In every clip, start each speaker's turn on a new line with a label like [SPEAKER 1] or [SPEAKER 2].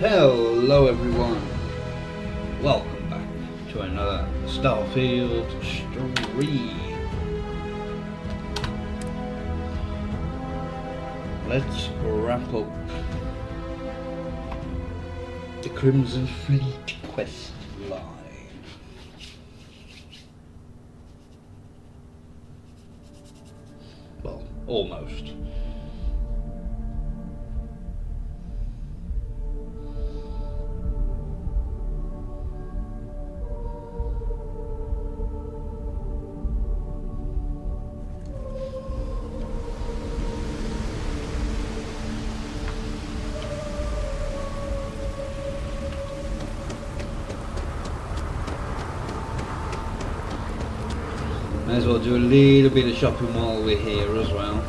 [SPEAKER 1] Hello everyone, welcome back to another Starfield stream. Let's wrap up the Crimson Fleet quest line. Well, almost. May as well do a little bit of shopping while we're here as well.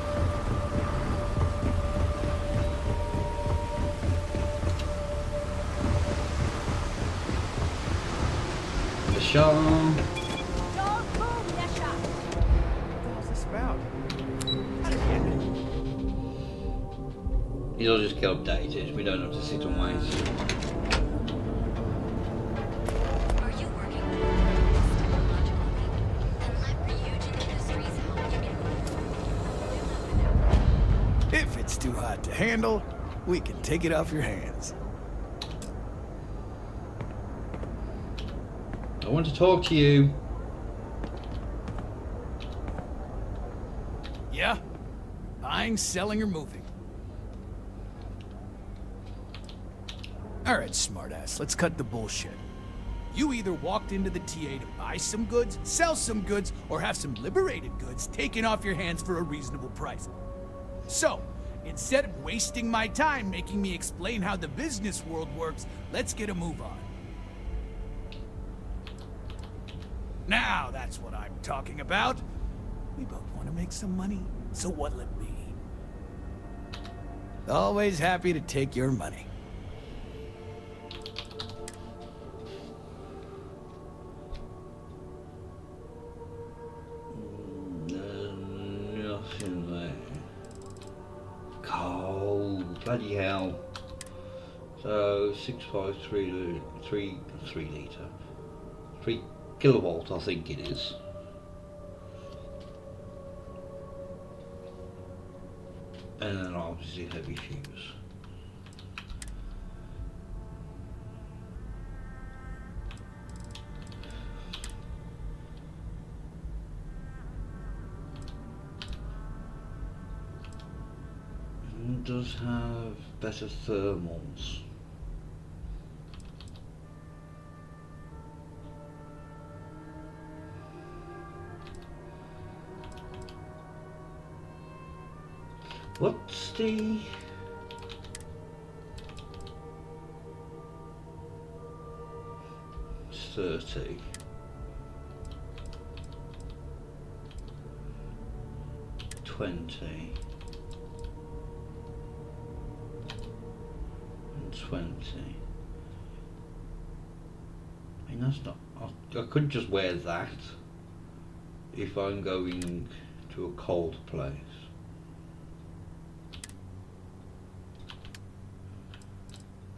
[SPEAKER 1] The shop.
[SPEAKER 2] What's this about? How did he end it?
[SPEAKER 1] These will just get updated, we don't have to sit and wait.
[SPEAKER 2] If it's too hot to handle, we can take it off your hands.
[SPEAKER 1] I want to talk to you.
[SPEAKER 2] Yeah? Buying, selling, or moving? Alright, smartass, let's cut the bullshit. You either walked into the TA to buy some goods, sell some goods, or have some liberated goods taken off your hands for a reasonable price. So, instead of wasting my time making me explain how the business world works, let's get a move on. Now that's what I'm talking about. We both want to make some money, so what'll it be? Always happy to take your money.
[SPEAKER 1] Nothing there. Cold, bloody hell. So 653 litre, 3 kilovolt I think it is. And then obviously heavy fuse. It does have better thermals. What's the... It's 30. $20. 20. I mean, that's not... I could just wear that if I'm going to a cold place.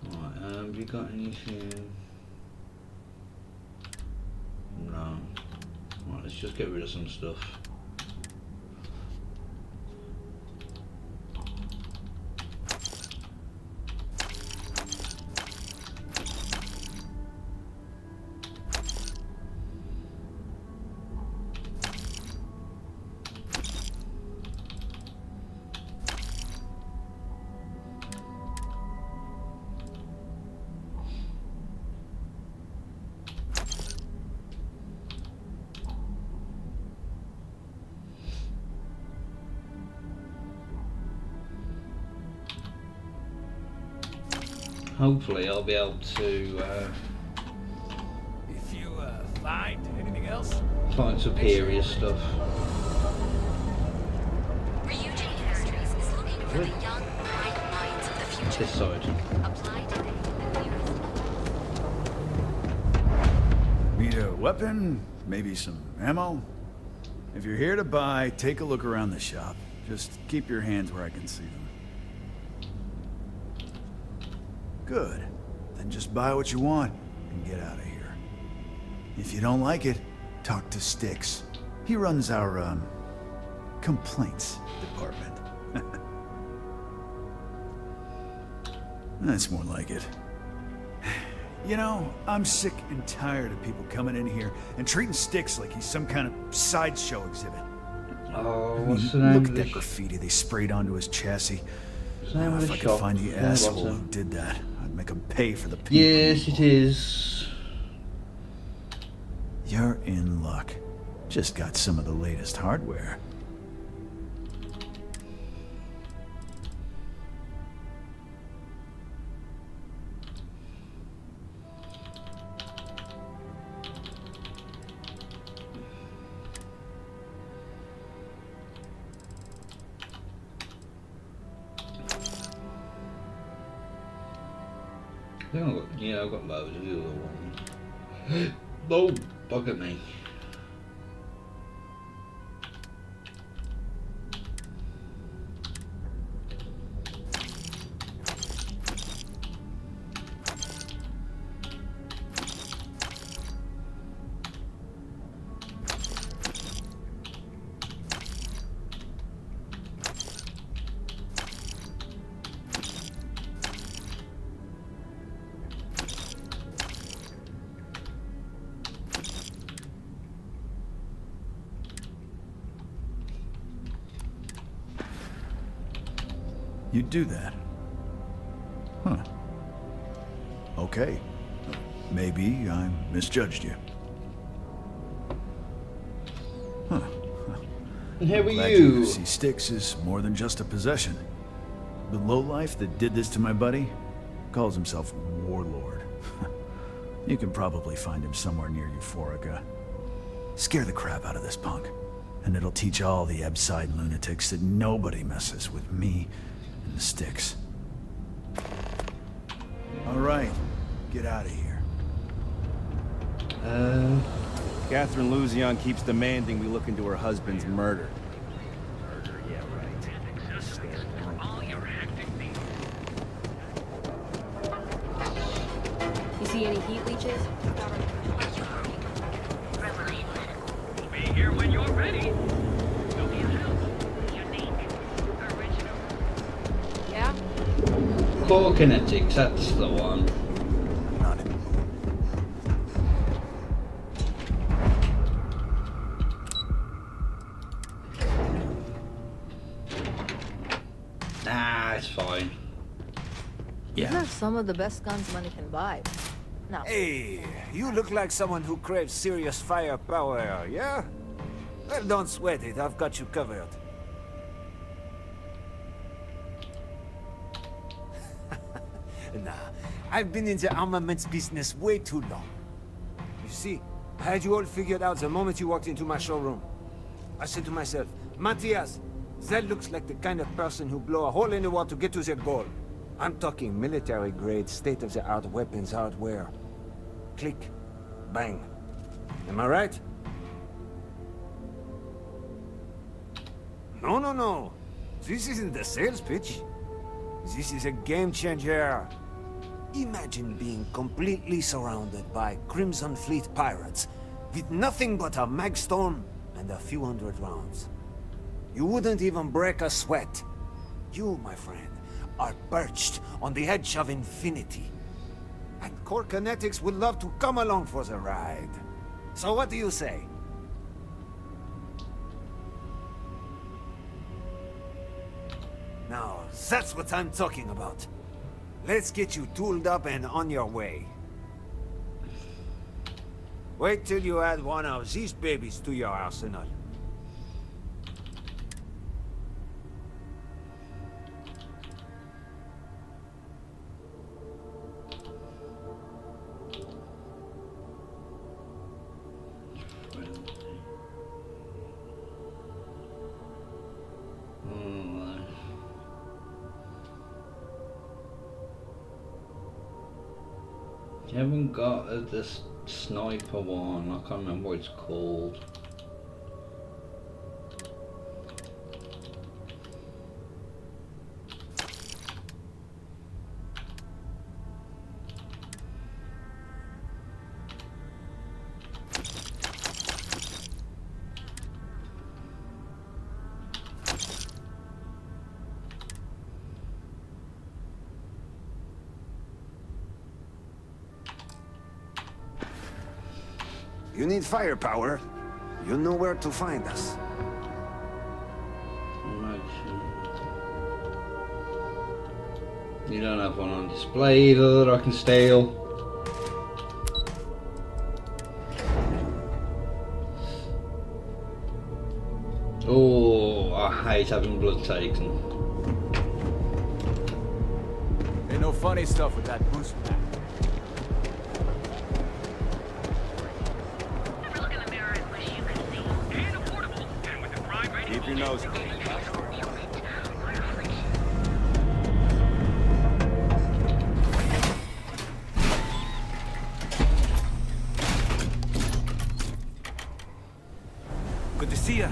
[SPEAKER 1] Right, have you got anything? No. Right, let's just get rid of some stuff. Hopefully I'll be able to
[SPEAKER 2] If you find anything else,
[SPEAKER 1] find superior stuff.
[SPEAKER 3] Ryzen Industries is looking for the young, bright minds of the future.
[SPEAKER 1] This side.
[SPEAKER 3] Apply today at the nearest.
[SPEAKER 4] Need a weapon? Maybe some ammo? If you're here to buy, take a look around the shop. Just keep your hands where I can see them. Good. then just buy what you want and get out of here. If you don't like it, talk to Styx. He runs our, complaints department. That's more like it. You know, I'm sick and tired of people coming in here and treating Styx like he's some kind of sideshow exhibit.
[SPEAKER 1] Oh, what's the name
[SPEAKER 4] Look
[SPEAKER 1] of
[SPEAKER 4] at
[SPEAKER 1] the
[SPEAKER 4] that graffiti they sprayed onto his chassis.
[SPEAKER 1] What's the name of
[SPEAKER 4] If
[SPEAKER 1] the
[SPEAKER 4] I
[SPEAKER 1] shop?
[SPEAKER 4] could find the
[SPEAKER 1] It's on the
[SPEAKER 4] asshole
[SPEAKER 1] bottom.
[SPEAKER 4] who did that, I'd make him pay for the paint
[SPEAKER 1] Yes, it
[SPEAKER 4] removal.
[SPEAKER 1] is.
[SPEAKER 4] You're in luck. Just got some of the latest hardware.
[SPEAKER 1] I think I've got loads of the other ones. No, bugger me.
[SPEAKER 4] You'd do that? Huh. Okay. Maybe I misjudged you. Huh.
[SPEAKER 1] And here were
[SPEAKER 4] Glad
[SPEAKER 1] you.
[SPEAKER 4] see Styx is more than just a possession. The lowlife that did this to my buddy calls himself Warlord. You can probably find him somewhere near Euphorica. Scare the crap out of this punk, and it'll teach all the Ebside lunatics that nobody messes with me and the Styx. All right, get out of here.
[SPEAKER 5] Catherine Luzion keeps demanding we look into her husband's murder. Murder, yeah, right. Stand down.
[SPEAKER 6] You see any heat leeches?
[SPEAKER 7] We'll be here when you're ready. We'll be unique, original.
[SPEAKER 6] Yeah?
[SPEAKER 1] Core kinetics, that's the one. Nah, it's fine.
[SPEAKER 6] These are some of the best guns money can buy. Now,
[SPEAKER 8] Hey, you look like someone who craves serious firepower, yeah? Well, don't sweat it. I've got you covered. Nah, I've been in the armaments business way too long. You see, I had you all figured out the moment you walked into my showroom. I said to myself, Matthias, that looks like the kind of person who blow a hole in the wall to get to their goal. I'm talking military-grade, state-of-the-art weapons hardware. Click. Bang. Am I right? No, no, no. This isn't the sales pitch. This is a game changer. Imagine being completely surrounded by Crimson Fleet pirates with nothing but a magstorm and a few hundred rounds. You wouldn't even break a sweat. You, my friend, are perched on the edge of infinity. And Core Kinetics would love to come along for the ride. So what do you say? Now, that's what I'm talking about. Let's get you tooled up and on your way. Wait till you add one of these babies to your arsenal.
[SPEAKER 1] You haven't got this sniper one, I can't remember what it's called.
[SPEAKER 8] you need firepower, you know where to find us.
[SPEAKER 1] You don't have one on display either that I can steal. Oh, I hate having blood taken.
[SPEAKER 2] Ain't no funny stuff with that boost pack.
[SPEAKER 7] Never look in the mirror and wish you could see. And affordable. And with the prime rating.
[SPEAKER 5] Keep your nose clean. Good to see ya.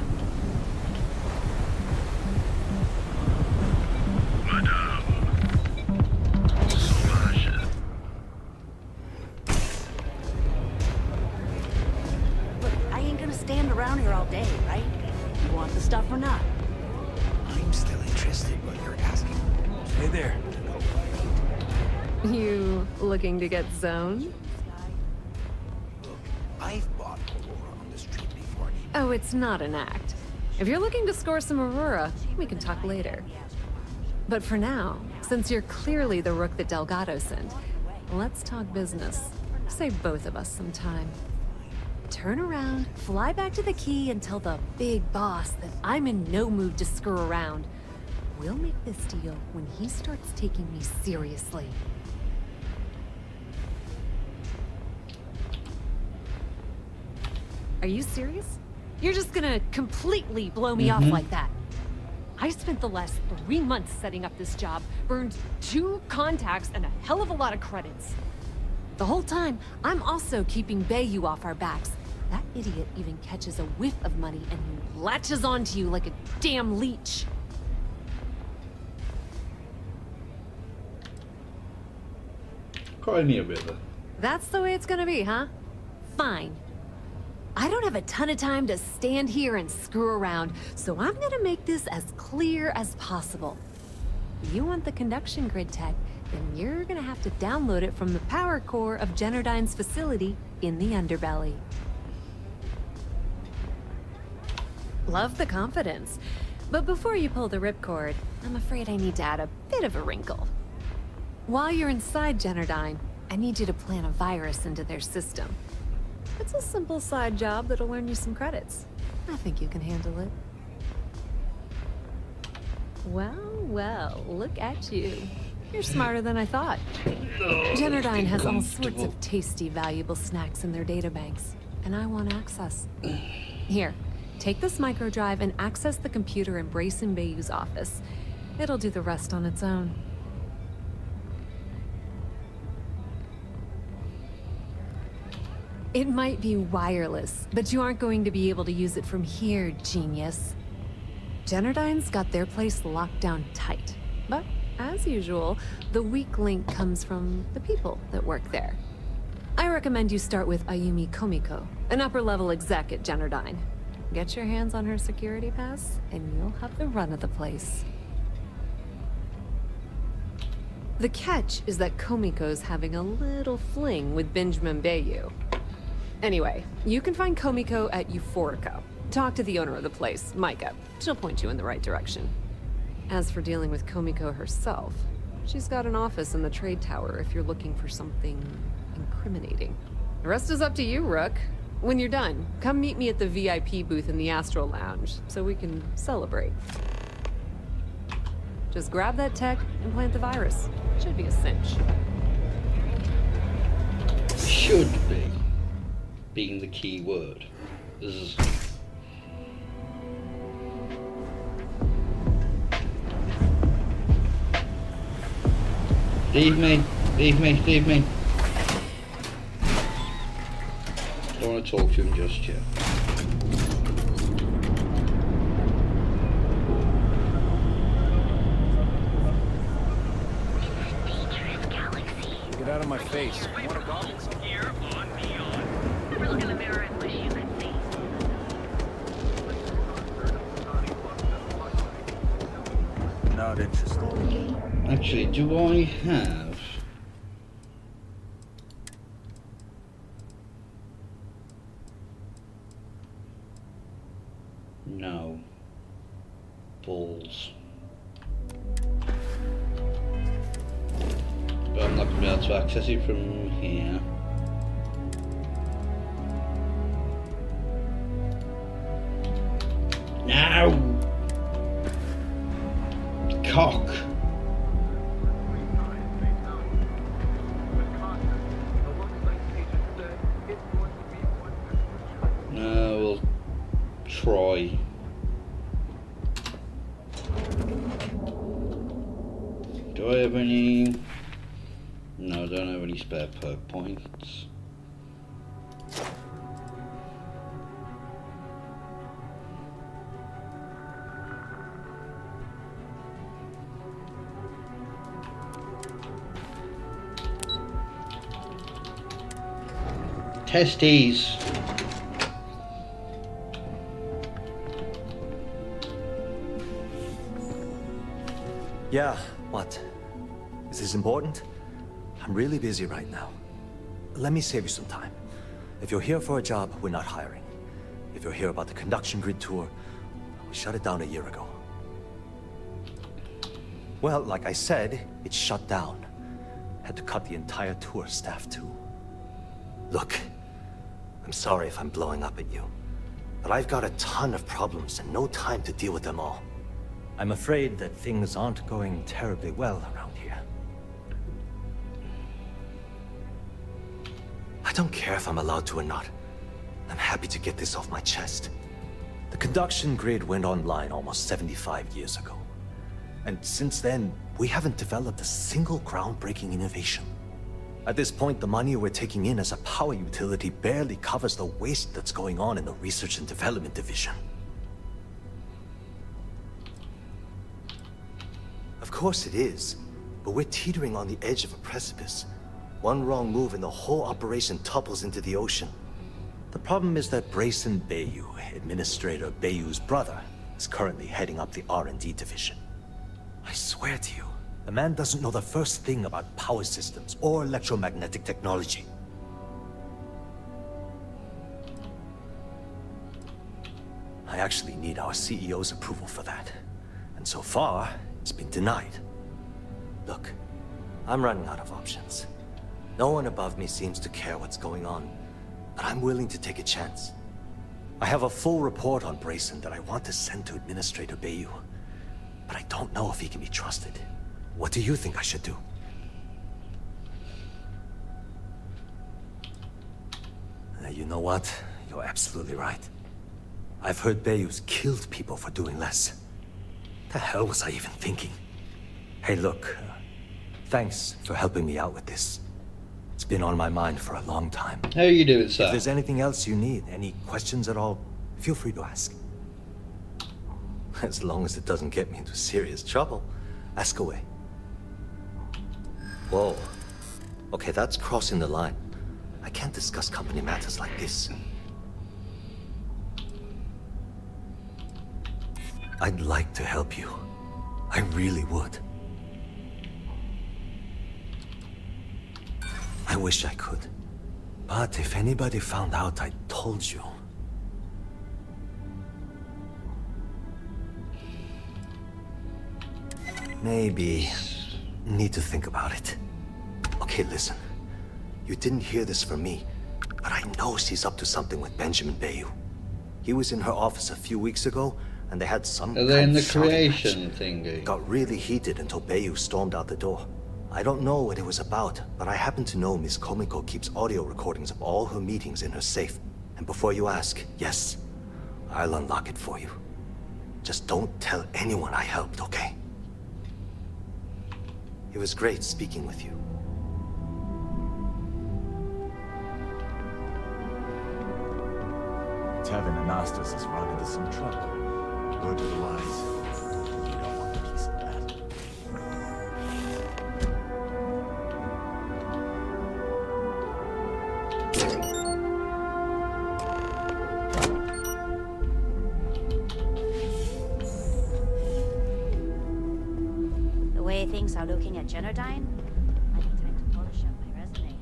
[SPEAKER 9] Look, I ain't gonna stand around here all day, right? You want the stuff or not?
[SPEAKER 2] I'm still interested, but you're asking. Hey there.
[SPEAKER 10] You looking to get zoned?
[SPEAKER 2] I've bought Aurora on the street before.
[SPEAKER 10] Oh, it's not an act. If you're looking to score some Aurora, we can talk later. But for now, since you're clearly the rook that Delgado sent, let's talk business. Save both of us some time. Turn around, fly back to the key, and tell the big boss that I'm in no mood to screw around. We'll make this deal when he starts taking me seriously. Are you serious? You're just gonna completely blow me off like that? I spent the last 3 months setting up this job, burned 2 contacts and a hell of a lot of credits. The whole time, I'm also keeping Bayou off our backs. That idiot even catches a whiff of money and he latches onto you like a damn leech.
[SPEAKER 1] Cry me a river.
[SPEAKER 10] That's the way it's gonna be, huh? Fine. I don't have a ton of time to stand here and screw around, so I'm gonna make this as clear as possible. You want the conduction grid tech, then you're gonna have to download it from the power core of Generdyne's facility in the underbelly. Love the confidence, but before you pull the ripcord, I'm afraid I need to add a bit of a wrinkle. While you're inside Generdyne, I need you to plant a virus into their system. It's a simple side job that'll earn you some credits. I think you can handle it. Well, well, look at you. You're smarter than I thought. Generdyne has all sorts of tasty, valuable snacks in their databanks, and I want access. Here, take this microdrive and access the computer in Brayson Bayou's office. It'll do the rest on its own. It might be wireless, but you aren't going to be able to use it from here, genius. Generdyne's got their place locked down tight. But, as usual, the weak link comes from the people that work there. I recommend you start with Ayumi Komiko, an upper-level exec at Generdyne. Get your hands on her security pass, and you'll have the run of the place. The catch is that Komiko's having a little fling with Benjamin Bayou. Anyway, you can find Komiko at Euphorica. Talk to the owner of the place, Micah. She'll point you in the right direction. As for dealing with Komiko herself, she's got an office in the trade tower if you're looking for something incriminating. The rest is up to you, Rook. When you're done, come meet me at the VIP booth in the Astral Lounge so we can celebrate. Just grab that tech and plant the virus. Should be a cinch.
[SPEAKER 1] Should be. Being the key word. This is... Leave me. Leave me. Leave me. Don't want to talk to him just yet.
[SPEAKER 5] Get out of my face. I want a goggles.
[SPEAKER 7] Here on Neon. Never look in the mirror and wish you could see.
[SPEAKER 5] Not interested.
[SPEAKER 1] Actually, do I have... balls. But I'm not going to be able to access it from here. Now! Cock! No, we'll try. Do I have any? No, I don't have any spare perk points. Testes.
[SPEAKER 11] Yeah, what? Is this important? I'm really busy right now. Let me save you some time. If you're here for a job, we're not hiring. If you're here about the conduction grid tour, we shut it down a year ago. Well, like I said, it's shut down. Had to cut the entire tour staff too. Look, I'm sorry if I'm blowing up at you, but I've got a ton of problems and no time to deal with them all. I'm afraid that things aren't going terribly well around here. I don't care if I'm allowed to or not. I'm happy to get this off my chest. The conduction grid went online almost 75 years ago. And since then, we haven't developed a single groundbreaking innovation. At this point, the money we're taking in as a power utility barely covers the waste that's going on in the research and development division. Of course it is, but we're teetering on the edge of a precipice. One wrong move and the whole operation topples into the ocean. The problem is that Brayson Bayou, Administrator Bayou's brother, is currently heading up the R&D division. I swear to you, the man doesn't know the first thing about power systems or electromagnetic technology. I actually need our CEO's approval for that. And so far, it's been denied. Look, I'm running out of options. No one above me seems to care what's going on, but I'm willing to take a chance. I have a full report on Brayson that I want to send to Administrator Bayou, but I don't know if he can be trusted. What do you think I should do? You know what? You're absolutely right. I've heard Bayou's killed people for doing less. The hell was I even thinking? Hey, look, thanks for helping me out with this. It's been on my mind for a long time.
[SPEAKER 1] How are you doing, sir?
[SPEAKER 11] If there's anything else you need, any questions at all, feel free to ask. As long as it doesn't get me into serious trouble, ask away. Whoa. Okay, that's crossing the line. I can't discuss company matters like this. I'd like to help you. I really would. I wish I could. But if anybody found out I told you... Maybe... need to think about it. Okay, listen. You didn't hear this from me, but I know she's up to something with Benjamin Bayou. He was in her office a few weeks ago, and they had some
[SPEAKER 1] Are they in the
[SPEAKER 11] shouting
[SPEAKER 1] creation
[SPEAKER 11] match.
[SPEAKER 1] thingy?
[SPEAKER 11] It got really heated until Bayou stormed out the door. I don't know what it was about, but I happen to know Miss Komiko keeps audio recordings of all her meetings in her safe. And before you ask, yes, I'll unlock it for you. Just don't tell anyone I helped, okay? It was great speaking with you.
[SPEAKER 4] Tavern Anastas has run into some trouble. Word to the wise. You don't want a piece of that.
[SPEAKER 9] The way things are looking at Genodyne, I need time to polish up my resume.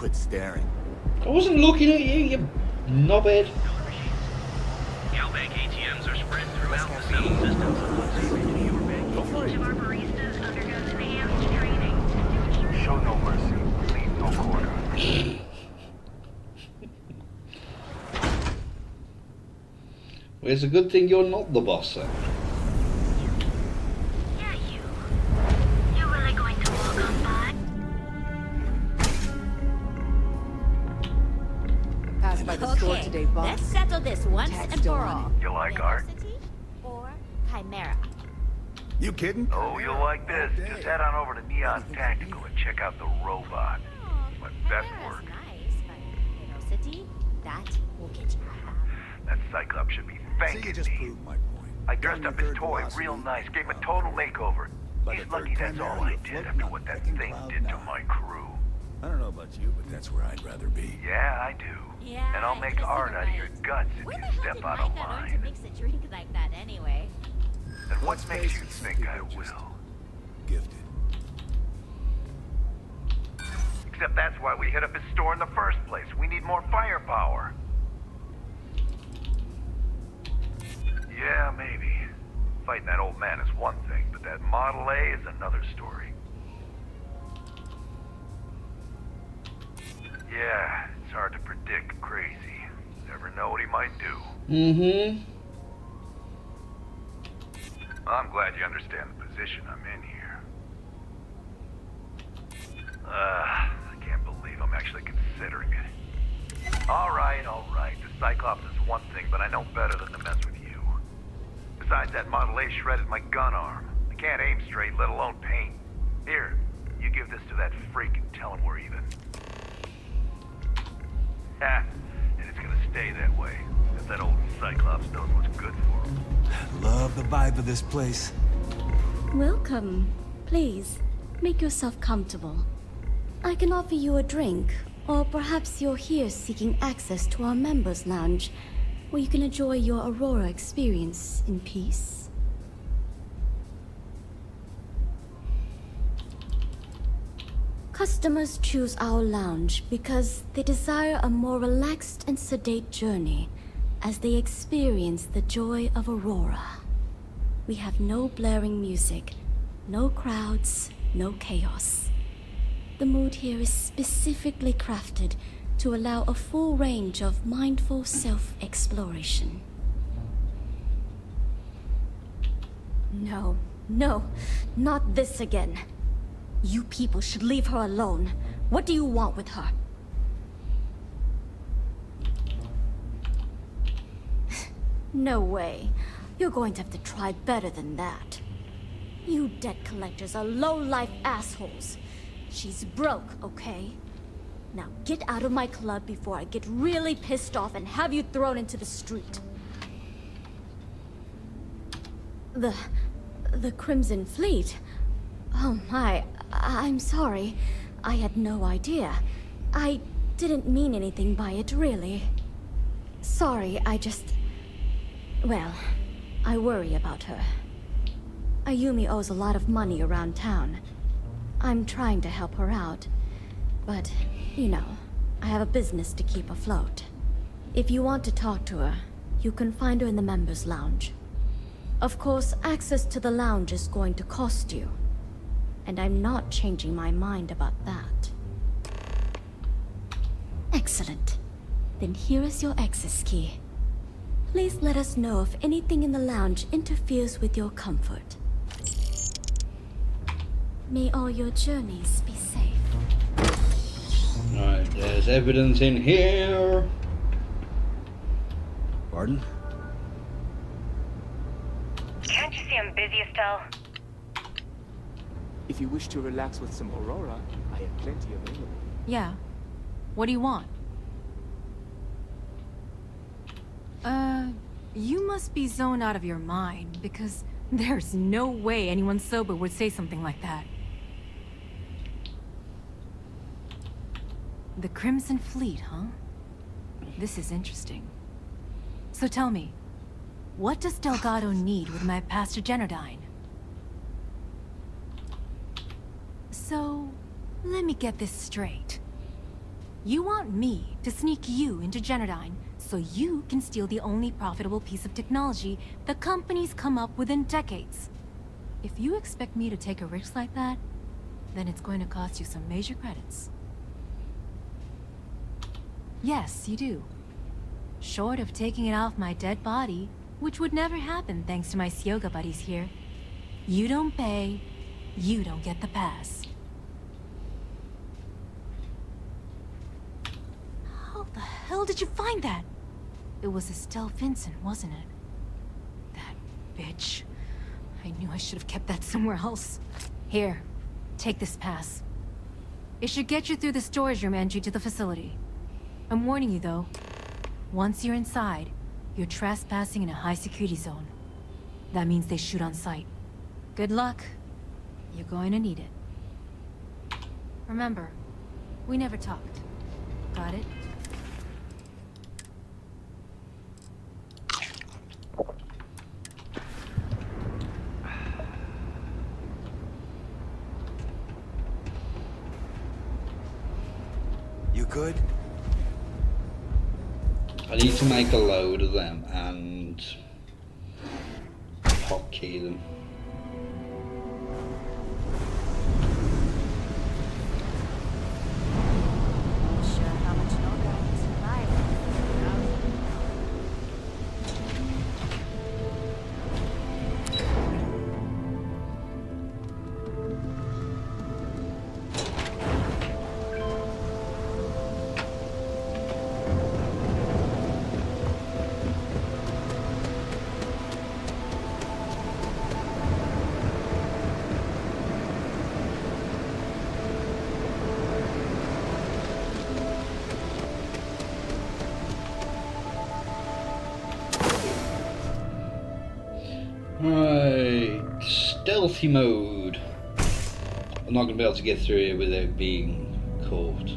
[SPEAKER 5] quit staring.
[SPEAKER 1] I wasn't looking at you, you knobhead.
[SPEAKER 7] Galbank ATMs are spread throughout the 7 systems. Each of our baristas undergoes enhanced training.
[SPEAKER 5] Show no mercy, leave no quarter.
[SPEAKER 1] Well, it's a good thing you're not the boss then.
[SPEAKER 3] Yeah, you. You really going to walk on by?
[SPEAKER 6] Passed by the store
[SPEAKER 9] Okay,
[SPEAKER 6] today, boss.
[SPEAKER 9] let's settle this once and
[SPEAKER 6] Text
[SPEAKER 9] for
[SPEAKER 6] on
[SPEAKER 9] all.
[SPEAKER 5] You like art?
[SPEAKER 9] Velocity or Chimera?
[SPEAKER 5] You kidding?
[SPEAKER 12] Oh, you'll like this. Just head on over to Neon Tactical and check out the robot. My best
[SPEAKER 9] Chimera's
[SPEAKER 12] work.
[SPEAKER 9] nice, but Velocity, that will get you.
[SPEAKER 12] That Cyclops should be thanking me.
[SPEAKER 5] my point.
[SPEAKER 12] I dressed up his toy real nice, gave him a total makeover. He's lucky that's all I did after what that thing did to my crew.
[SPEAKER 5] I don't know about you, but that's where I'd rather be.
[SPEAKER 12] Yeah, I do.
[SPEAKER 9] Yeah,
[SPEAKER 12] And I'll make
[SPEAKER 9] you're
[SPEAKER 12] art out of your
[SPEAKER 9] right.
[SPEAKER 12] guts if
[SPEAKER 9] Where
[SPEAKER 12] you
[SPEAKER 9] the hell
[SPEAKER 12] step
[SPEAKER 9] did
[SPEAKER 12] out
[SPEAKER 9] Micah
[SPEAKER 12] of
[SPEAKER 9] learn to
[SPEAKER 12] line.
[SPEAKER 9] mix a drink like that anyway?
[SPEAKER 12] And what makes you think I will?
[SPEAKER 5] Gifted.
[SPEAKER 12] Except that's why we hit up his store in the first place. We need more firepower. Yeah, maybe. Fighting that old man is one thing, but that Model A is another story. Yeah, it's hard to predict Crazy. Never know what he might do.
[SPEAKER 1] Mm-hmm.
[SPEAKER 12] I'm glad you understand the position I'm in here. I can't believe I'm actually considering it. All right. The Cyclops is one thing, but I know better than to mess with you. Besides, that Model A shredded my gun arm. I can't aim straight, let alone paint. Here, you give this to that freak and tell him we're even. Ha! And it's gonna stay that way, if that old Cyclops knows what's good for him.
[SPEAKER 8] Love the vibe of this place.
[SPEAKER 13] Welcome. Please, make yourself comfortable. I can offer you a drink, or perhaps you're here seeking access to our members' lounge, where you can enjoy your Aurora experience in peace. Customers choose our lounge because they desire a more relaxed and sedate journey as they experience the joy of Aurora. We have no blaring music, no crowds, no chaos. The mood here is specifically crafted to allow a full range of mindful self-exploration. No, not this again. You people should leave her alone. What do you want with her? No way. You're going to have to try better than that. You debt collectors are low-life assholes. She's broke, okay? Now get out of my club before I get really pissed off and have you thrown into the street. The Crimson Fleet? Oh my, I'm sorry. I had no idea. I didn't mean anything by it, really. Sorry, well, I worry about her. Ayumi owes a lot of money around town. I'm trying to help her out. But, you know, I have a business to keep afloat. If you want to talk to her, you can find her in the members' lounge. Of course, access to the lounge is going to cost you. And I'm not changing my mind about that. Excellent. Then here is your access key. Please let us know if anything in the lounge interferes with your comfort. May all your journeys be safe.
[SPEAKER 1] Right, there's evidence in here.
[SPEAKER 5] Pardon?
[SPEAKER 3] Can't you see I'm busy, Estelle?
[SPEAKER 14] If you wish to relax with some Aurora, I have plenty available.
[SPEAKER 15] Yeah. What do you want? You must be zoned out of your mind, because there's no way anyone sober would say something like that. The Crimson Fleet, huh? This is interesting. So tell me, what does Delgado need with my Pastor Generdyne? So, let me get this straight. You want me to sneak you into Generdyne so you can steal the only profitable piece of technology the company's come up with in decades. If you expect me to take a risk like that, then it's going to cost you some major credits. Yes, you do. Short of taking it off my dead body, which would never happen thanks to my Syoga buddies here. You don't pay, you don't get the pass. How the hell did you find that? It was Estelle Vincent, wasn't it? That bitch. I knew I should have kept that somewhere else. Here, take this pass. It should get you through the storage room entry to the facility. I'm warning you though. Once you're inside, you're trespassing in a high-security zone. That means they shoot on sight. Good luck. You're going to need it. Remember, we never talked. Got it?
[SPEAKER 11] You good?
[SPEAKER 1] I need to make a load of them and hotkey them. Right, stealthy mode. I'm not going to be able to get through here without being caught.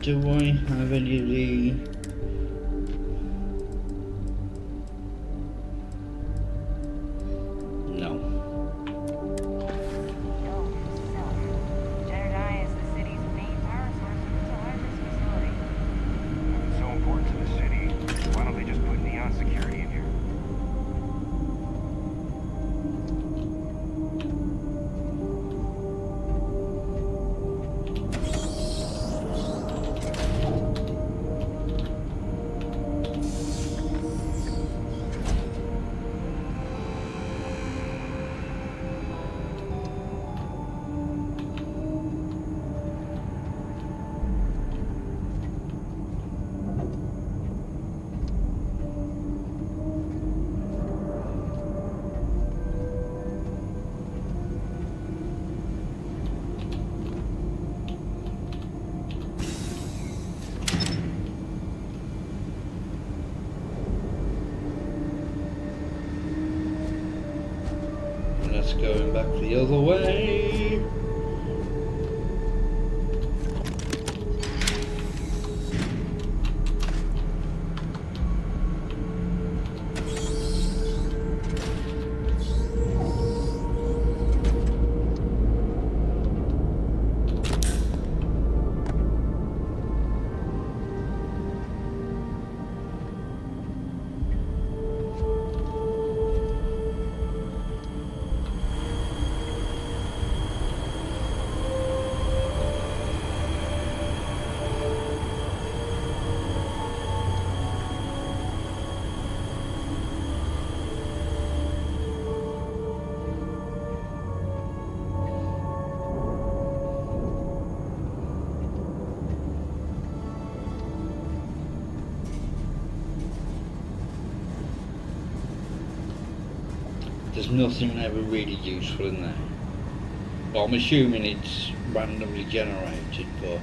[SPEAKER 1] Do I have any of the... No.
[SPEAKER 7] Generdyne is the city's main power source. It's a high-risk facility. If it's so important to the city, why don't they just put neon security in here?
[SPEAKER 1] Let's go back the other way. There's nothing ever really useful in there. Well, I'm assuming it's randomly generated, but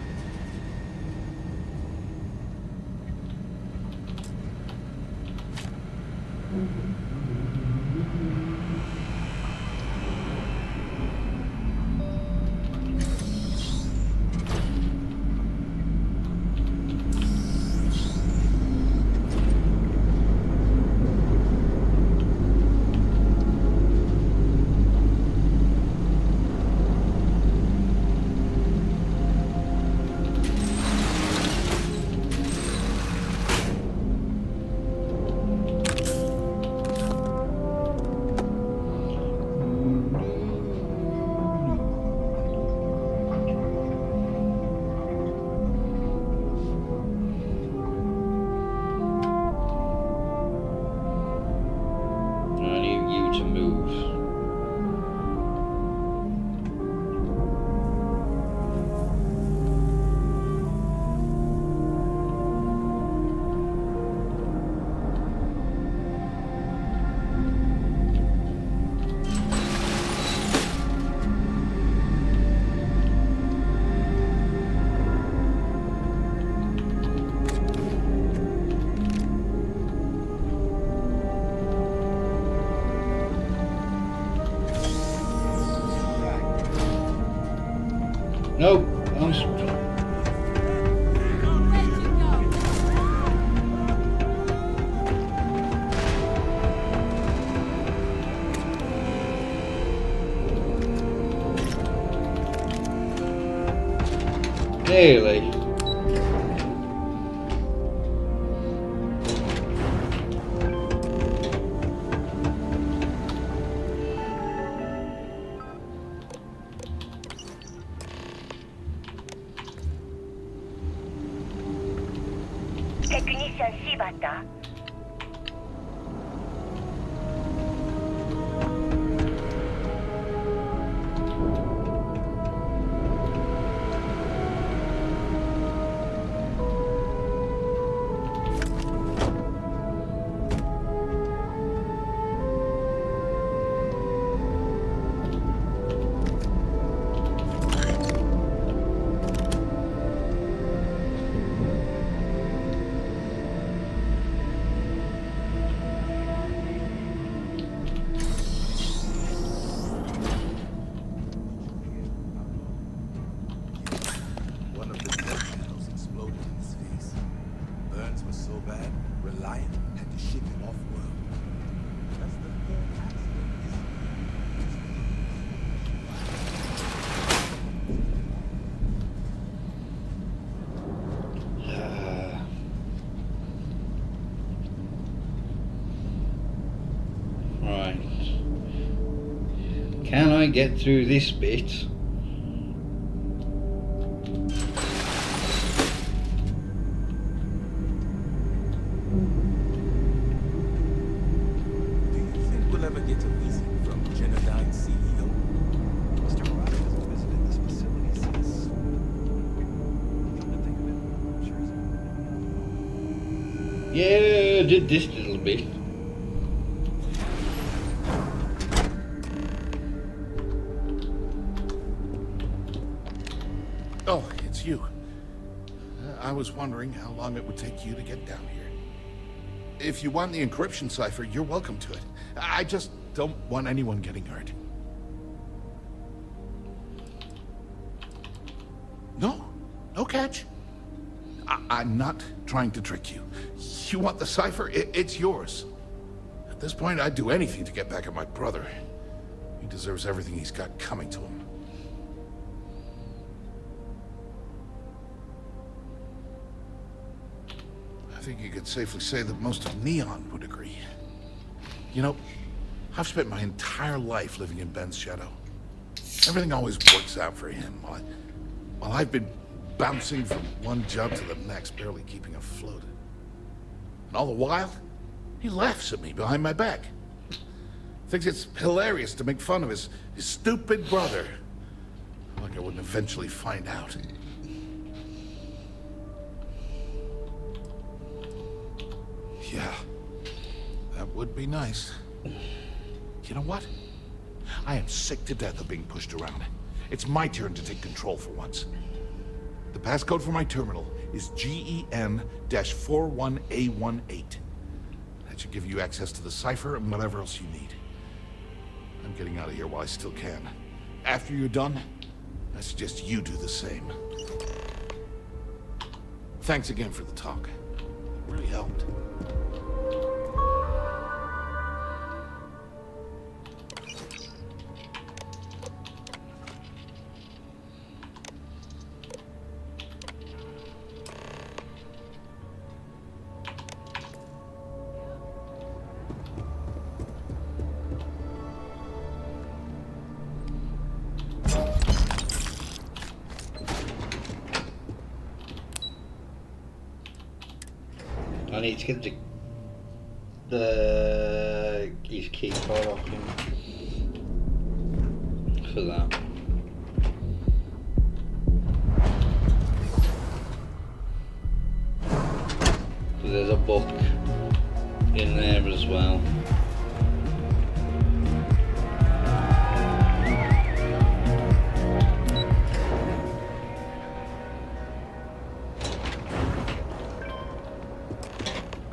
[SPEAKER 1] I need you to move. Nope. Really?
[SPEAKER 16] 테크니션 C 봤다.
[SPEAKER 2] One of the tech panels exploded in his face. Burns were so bad, Reliant had to ship him off-world. That's the third accident.
[SPEAKER 1] Right. Can I get through this bit?
[SPEAKER 2] Do you think we'll ever get a visit from Genodyne's CEO?
[SPEAKER 4] Mr. Ryzen hasn't visited this facility since. Come to think of it, I'm sure he's
[SPEAKER 1] Yeah, I did this little bit.
[SPEAKER 17] Oh, it's you. I was wondering how long it would take you to get down here. If you want the encryption cipher, you're welcome to it. I just don't want anyone getting hurt. No catch. I'm not trying to trick you. You want the cipher? It's yours. At this point, I'd do anything to get back at my brother. He deserves everything he's got coming to him. I think you could safely say that most of Neon would agree. You know, I've spent my entire life living in Ben's shadow. Everything always works out for him, while I've been bouncing from one job to the next, barely keeping afloat. And all the while, he laughs at me behind my back. Thinks it's hilarious to make fun of his stupid brother. Like I wouldn't eventually find out. Yeah, that would be nice. You know what? I am sick to death of being pushed around. It's my turn to take control for once. The passcode for my terminal is GEN-41A18. That should give you access to the cipher and whatever else you need. I'm getting out of here while I still can. After you're done, I suggest you do the same. Thanks again for the talk. It really helped.
[SPEAKER 1] I need to get his key card off him for that. So there's a book in there as well.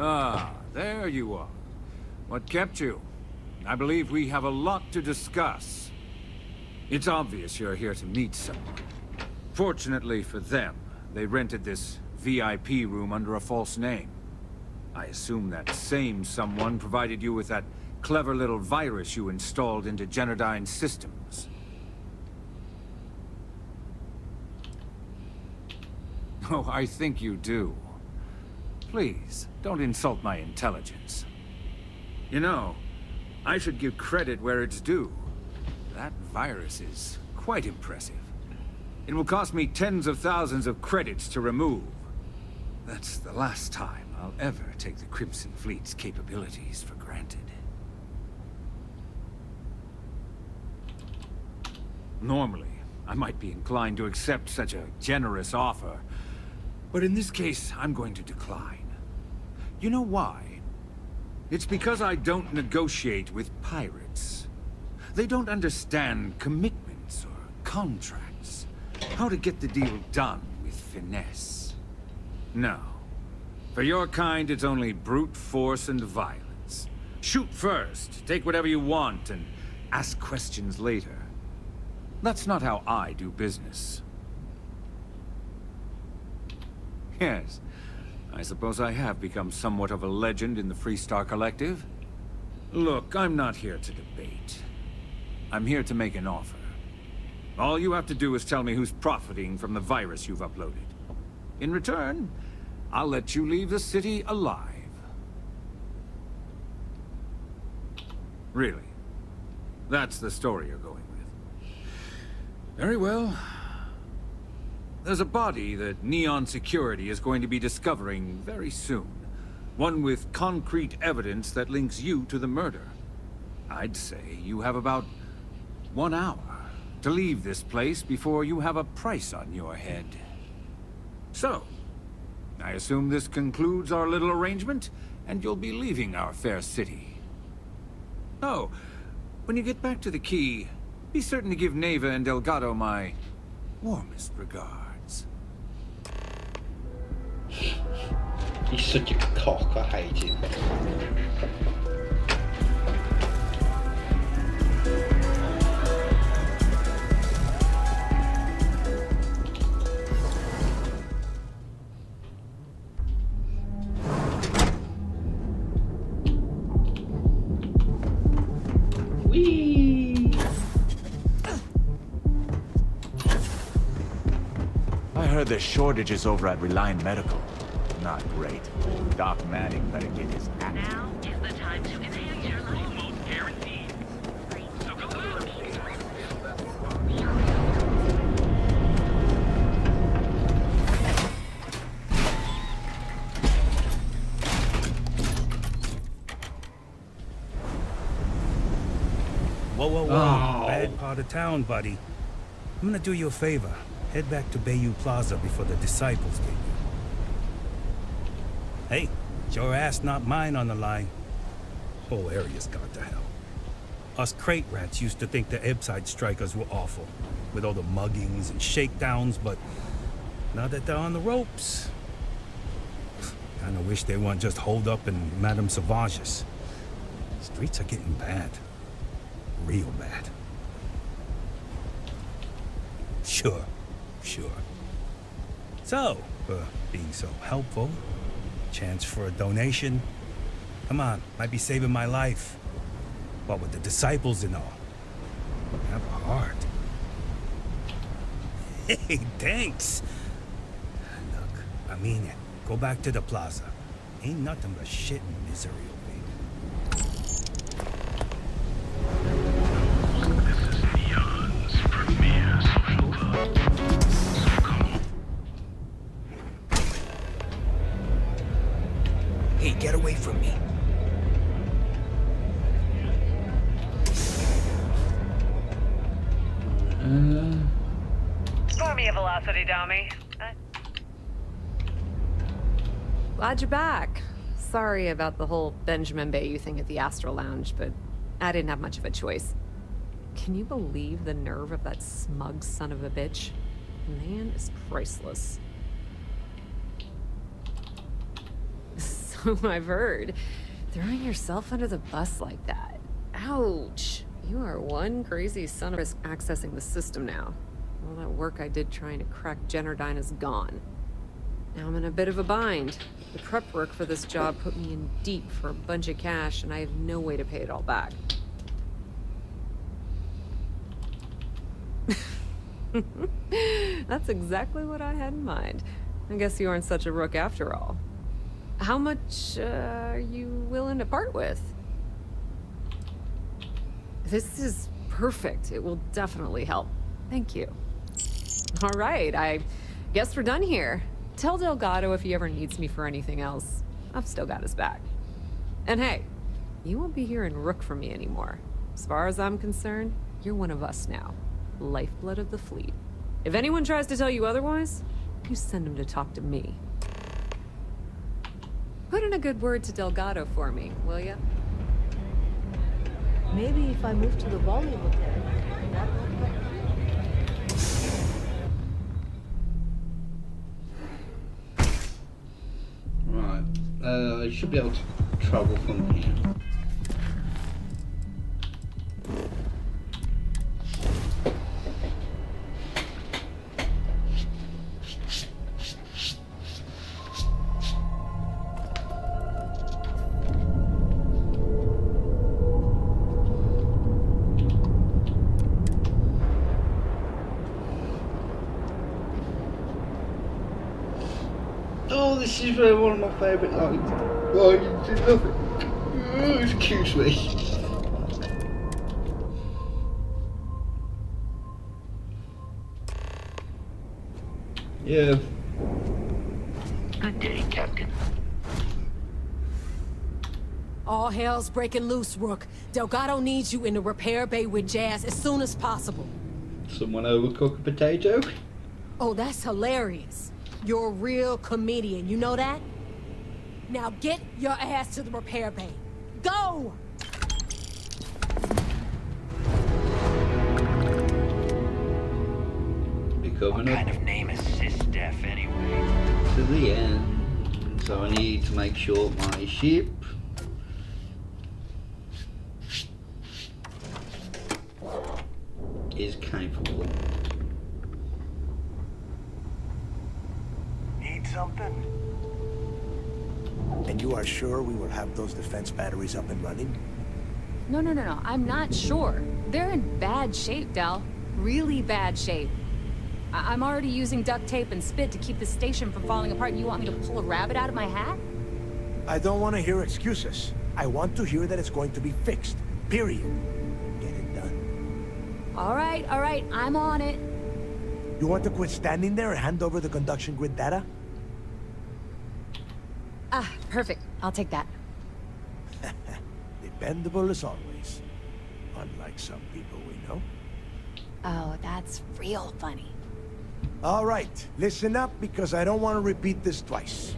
[SPEAKER 16] Ah, there you are. What kept you? I believe we have a lot to discuss. It's obvious you're here to meet someone. Fortunately for them, they rented this VIP room under a false name. I assume that same someone provided you with that clever little virus you installed into Generdyne's systems. Oh, I think you do. Please, don't insult my intelligence. You know, I should give credit where it's due. That virus is quite impressive. It will cost me tens of thousands of credits to remove. That's the last time I'll ever take the Crimson Fleet's capabilities for granted. Normally, I might be inclined to accept such a generous offer, but in this case, I'm going to decline. You know why? It's because I don't negotiate with pirates. They don't understand commitments or contracts. How to get the deal done with finesse. No. For your kind, it's only brute force and violence. Shoot first, take whatever you want, and ask questions later. That's not how I do business. Yes. I suppose I have become somewhat of a legend in the Freestar Collective. Look, I'm not here to debate. I'm here to make an offer. All you have to do is tell me who's profiting from the virus you've uploaded. In return, I'll let you leave the city alive. Really? That's the story you're going with. Very well. There's a body that Neon Security is going to be discovering very soon. One with concrete evidence that links you to the murder. I'd say you have about 1 hour to leave this place before you have a price on your head. So, I assume this concludes our little arrangement, and you'll be leaving our fair city. Oh, when you get back to the key, be certain to give Neva and Delgado my warmest regards.
[SPEAKER 1] He's such a cock, I hate him.
[SPEAKER 18] I heard there's shortages over at Reliant Medical. Not great. Doc Manning better get his act.
[SPEAKER 7] Now is the time to enhance your life. Almost guaranteed. So go on.
[SPEAKER 19] Whoa, whoa, whoa.
[SPEAKER 1] Oh.
[SPEAKER 19] Bad part of town, buddy. I'm gonna do you a favor. Head back to Bayou Plaza before the Disciples get you. Hey, it's your ass, not mine on the line. Whole area's gone to hell. Us crate rats used to think the Ebbside strikers were awful, with all the muggings and shakedowns, but now that they're on the ropes, Kinda wish they weren't just holed up in Madame Sauvage's. Streets are getting bad. Real bad. Sure. So, being so helpful, chance for a donation. Come on, might be saving my life. What with the disciples and all. Have a heart. Hey, thanks. Look, I mean it. Go back to the plaza. Ain't nothing but shit and misery over here.
[SPEAKER 20] This is Neon's premier social club. So come on.
[SPEAKER 2] Hey, get away from me.
[SPEAKER 21] Pour me a velocity, dummy.
[SPEAKER 10] Glad you're back. Sorry about the whole Benjamin Bayou thing at the Astral Lounge, but I didn't have much of a choice. Can you believe the nerve of that smug son of a bitch? Man is priceless. So I've heard. Throwing yourself under the bus like that. Ouch. You are one crazy son of a accessing the system now. All that work I did trying to crack Generdyne is gone. Now I'm in a bit of a bind. The prep work for this job put me in deep for a bunch of cash, and I have no way to pay it all back. That's exactly what I had in mind. I guess you aren't such a rook after all. How much are you willing to part with? This is perfect. It will definitely help. Thank you. All right, I guess we're done here. Tell Delgado if he ever needs me for anything else. I've still got his back. And hey, you won't be hearing rook from me anymore. As far as I'm concerned, you're one of us now. Lifeblood of the fleet. If anyone tries to tell you otherwise, you send them to talk to me. Put in a good word to Delgado for me, will ya?
[SPEAKER 6] Maybe if I move to the volume hotel.
[SPEAKER 1] Right. I should be able to travel from here. Oh, this is one of my favourite lines. Oh, you love it. Oh, excuse me. Yeah.
[SPEAKER 7] Good day, Captain.
[SPEAKER 22] All hell's breaking loose, Rook. Delgado needs you in the repair bay with Jazz as soon as possible.
[SPEAKER 1] Someone overcook a potato?
[SPEAKER 22] Oh, that's hilarious. You're a real comedian, you know that? Now get your ass to the repair bay. Go!
[SPEAKER 1] What
[SPEAKER 7] kind of name is Sys-Def anyway?
[SPEAKER 1] To the end. So I need to make sure my ship is capable.
[SPEAKER 23] Need something? And you are sure we will have those defense batteries up and running?
[SPEAKER 15] No. I'm not sure. They're in bad shape, Del. Really bad shape. I'm already using duct tape and spit to keep the station from falling apart, and you want me to pull a rabbit out of my hat?
[SPEAKER 23] I don't want to hear excuses. I want to hear that it's going to be fixed. Period. Get it done.
[SPEAKER 15] All right. I'm on it.
[SPEAKER 23] You want to quit standing there and hand over the conduction grid data?
[SPEAKER 15] Ah, perfect. I'll take that.
[SPEAKER 23] Dependable as always. Unlike some people we know.
[SPEAKER 15] Oh, that's real funny.
[SPEAKER 23] All right, listen up because I don't want to repeat this twice.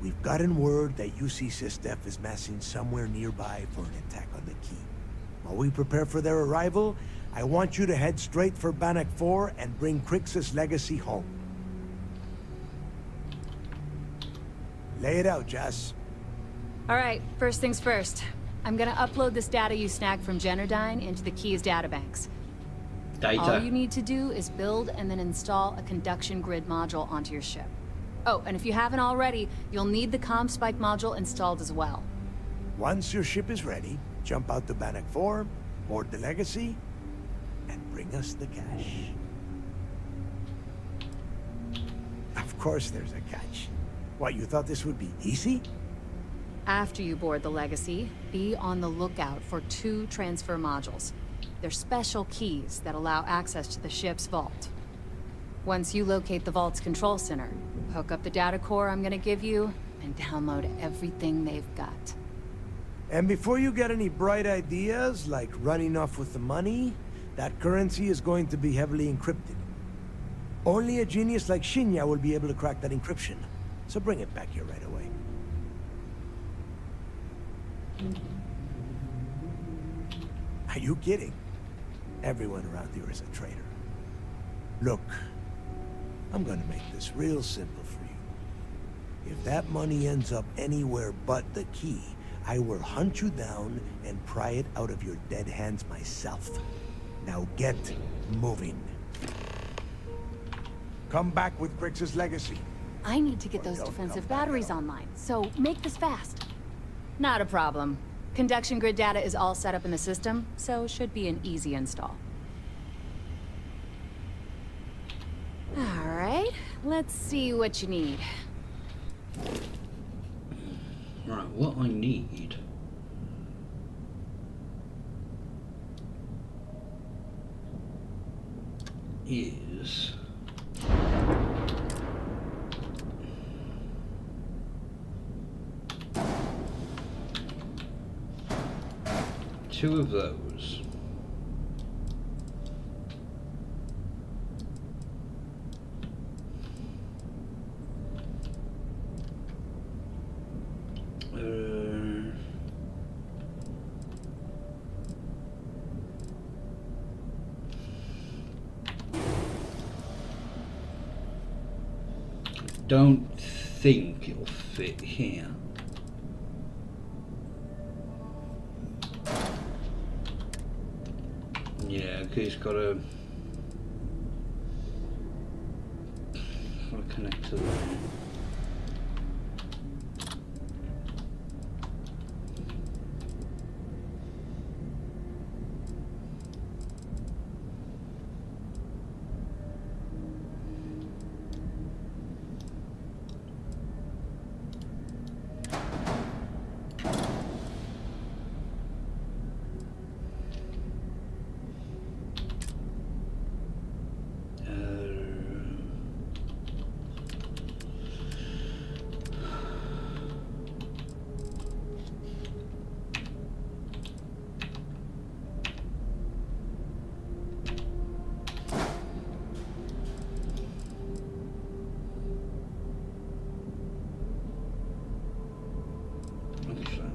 [SPEAKER 23] We've gotten word that UC Sys-Def is massing somewhere nearby for an attack on the key. While we prepare for their arrival, I want you to head straight for Bannock 4 and bring Crixus' legacy home. Lay it out, Jess.
[SPEAKER 15] All right, first things first. I'm gonna upload this data you snagged from Generdyne into the Key's databanks. All you need to do is build and then install a conduction grid module onto your ship. Oh, and if you haven't already, you'll need the comm spike module installed as well.
[SPEAKER 23] Once your ship is ready, jump out the Bannock 4, board the Legacy, and bring us the cash. Of course there's a catch. What, you thought this would be easy?
[SPEAKER 15] After you board the Legacy, be on the lookout for 2 transfer modules. They're special keys that allow access to the ship's vault. Once you locate the vault's control center, hook up the data core I'm gonna give you, and download everything they've got.
[SPEAKER 23] And before you get any bright ideas, like running off with the money, that currency is going to be heavily encrypted. Only a genius like Shinya will be able to crack that encryption. So bring it back here right away. Are you kidding? Everyone around here is a traitor. Look, I'm gonna make this real simple for you. If that money ends up anywhere but the key, I will hunt you down and pry it out of your dead hands myself. Now get moving. Come back with Crix's Legacy.
[SPEAKER 15] I need to get those defensive batteries online, so make this fast. Not a problem. Conduction grid data is all set up in the system, so it should be an easy install. All right, let's see what you need.
[SPEAKER 1] Right, what I need is two of those. Don't think it'll fit here. Yeah, okay, it's got a connector there.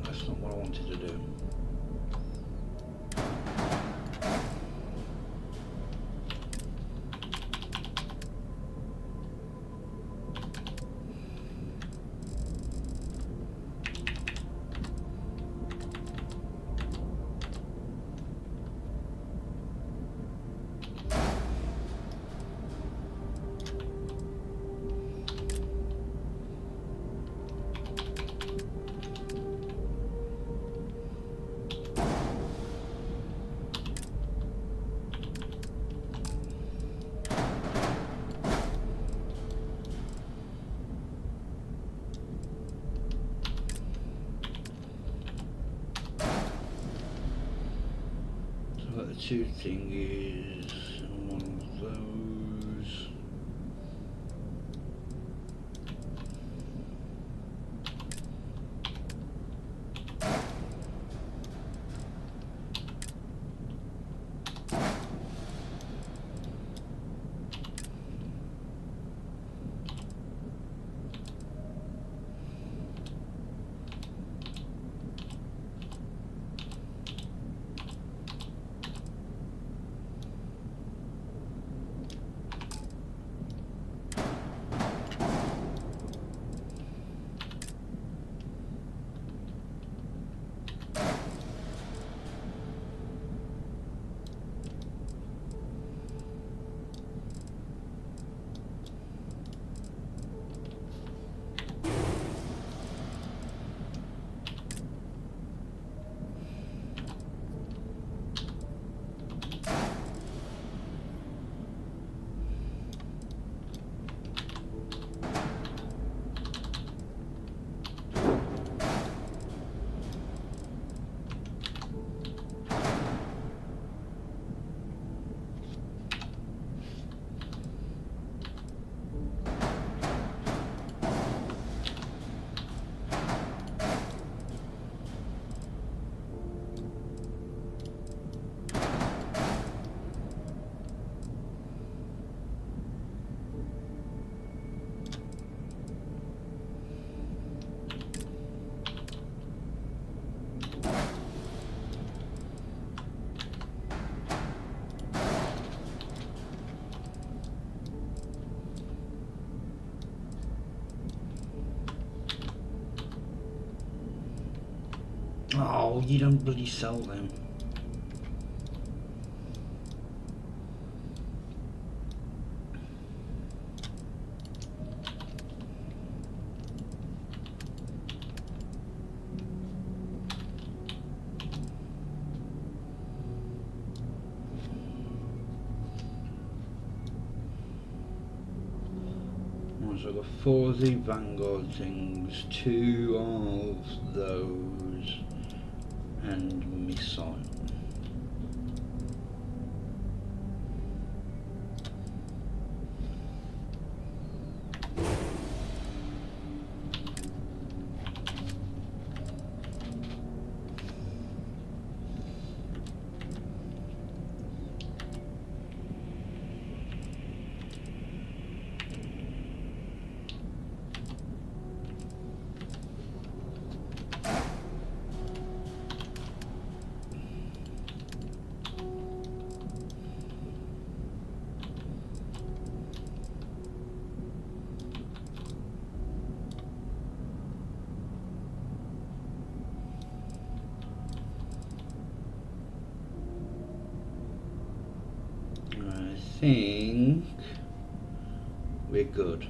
[SPEAKER 1] That's not what I wanted to do. But the two thing is one of those. Oh, you don't bloody sell them. So I've got 4 of the Vanguard things, 2 of those, and missile. I think we're good.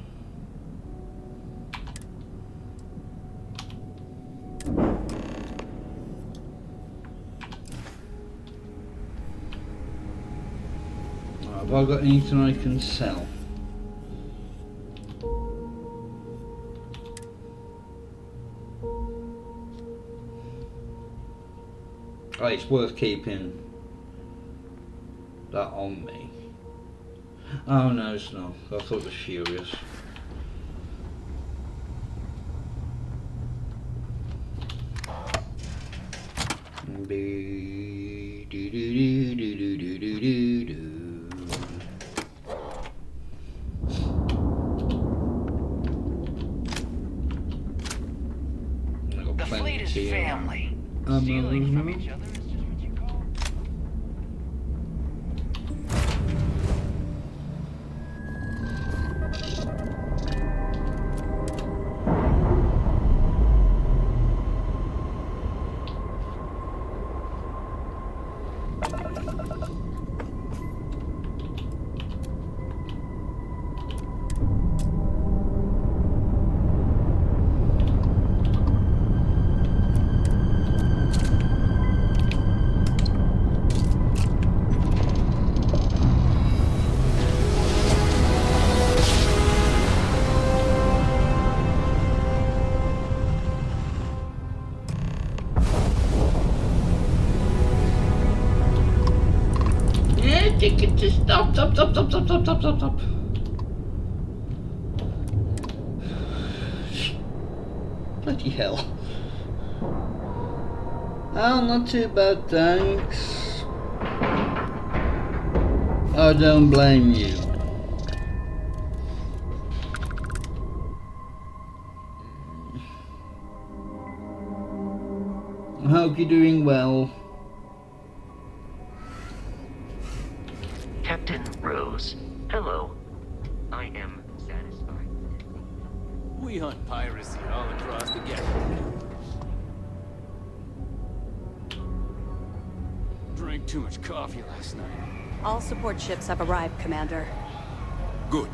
[SPEAKER 1] Have I got anything I can sell? Oh, it's worth keeping that on me. Oh no, it's not. I thought it was furious.
[SPEAKER 7] The fleet is family. Stealing from each other is just what you call.
[SPEAKER 1] Stop. Bloody hell. Oh, not too bad, thanks. I don't blame you. I hope you're doing well.
[SPEAKER 7] Captain Rose, hello. I am satisfied.
[SPEAKER 14] We hunt piracy all across the galaxy. Drank too much coffee last night.
[SPEAKER 8] All support ships have arrived, Commander.
[SPEAKER 9] Good.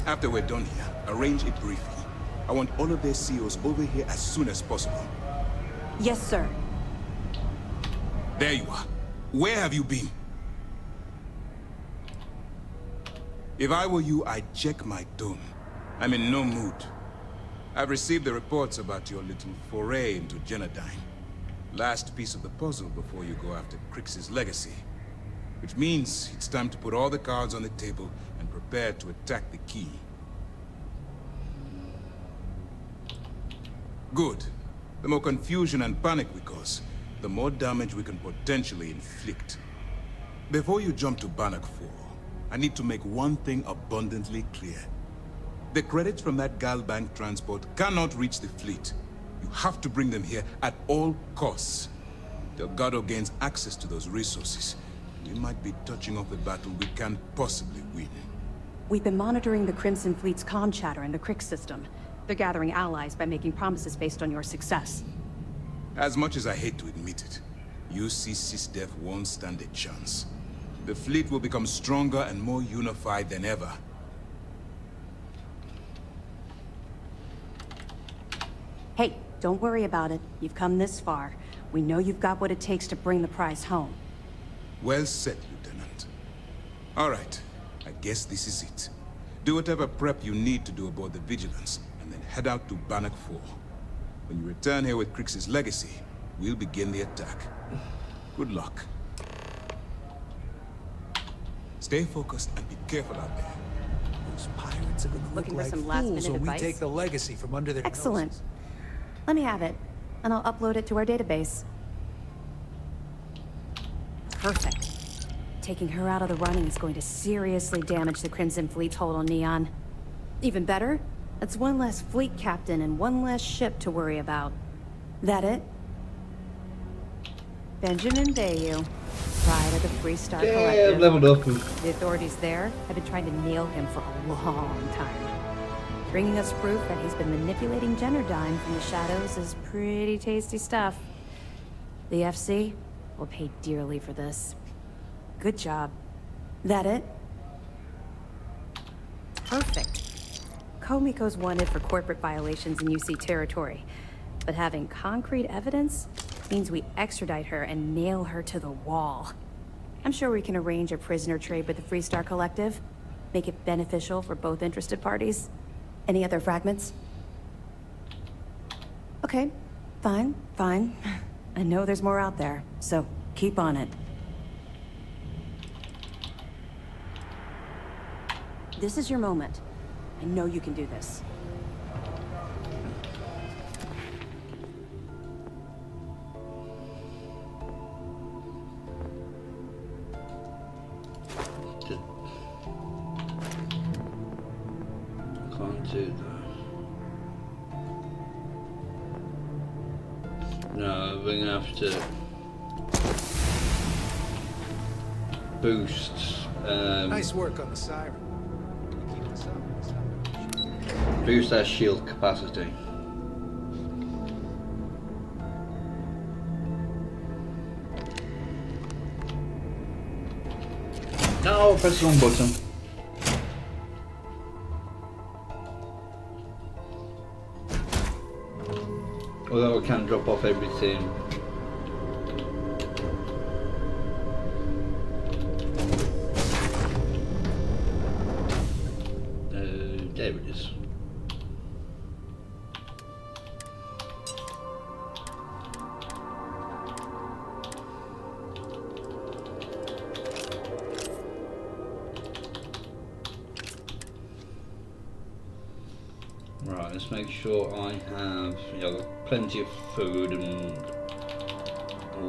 [SPEAKER 9] After we're done here, arrange it briefly. I want all of their COs over here as soon as possible.
[SPEAKER 8] Yes, sir.
[SPEAKER 9] There you are. Where have you been? If I were you, I'd check my tone. I'm in no mood. I've received the reports about your little foray into Genodyne. Last piece of the puzzle before you go after Crix's legacy. Which means it's time to put all the cards on the table and prepare to attack the key. Good. The more confusion and panic we cause, the more damage we can potentially inflict. Before you jump to Bannock 4, I need to make one thing abundantly clear. The credits from that Galbank transport cannot reach the fleet. You have to bring them here at all costs. Delgado gains access to those resources. We might be touching off a battle we can't possibly win.
[SPEAKER 8] We've been monitoring the Crimson Fleet's comm chatter in the Crix system. They're gathering allies by making promises based on your success.
[SPEAKER 9] As much as I hate to admit it, UC SysDef won't stand a chance. The fleet will become stronger and more unified than ever.
[SPEAKER 8] Hey, don't worry about it. You've come this far. We know you've got what it takes to bring the prize home.
[SPEAKER 9] Well said, Lieutenant. All right, I guess this is it. Do whatever prep you need to do aboard the Vigilance, and then head out to Bannock 4. When you return here with Crix's legacy, we'll begin the attack. Good luck. Stay focused and be careful out there.
[SPEAKER 23] Those pirates are gonna look
[SPEAKER 8] Looking for
[SPEAKER 23] like
[SPEAKER 8] some
[SPEAKER 23] fools
[SPEAKER 8] last-minute
[SPEAKER 23] when we
[SPEAKER 8] advice?
[SPEAKER 23] take the legacy from under their
[SPEAKER 8] Excellent.
[SPEAKER 23] noses.
[SPEAKER 8] Let me have it, and I'll upload it to our database. Perfect. Taking her out of the running is going to seriously damage the Crimson Fleet's hold on Neon. Even better, that's one less fleet captain and one less ship to worry about. That it? Benjamin Bayou, pride of the Freestar Collective.
[SPEAKER 1] I've leveled up.
[SPEAKER 8] The authorities there have been trying to nail him for a long time. Bringing us proof that he's been manipulating Generdyne from the shadows is pretty tasty stuff. The FC will pay dearly for this. Good job. That it? Perfect. Komiko's wanted for corporate violations in UC territory, but having concrete evidence means we extradite her and nail her to the wall. I'm sure we can arrange a prisoner trade with the Freestar Collective, make it beneficial for both interested parties. Any other fragments? Okay, fine. I know there's more out there, so keep on it. This is your moment. I know you can do this.
[SPEAKER 1] Can't do that. No, we're gonna have to boost.
[SPEAKER 14] Nice work on the siren. Keep this up.
[SPEAKER 1] Boost our shield capacity. No, press the wrong button. Although it can drop off everything. There it is. Right, let's make sure I have plenty of food and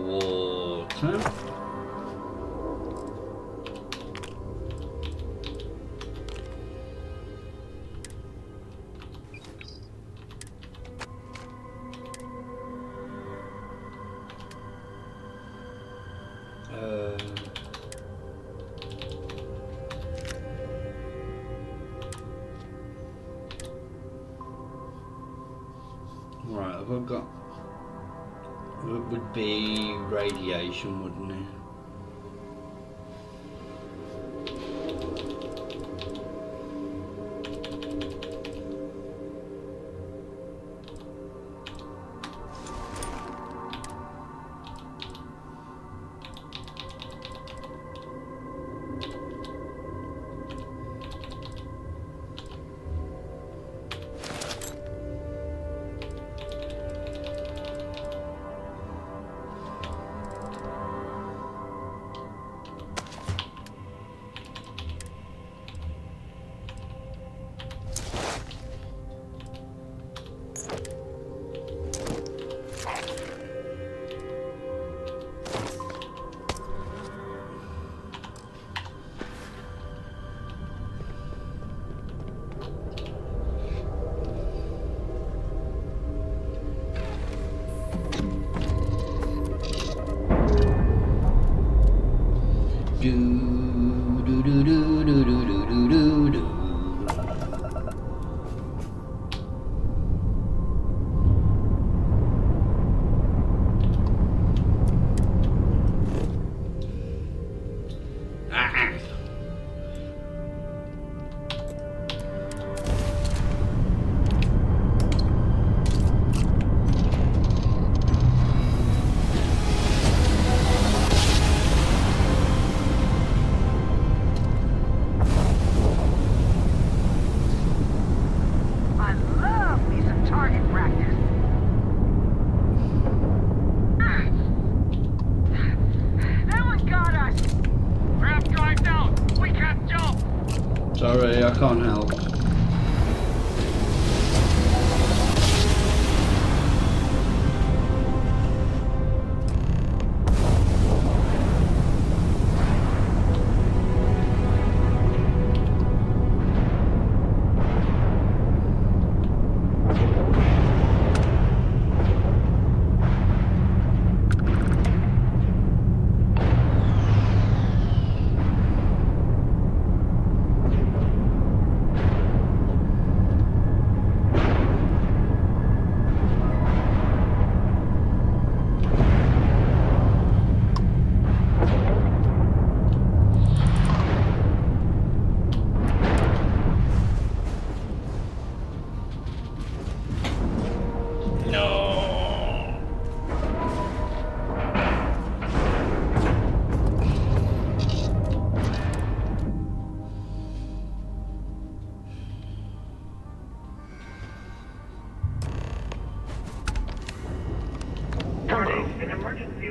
[SPEAKER 1] water. Right, have I got... It would be radiation, wouldn't it?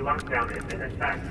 [SPEAKER 5] lockdown is in effect.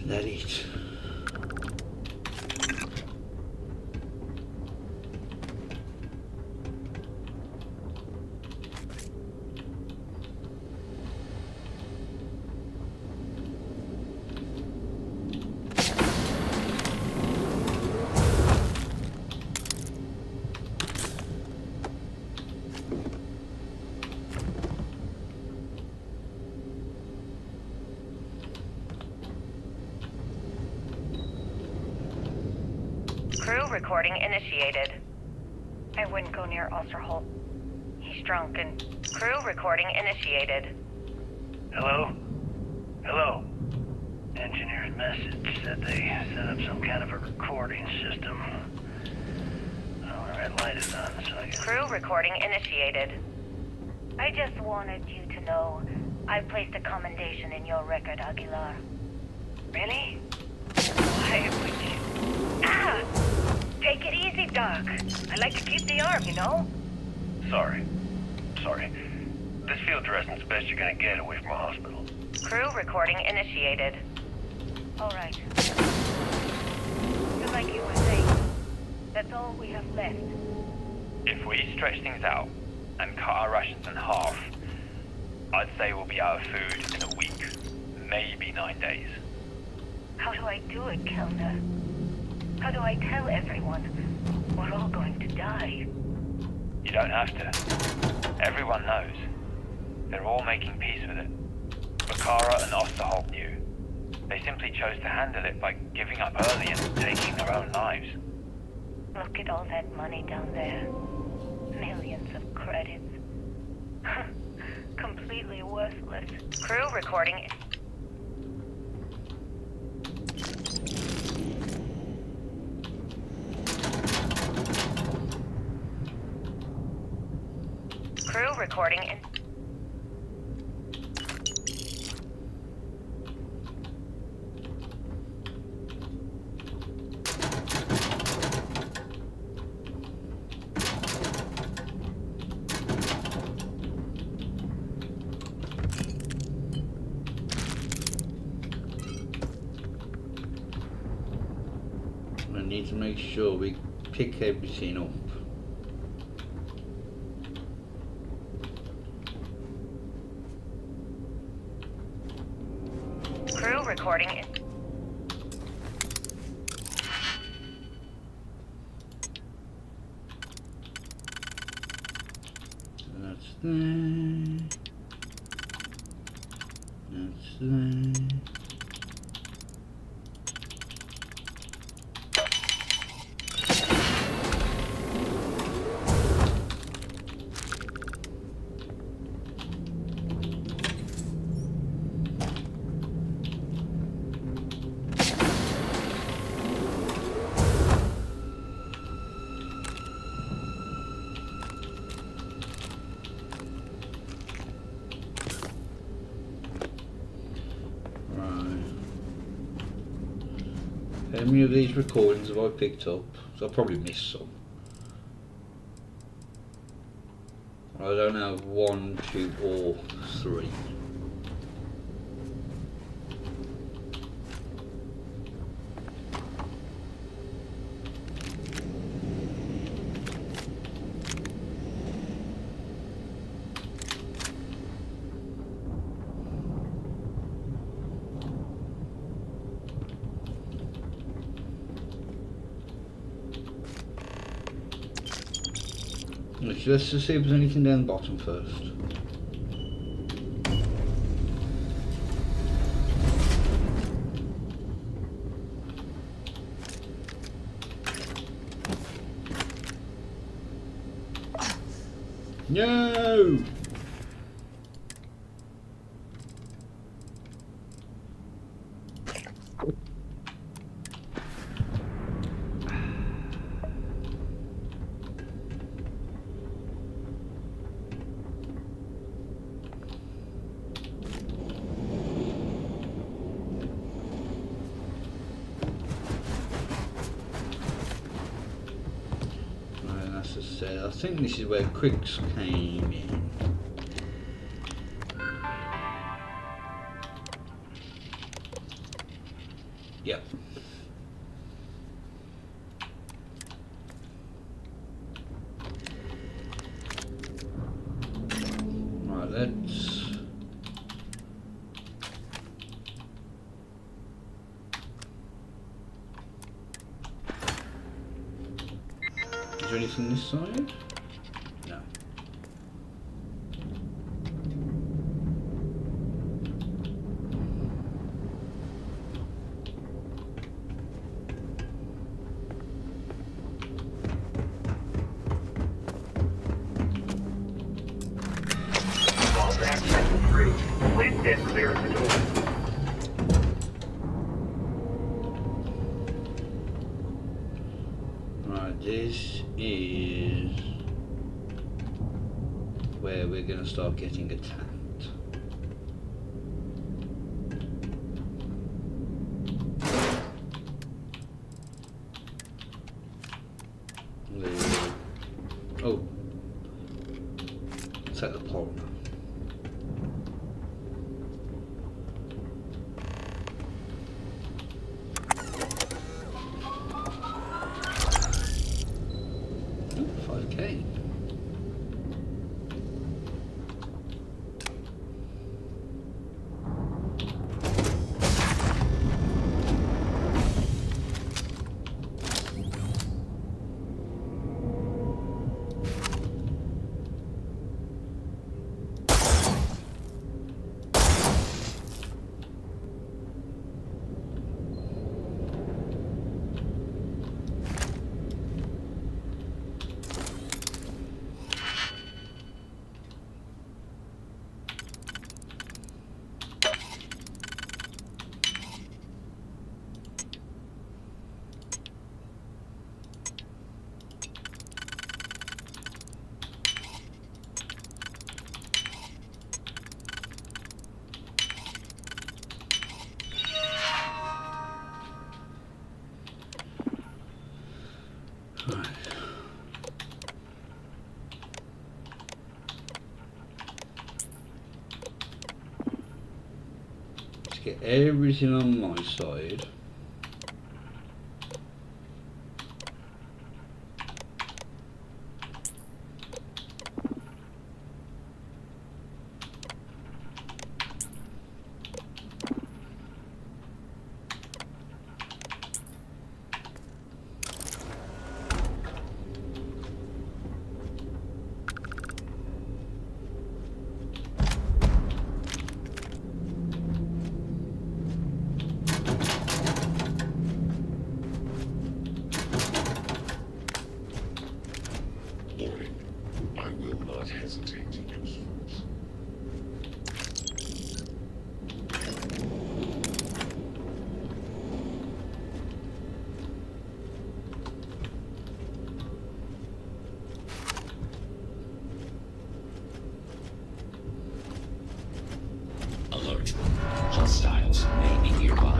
[SPEAKER 1] That it.
[SPEAKER 21] Crew recording initiated. I wouldn't go near Osterholt. He's drunk and... Crew recording initiated.
[SPEAKER 12] Hello? Hello? Engineer's message said they set up some kind of a recording system. Oh, the red light is on, so I guess...
[SPEAKER 21] Crew recording initiated.
[SPEAKER 15] I just wanted you to know I placed a commendation in your record, Aguilar.
[SPEAKER 21] Really? Why would you... Ah! Take it easy, Doc. I like to keep the arm, you know?
[SPEAKER 12] Sorry. This field dressing's the best you're gonna get away from a hospital.
[SPEAKER 21] Crew recording initiated.
[SPEAKER 15] All right. So like you were saying, that's all we have left.
[SPEAKER 13] If we stretch things out and cut our rations in half, I'd say we'll be out of food in a week, maybe 9 days.
[SPEAKER 15] How do I do it, Kellner? How do I tell everyone we're all going to die?
[SPEAKER 13] You don't have to. Everyone knows. They're all making peace with it. Bakara and Osterholt knew. They simply chose to handle it by giving up early and taking their own lives.
[SPEAKER 15] Look at all that money down there. Millions of credits. Completely worthless.
[SPEAKER 21] Crew recording... Crew recording in...
[SPEAKER 1] I need to make sure we pick everything up.
[SPEAKER 21] Crew recording in...
[SPEAKER 1] That's there. That's there. How many of these recordings have I picked up? So I probably missed some. I don't have 1, 2 or 3. Let's just see if there's anything down the bottom first. No! I think this is where Cricks came in. Yep. Right, let's... Is there anything this side? No.
[SPEAKER 20] Please stand clear of the door.
[SPEAKER 1] Right, this is where we're going to start getting attacked. Oh, set the pole now. Let's get everything on my side.
[SPEAKER 20] Alert. Hostiles may be nearby.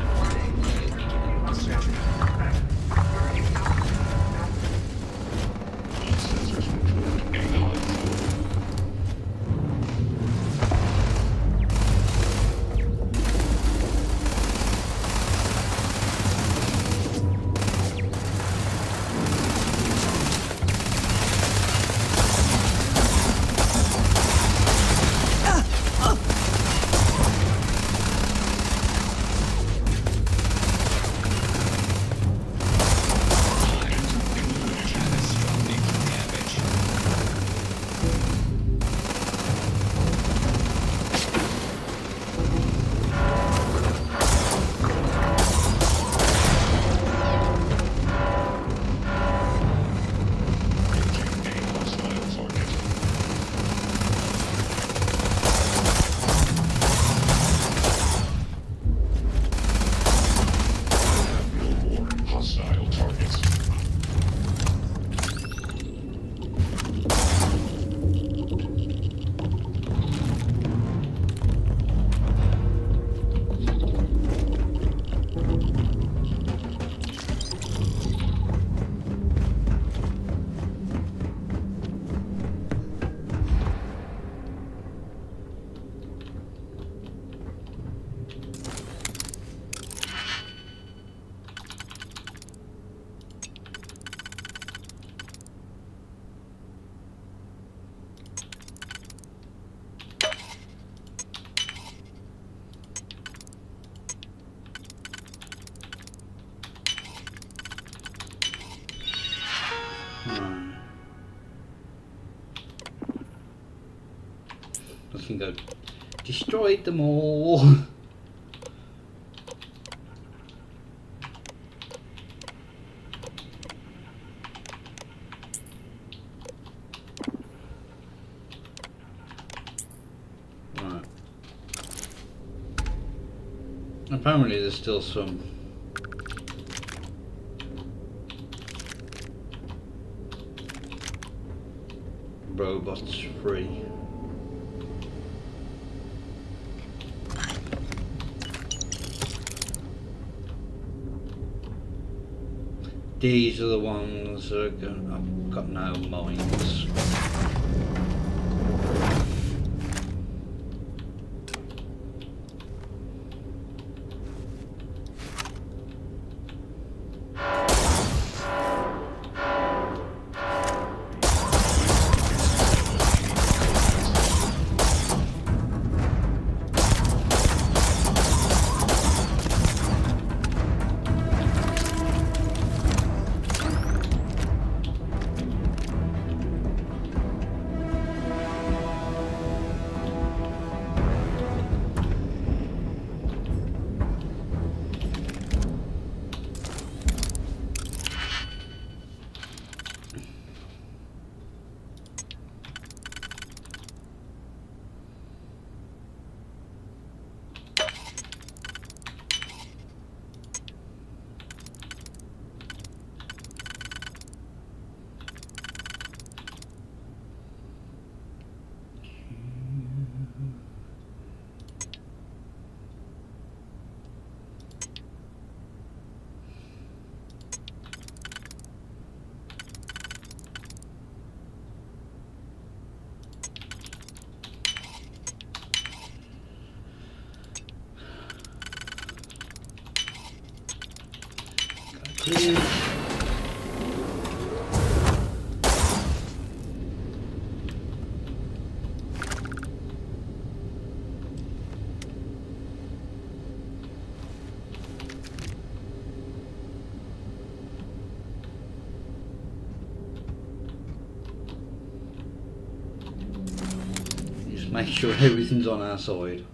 [SPEAKER 1] I think I destroyed them all. Right. Apparently there's still some robots free. These are the ones that are going, I've got no mines. Just make sure everything's on our side.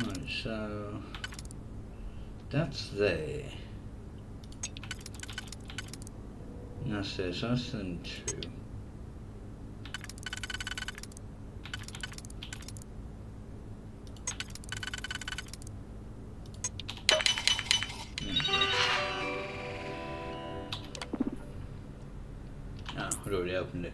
[SPEAKER 1] Right, so that's there. That's there, so that's them two. Oh, I'd already opened it.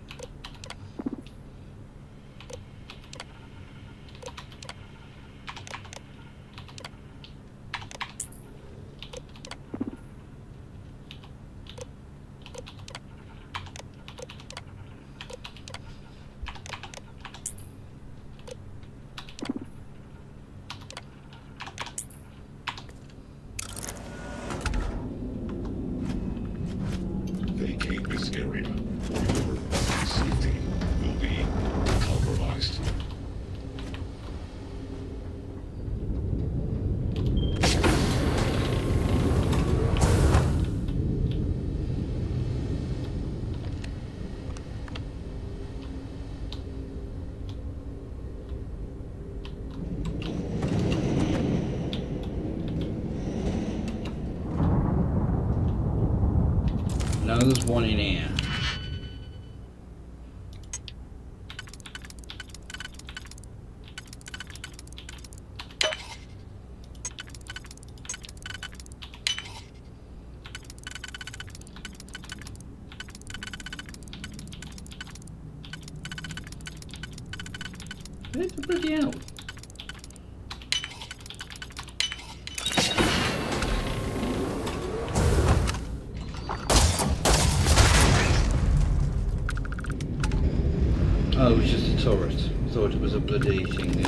[SPEAKER 20] Vacate this area, or your safety will be compromised.
[SPEAKER 1] No, there's one in here. Where's the bloody hell? Oh, it was just a turret. I thought it was a bloody thing.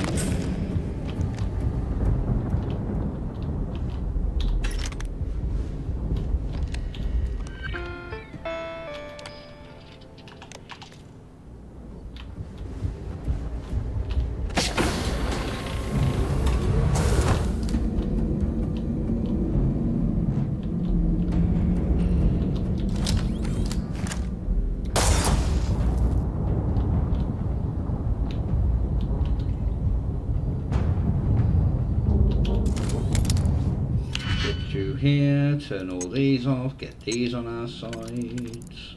[SPEAKER 1] Here, turn all these off, get these on our sides.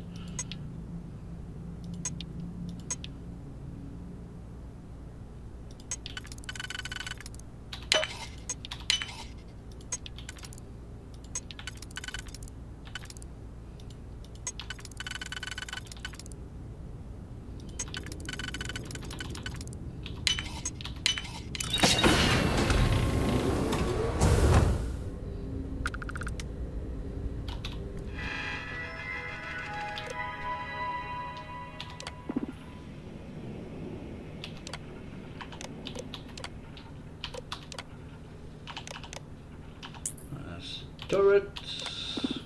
[SPEAKER 1] Turrets.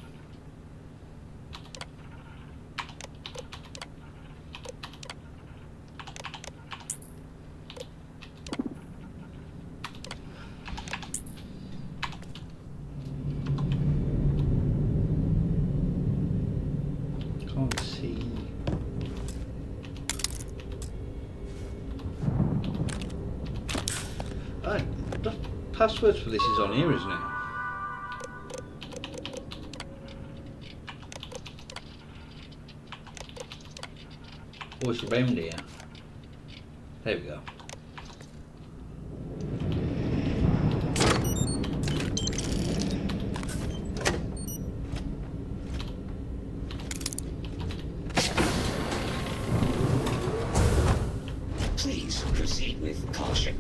[SPEAKER 1] Can't see. The password for this is on here, isn't it? Oh, it's around here. There we go.
[SPEAKER 3] Please proceed with caution.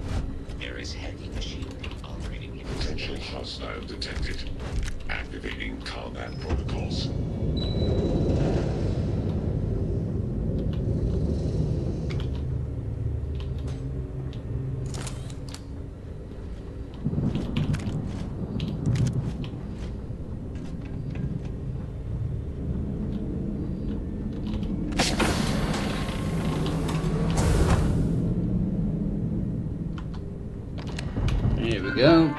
[SPEAKER 3] There is heavy machinery operating in
[SPEAKER 20] Potential hostile detected. Activating combat protocols.
[SPEAKER 1] Here we go.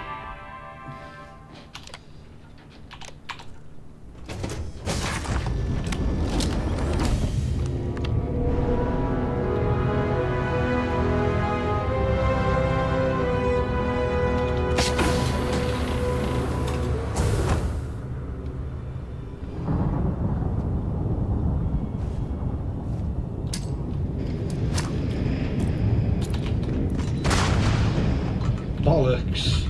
[SPEAKER 1] Bollocks.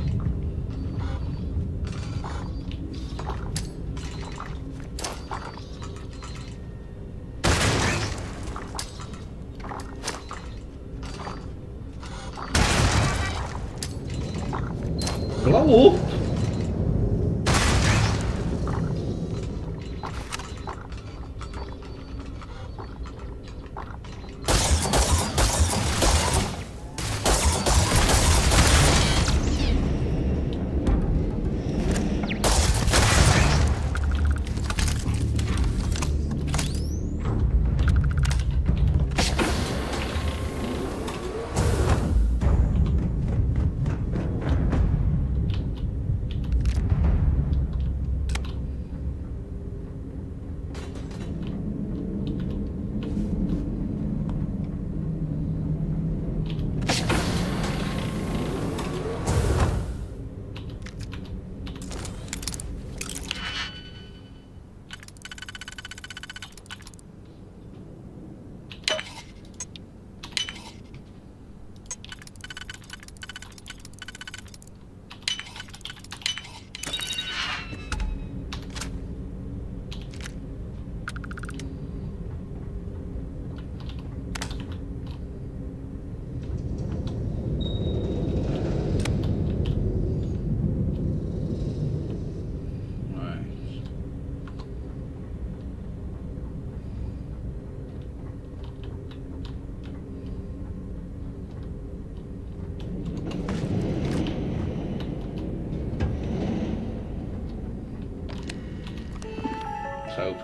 [SPEAKER 1] Blow up.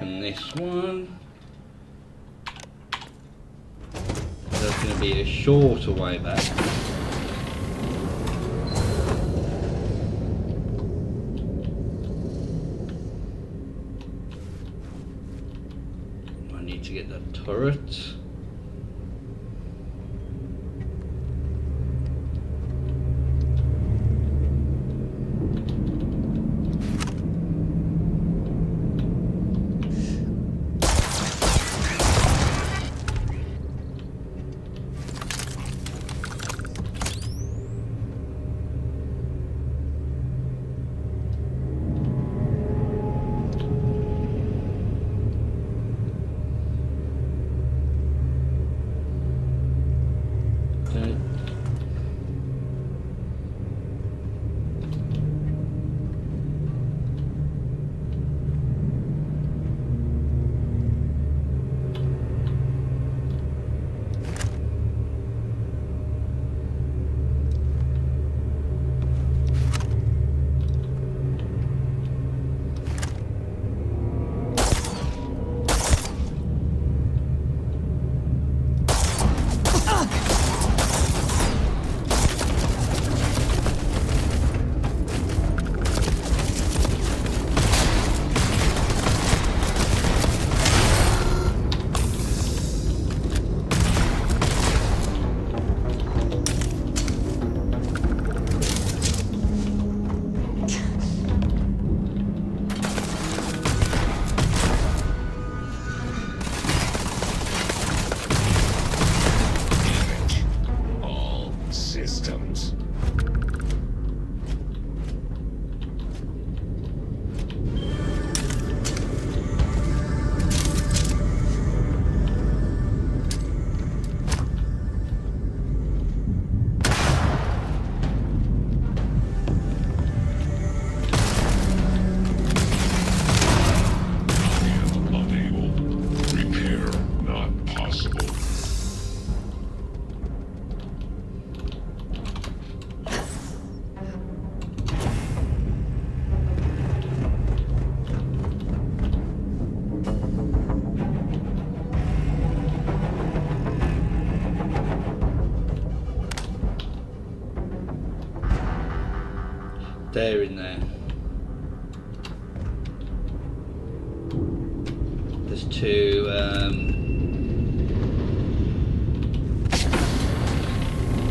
[SPEAKER 1] open this one. There's going to be a shorter way back. I need to get the turret. They're in there. There's two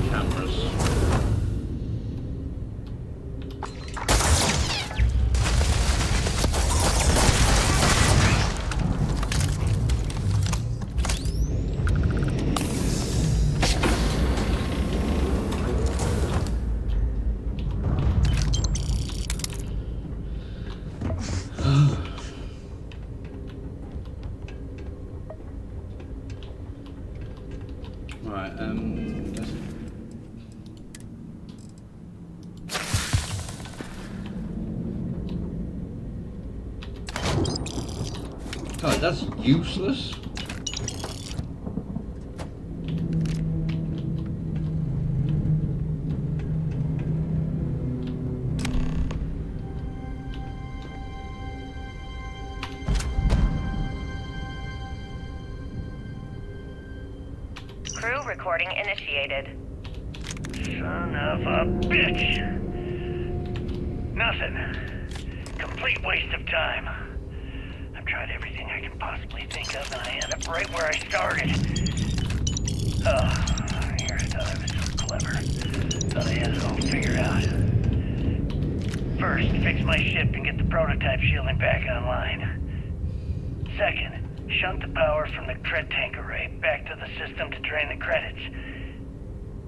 [SPEAKER 1] cameras. Right, oh, that's useless.
[SPEAKER 21] Crew recording initiated.
[SPEAKER 12] Son of a bitch! Nothing. Complete waste of time. I've tried everything I can possibly think of, and I end up right where I started. Oh, here I thought I was so clever. Thought I had it all figured out. First, fix my ship and get the prototype shielding back online. Second, shunt the power from the cred tank array back to the system to drain the credits.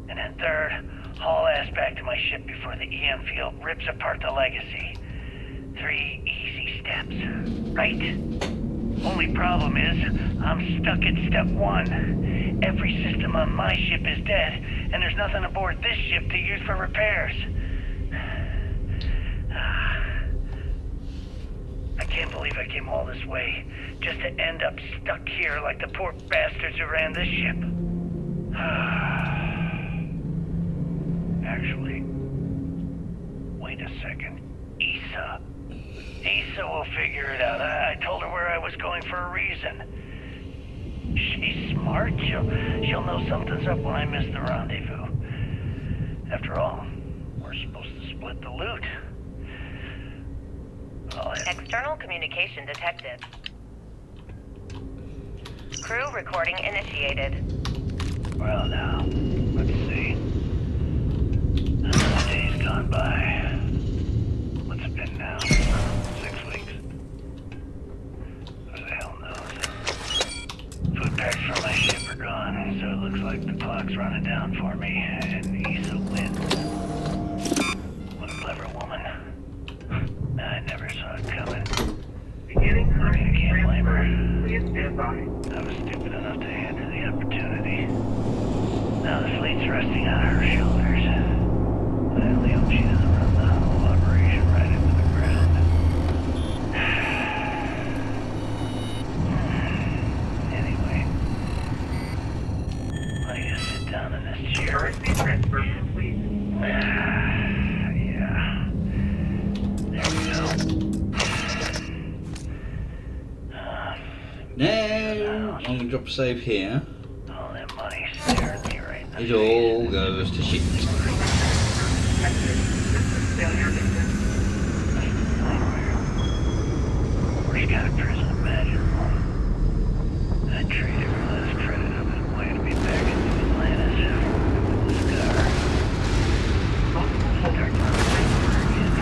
[SPEAKER 12] And then third, haul ass back to my ship before the EM field rips apart the legacy. 3 easy steps, right? Only problem is, I'm stuck at step 1. Every system on my ship is dead, and there's nothing aboard this ship to use for repairs. I can't believe I came all this way, just to end up stuck here like the poor bastards who ran this ship. Actually, wait a second. Issa will figure it out. I told her where I was going for a reason. She's smart. She'll know something's up when I miss the rendezvous. After all, we're supposed to split the loot.
[SPEAKER 21] External communication detected. Crew recording initiated.
[SPEAKER 12] Well now, let's see. Another day's gone by. What's it been now? 6 weeks. Who the hell knows? Food packs from my ship are gone, so it looks like the clock's running down for me, and Issa wins. What a clever woman. I never saw it coming. I can't blame her. I was stupid enough to hand her the opportunity. Now the fleet's resting on her shoulders. I only hope she doesn't run the whole operation right into the ground. Anyway, I just sit down in this chair. Yeah. There we go.
[SPEAKER 1] Now, I'm going to drop a save here.
[SPEAKER 12] All that money staring at me right now.
[SPEAKER 1] It all goes to shit.
[SPEAKER 12] Worst kind of prison imaginable. I'd trade every last credit of it away to be back in New Atlantis with the scar. Start my life over again.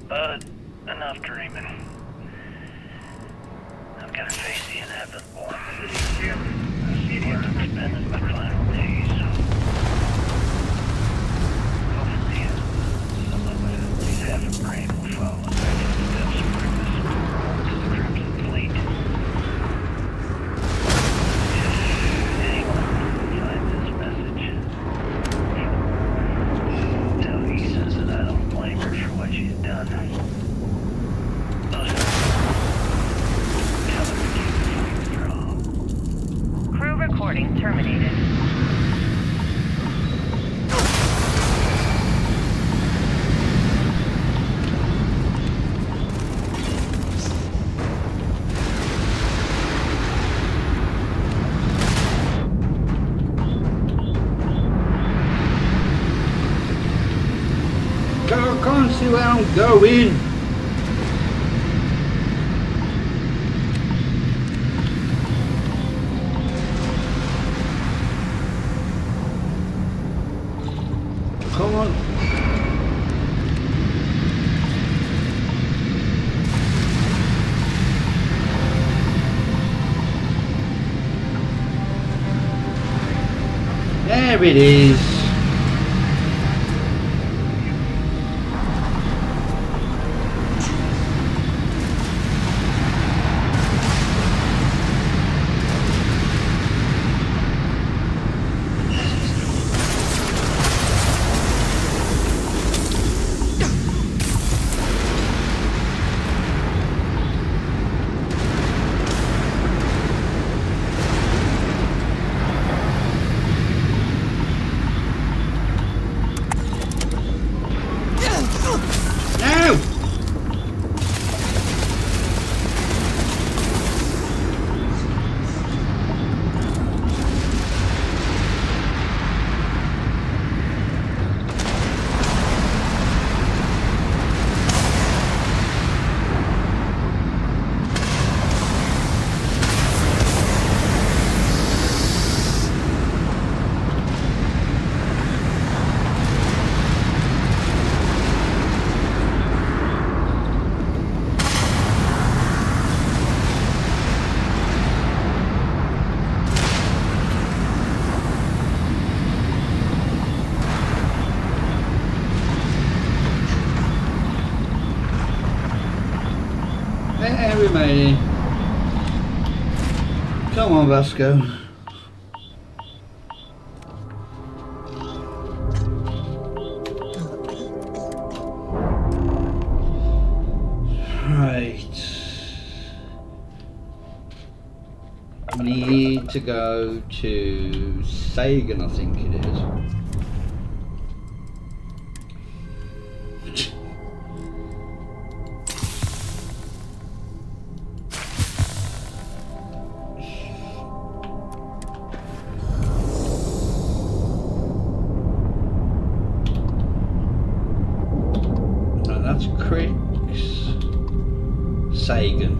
[SPEAKER 12] But enough dreaming. I've got to face the inevitable. See where I'm spending my final days. Hopefully, some of it, at least half a brain, will follow in my footsteps and bring this world to the Crimson Fleet. If anyone finds this message, tell Issa that I don't blame her for what she's done.
[SPEAKER 21] Crew recording terminated.
[SPEAKER 1] I can't see where I'm going. Come on. There it is. Hey, matey. Come on, Vasco. Right. We need to go to Sagan, I think it is. Sagan.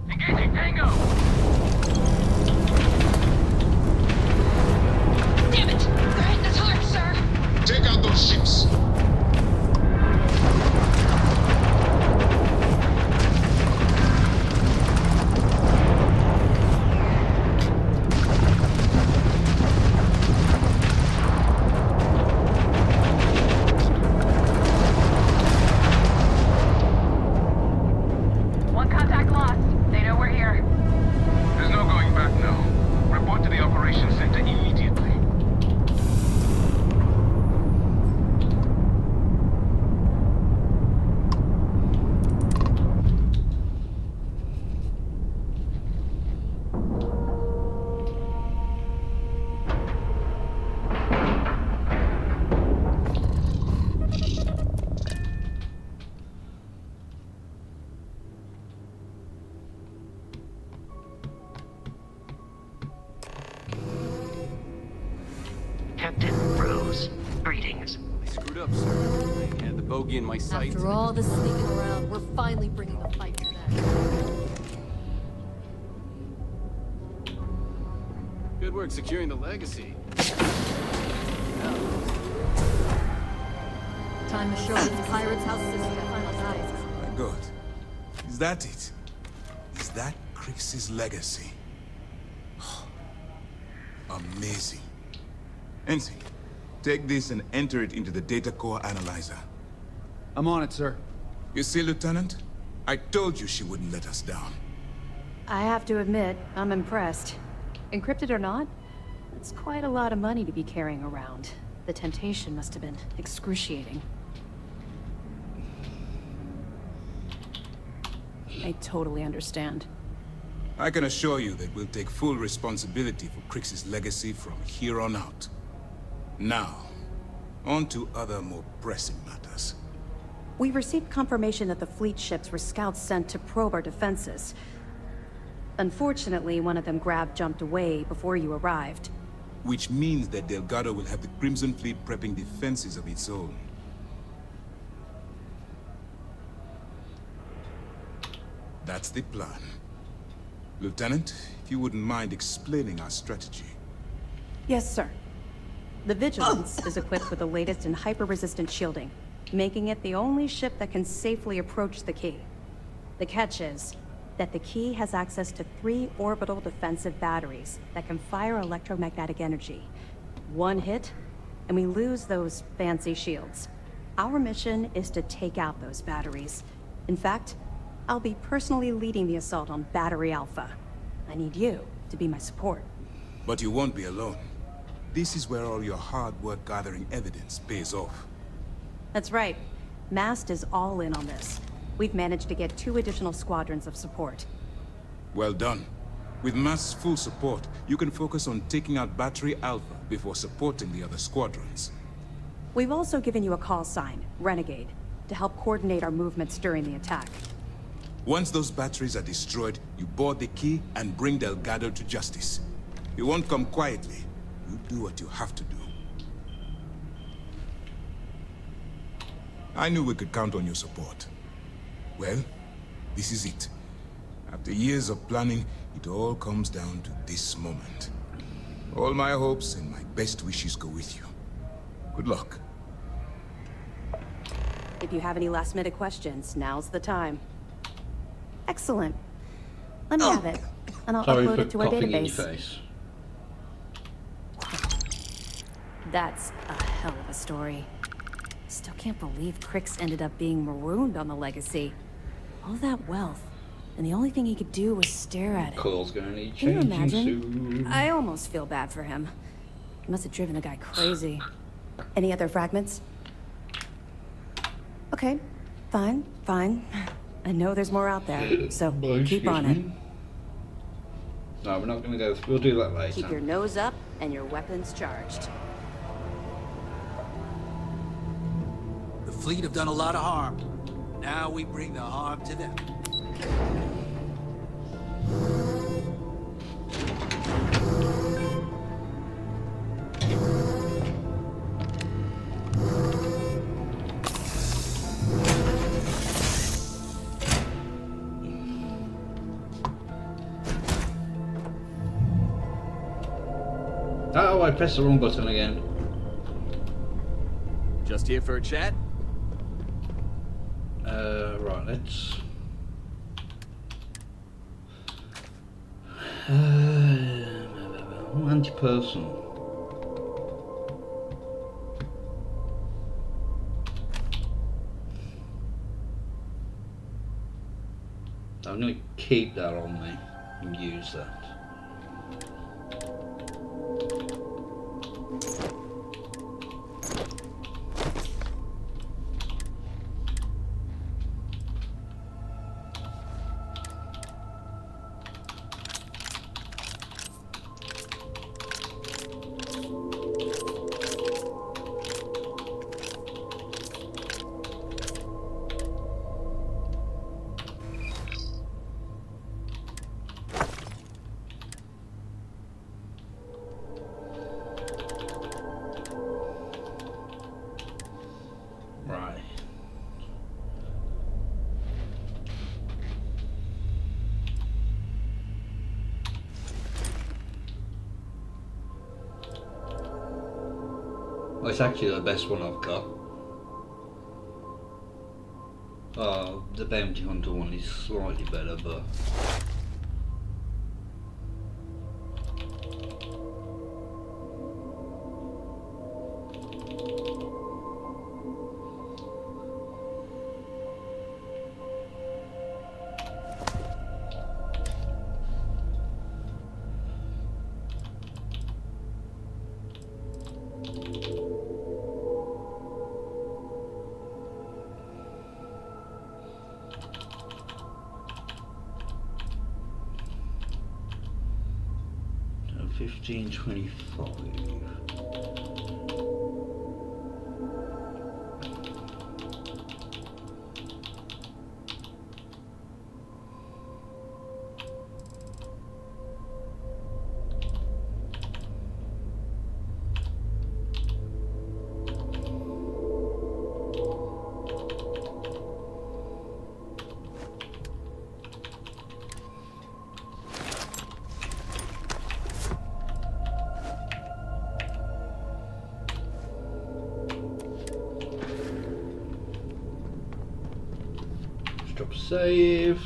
[SPEAKER 7] Engaging Tango!
[SPEAKER 4] Damn it! They're hitting us hard, sir!
[SPEAKER 9] Take out those ships.
[SPEAKER 21] One contact lost. They know we're here.
[SPEAKER 13] There's no going back now. Report to the operations center immediately.
[SPEAKER 3] Captain Rose, greetings.
[SPEAKER 14] I screwed up, sir. I had the bogey in my sights.
[SPEAKER 22] After all this sneaking around, we're finally bringing the fight to that.
[SPEAKER 14] Good work securing the legacy.
[SPEAKER 22] Time to show these pirates how system finalized.
[SPEAKER 9] My God. Is that it? Is that Crix's legacy? Amazing. Ensign, take this and enter it into the data core analyzer.
[SPEAKER 2] I'm on it, sir.
[SPEAKER 9] You see, Lieutenant? I told you she wouldn't let us down.
[SPEAKER 8] I have to admit, I'm impressed. Encrypted or not, that's quite a lot of money to be carrying around. The temptation must have been excruciating. I totally understand.
[SPEAKER 9] I can assure you that we'll take full responsibility for Crix's legacy from here on out. Now, on to other more pressing matters.
[SPEAKER 8] We received confirmation that the fleet ships were scouts sent to probe our defenses. Unfortunately, one of them jumped away before you arrived.
[SPEAKER 9] Which means that Delgado will have the Crimson Fleet prepping defenses of its own. That's the plan. Lieutenant, if you wouldn't mind explaining our strategy.
[SPEAKER 8] Yes, sir. The Vigilance is equipped with the latest in hyper-resistant shielding, making it the only ship that can safely approach the key. The catch is that the key has access to 3 orbital defensive batteries that can fire electromagnetic energy. One hit, and we lose those fancy shields. Our mission is to take out those batteries. In fact, I'll be personally leading the assault on Battery Alpha. I need you to be my support.
[SPEAKER 9] But you won't be alone. This is where all your hard work gathering evidence pays off.
[SPEAKER 8] That's right. Mast is all in on this. We've managed to get 2 additional squadrons of support.
[SPEAKER 9] Well done. With Mast's full support, you can focus on taking out Battery Alpha before supporting the other squadrons.
[SPEAKER 8] We've also given you a call sign, Renegade, to help coordinate our movements during the attack.
[SPEAKER 9] Once those batteries are destroyed, you board the key and bring Delgado to justice. You won't come quietly. You do what you have to do. I knew we could count on your support. Well, this is it. After years of planning, it all comes down to this moment. All my hopes and my best wishes go with you. Good luck.
[SPEAKER 8] If you have any last-minute questions, now's the time. Excellent. Let me have it, and I'll
[SPEAKER 1] Sorry
[SPEAKER 8] upload
[SPEAKER 1] for
[SPEAKER 8] it to our
[SPEAKER 1] coughing in your
[SPEAKER 8] database.
[SPEAKER 1] face.
[SPEAKER 8] That's a hell of a story. Still can't believe Crix ended up being marooned on the Legacy. All that wealth, and the only thing he could do was stare at it.
[SPEAKER 1] Cole's gonna need
[SPEAKER 8] Can you
[SPEAKER 1] changing
[SPEAKER 8] imagine?
[SPEAKER 1] soon.
[SPEAKER 8] I almost feel bad for him. He must have driven the guy crazy. Any other fragments? Okay, fine, fine. I know there's more out there, so keep on it.
[SPEAKER 1] No, we're not gonna go. We'll do that later.
[SPEAKER 8] Keep your nose up and your weapons charged.
[SPEAKER 2] The fleet have done a lot of harm. Now we bring the harm to them.
[SPEAKER 1] Oh, I pressed the wrong button again.
[SPEAKER 5] Just here for a chat?
[SPEAKER 1] Right, let's... anti-personal. I'm going to keep that on me and use that. Right. Well, it's actually the best one I've got. The bounty hunter one is slightly better, but... $15.25. Drop save.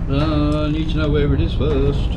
[SPEAKER 1] I need to know where it is first.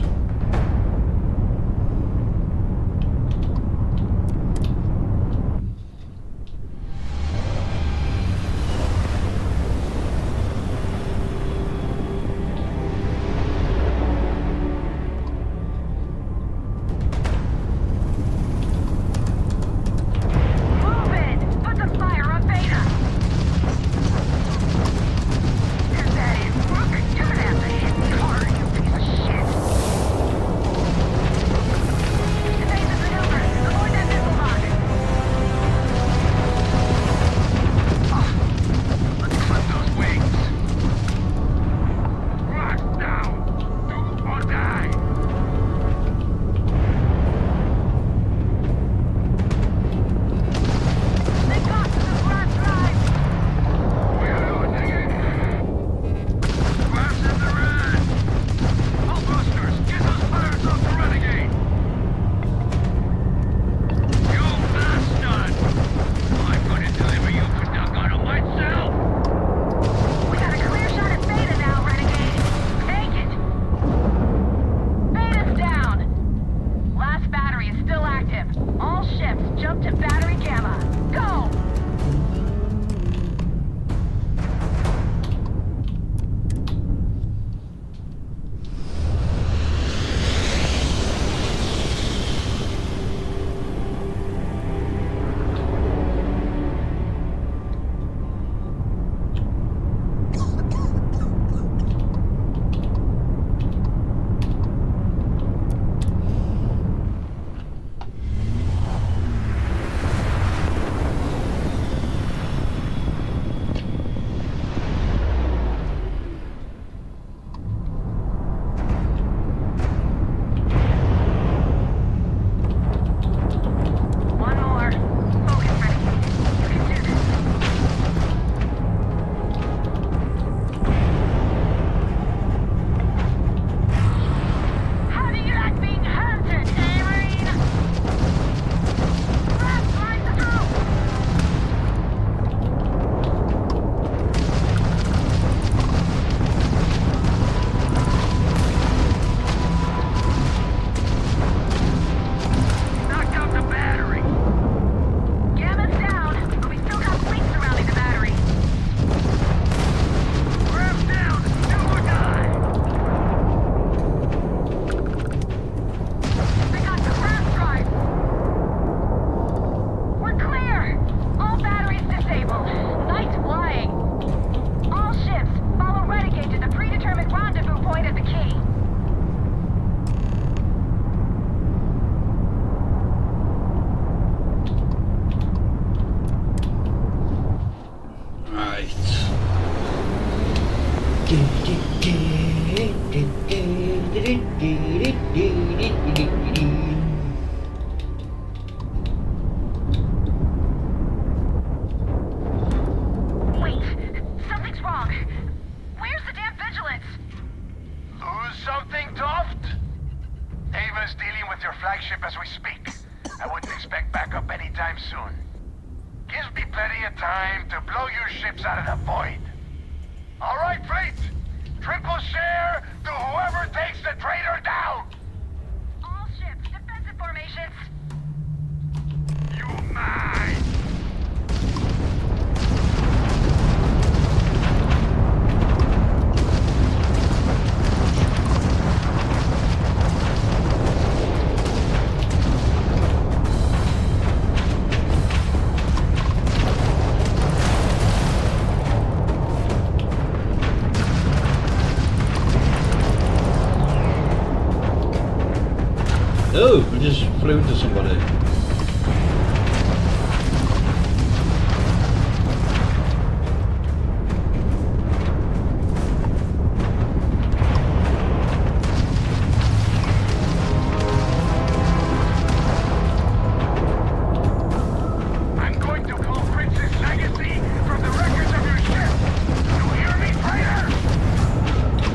[SPEAKER 12] around your flagship as we speak. I wouldn't expect backup anytime soon. Gives me plenty of time to blow your ships out of the void. All right, fleet. Triple share to whoever takes the traitor down.
[SPEAKER 21] All ships, defensive formations.
[SPEAKER 12] You mine.
[SPEAKER 1] Oh, we just flew into somebody.
[SPEAKER 12] I'm going to pull Prince's legacy from the records of your ship. You hear me, traitor?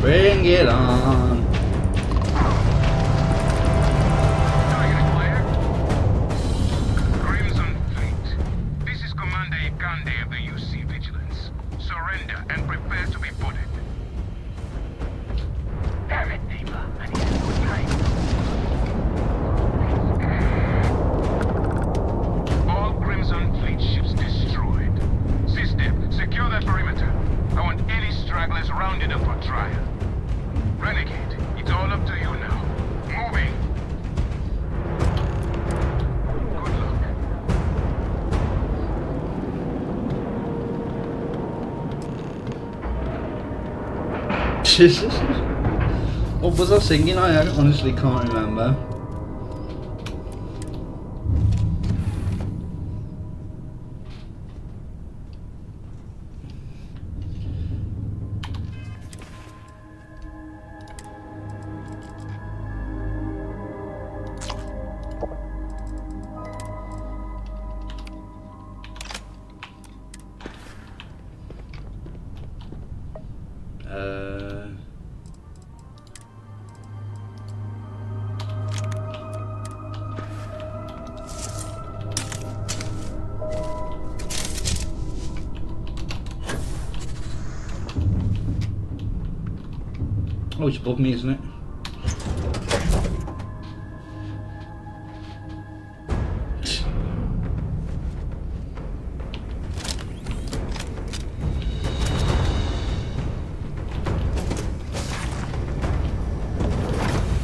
[SPEAKER 1] Bring it on. What was I singing? I honestly can't remember. Oh, it's above me, isn't it?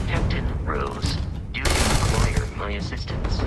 [SPEAKER 3] Captain Rose, do you require my assistance?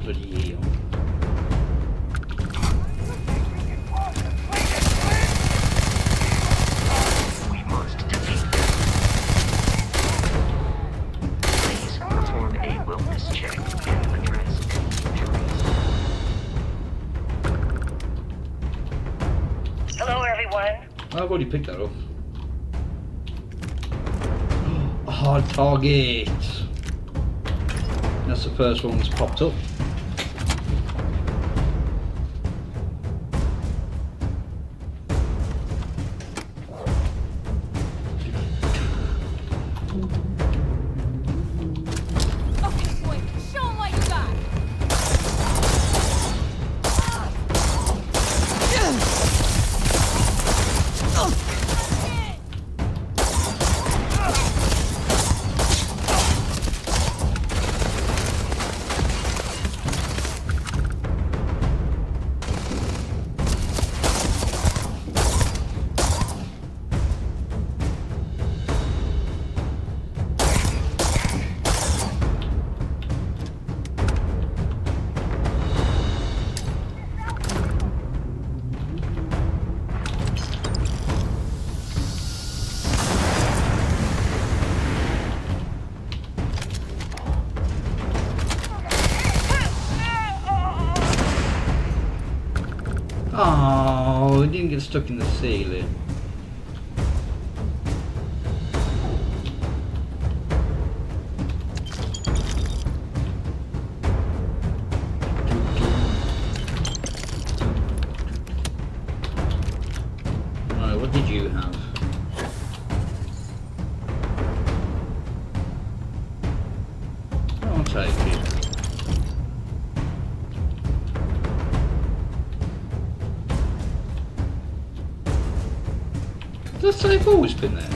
[SPEAKER 1] Bloody hell.
[SPEAKER 3] We must defeat them. Please perform a wellness check and address any injuries.
[SPEAKER 21] Hello, everyone.
[SPEAKER 1] I've already picked that up. A hard target. That's the first one that's popped up.
[SPEAKER 22] Okay, boy, show 'em what you got.
[SPEAKER 1] didn't get stuck in the ceiling. Right, what did you have? I'll take it. Does that say I've always been there?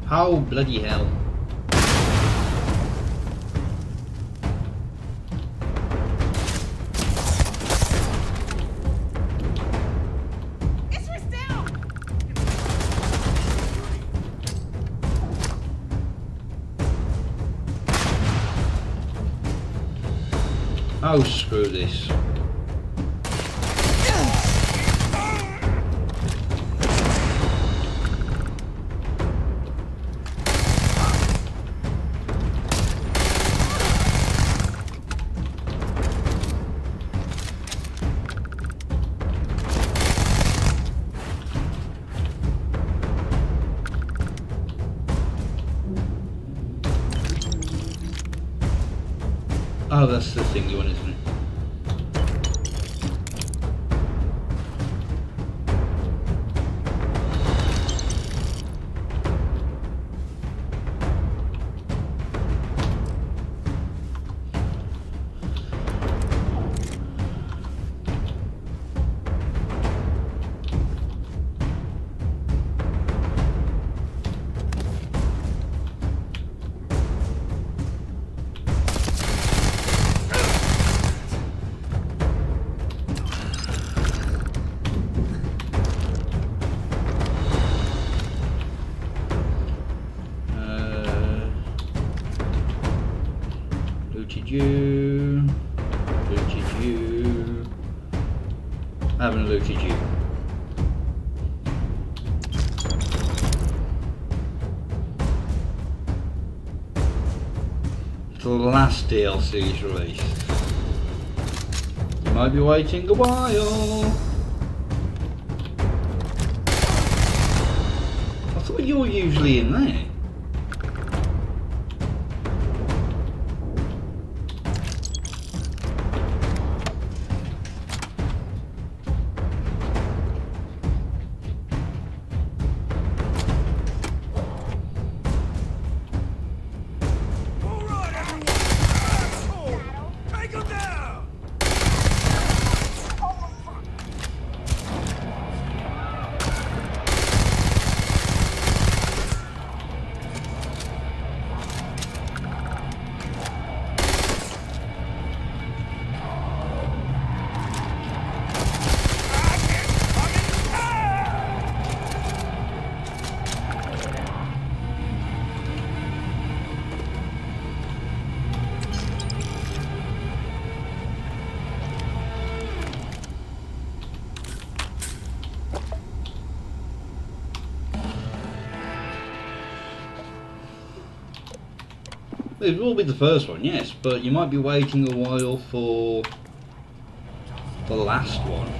[SPEAKER 1] How bloody hell. Oh, screw this. Oh, that's the thing you want, isn't it? Looted you. I haven't looted you. Till the last DLC is released. You might be waiting a while. I thought you were usually in there. It will be the first one, yes, but you might be waiting a while for the last one.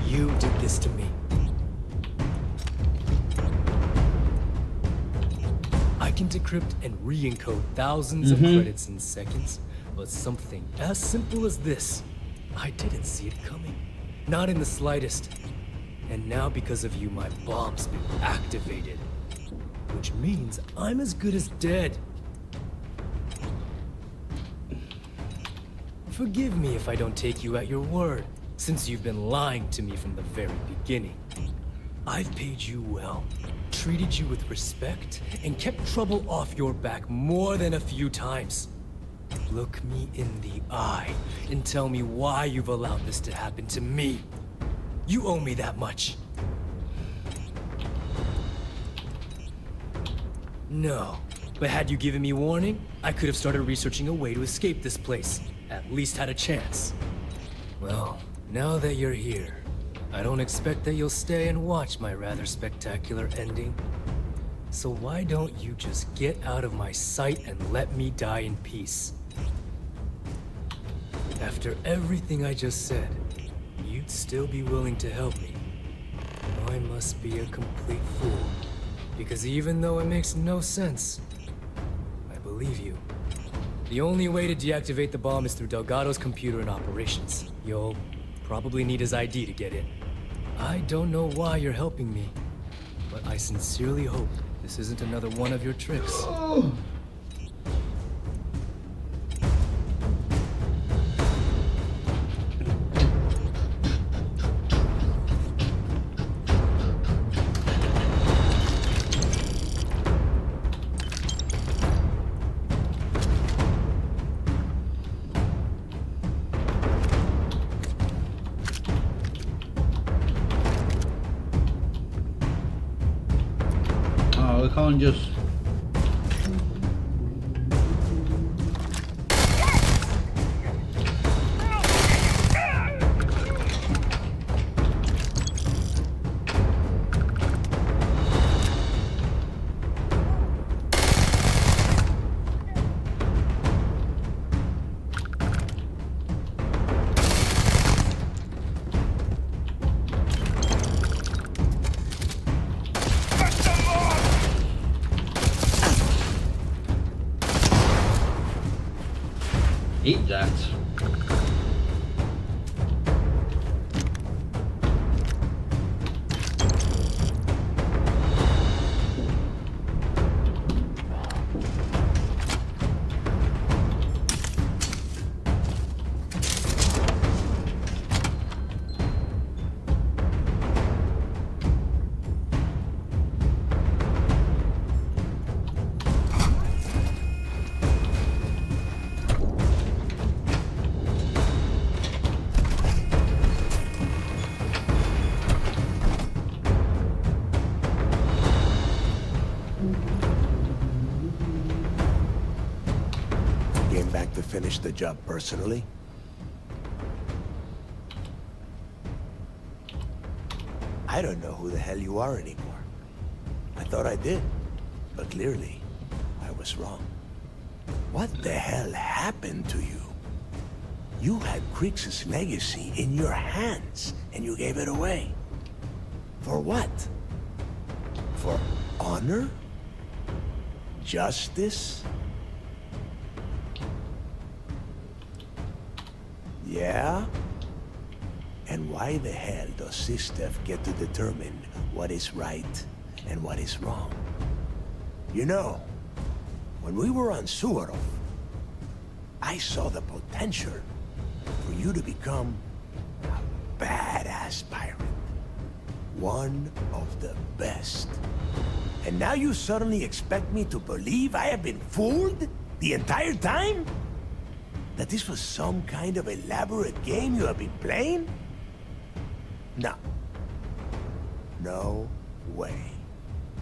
[SPEAKER 5] You did this to me. I can decrypt and re-encode thousands of credits in seconds, but something as simple as this, I didn't see it coming. Not in the slightest. And now because of you, my bomb's been activated. Which means I'm as good as dead. Forgive me if I don't take you at your word, since you've been lying to me from the very beginning. I've paid you well, treated you with respect, and kept trouble off your back more than a few times. Look me in the eye and tell me why you've allowed this to happen to me. You owe me that much. No, but had you given me warning, I could have started researching a way to escape this place. At least had a chance. Well, now that you're here, I don't expect that you'll stay and watch my rather spectacular ending. So why don't you just get out of my sight and let me die in peace? After everything I just said, you'd still be willing to help me. I must be a complete fool. Because even though it makes no sense, I believe you. The only way to deactivate the bomb is through Delgado's computer and operations. You'll probably need his ID to get in. I don't know why you're helping me, but I sincerely hope this isn't another one of your tricks.
[SPEAKER 1] I can't just... Eat that.
[SPEAKER 23] Came back to finish the job personally? I don't know who the hell you are anymore. I thought I did, but clearly, I was wrong. What the hell happened to you? You had Kriegs' legacy in your hands, and you gave it away. For what? For honor? Justice? Yeah? And why the hell does Sistef get to determine what is right and what is wrong? You know, when we were on Suvorov, I saw the potential for you to become a badass pirate. One of the best. And now you suddenly expect me to believe I have been fooled? The entire time? That this was some kind of elaborate game you have been playing? No. No way.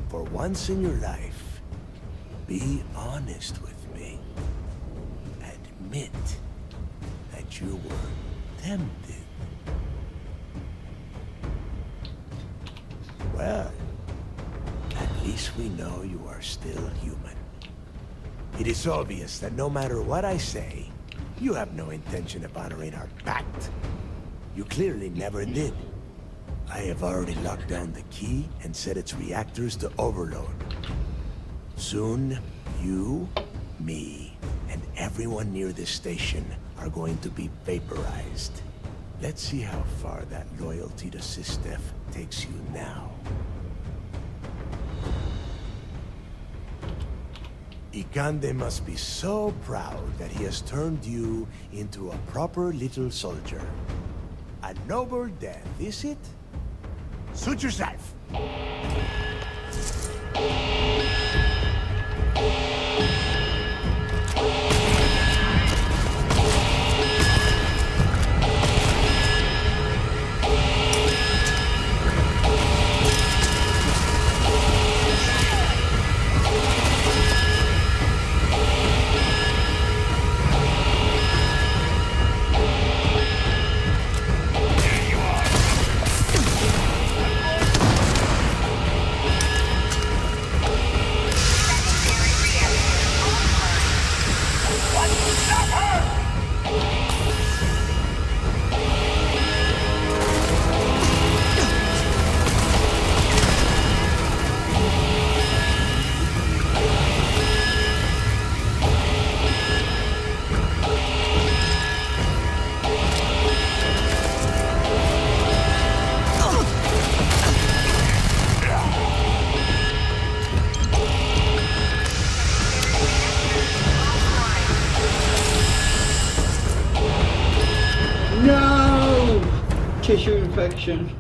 [SPEAKER 23] For once in your life, be honest with me. Admit that you were tempted. Well, at least we know you are still human. It is obvious that no matter what I say, you have no intention of honoring our pact. You clearly never did. I have already locked down the key and set its reactors to overload. Soon, you, me, and everyone near this station are going to be vaporized. Let's see how far that loyalty to SysDef takes you now. Ikande must be so proud that he has turned you into a proper little soldier. A noble death, is it? Suit yourself.
[SPEAKER 1] No! Tissue infection.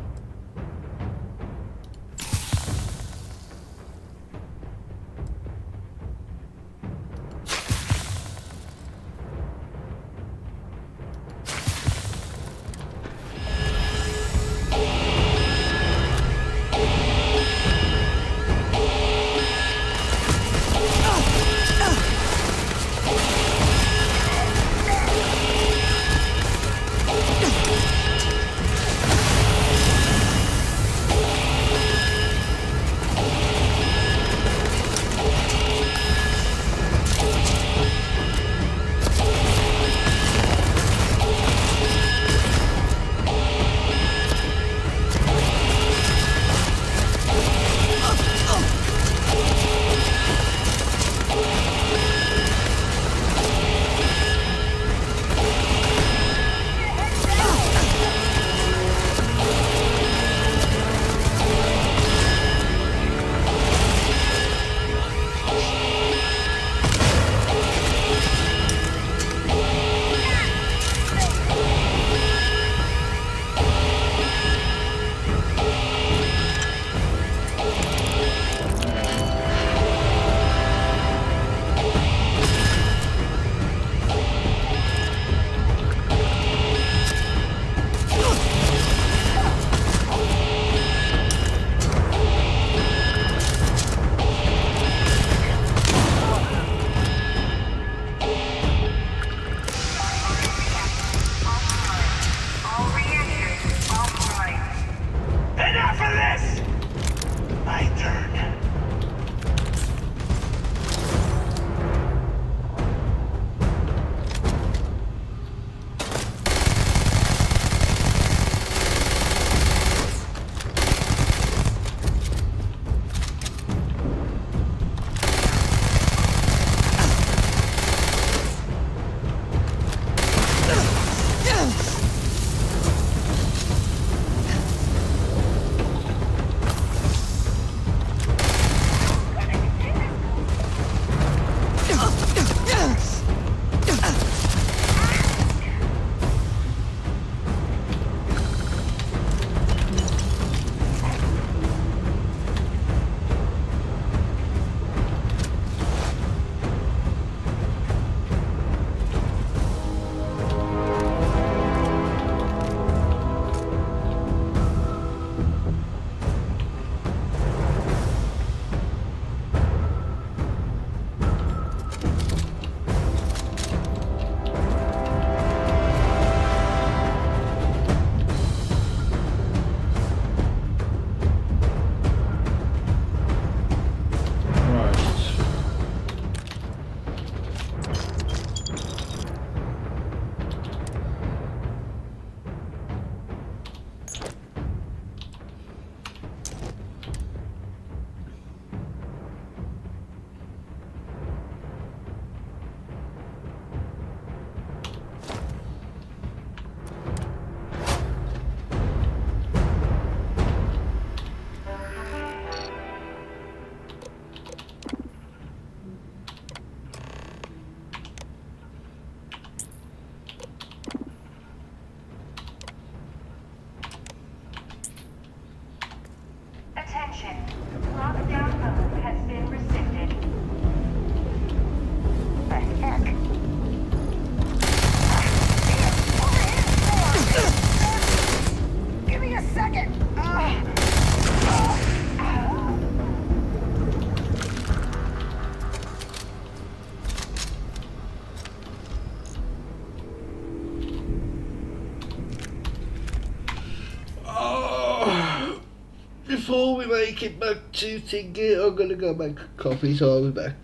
[SPEAKER 1] before we make it back to Thingy, I'm gonna go make a coffee, so I'll be back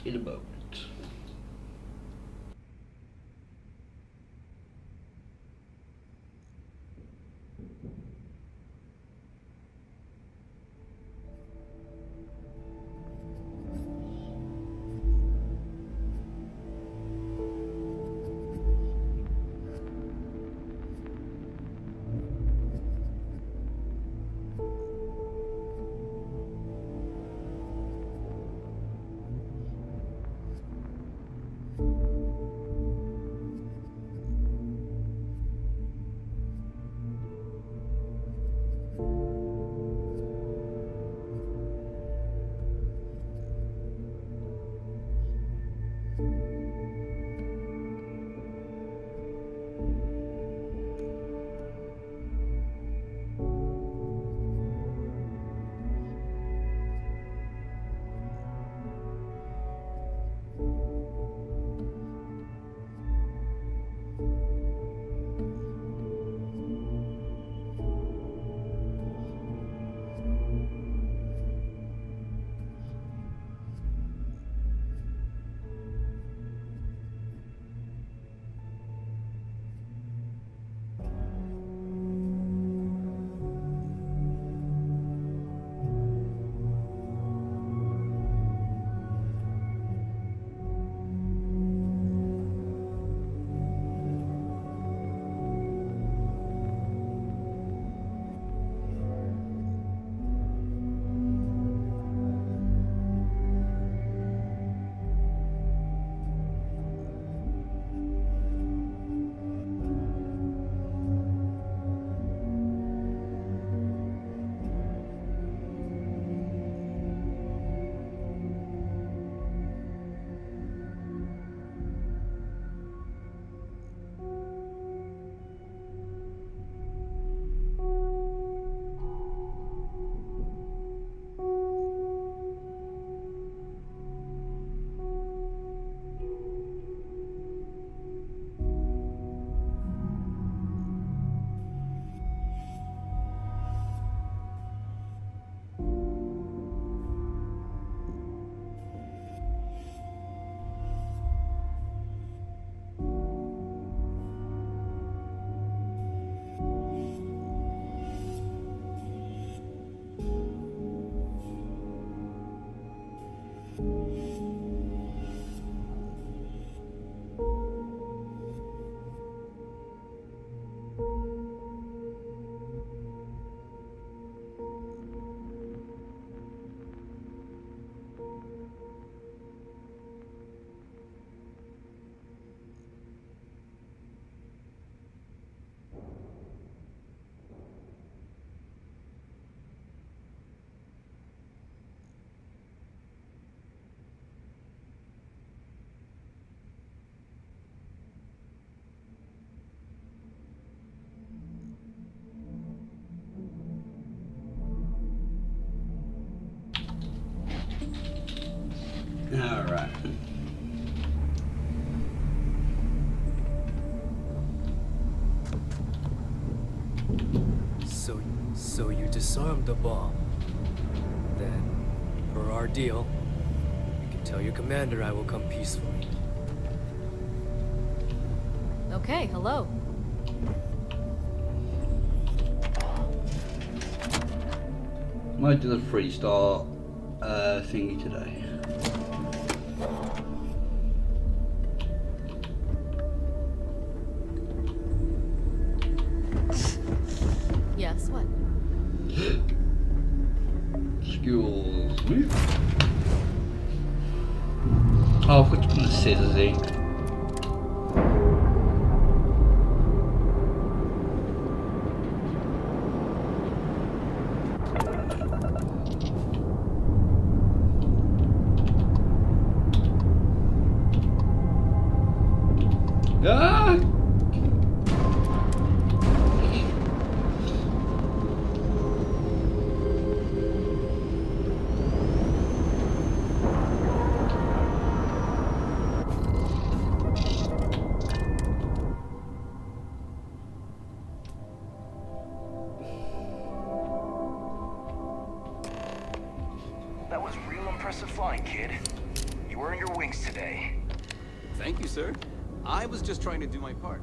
[SPEAKER 1] in a moment. Alright.
[SPEAKER 5] So you disarmed the bomb. Then, per our deal, you can tell your commander I will come peacefully.
[SPEAKER 6] Okay, hello.
[SPEAKER 1] Might do the freestyle thingy today.
[SPEAKER 6] Yes, what?
[SPEAKER 1] Excuse me. Oh, I've got to put the scissors in. Ah!
[SPEAKER 11] flying, kid. You earned your wings today.
[SPEAKER 14] Thank you, sir. I was just trying to do my part.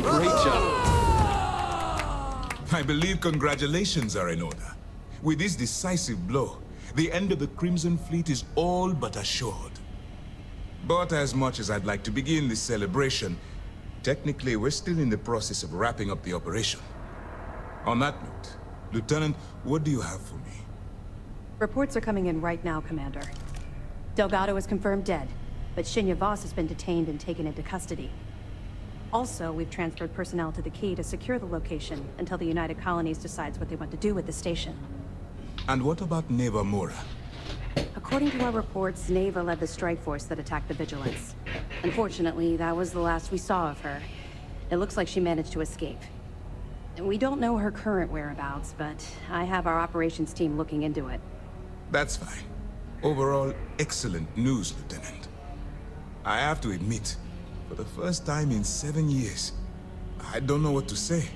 [SPEAKER 9] Great job. I believe congratulations are in order. With this decisive blow, the end of the Crimson Fleet is all but assured. But as much as I'd like to begin this celebration, technically we're still in the process of wrapping up the operation. On that note, Lieutenant, what do you have for me?
[SPEAKER 8] Reports are coming in right now, Commander. Delgado is confirmed dead, but Shinya Voss has been detained and taken into custody. Also, we've transferred personnel to the Key to secure the location until the United Colonies decides what they want to do with the station.
[SPEAKER 9] And what about Neva Mora?
[SPEAKER 8] According to our reports, Neva led the strike force that attacked the Vigilance. Unfortunately, that was the last we saw of her. It looks like she managed to escape. We don't know her current whereabouts, but I have our operations team looking into it.
[SPEAKER 9] That's fine. Overall, excellent news, Lieutenant. I have to admit, for the first time in 7 years, I don't know what to say.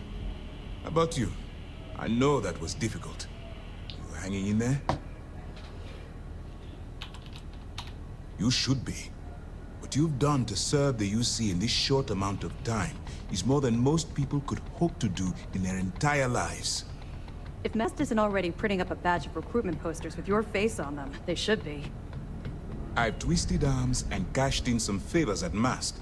[SPEAKER 9] How about you? I know that was difficult. You hanging in there? You should be. What you've done to serve the UC in this short amount of time is more than most people could hope to do in their entire lives.
[SPEAKER 8] If Mest isn't already printing up a batch of recruitment posters with your face on them, they should be.
[SPEAKER 9] I've twisted arms and cashed in some favors at Mast.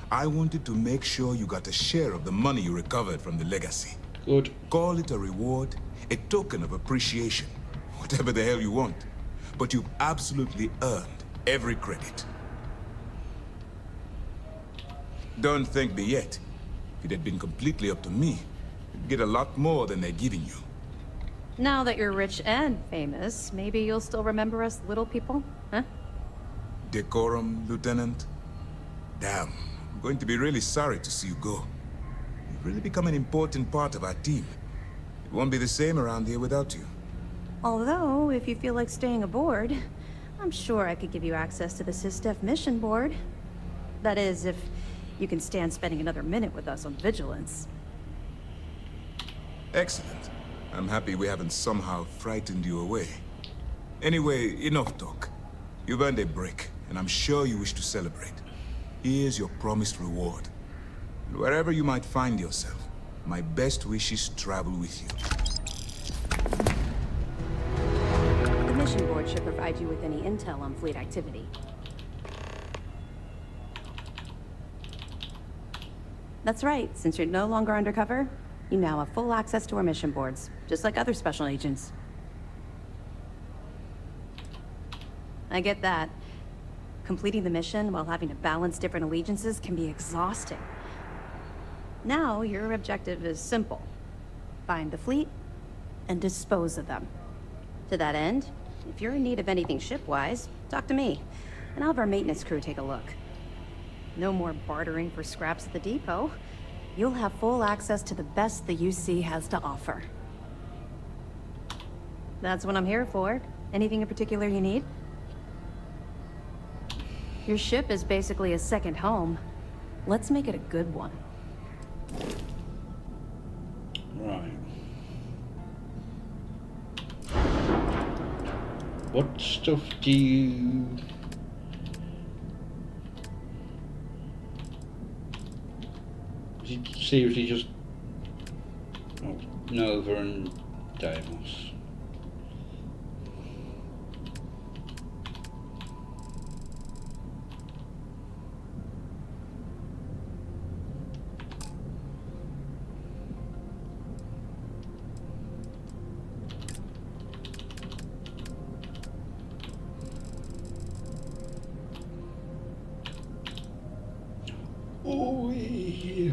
[SPEAKER 9] I wanted to make sure you got a share of the money you recovered from the legacy.
[SPEAKER 1] Good.
[SPEAKER 9] Call it a reward, a token of appreciation, whatever the hell you want. But you've absolutely earned every credit. Don't thank me yet. If it had been completely up to me, you'd get a lot more than they're giving you.
[SPEAKER 8] Now that you're rich and famous, maybe you'll still remember us little people, huh?
[SPEAKER 9] Decorum, Lieutenant? Damn, I'm going to be really sorry to see you go. You've really become an important part of our team. It won't be the same around here without you.
[SPEAKER 8] Although, if you feel like staying aboard, I'm sure I could give you access to the SysDef mission board. That is, if you can stand spending another minute with us on Vigilance.
[SPEAKER 9] Excellent. I'm happy we haven't somehow frightened you away. Anyway, enough talk. You've earned a break, and I'm sure you wish to celebrate. Here's your promised reward. And wherever you might find yourself, my best wishes travel with you.
[SPEAKER 8] The mission board should provide you with any intel on fleet activity. That's right. Since you're no longer undercover, you now have full access to our mission boards, just like other special agents. I get that. Completing the mission while having to balance different allegiances can be exhausting. Now, your objective is simple. Find the fleet and dispose of them. To that end, if you're in need of anything ship-wise, talk to me, and I'll have our maintenance crew take a look. No more bartering for scraps at the depot. You'll have full access to the best the UC has to offer. That's what I'm here for. Anything in particular you need? Your ship is basically a second home. Let's make it a good one.
[SPEAKER 1] Right. What stuff do you... Is it seriously just... Oh, Nova and Deimos? Oh, yeah.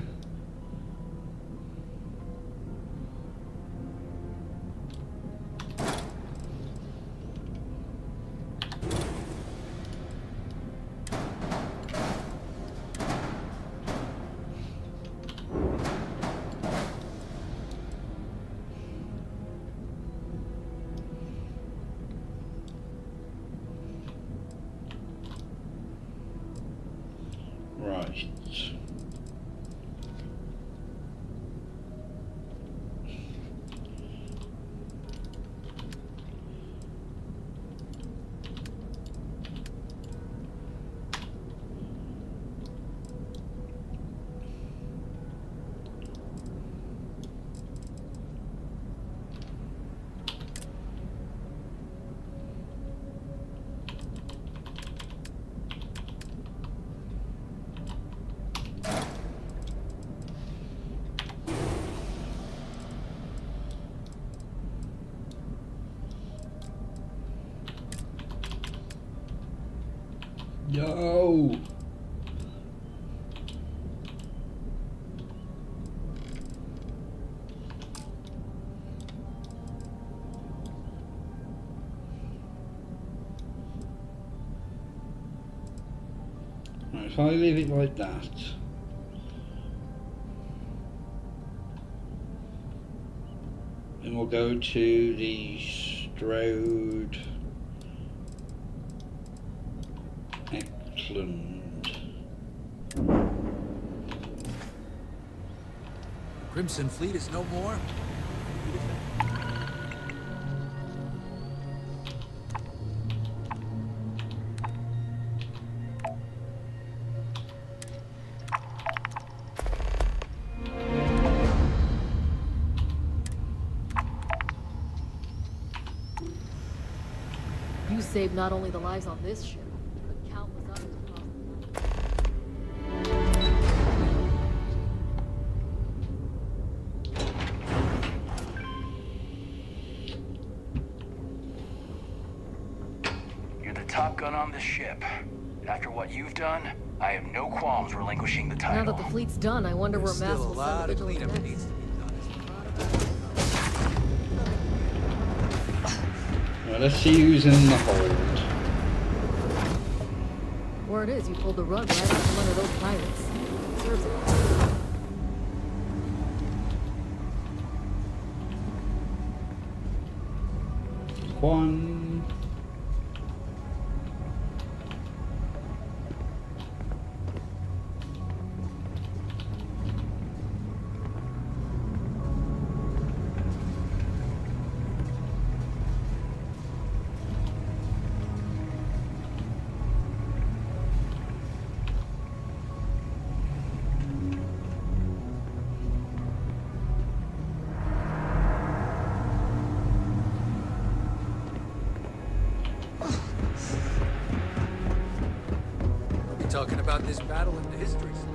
[SPEAKER 1] Right. No! Right, if I leave it like that, then we'll go to the Stroud Eklund.
[SPEAKER 2] Crimson Fleet is no more?
[SPEAKER 6] You saved not only the lives on this ship, but countless others across
[SPEAKER 11] You're the top gun on this ship. After what you've done, I have no qualms relinquishing the title.
[SPEAKER 6] Now that the fleet's done, I wonder where Mass will send the vigilante next.
[SPEAKER 1] Well, let's see who's in the hold.
[SPEAKER 6] Word is you pulled the rug right out from under those pirates. Serves it.
[SPEAKER 1] Juan.
[SPEAKER 2] Talking about this battle in the history slips.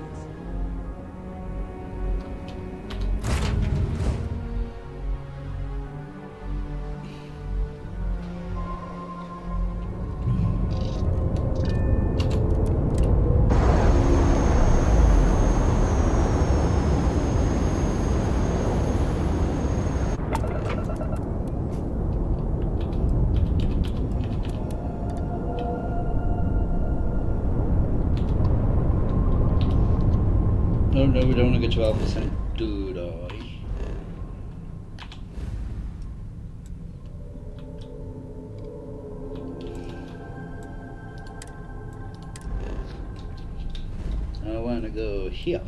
[SPEAKER 1] No, we don't want to get 12%, do I? I want to go here.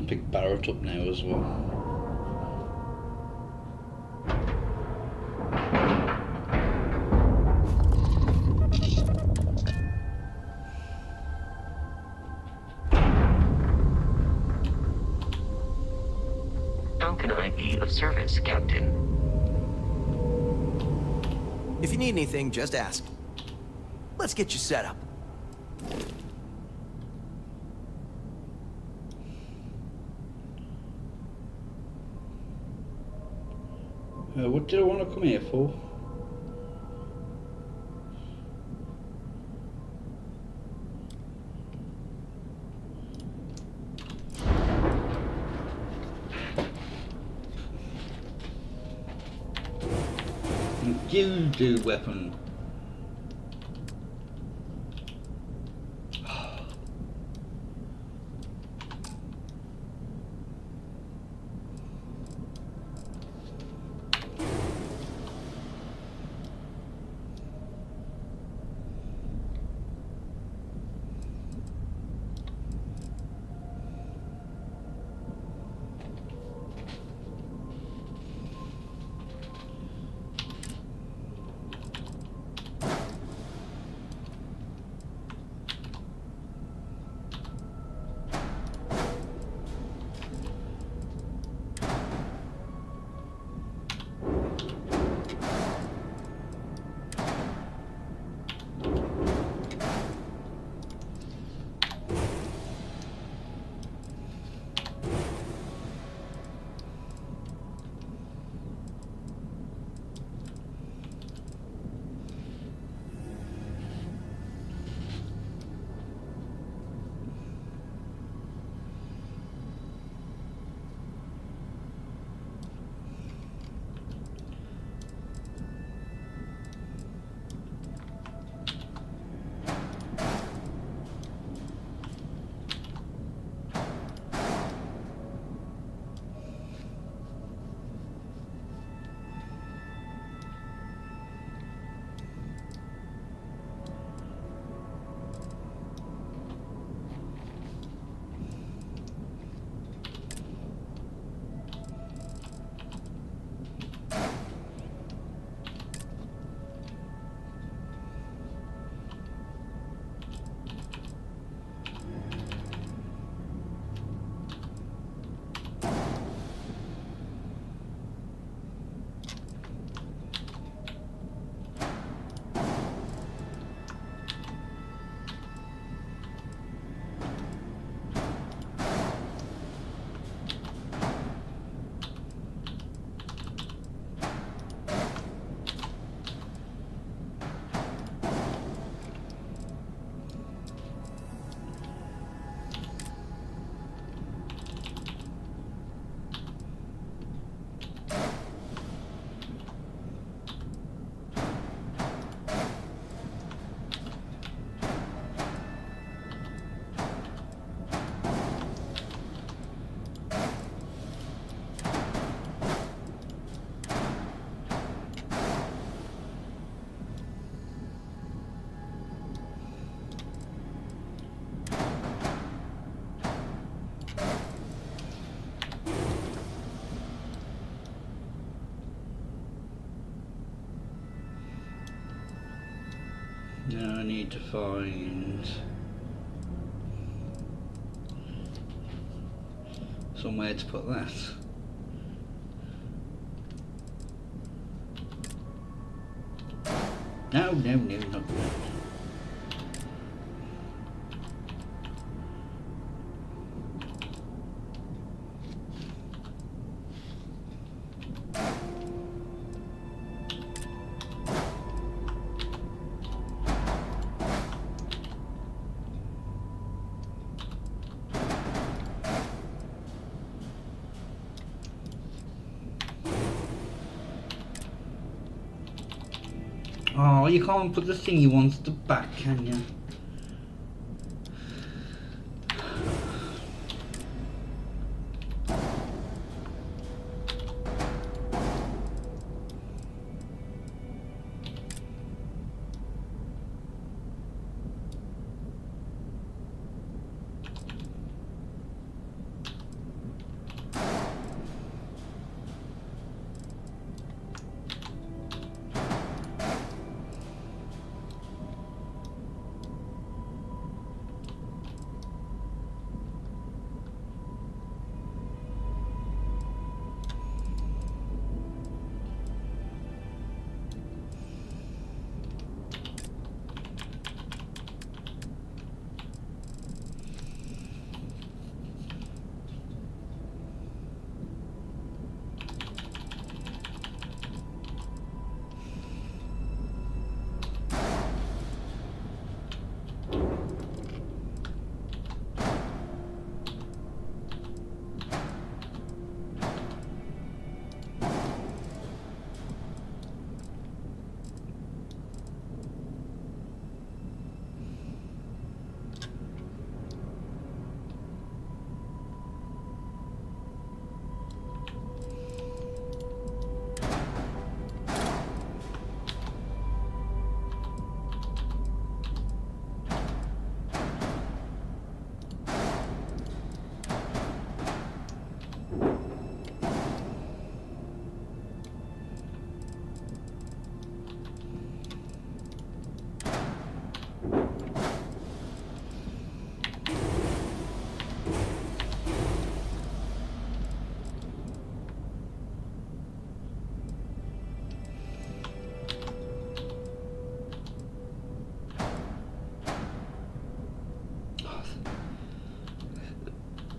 [SPEAKER 1] Pick Barrett up now as well.
[SPEAKER 3] How can I be of service, Captain?
[SPEAKER 16] If you need anything, just ask. Let's get you set up.
[SPEAKER 1] What did I want to come here for? Gildu weapon. Now I need to find somewhere to put that. No, not that. Oh, you can't put the thing you want at the back, can you?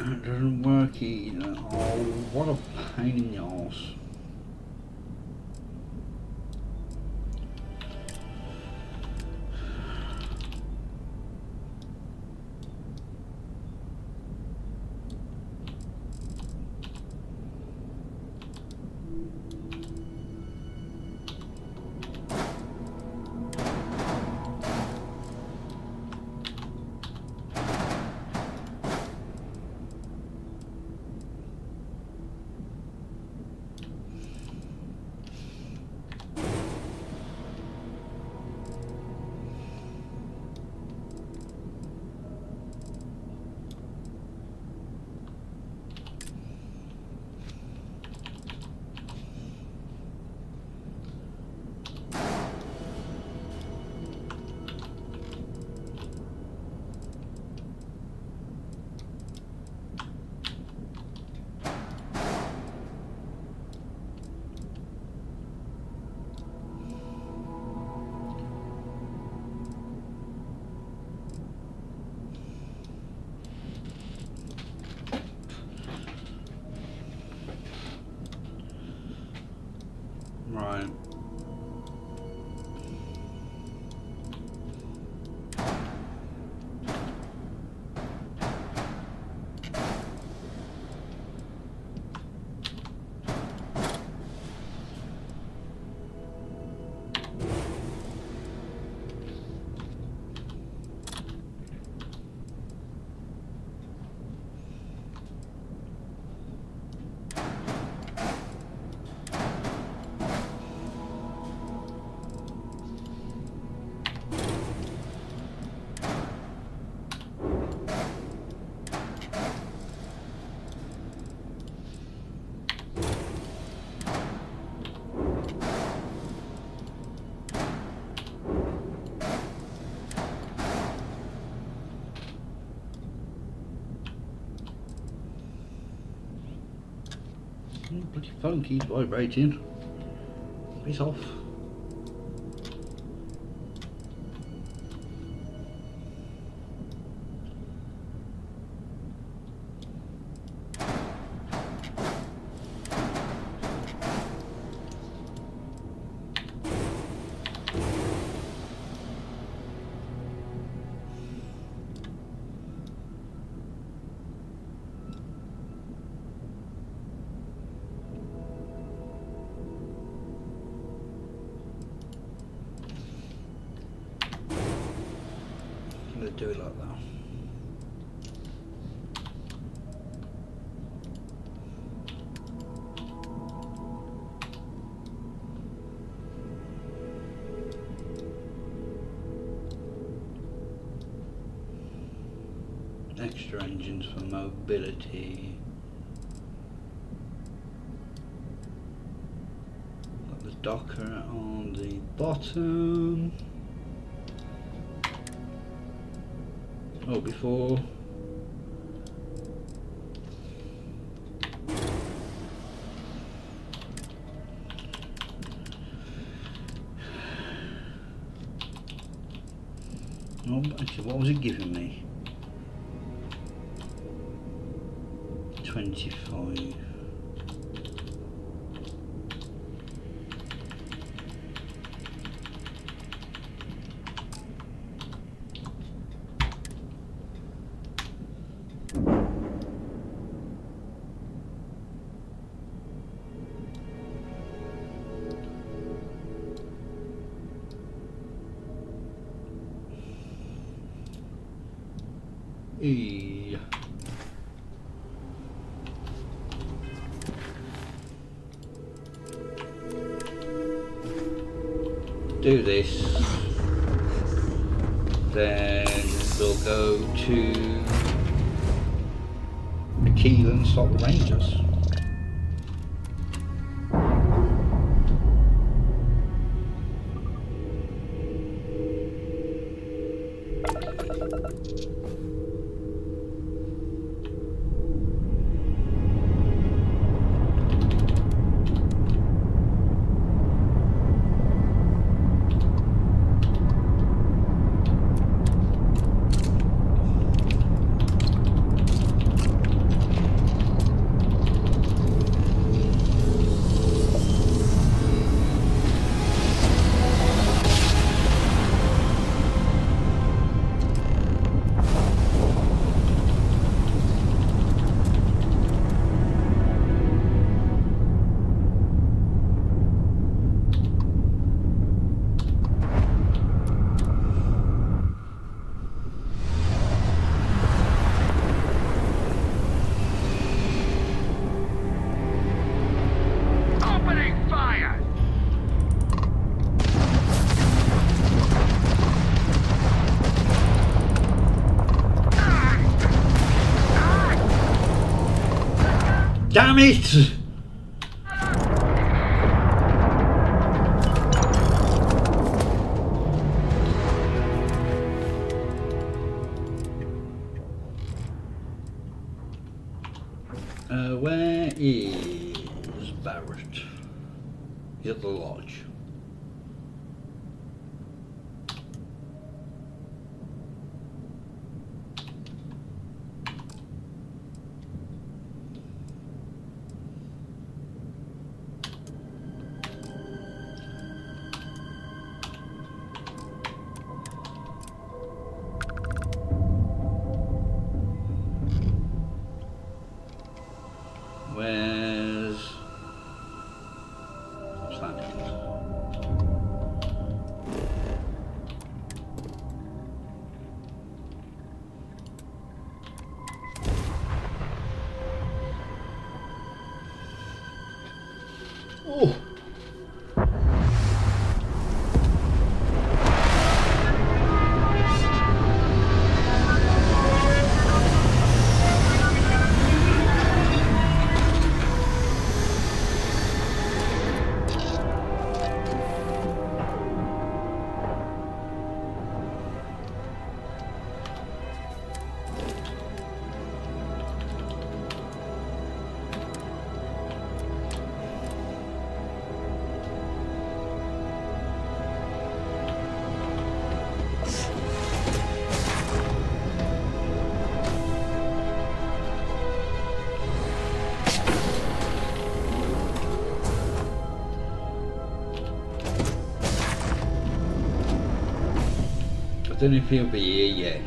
[SPEAKER 1] It doesn't work either. Oh, what a pain in the arse. Right. Bloody phone keeps vibrating. Piss off. Do it like that. Extra engines for mobility. Got the docker on the bottom. Oh, before no, actually, what was it giving me? 25. Do this, then we'll go to the Keel and stop the Rangers. Damn it! Where is Barrett? He's at the lodge. Where's Planet? Oh. I don't know if he'll be here yet.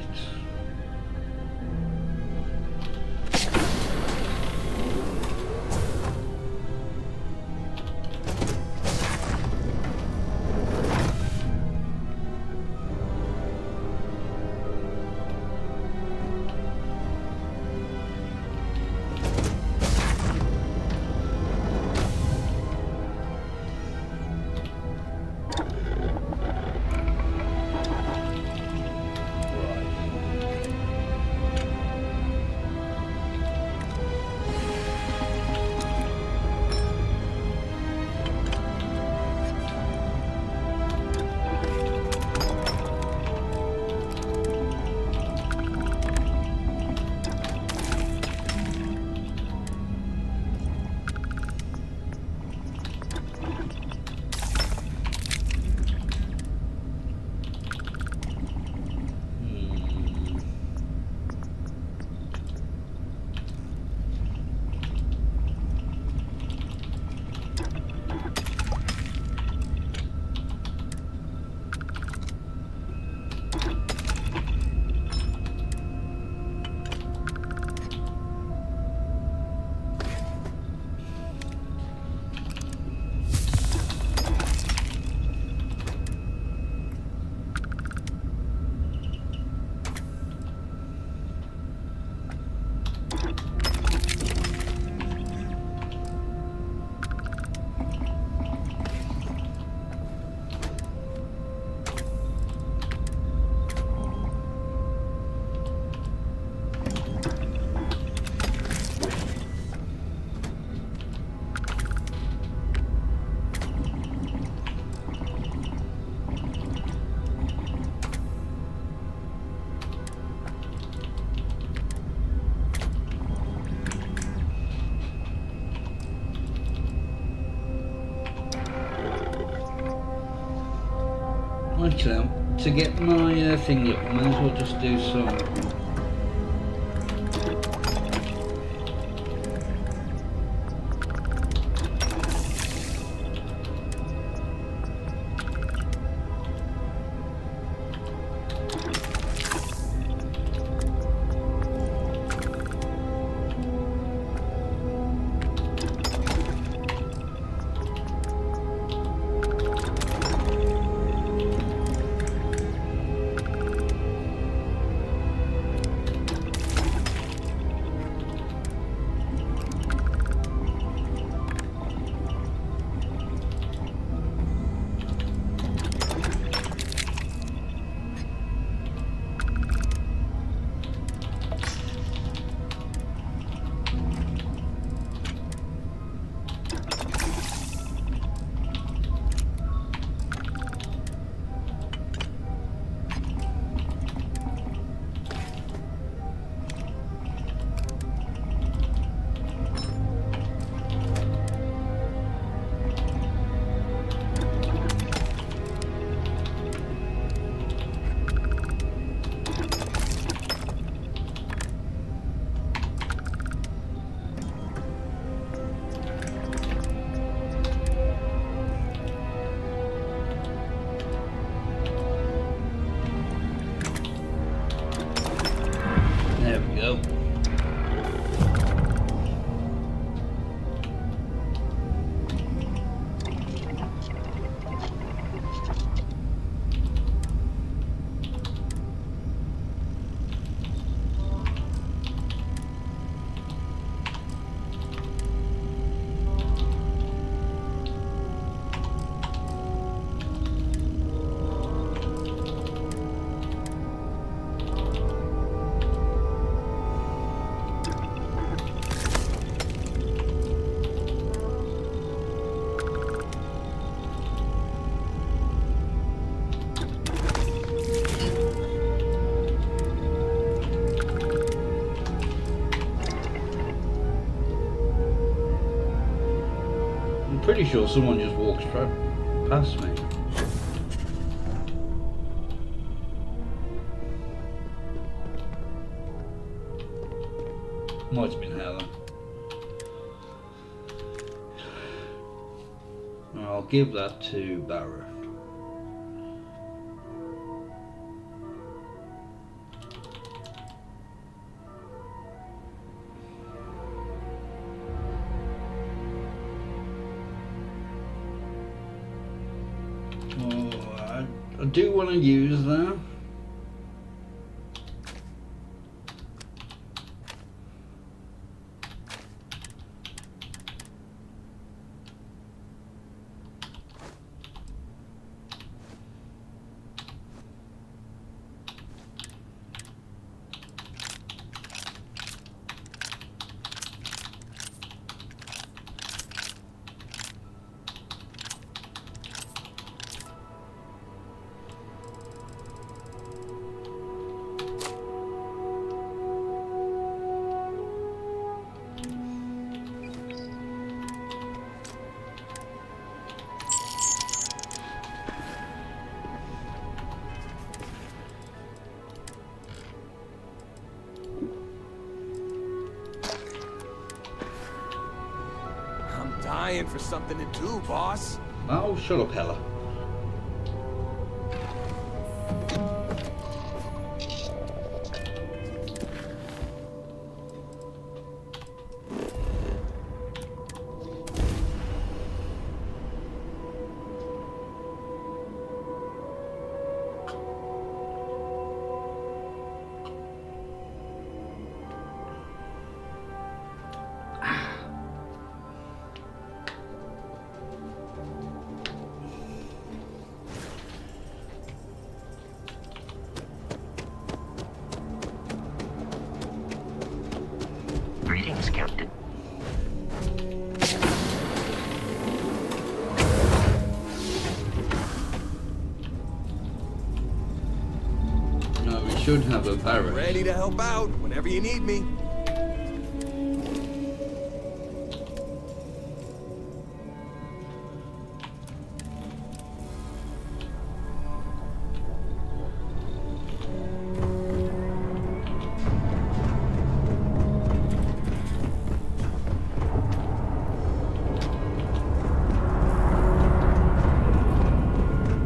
[SPEAKER 1] Actually, to get my thing up, I might as well just do some. There we go. Pretty sure someone just walked straight past me. Might have been Helen. I'll give that to Barrett. I do want to use that.
[SPEAKER 11] Dying for something to do, boss.
[SPEAKER 1] Oh, shut up, Hella.
[SPEAKER 7] Greetings, Captain.
[SPEAKER 1] No, we should have a barracks.
[SPEAKER 11] Ready to help out whenever you need me.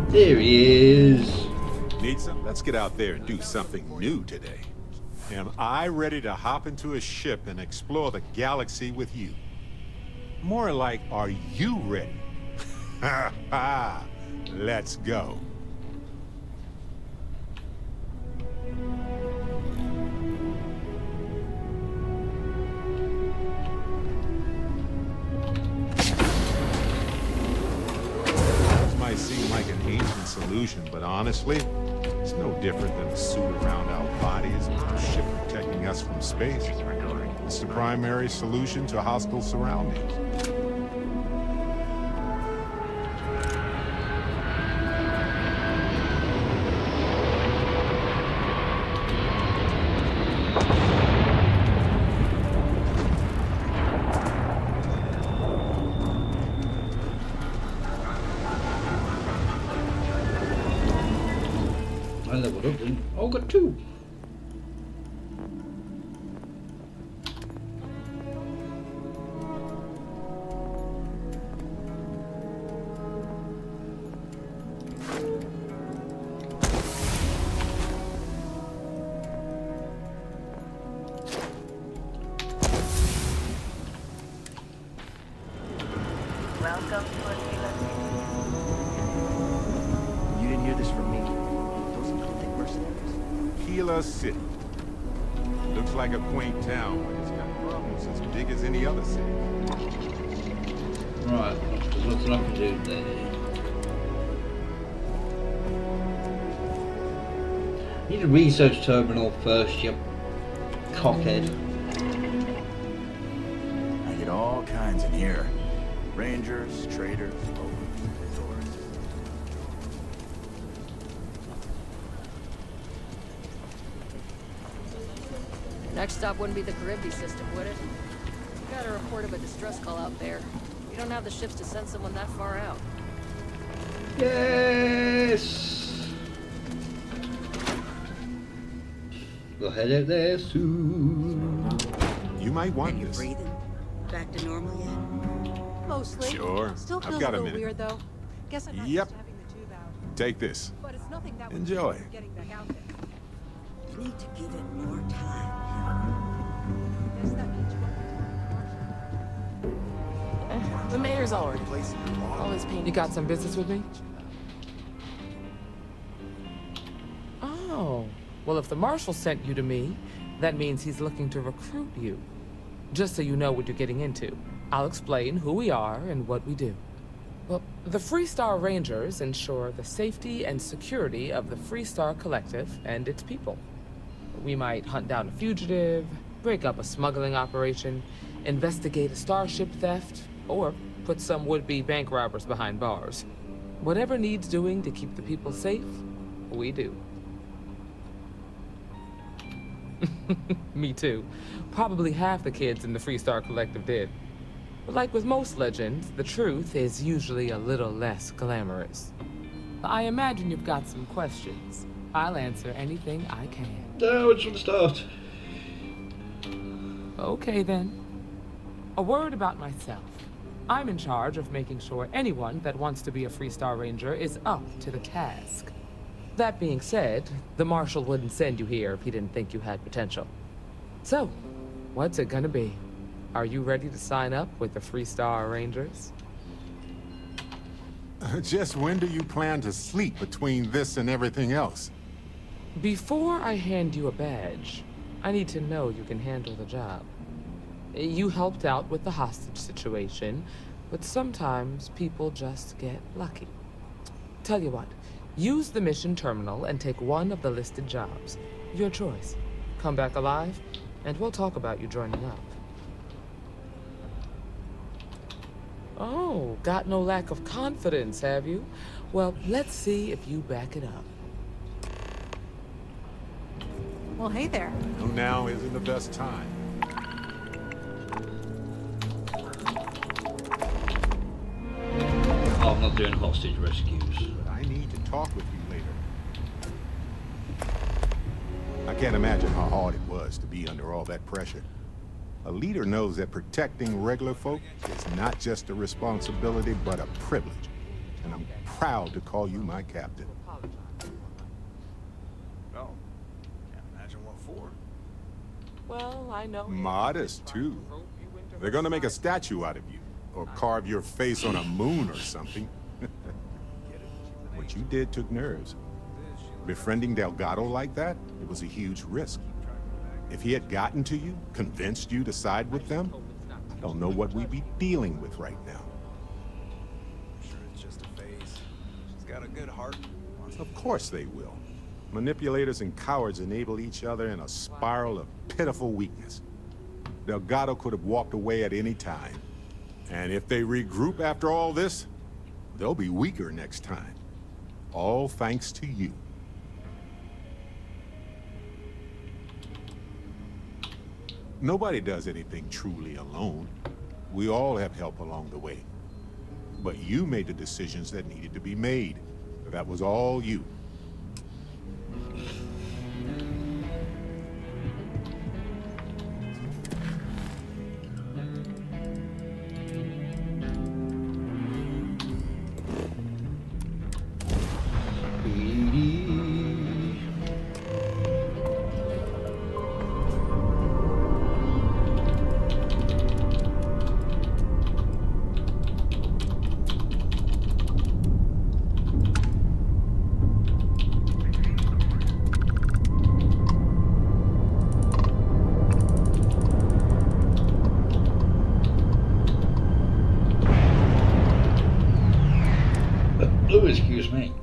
[SPEAKER 1] There he is.
[SPEAKER 17] Need some? Let's get out there and do something new today. Am I ready to hop into a ship and explore the galaxy with you? More like, are you ready? Ha ha! Let's go. Might seem like an ancient solution, but honestly, it's no different than a suit around our bodies and a ship protecting us from space. It's the primary solution to hostile surroundings.
[SPEAKER 1] I leveled up then. Oh, got 2.
[SPEAKER 21] Welcome to Aquila
[SPEAKER 14] You didn't hear this from me. Those are think mercenaries.
[SPEAKER 17] Aquila City. Looks like a quaint town, but it's got problems as big as any other city.
[SPEAKER 1] Right, there's nothing I can do there. Need a research terminal first, you cockhead.
[SPEAKER 18] I get all kinds in here. Rangers, traders, tourists.
[SPEAKER 6] Next stop wouldn't be the Caribbean system, would it? Got a report of a distress call out there. You don't have the ships to send someone that far out.
[SPEAKER 1] Yes! We'll head out there soon.
[SPEAKER 17] You might want this.
[SPEAKER 19] Breathing? Back to normal yet?
[SPEAKER 10] Mostly.
[SPEAKER 17] Sure.
[SPEAKER 10] Still
[SPEAKER 17] I've
[SPEAKER 10] feels
[SPEAKER 17] got
[SPEAKER 10] a
[SPEAKER 17] a
[SPEAKER 10] little
[SPEAKER 17] minute.
[SPEAKER 10] weird though. Guess I'm not
[SPEAKER 17] Yep.
[SPEAKER 10] used to having the tube out.
[SPEAKER 17] Take this.
[SPEAKER 10] But it's nothing that would
[SPEAKER 17] Enjoy.
[SPEAKER 10] keep me from getting back out there.
[SPEAKER 19] You need to give it more time.
[SPEAKER 10] Guess that means
[SPEAKER 24] The mayor's already always pain. You got some business with me?
[SPEAKER 4] Well, if the Marshal sent you to me, that means he's looking to recruit you. Just so you know what you're getting into, I'll explain who we are and what we do. Well, the Freestar Rangers ensure the safety and security of the Freestar Collective and its people. We might hunt down a fugitive, break up a smuggling operation, investigate a starship theft, or put some would-be bank robbers behind bars. Whatever needs doing to keep the people safe, we do. Me too. Probably half the kids in the Freestar Collective did. But like with most legends, the truth is usually a little less glamorous. I imagine you've got some questions. I'll answer anything I can.
[SPEAKER 1] No, it's from the start.
[SPEAKER 4] Okay then. A word about myself. I'm in charge of making sure anyone that wants to be a Freestar Ranger is up to the task. That being said, the Marshal wouldn't send you here if he didn't think you had potential. So, what's it gonna be? Are you ready to sign up with the Freestar Rangers?
[SPEAKER 17] Just when do you plan to sleep between this and everything else?
[SPEAKER 4] Before I hand you a badge, I need to know you can handle the job. You helped out with the hostage situation, but sometimes people just get lucky. Tell you what, use the mission terminal and take one of the listed jobs. Your choice. Come back alive, and we'll talk about you joining up. Oh, got no lack of confidence, have you? Well, let's see if you back it up.
[SPEAKER 22] Well, hey there.
[SPEAKER 17] No, now isn't the best time.
[SPEAKER 1] I'm not doing hostage rescues.
[SPEAKER 17] But I need to talk with you later. I can't imagine how hard it was to be under all that pressure. A leader knows that protecting regular folk is not just a responsibility, but a privilege. And I'm proud to call you my captain.
[SPEAKER 18] No. Can't imagine what for.
[SPEAKER 4] Well, I know.
[SPEAKER 17] Modest, too. They're gonna make a statue out of you, or carve your face on a moon or something. What you did took nerves. Befriending Delgado like that, it was a huge risk. If he had gotten to you, convinced you to side with them, I don't know what we'd be dealing with right now.
[SPEAKER 18] I'm sure it's just a phase. She's got a good heart.
[SPEAKER 17] Of course they will. Manipulators and cowards enable each other in a spiral of pitiful weakness. Delgado could have walked away at any time. And if they regroup after all this, they'll be weaker next time. All thanks to you. Nobody does anything truly alone. We all have help along the way. But you made the decisions that needed to be made. That was all you.
[SPEAKER 1] Oh, excuse me.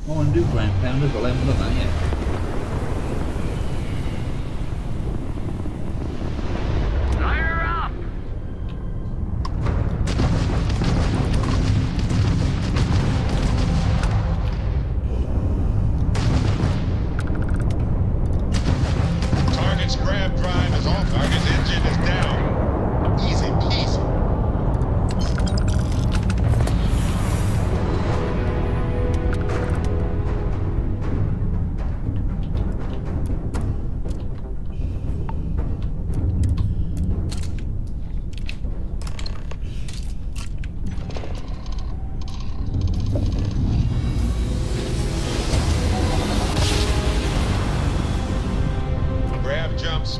[SPEAKER 1] I want to do ground pounders, but I haven't done that yet.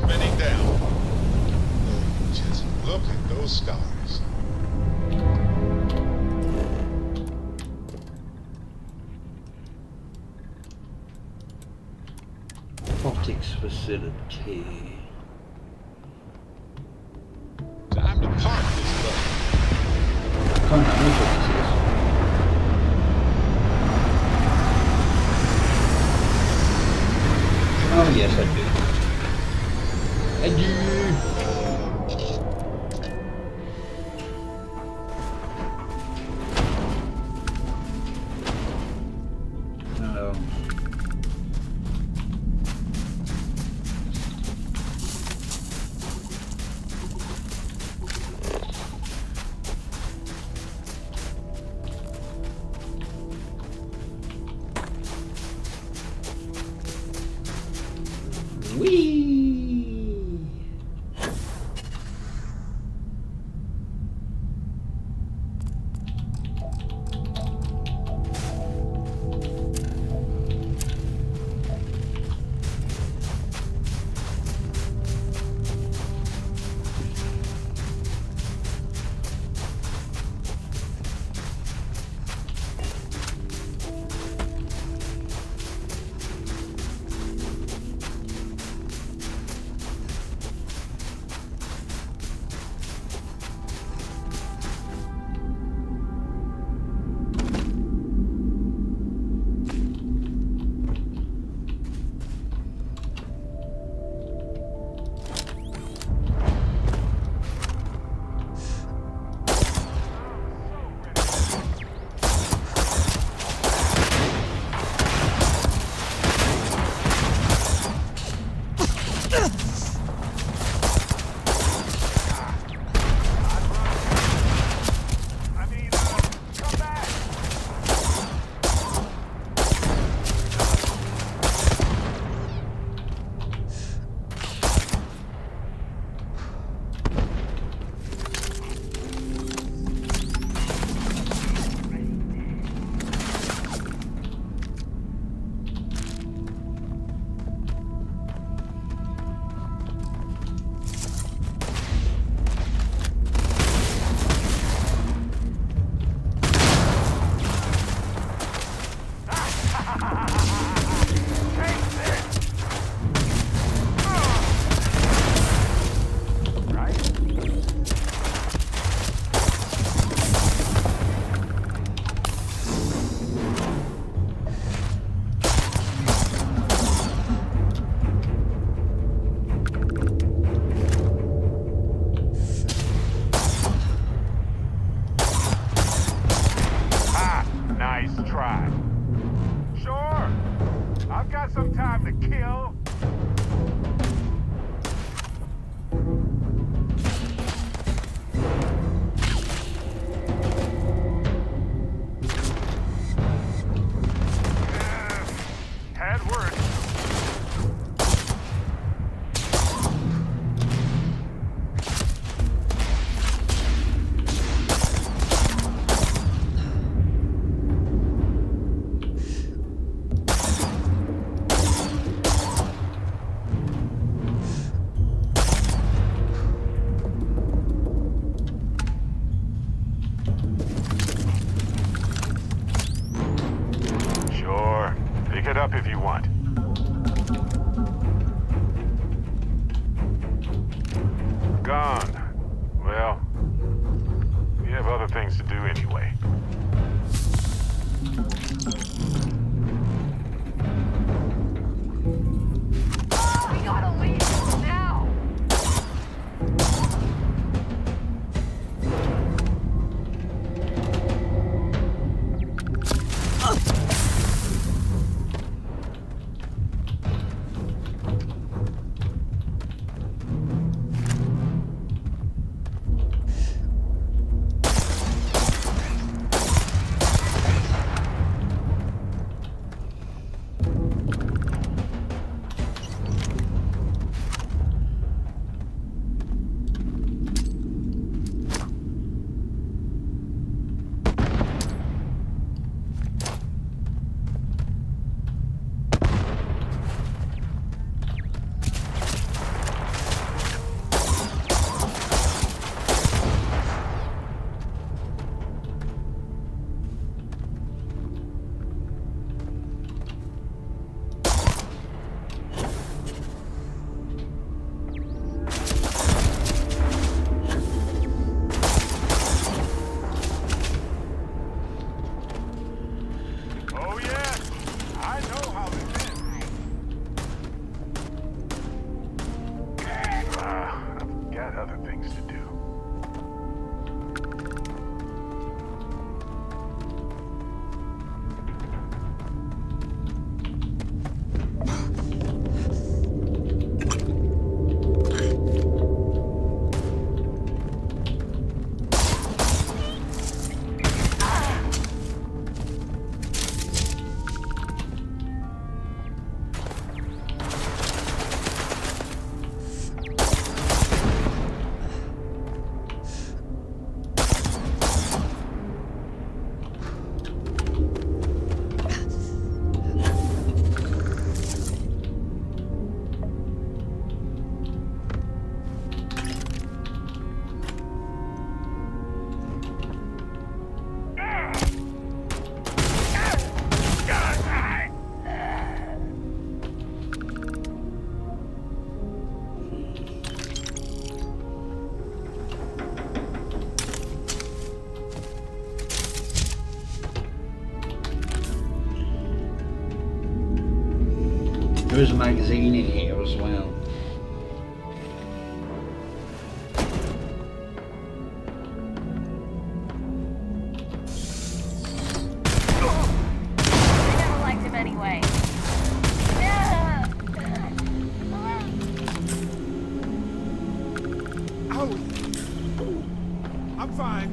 [SPEAKER 17] spinning down. Oh, just look at those stars.
[SPEAKER 1] Robotics facility.
[SPEAKER 17] Time to park this boat.
[SPEAKER 1] I can't remember what this is. Oh yes, I do. I do. Oh. Whee!
[SPEAKER 17] up if you want. Gone. Well, we have other things to do anyway.
[SPEAKER 22] We gotta leave now!
[SPEAKER 13] other things to do.
[SPEAKER 1] There's a magazine in here as well.
[SPEAKER 21] I never liked him anyway.
[SPEAKER 17] Ow! I'm fine.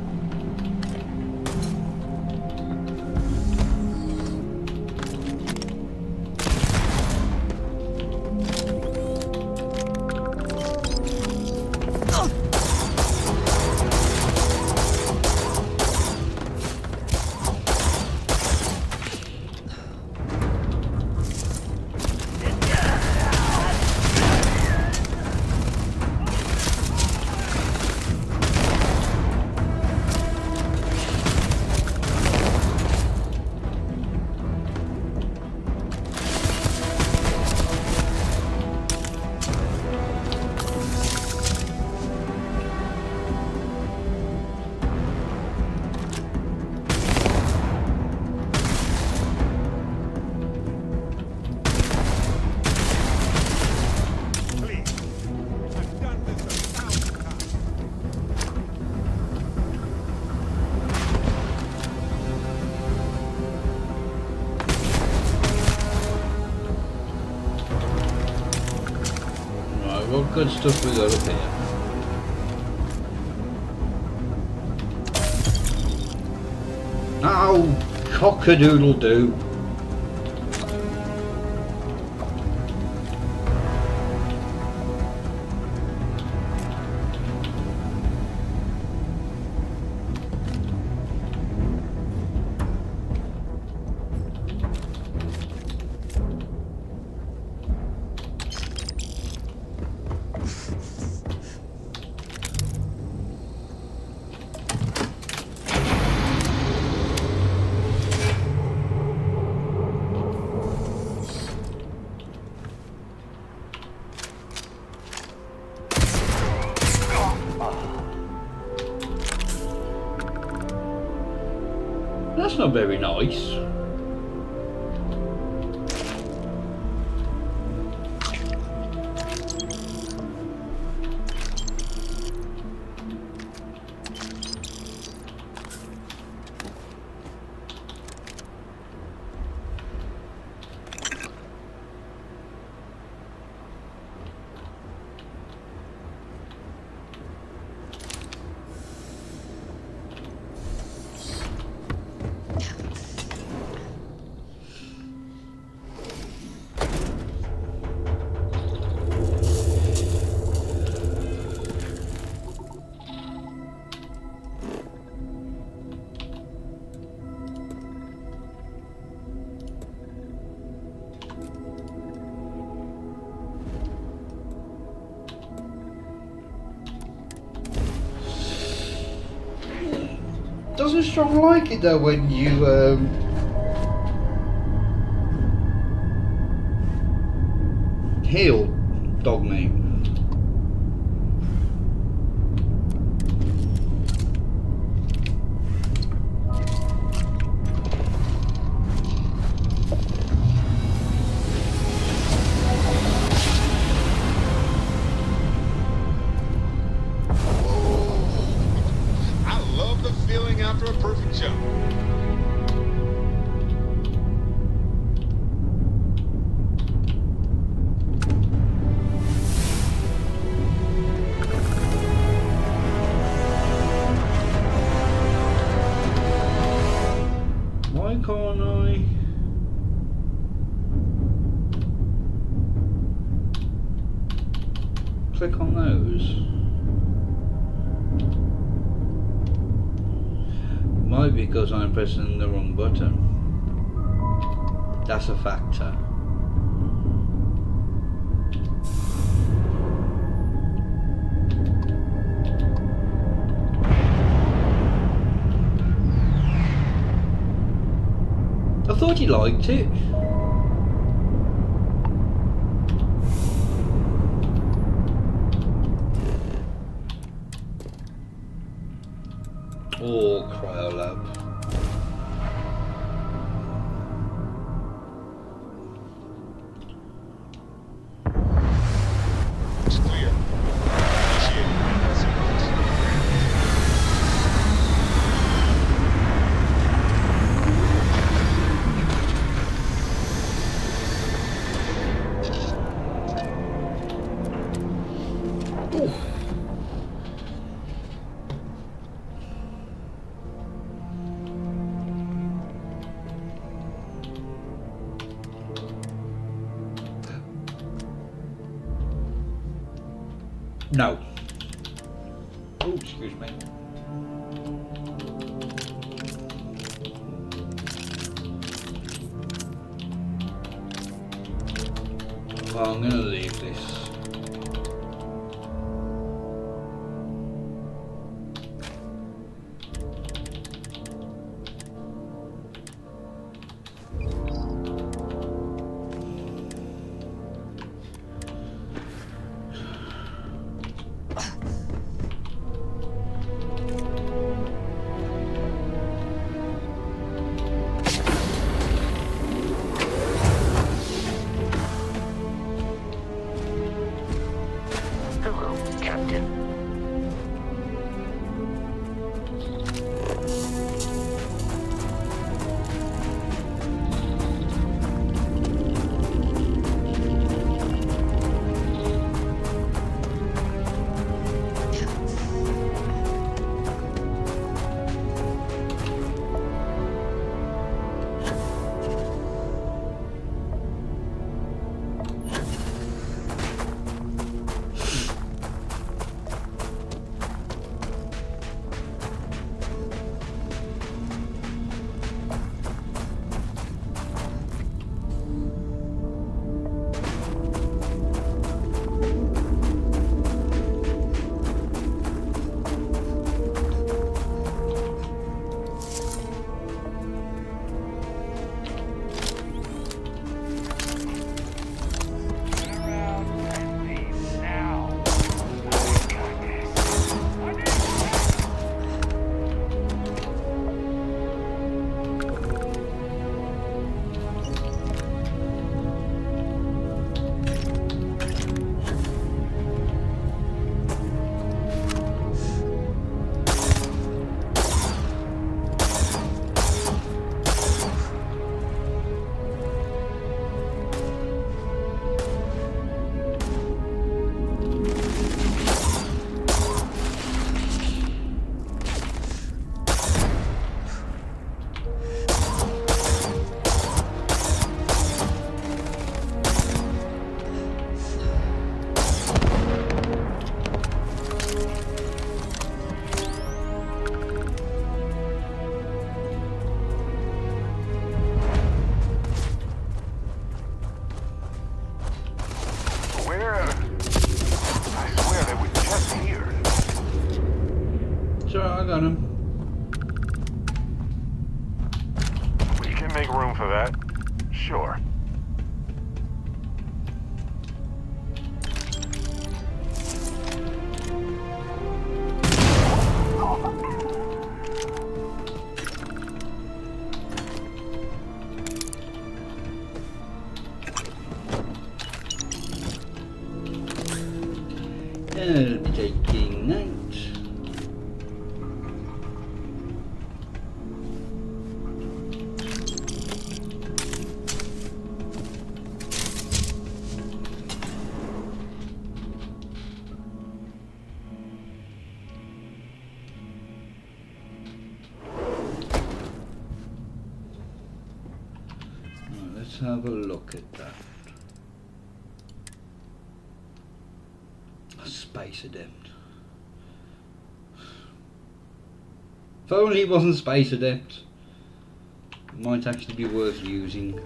[SPEAKER 1] What good stuff we got up here? Oh, cock-a-doodle-doo. That's not very nice. Doesn't Strong like it though when you heal dog meat?
[SPEAKER 17] jump.
[SPEAKER 1] Why can't I? Click on those. Might be because I'm pressing the wrong button. That's a factor. I thought he liked it. Oh, Cryolab.
[SPEAKER 17] It's clear.
[SPEAKER 1] No. Oh, excuse me. Well, I'm gonna leave this. got him.
[SPEAKER 13] We can make room for that. Sure.
[SPEAKER 1] I'll be taking that. Let's have a look at that. A Space Adept. If only it wasn't Space Adept, it might actually be worth using.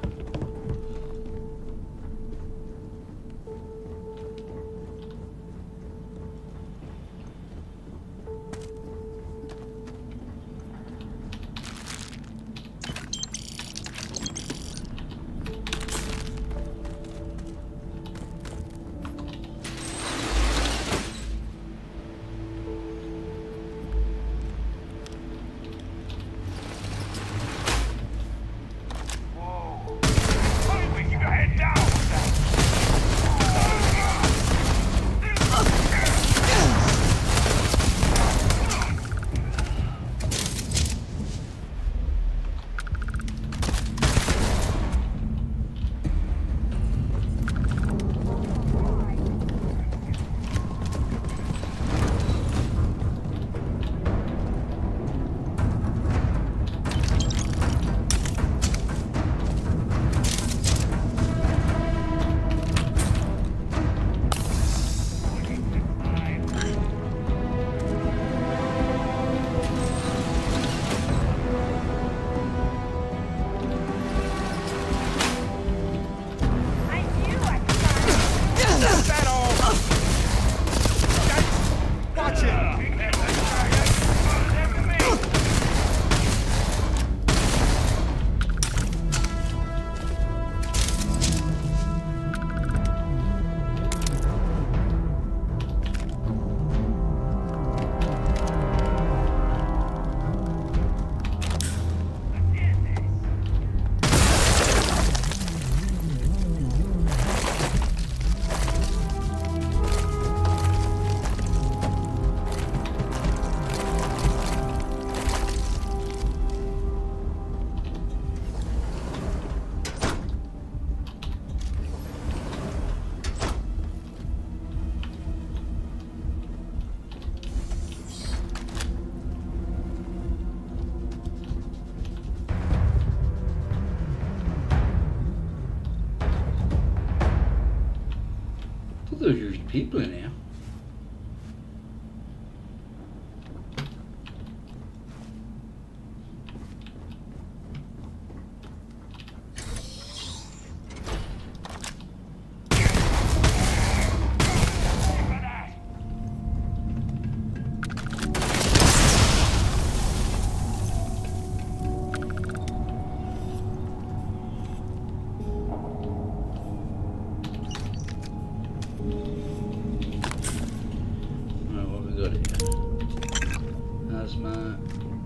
[SPEAKER 1] There's usually people in here.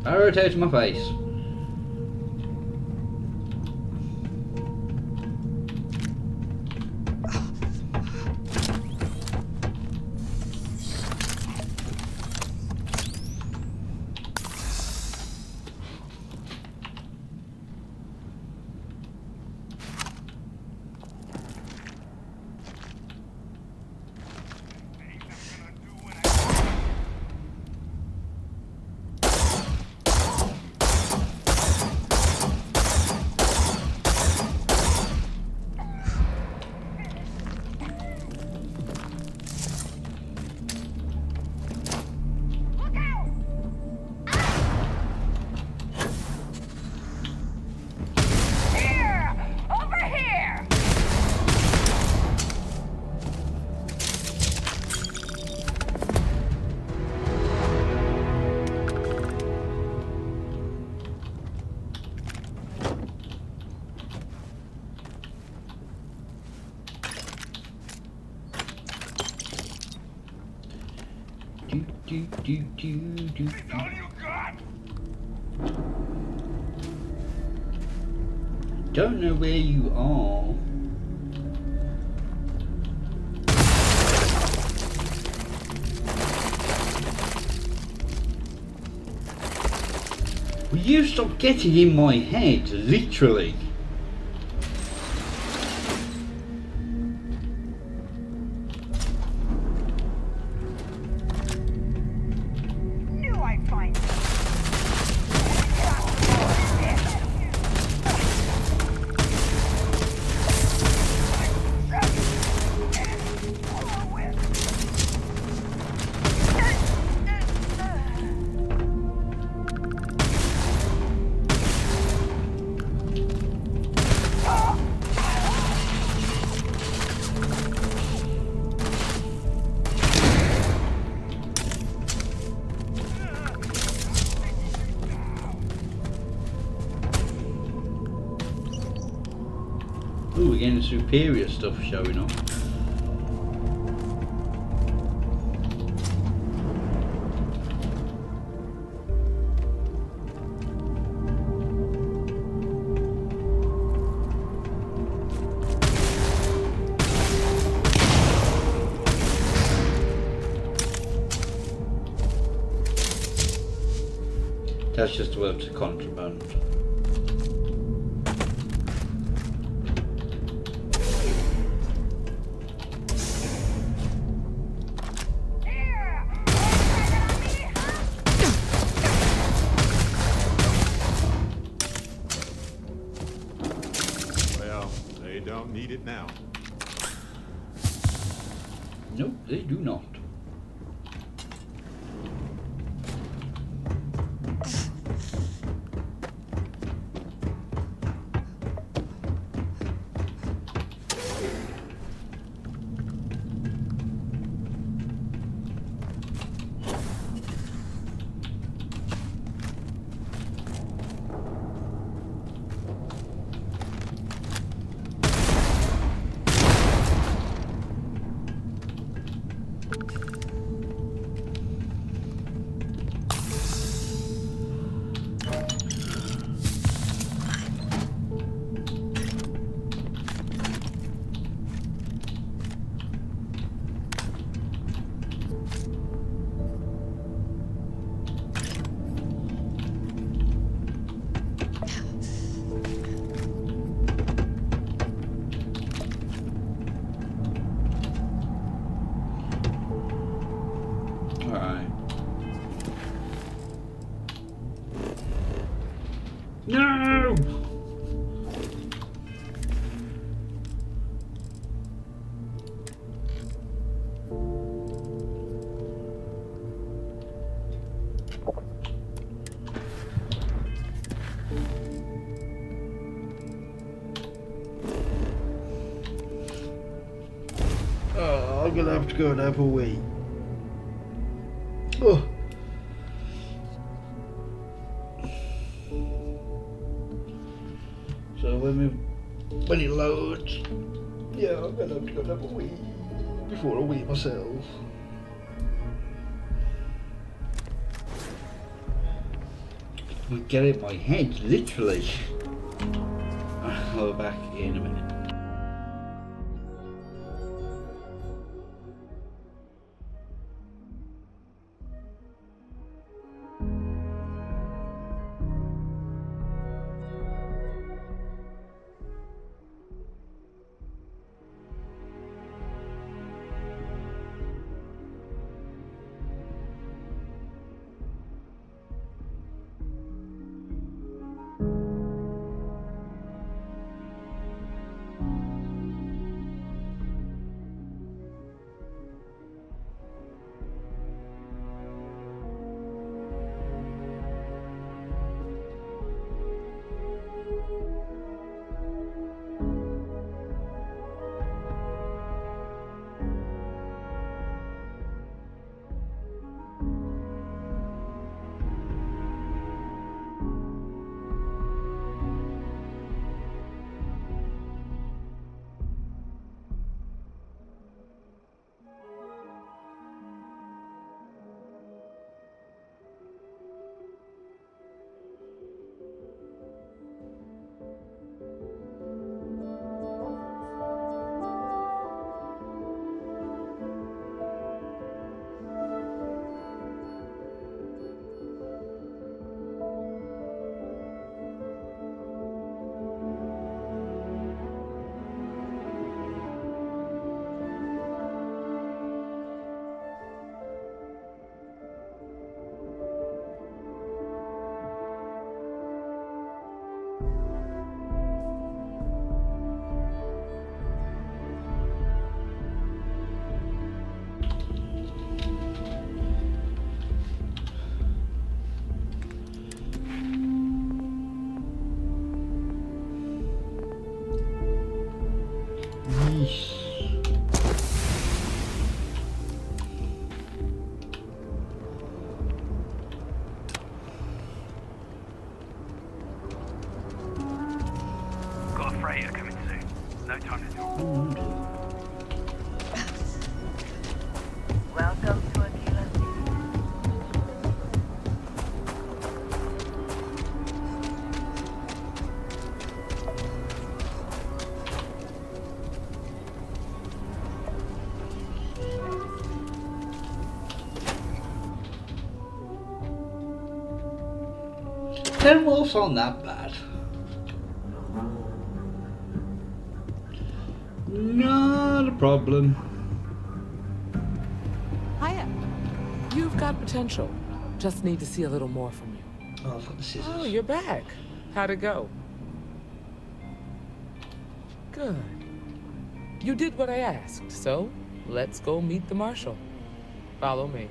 [SPEAKER 1] Rotate my face. Don't know where you are. Will you stop getting in my head, literally? again, superior stuff showing up. That's just about to contraband.
[SPEAKER 17] Well, they don't need it now.
[SPEAKER 1] No, they do not. Alright. No! Oh, I'm gonna have to go and have a wee. Oh. So when it loads, yeah, I'm gonna have to go and have a wee before I wee myself. We get it in my head, literally. I'll be back in a minute.
[SPEAKER 21] Welcome to Aquila City.
[SPEAKER 1] Ten wolves aren't that bad. Not a problem.
[SPEAKER 4] Hiya. You've got potential. Just need to see a little more from you.
[SPEAKER 1] Oh, I've got the scissors.
[SPEAKER 4] Oh, you're back. How'd it go? Good. You did what I asked, so let's go meet the marshal. Follow me.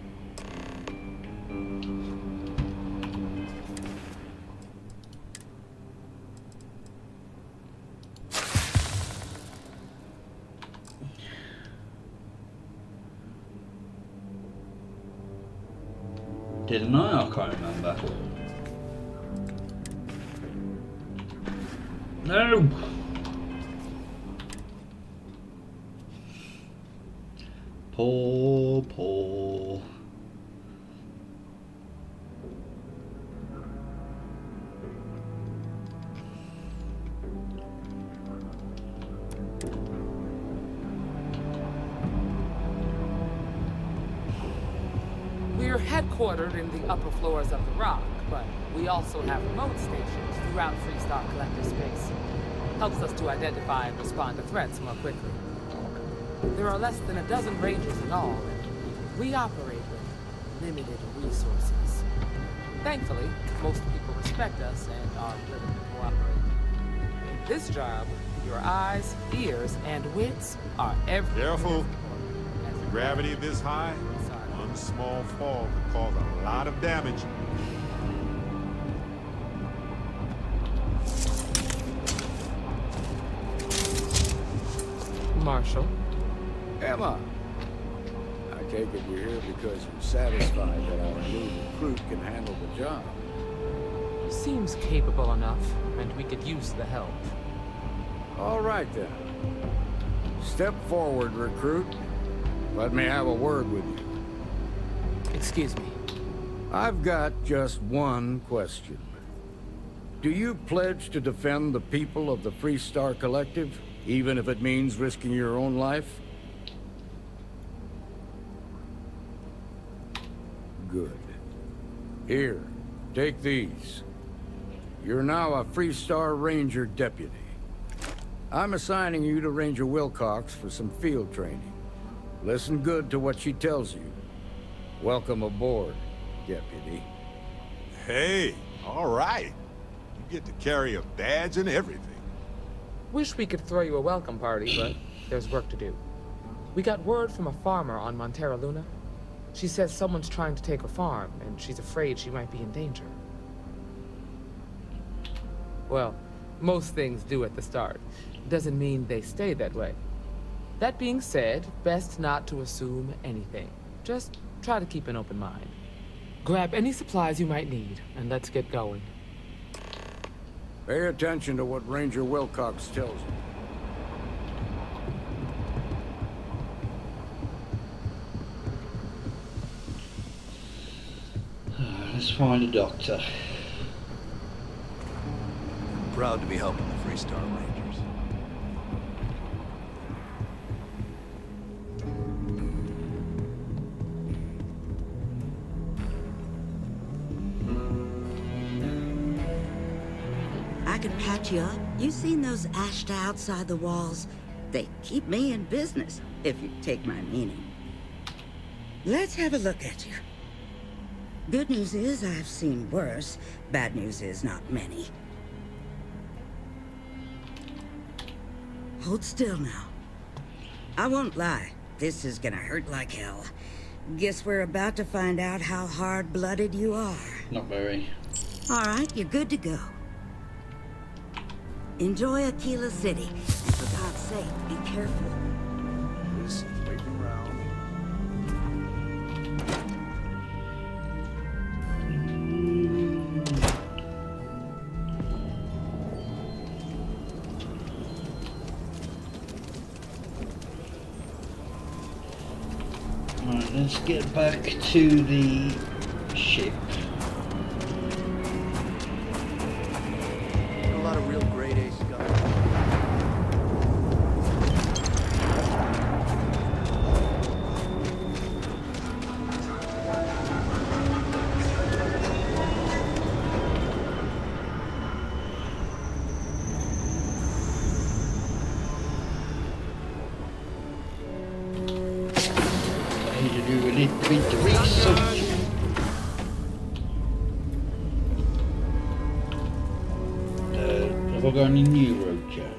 [SPEAKER 1] Didn't I? I can't remember. No! Poor.
[SPEAKER 4] We're headquartered in the upper floors of the Rock, but we also have remote stations throughout Freestar Collective space. Helps us to identify and respond to threats more quickly. There are less than a dozen Rangers in all, and we operate with limited resources. Thankfully, most people respect us and are willing to cooperate. In this job, your eyes, ears, and wits are everything.
[SPEAKER 17] Careful. With gravity this high, one small fall could cause a lot of damage.
[SPEAKER 4] Marshal.
[SPEAKER 12] Emma, I take it you're here because you're satisfied that our new recruit can handle the job.
[SPEAKER 4] Seems capable enough, and we could use the help.
[SPEAKER 12] All right then. Step forward, recruit. Let me have a word with you.
[SPEAKER 4] Excuse me.
[SPEAKER 12] I've got just one question. Do you pledge to defend the people of the Freestar Collective, even if it means risking your own life? Good. Here, take these. You're now a Freestar Ranger deputy. I'm assigning you to Ranger Wilcox for some field training. Listen good to what she tells you. Welcome aboard, deputy.
[SPEAKER 17] Hey, all right. You get to carry a badge and everything.
[SPEAKER 4] Wish we could throw you a welcome party, but there's work to do. We got word from a farmer on Montera Luna. She says someone's trying to take her farm, and she's afraid she might be in danger. Well, most things do at the start. Doesn't mean they stay that way. That being said, best not to assume anything. Just try to keep an open mind. Grab any supplies you might need, and let's get going.
[SPEAKER 12] Pay attention to what Ranger Wilcox tells you.
[SPEAKER 1] Let's find a doctor.
[SPEAKER 18] I'm proud to be helping the Freestar Rangers.
[SPEAKER 19] I can patch you up. You seen those Ashta outside the walls? They keep me in business, if you take my meaning. Let's have a look at you. Good news is I've seen worse. Bad news is not many. Hold still now. I won't lie. This is gonna hurt like hell. Guess we're about to find out how hard-blooded you are.
[SPEAKER 1] Not very.
[SPEAKER 19] All right, you're good to go. Enjoy Aquila City, and for God's sake, be careful.
[SPEAKER 12] This is waiting around.
[SPEAKER 1] let's get back to the ship.
[SPEAKER 16] A lot of real grade A stuff.
[SPEAKER 1] I need to do a little bit of research. Have I got any new roads yet?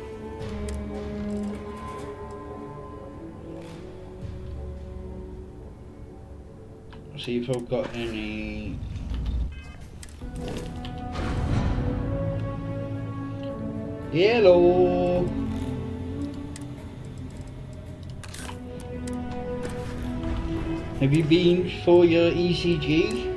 [SPEAKER 1] See if I've got any. Hello. Have you been for your ECG?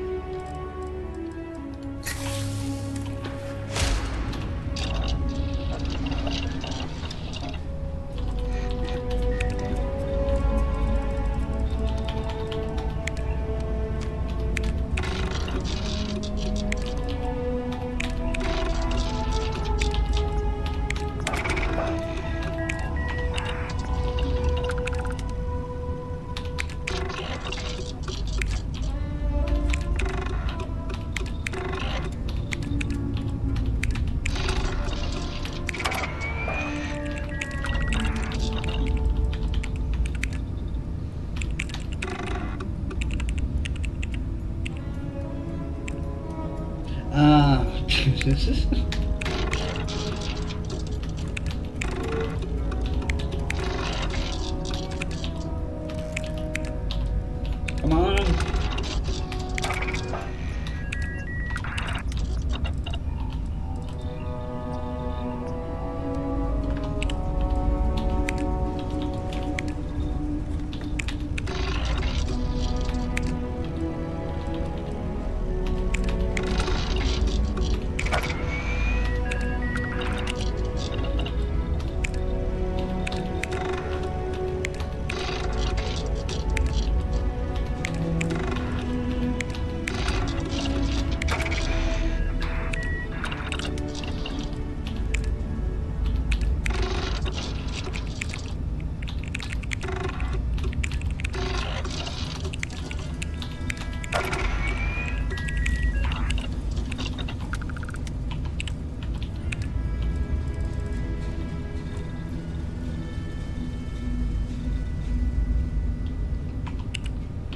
[SPEAKER 1] Jesus. Come on.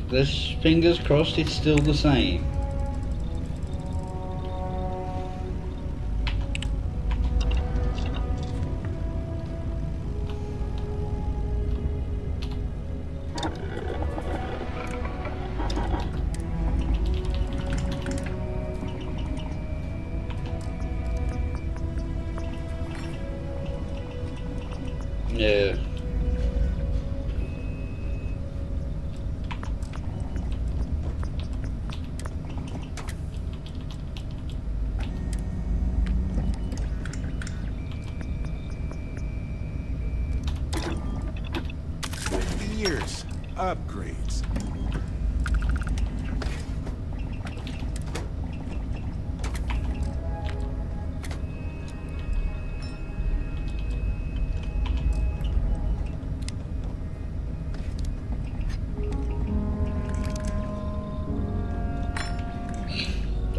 [SPEAKER 1] This, fingers crossed, it's still the same. Yeah.
[SPEAKER 9] Years, upgrades.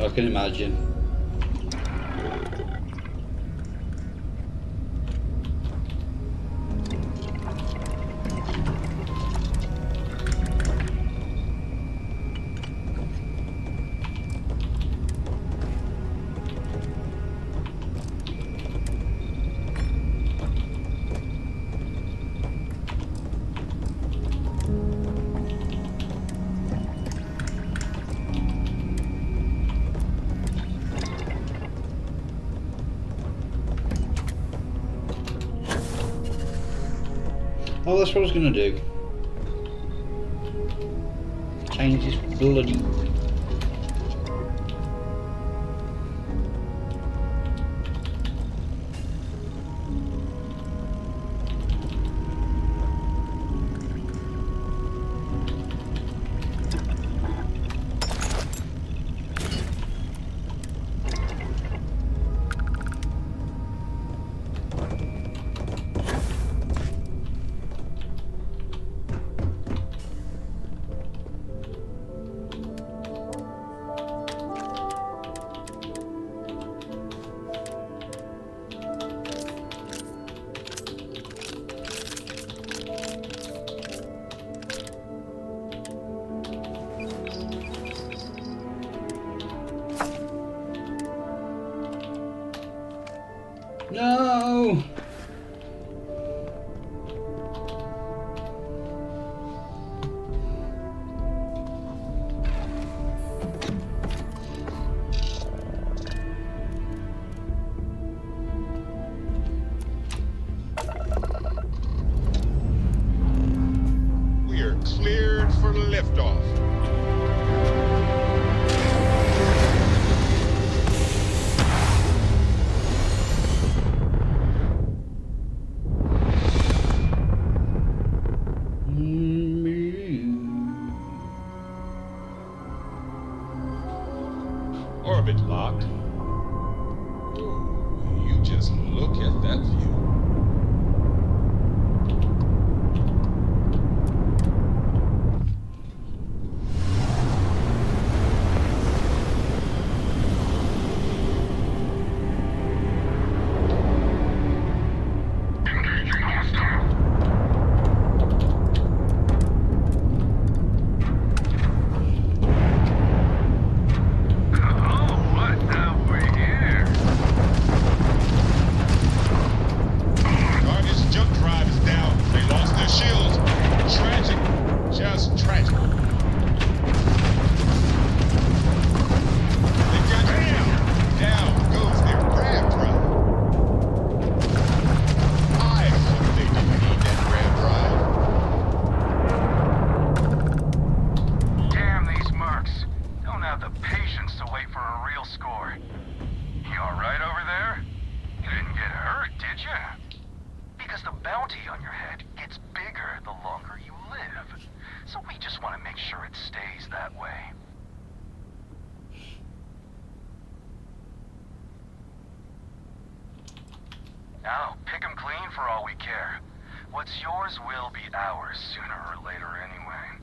[SPEAKER 1] I can imagine. Oh, that's what I was gonna do. Change this bloody... No!
[SPEAKER 17] We are cleared for liftoff. Orbit locked. Ooh, you just look at that view.
[SPEAKER 11] Now, pick 'em clean for all we care. What's yours will be ours sooner or later anyway.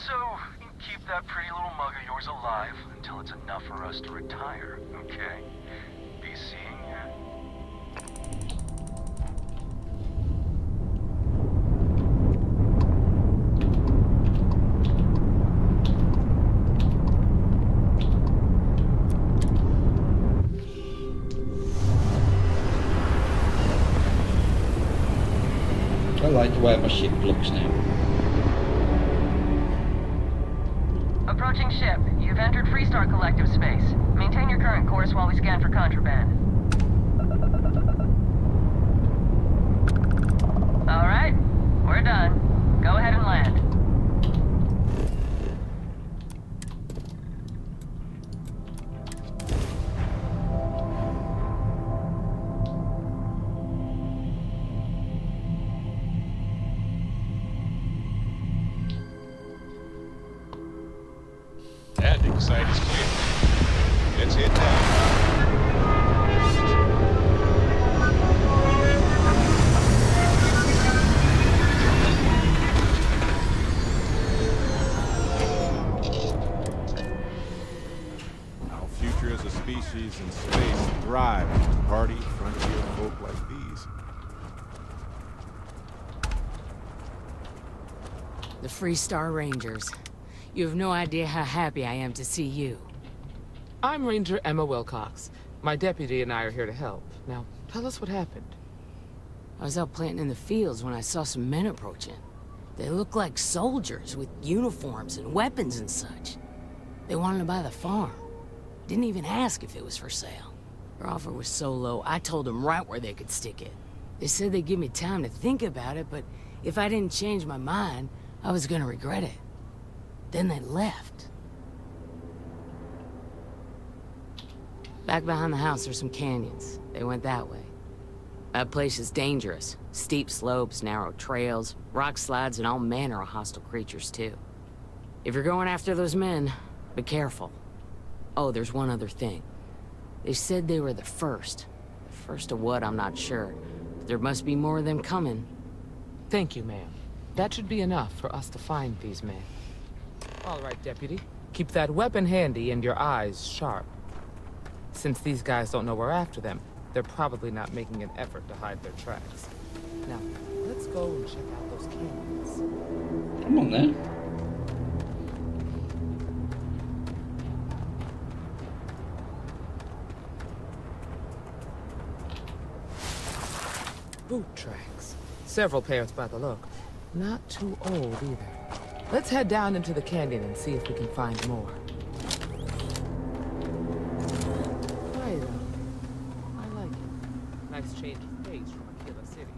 [SPEAKER 11] So, you keep that pretty little mug of yours alive until it's enough for us to retire, okay? Be seeing ya.
[SPEAKER 1] I like the way my ship looks now.
[SPEAKER 21] Approaching ship. You've entered Freestar Collective space. Maintain your current course while we scan for contraband. Alright, we're done. Go ahead and land.
[SPEAKER 17] That site is clear. Let's head down. Our future as a species in space thrives with hardy frontier folk like these.
[SPEAKER 15] The Freestar Rangers. You have no idea how happy I am to see you.
[SPEAKER 4] I'm Ranger Emma Wilcox. My deputy and I are here to help. Now, tell us what happened.
[SPEAKER 15] I was out planting in the fields when I saw some men approaching. They looked like soldiers with uniforms and weapons and such. They wanted to buy the farm. Didn't even ask if it was for sale. Their offer was so low, I told them right where they could stick it. They said they'd give me time to think about it, but if I didn't change my mind, I was gonna regret it. Then they left. Back behind the house are some canyons. They went that way. That place is dangerous. Steep slopes, narrow trails, rock slides, and all manner of hostile creatures, too. If you're going after those men, be careful. Oh, there's one other thing. They said they were the first. The first of what, I'm not sure. But there must be more of them coming.
[SPEAKER 4] Thank you, ma'am. That should be enough for us to find these men. All right, Deputy. Keep that weapon handy and your eyes sharp. Since these guys don't know we're after them, they're probably not making an effort to hide their tracks. Now, let's go and check out those canyons.
[SPEAKER 1] Come on then.
[SPEAKER 4] Boot tracks. Several pairs by the look. Not too old either. Let's head down into the canyon and see if we can find more. Right on. I like it. Nice change of pace from a killer city.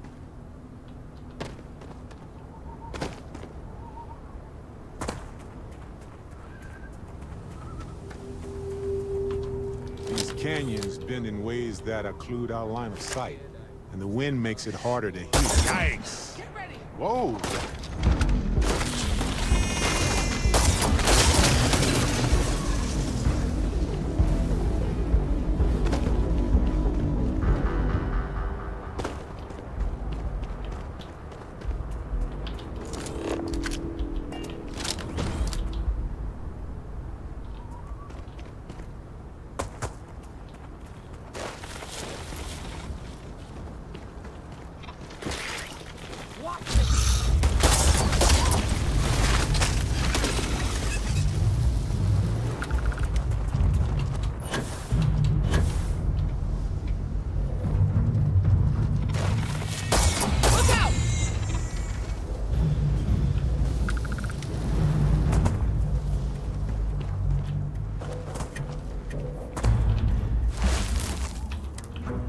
[SPEAKER 17] These canyons bend in ways that occlude our line of sight, and the wind makes it harder to hear. Yikes!
[SPEAKER 2] Get ready!
[SPEAKER 17] Whoa!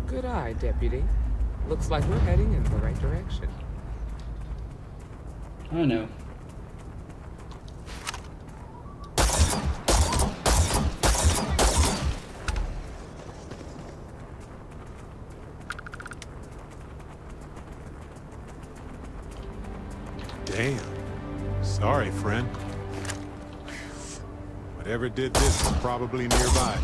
[SPEAKER 4] Good eye, Deputy. Looks like we're heading in the right direction.
[SPEAKER 1] I know.
[SPEAKER 17] Damn. Sorry, friend. Whatever did this is probably nearby.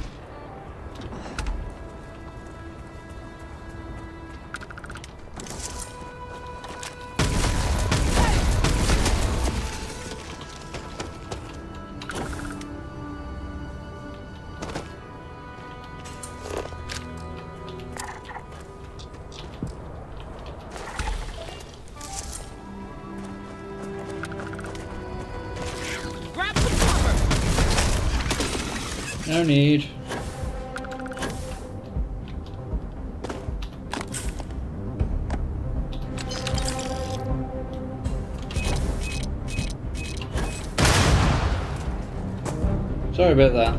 [SPEAKER 1] No need. Sorry about that.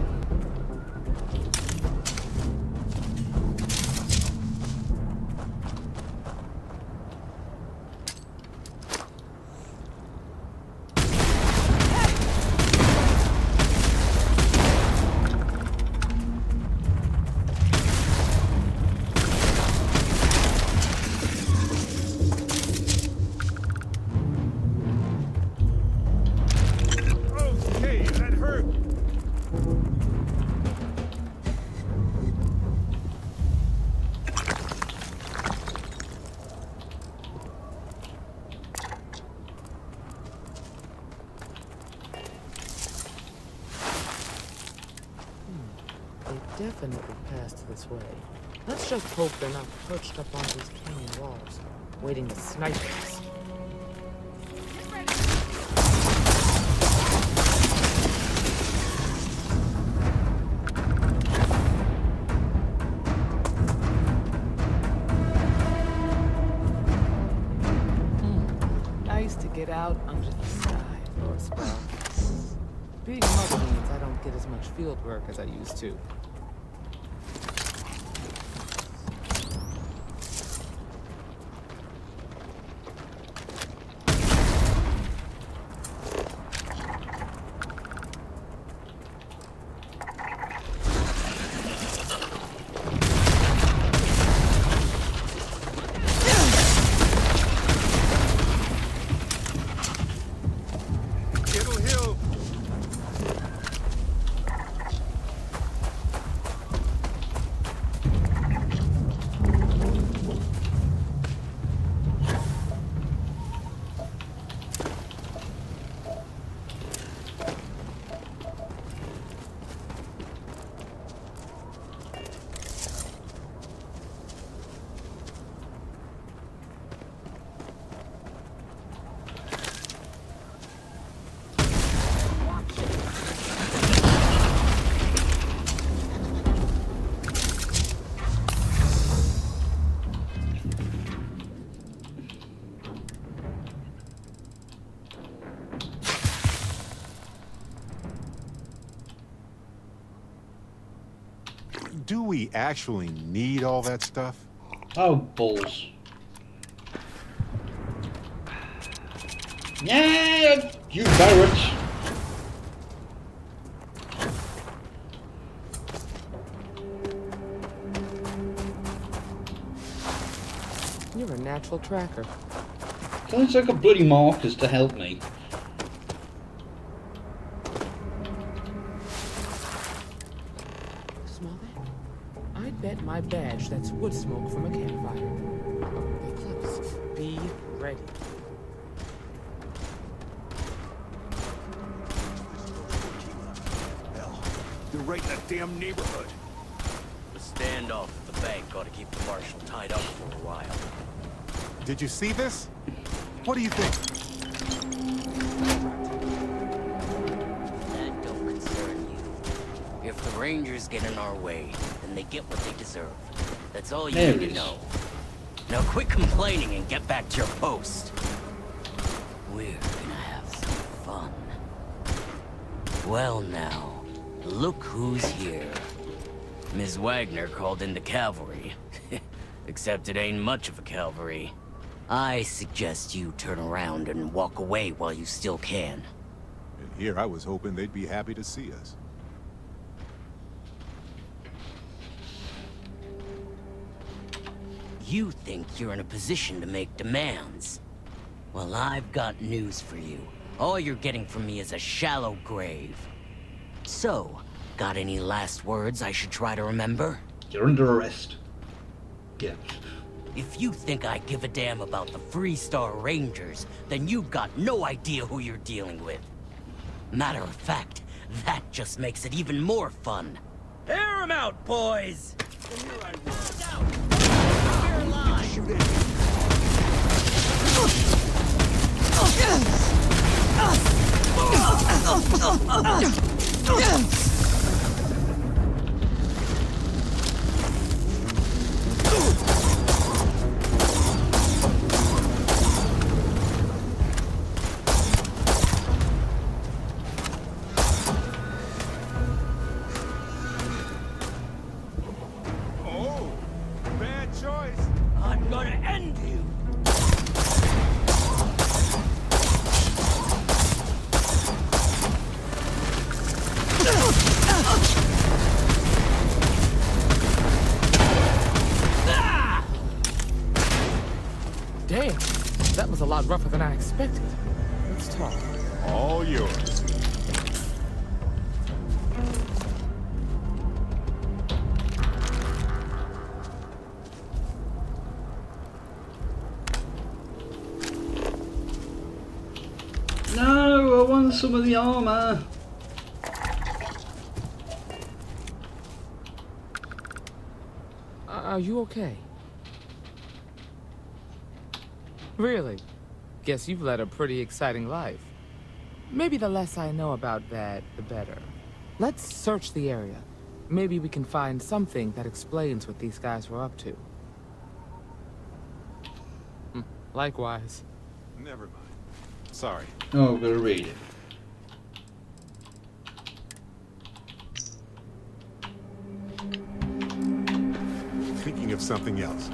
[SPEAKER 17] Okay, that hurt.
[SPEAKER 4] They definitely passed this way. Let's just hope they're not perched up on these canyon walls, waiting to snipe us. Nice to get out under the sky for a spell. Being a mother means I don't get as much field work as I used to.
[SPEAKER 17] do we actually need all that stuff?
[SPEAKER 1] Oh, balls. Yeah, you Barrett.
[SPEAKER 4] You're a natural tracker.
[SPEAKER 1] Sounds like a bloody markers to help me.
[SPEAKER 4] Smell that? I bet my badge that's wood smoke from a campfire. Get close. Be ready.
[SPEAKER 5] Hell, they're right in that damn neighborhood.
[SPEAKER 20] The standoff at the bank ought to keep the marshal tied up for a while.
[SPEAKER 17] Did you see this? What do you think?
[SPEAKER 20] That don't concern you. If the Rangers get in our way, then they get what they deserve. That's all you
[SPEAKER 1] There
[SPEAKER 20] need
[SPEAKER 1] it
[SPEAKER 20] to
[SPEAKER 1] is.
[SPEAKER 20] know. Now quit complaining and get back to your post. We're gonna have some fun. Well now, look who's here. Ms. Wagner called in the cavalry. Except it ain't much of a cavalry. I suggest you turn around and walk away while you still can.
[SPEAKER 17] And here I was hoping they'd be happy to see us.
[SPEAKER 20] You think you're in a position to make demands. Well, I've got news for you. All you're getting from me is a shallow grave. So, got any last words I should try to remember?
[SPEAKER 1] You're under arrest. Yeah.
[SPEAKER 20] If you think I give a damn about the Freestar Rangers, then you've got no idea who you're dealing with. Matter of fact, that just makes it even more fun. Air 'em out, boys!
[SPEAKER 5] Oh, bad choice.
[SPEAKER 20] I'm gonna end you!
[SPEAKER 4] Damn, that was a lot rougher than I expected. Let's talk.
[SPEAKER 17] All yours.
[SPEAKER 1] No, I want some of the armor.
[SPEAKER 4] Are you okay? Really? Guess you've led a pretty exciting life. Maybe the less I know about that, the better. Let's search the area. Maybe we can find something that explains what these guys were up to. Likewise.
[SPEAKER 17] Never mind. Sorry.
[SPEAKER 1] Oh, I've got to read it.
[SPEAKER 17] Thinking of something else.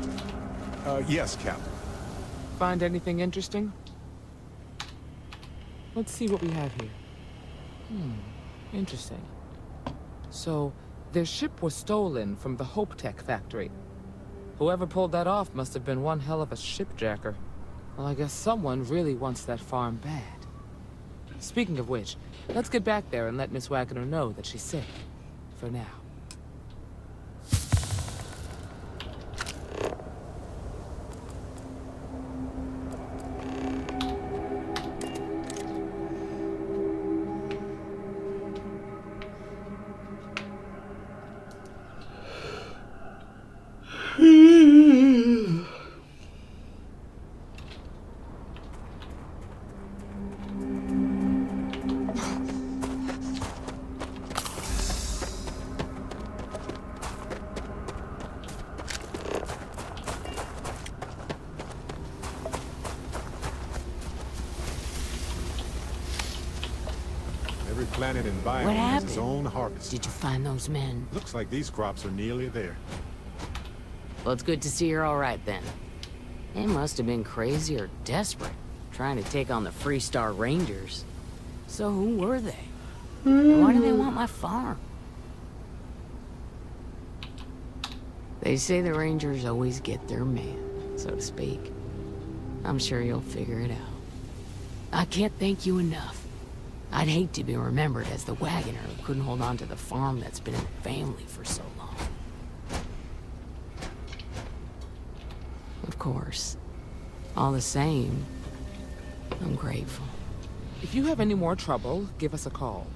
[SPEAKER 17] Yes, Captain.
[SPEAKER 4] Find anything interesting? Let's see what we have here. Interesting. So, their ship was stolen from the Hope Tech factory. Whoever pulled that off must have been one hell of a shipjacker. Well, I guess someone really wants that farm bad. Speaking of which, let's get back there and let Miss Wagner know that she's safe. For now.
[SPEAKER 17] planet
[SPEAKER 15] What
[SPEAKER 17] environment has its
[SPEAKER 15] happened?
[SPEAKER 17] own harvest.
[SPEAKER 15] Did you find those men?
[SPEAKER 17] Looks like these crops are nearly there.
[SPEAKER 15] Well, it's good to see you're all right then. They must have been crazy or desperate, trying to take on the Freestar Rangers. So who were they? And why do they want my farm? They say the Rangers always get their man, so to speak. I'm sure you'll figure it out. I can't thank you enough. I'd hate to be remembered as the wagoner who couldn't hold on to the farm that's been in the family for so long. Of course. All the same, I'm grateful.
[SPEAKER 4] If you have any more trouble, give us a call.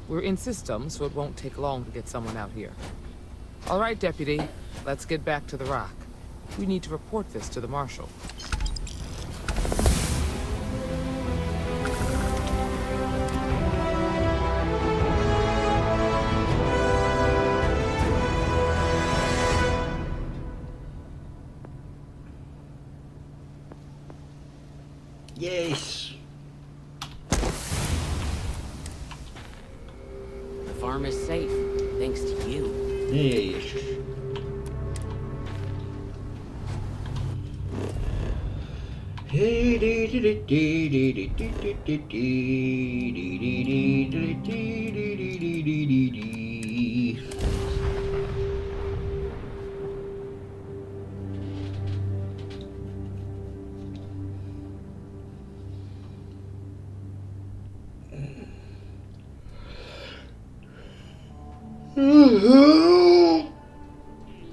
[SPEAKER 4] We're in system, so it won't take long to get someone out here. All right, Deputy. Let's get back to the rock. We need to report this to the Marshal.
[SPEAKER 1] Yes.
[SPEAKER 15] The farm is safe, thanks to you.
[SPEAKER 1] Yes.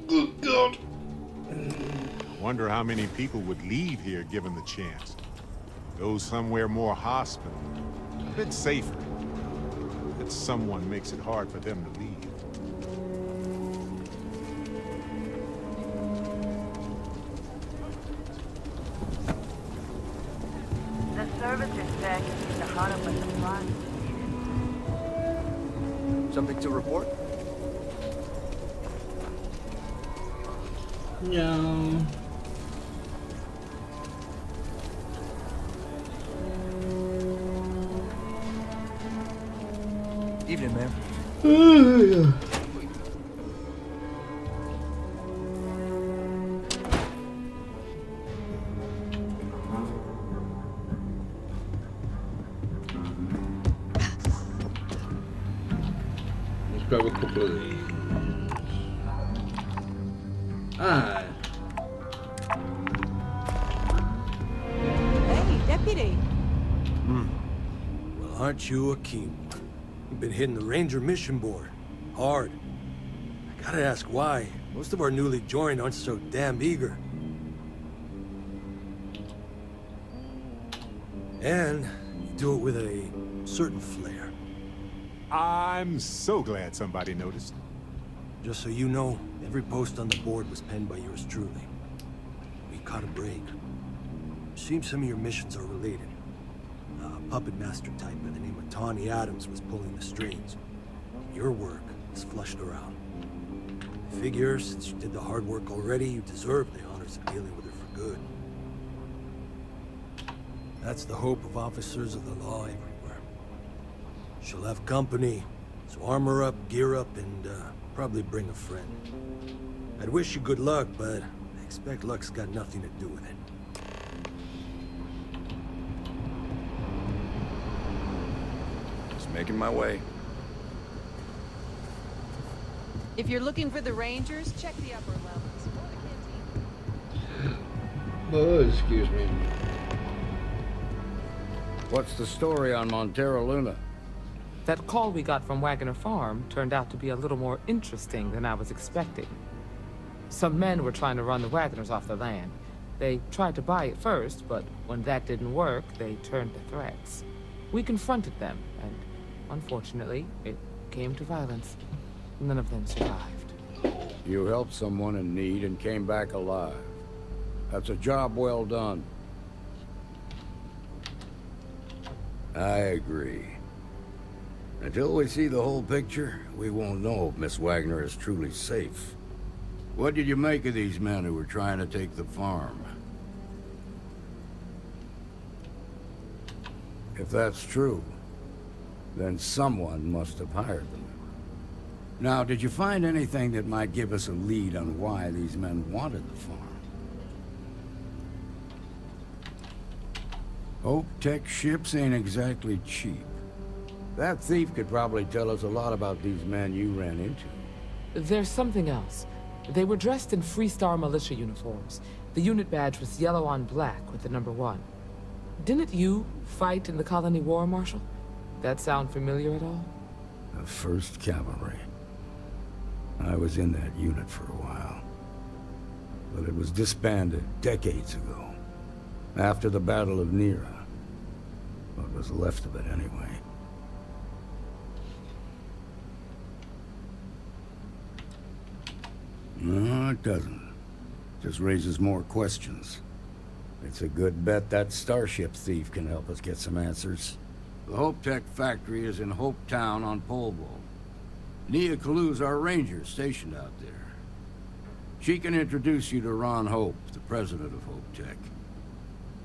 [SPEAKER 1] Good God.
[SPEAKER 17] Wonder how many people would leave here given the chance. Go somewhere more hospitable, a bit safer. That someone makes it hard for them to leave.
[SPEAKER 21] The service is back in the heart of the supply.
[SPEAKER 16] Something to report?
[SPEAKER 1] No.
[SPEAKER 16] Evening, ma'am.
[SPEAKER 1] Let's grab a couple of these. Ah.
[SPEAKER 3] Hey, Deputy.
[SPEAKER 8] Well, aren't you a keen one? You've been hitting the Ranger mission board. Hard. I gotta ask why. Most of our newly joined aren't so damn eager. And you do it with a certain flair.
[SPEAKER 17] I'm so glad somebody noticed.
[SPEAKER 8] Just so you know, every post on the board was penned by yours truly. We caught a break. Seems some of your missions are related. A puppet master type by the name of Tawny Adams was pulling the strings. Your work is flushed around. I figure, since you did the hard work already, you deserve the honors of dealing with her for good. That's the hope of officers of the law everywhere. She'll have company, so armor up, gear up, and probably bring a friend. I'd wish you good luck, but I expect luck's got nothing to do with it.
[SPEAKER 16] Just making my way.
[SPEAKER 3] If you're looking for the Rangers, check the upper levels.
[SPEAKER 1] Oh, excuse me.
[SPEAKER 12] What's the story on Montero Luna?
[SPEAKER 4] That call we got from Wagoner Farm turned out to be a little more interesting than I was expecting. Some men were trying to run the Wagoners off the land. They tried to buy it first, but when that didn't work, they turned to threats. We confronted them, and unfortunately, it came to violence. None of them survived.
[SPEAKER 12] You helped someone in need and came back alive. That's a job well done. I agree. Until we see the whole picture, we won't know if Miss Wagner is truly safe. What did you make of these men who were trying to take the farm? If that's true, Then someone must have hired them. Now, did you find anything that might give us a lead on why these men wanted the farm? Hope Tech ships ain't exactly cheap. That thief could probably tell us a lot about these men you ran into.
[SPEAKER 4] There's something else. They were dressed in Freestar militia uniforms. The unit badge was yellow on black with the number 1. Didn't you fight in the Colony War, Marshal? That sound familiar at all?
[SPEAKER 12] The 1st Cavalry. I was in that unit for a while. But it was disbanded decades ago. After the Battle of Nera. What was left of it, anyway. No, it doesn't. Just raises more questions. It's a good bet that starship thief can help us get some answers. The Hope Tech factory is in Hope Town on Polvo. Nia Kalu's our ranger stationed out there. She can introduce you to Ron Hope, the president of Hope Tech.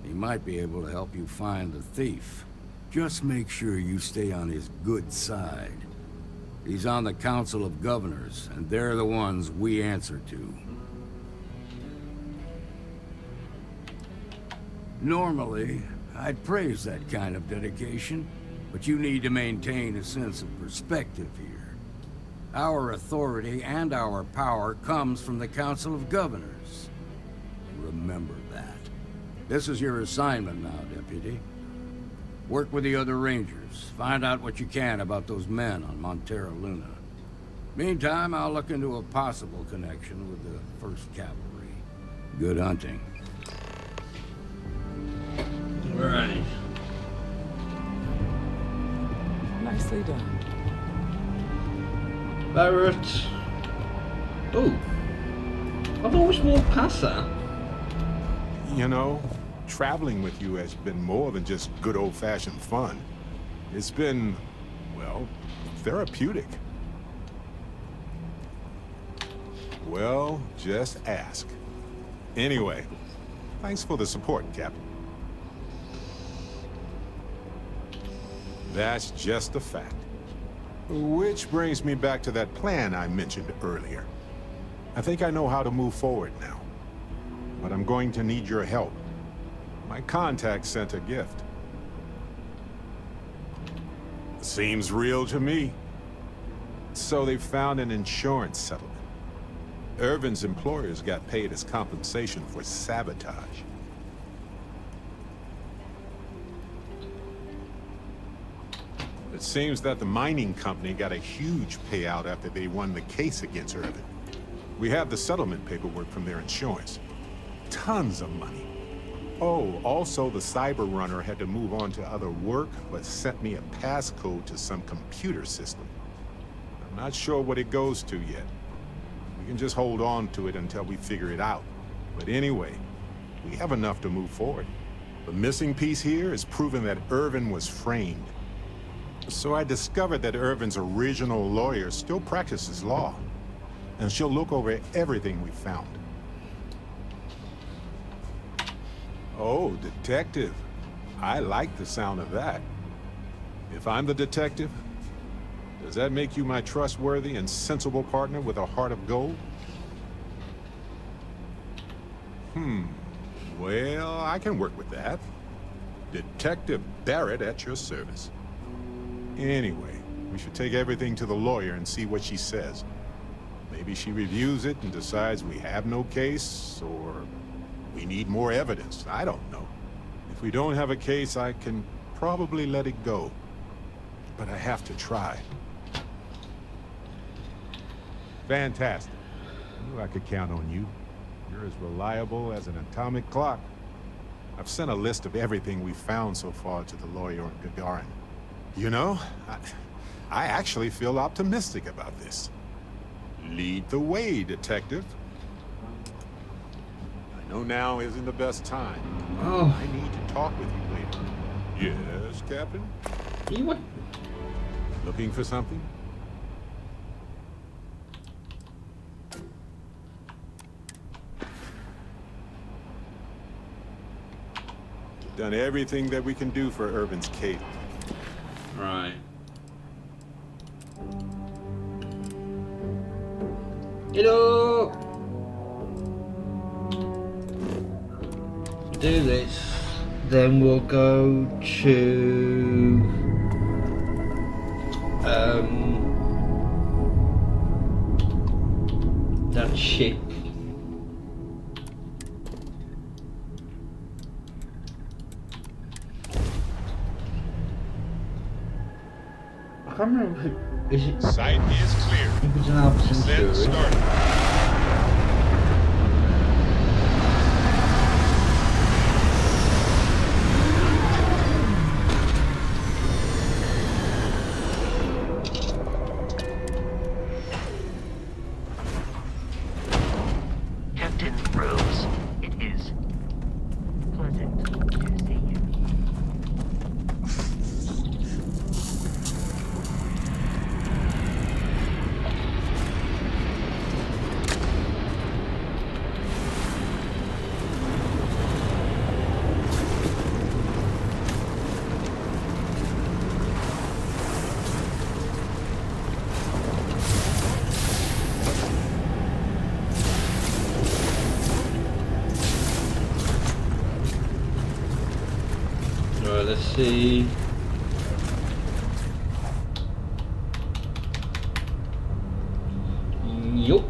[SPEAKER 12] He might be able to help you find the thief. Just make sure you stay on his good side. He's on the Council of Governors, and they're the ones we answer to. Normally, I'd praise that kind of dedication, but you need to maintain a sense of perspective here. Our authority and our power comes from the Council of Governors. Remember that. This is your assignment now, Deputy. Work with the other Rangers. Find out what you can about those men on Montera Luna. Meantime, I'll look into a possible connection with the 1st Cavalry. Good hunting.
[SPEAKER 1] Right.
[SPEAKER 4] Nicely done.
[SPEAKER 1] Barrett. Oh. I've always walked past that.
[SPEAKER 17] You know, traveling with you has been more than just good old-fashioned fun. It's been, well, therapeutic. Well, just ask. Anyway, thanks for the support, Captain. That's just a fact. Which brings me back to that plan I mentioned earlier. I think I know how to move forward now. But I'm going to need your help. My contact sent a gift. Seems real to me. So they found an insurance settlement. Irvin's employers got paid as compensation for sabotage. It seems that the mining company got a huge payout after they won the case against Irvin. We have the settlement paperwork from their insurance. Tons of money. Oh, also the cyber runner had to move on to other work, but sent me a passcode to some computer system. I'm not sure what it goes to yet. We can just hold on to it until we figure it out. But anyway, we have enough to move forward. The missing piece here is proving that Irvin was framed. So I discovered that Irvin's original lawyer still practices law. And she'll look over everything we found. Oh, detective. I like the sound of that. If I'm the detective, does that make you my trustworthy and sensible partner with a heart of gold? Well, I can work with that. Detective Barrett at your service. Anyway, we should take everything to the lawyer and see what she says. Maybe she reviews it and decides we have no case, or we need more evidence. I don't know. If we don't have a case, I can probably let it go. But I have to try. Fantastic. I knew I could count on you. You're as reliable as an atomic clock. I've sent a list of everything we've found so far to the lawyer on Gagarin. You know, I actually feel optimistic about this. Lead the way, detective. I know now isn't the best time.
[SPEAKER 1] Oh.
[SPEAKER 17] I need to talk with you later. Yes, Captain?
[SPEAKER 1] You what?
[SPEAKER 17] Looking for something? We've done everything that we can do for Irvin's case.
[SPEAKER 1] Right. Hello! Do this, then we'll go to that ship. I can't remember who, is it?
[SPEAKER 13] Site is clear.
[SPEAKER 1] If it's an Albertson
[SPEAKER 13] Descent
[SPEAKER 1] story.
[SPEAKER 13] started.
[SPEAKER 11] Captain Rose, it is pleasant to see you.
[SPEAKER 1] Right, let's see. Yup.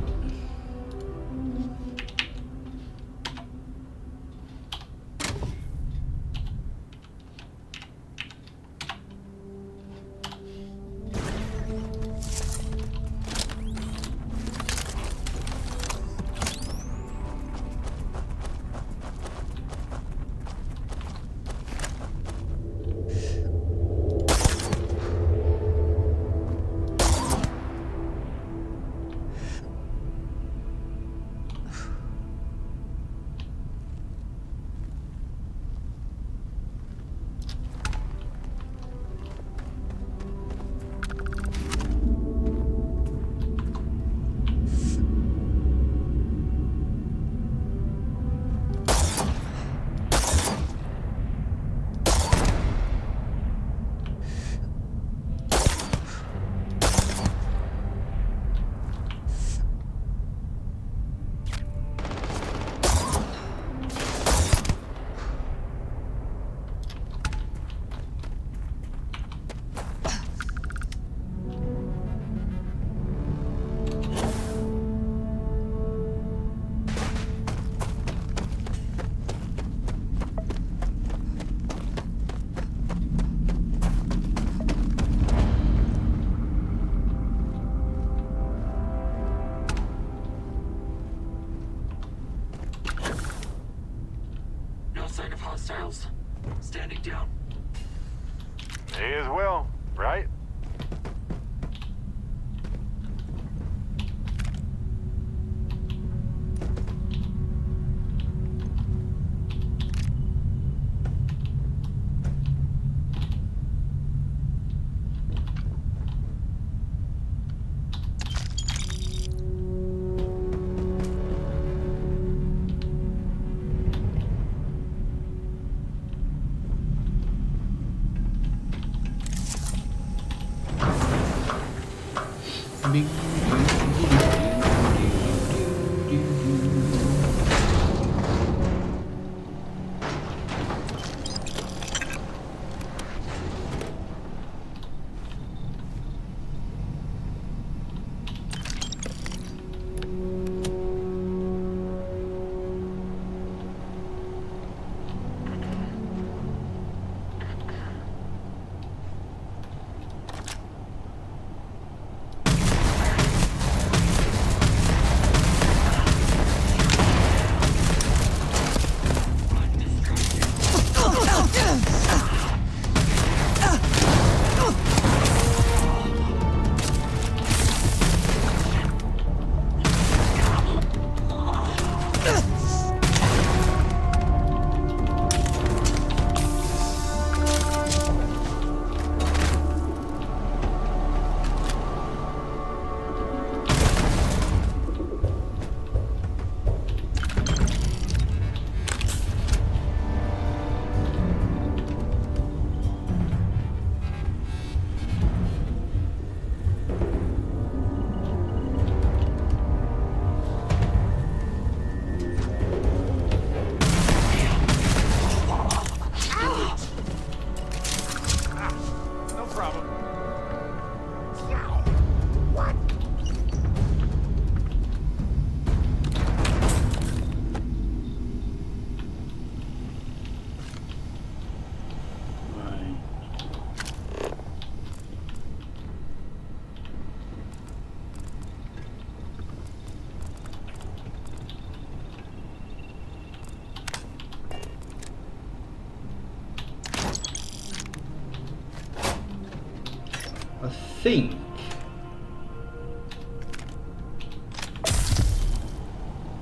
[SPEAKER 1] think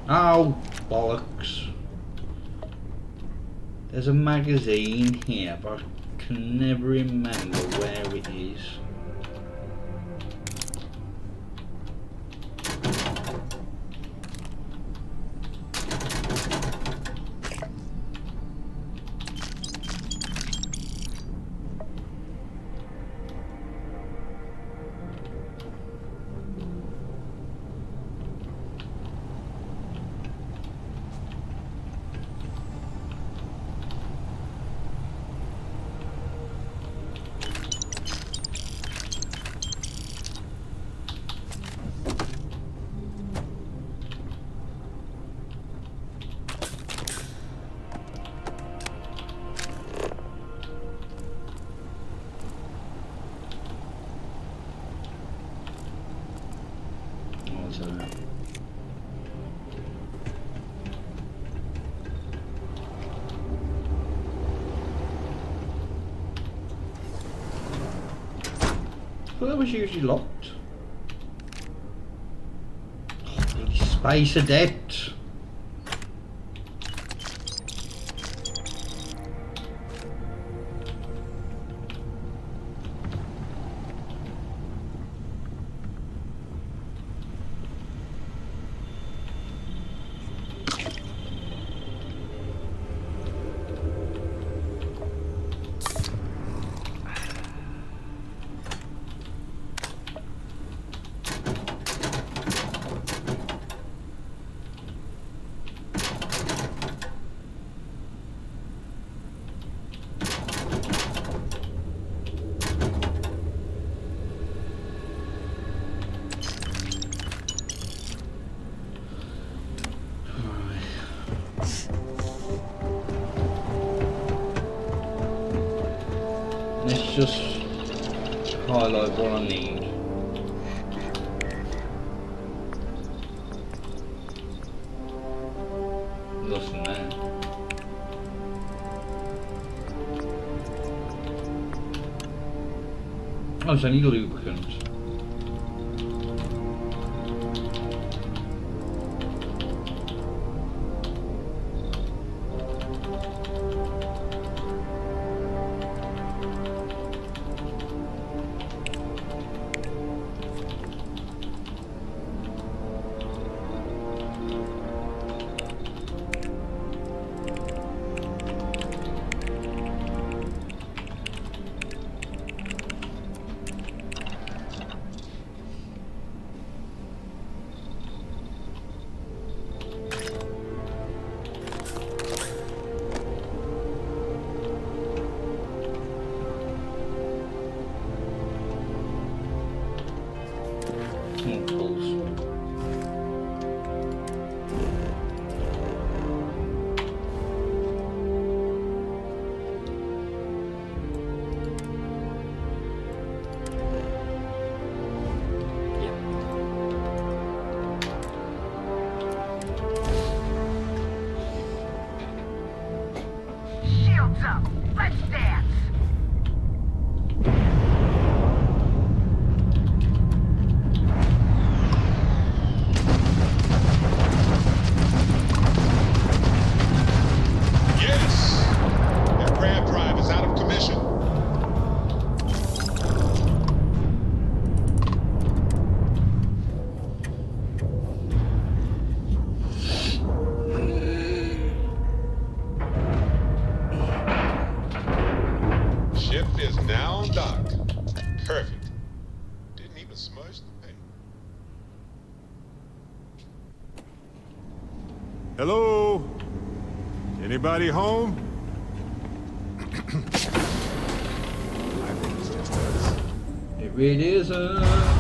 [SPEAKER 1] oh bollocks, there's a magazine here but I can never remember where it is. Well, that was usually locked. Oh, big space adept. Let's just highlight what I need. Nothing there. Oh, it's only lubricant.
[SPEAKER 17] Hello? Anybody home?
[SPEAKER 5] I think it's just us.
[SPEAKER 1] It really isn't.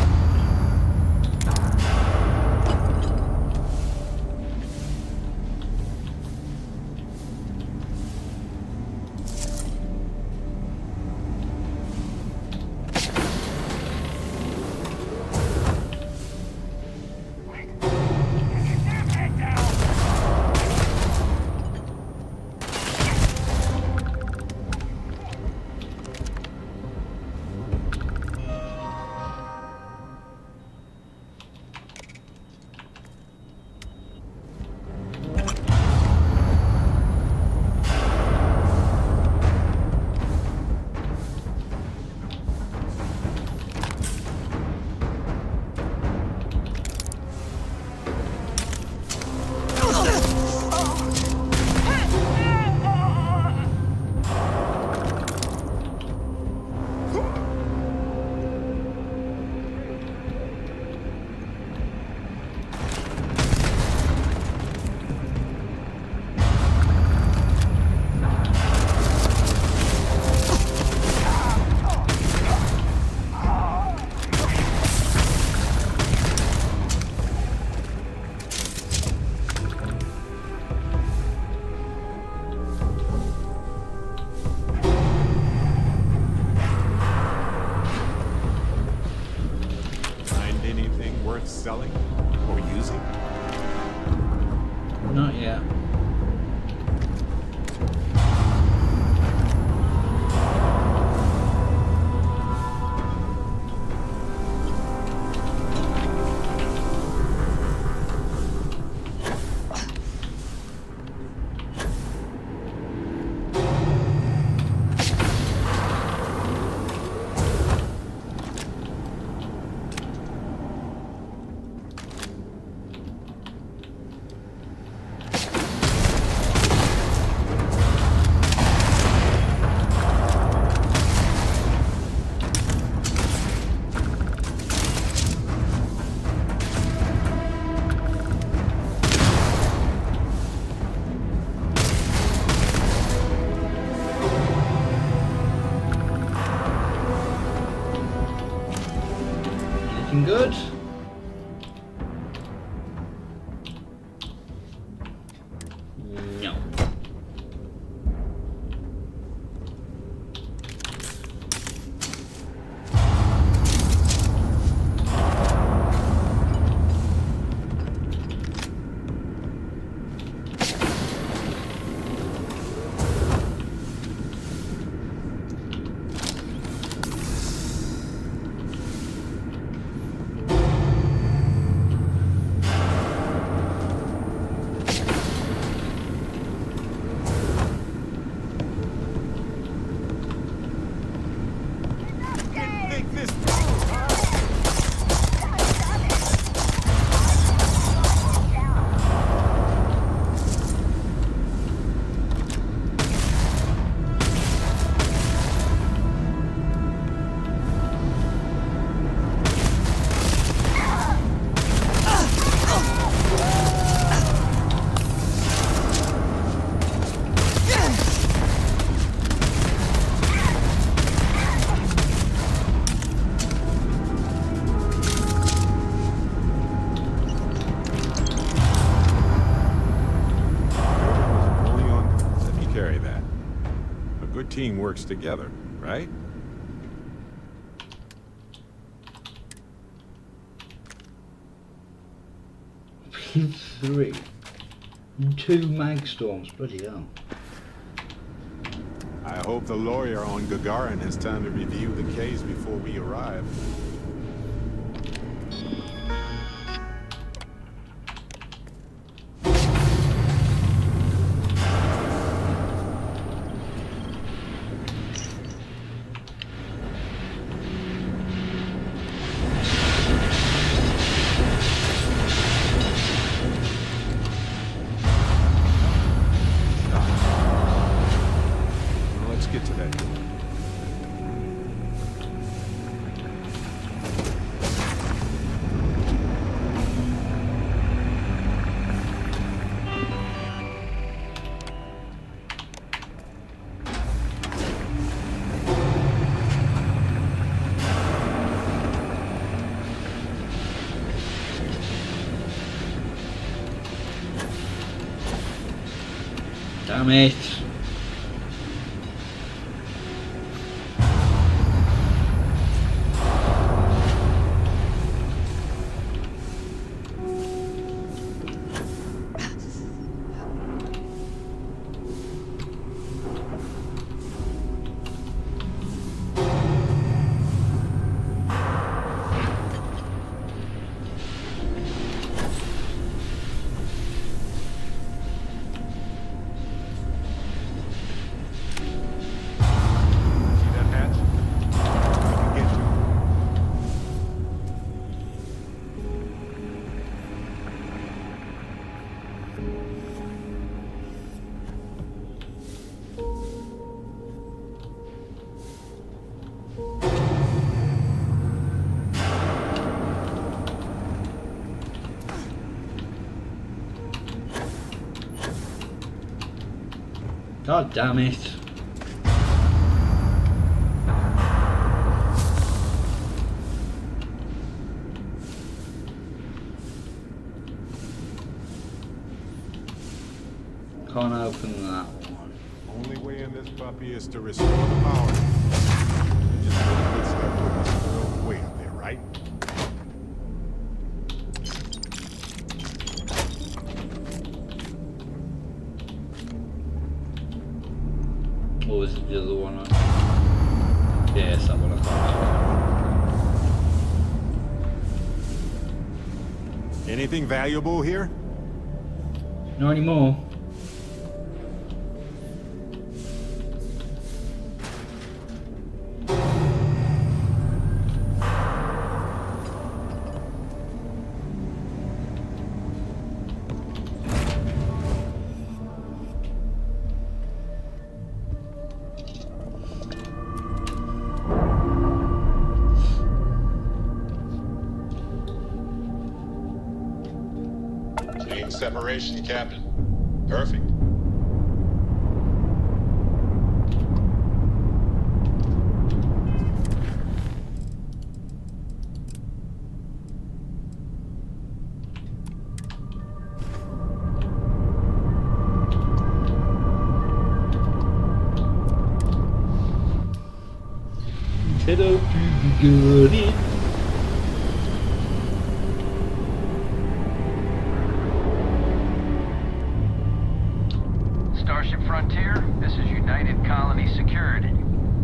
[SPEAKER 17] stealing or using?
[SPEAKER 1] Not yet. Good. No.
[SPEAKER 17] Team works together, right?
[SPEAKER 1] Three. 2 mag storms, bloody hell.
[SPEAKER 17] I hope the lawyer on Gagarin has time to review the case before we arrive.
[SPEAKER 1] Damn it. God damn it. Can't open that one.
[SPEAKER 17] Only way in this puppy is to restore the power. Just a good step with us. Weight up there, right?
[SPEAKER 1] What was the other one? Yes, that one I thought.
[SPEAKER 17] Anything valuable here?
[SPEAKER 1] Not anymore.
[SPEAKER 17] Clean separation, Captain. Perfect.
[SPEAKER 1] Head up to the garden.
[SPEAKER 11] Starship Frontier, this is United Colony Security.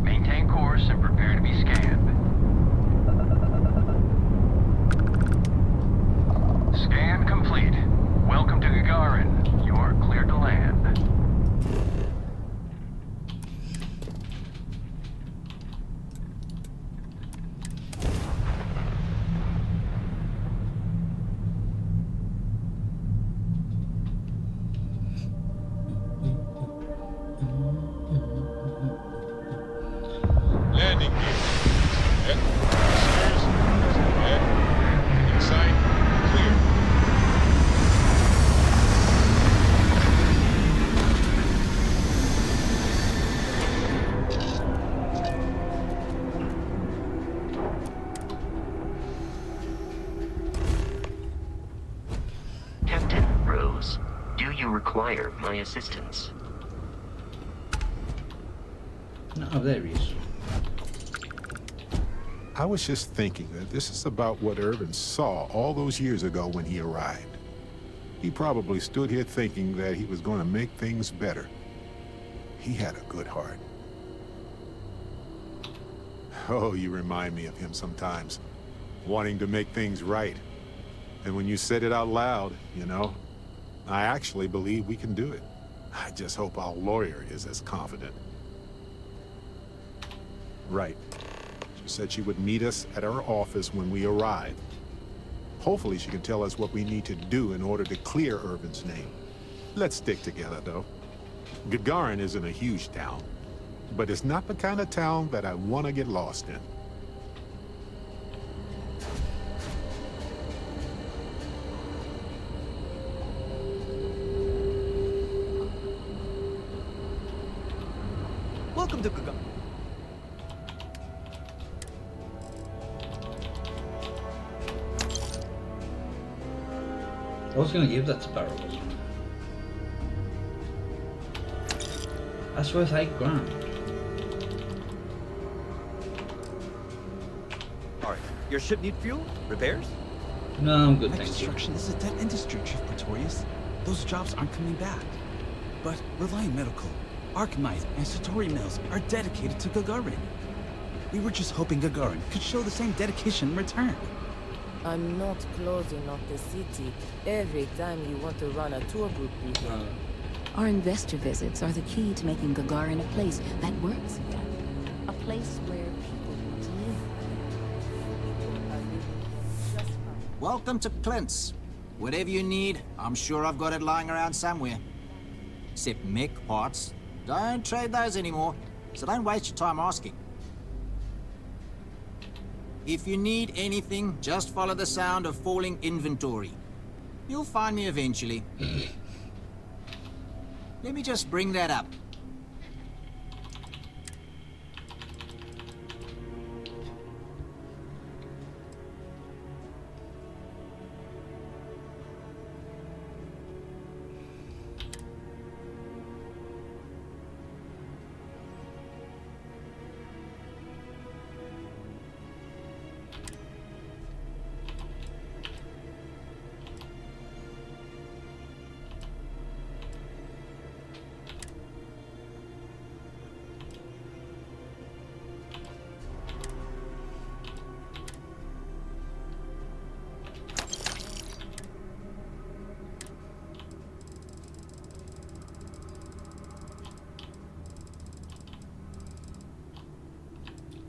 [SPEAKER 11] Maintain course and prepare to be scanned. Scan complete. Welcome to Gagarin. You are cleared to land.
[SPEAKER 17] Landing gear. Set. Stairs. Set. Inside. Clear.
[SPEAKER 7] Captain Rose, do you require my assistance?
[SPEAKER 1] Oh, there he is.
[SPEAKER 17] I was just thinking that this is about what Irvin saw all those years ago when he arrived. He probably stood here thinking that he was going to make things better. He had a good heart. Oh, you remind me of him sometimes, wanting to make things right. And when you said it out loud, you know, I actually believe we can do it. I just hope our lawyer is as confident. Right. She said she would meet us at our office when we arrive. Hopefully she can tell us what we need to do in order to clear Irvin's name. Let's stick together, though. Gagarin isn't a huge town, but it's not the kind of town that I want to get lost in.
[SPEAKER 16] Welcome to Gagarin.
[SPEAKER 1] I was going to give that to Barrows. That's worth $8 grand.
[SPEAKER 14] Alright, your ship need fuel? Repairs?
[SPEAKER 1] No, I'm good,
[SPEAKER 5] Light
[SPEAKER 1] thank you.
[SPEAKER 5] construction is a dead industry, Chief Pretorius. Those jobs aren't coming back. But Reliant Medical, Arcanite, and Satori Mills are dedicated to Gagarin. We were just hoping Gagarin could show the same dedication in return.
[SPEAKER 23] I'm not closing off the city every time you want to run a tour group weekend.
[SPEAKER 24] Our investor visits are the key to making Gagarin a place that works again. A place where people want to live.
[SPEAKER 25] Welcome to Clint's. Whatever you need, I'm sure I've got it lying around somewhere. Except mech parts. Don't trade those anymore, so don't waste your time asking. If you need anything, just follow the sound of falling inventory. You'll find me eventually. Let me just bring that up.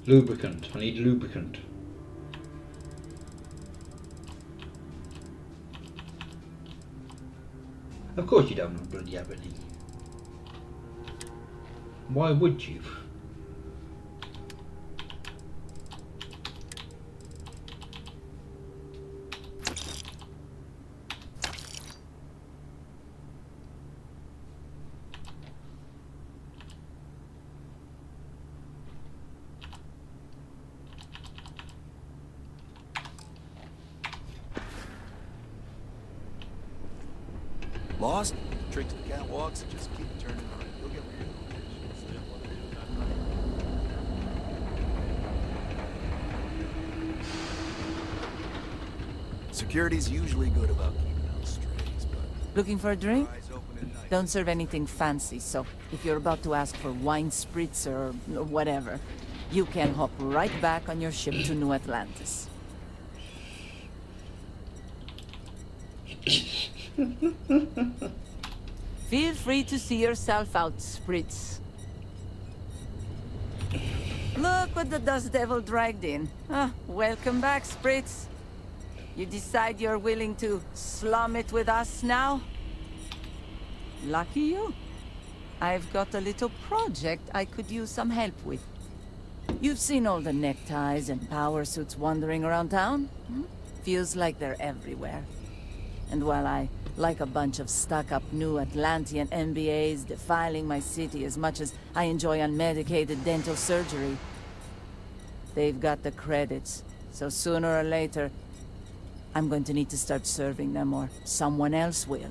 [SPEAKER 1] Lubricant. I need lubricant. Of course you don't bloody have any. Why would you?
[SPEAKER 16] Lost? Trick to the catwalks and just keep turning on. You'll get what you're Security's usually good about keeping out strays, but...
[SPEAKER 23] Looking for a drink? Don't serve anything fancy, so if you're about to ask for wine spritz or whatever, you can hop right back on your ship to New Atlantis. Feel free to see yourself out, Spritz. Look what the Dust Devil dragged in. Welcome back, Spritz. You decide you're willing to slum it with us now? Lucky you. I've got a little project I could use some help with. You've seen all the neckties and power suits wandering around town? Feels like they're everywhere. And while I like a bunch of stuck-up new Atlantean MBAs defiling my city as much as I enjoy unmedicated dental surgery, they've got the credits, so sooner or later, I'm going to need to start serving them, or someone else will.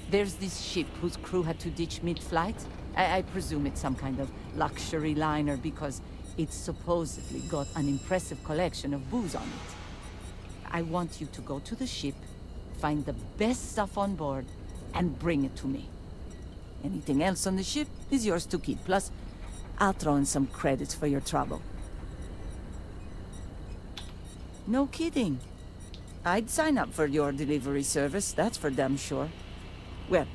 [SPEAKER 23] There's this ship whose crew had to ditch mid-flight. I presume it's some kind of luxury liner because it's supposedly got an impressive collection of booze on it. I want you to go to the ship, find the best stuff on board, and bring it to me. Anything else on the ship is yours to keep. Plus, I'll throw in some credits for your trouble. No kidding. I'd sign up for your delivery service, that's for damn sure. Well,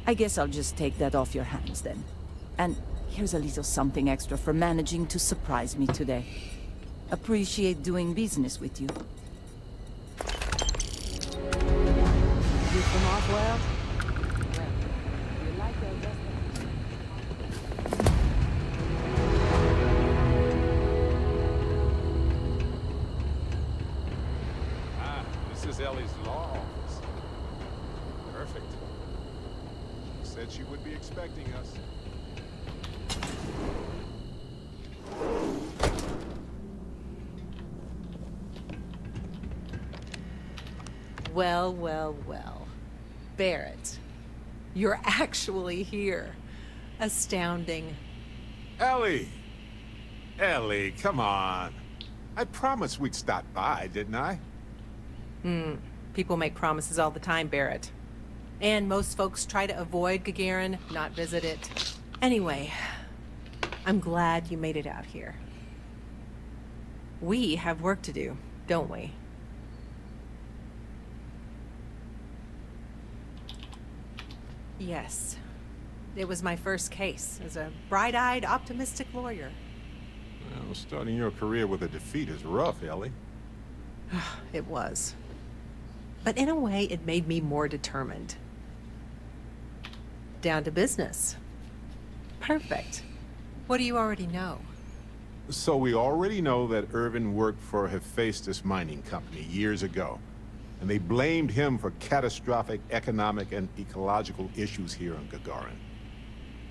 [SPEAKER 23] I guess I'll just take that off your hands then. And here's a little something extra for managing to surprise me today. Appreciate doing business with you. You come off well? Well, you like your
[SPEAKER 17] This is Ellie's law office. Perfect. She said she would be expecting us.
[SPEAKER 6] Well, well, well. Barrett, you're actually here. Astounding.
[SPEAKER 17] Ellie! Ellie, come on. I promised we'd stop by, didn't I?
[SPEAKER 6] People make promises all the time, Barrett. And most folks try to avoid Gagarin, not visit it. Anyway, I'm glad you made it out here. We have work to do, don't we? Yes. It was my first case as a bright-eyed, optimistic lawyer.
[SPEAKER 17] Well, starting your career with a defeat is rough, Ellie.
[SPEAKER 6] It was. But in a way, it made me more determined. Down to business. Perfect. What do you already know?
[SPEAKER 17] So we already know that Irvin worked for Hephaestus Mining Company years ago, and they blamed him for catastrophic economic and ecological issues here on Gagarin.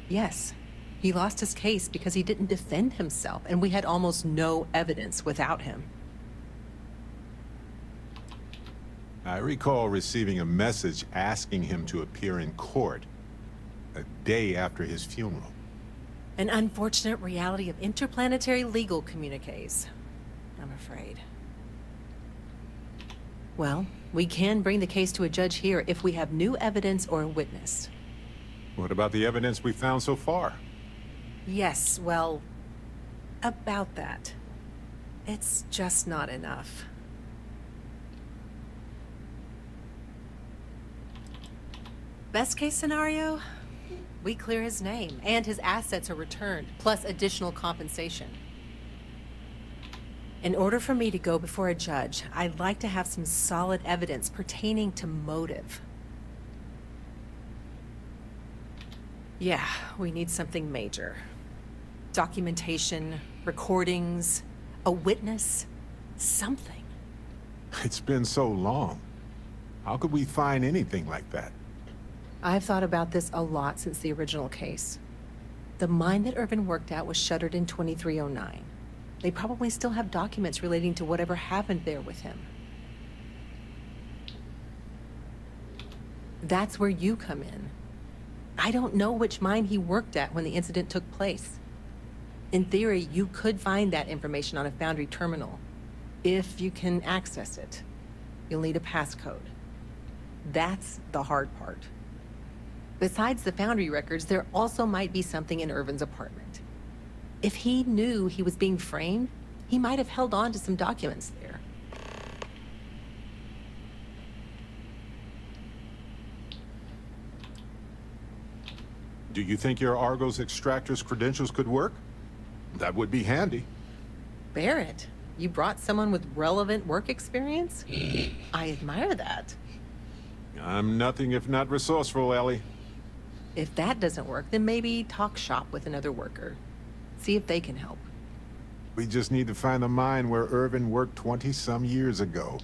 [SPEAKER 6] Yes. He lost his case because he didn't defend himself, and we had almost no evidence without him.
[SPEAKER 17] I recall receiving a message asking him to appear in court a day after his funeral.
[SPEAKER 6] An unfortunate reality of interplanetary legal communiques, I'm afraid. Well, we can bring the case to a judge here if we have new evidence or a witness.
[SPEAKER 17] What about the evidence we found so far?
[SPEAKER 6] Yes, well, about that. It's just not enough. Best case scenario, We clear his name, and his assets are returned, plus additional compensation. In order for me to go before a judge, I'd like to have some solid evidence pertaining to motive. Yeah, we need something major. Documentation, recordings, a witness, something.
[SPEAKER 17] It's been so long. How could we find anything like that?
[SPEAKER 6] I've thought about this a lot since the original case. The mine that Irvin worked at was shuttered in 2309. They probably still have documents relating to whatever happened there with him. That's where you come in. I don't know which mine he worked at when the incident took place. In theory, you could find that information on a Foundry terminal, if you can access it. You'll need a passcode. That's the hard part. Besides the Foundry records, there also might be something in Irvin's apartment. If he knew he was being framed, he might have held on to some documents there.
[SPEAKER 17] Do you think your Argos extractor's credentials could work? That would be handy.
[SPEAKER 6] Barrett, you brought someone with relevant work experience? I admire that.
[SPEAKER 17] I'm nothing if not resourceful, Ellie.
[SPEAKER 6] If that doesn't work, then maybe talk shop with another worker. See if they can help.
[SPEAKER 17] We just need to find the mine where Irvin worked 20-some years ago.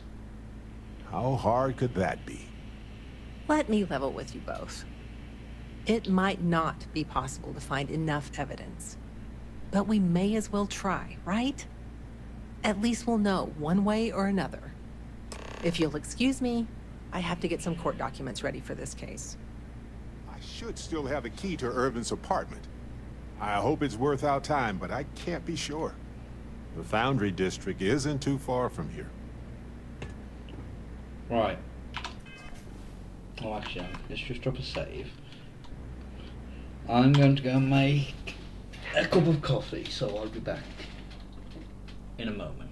[SPEAKER 17] How hard could that be?
[SPEAKER 6] Let me level with you both. It might not be possible to find enough evidence. But we may as well try, right? At least we'll know one way or another. If you'll excuse me, I have to get some court documents ready for this case.
[SPEAKER 17] I should still have a key to Irvin's apartment. I hope it's worth our time, but I can't be sure. The Foundry District isn't too far from here.
[SPEAKER 1] Right. Oh, actually, let's just drop a save. I'm going to go make a cup of coffee, so I'll be back in a moment.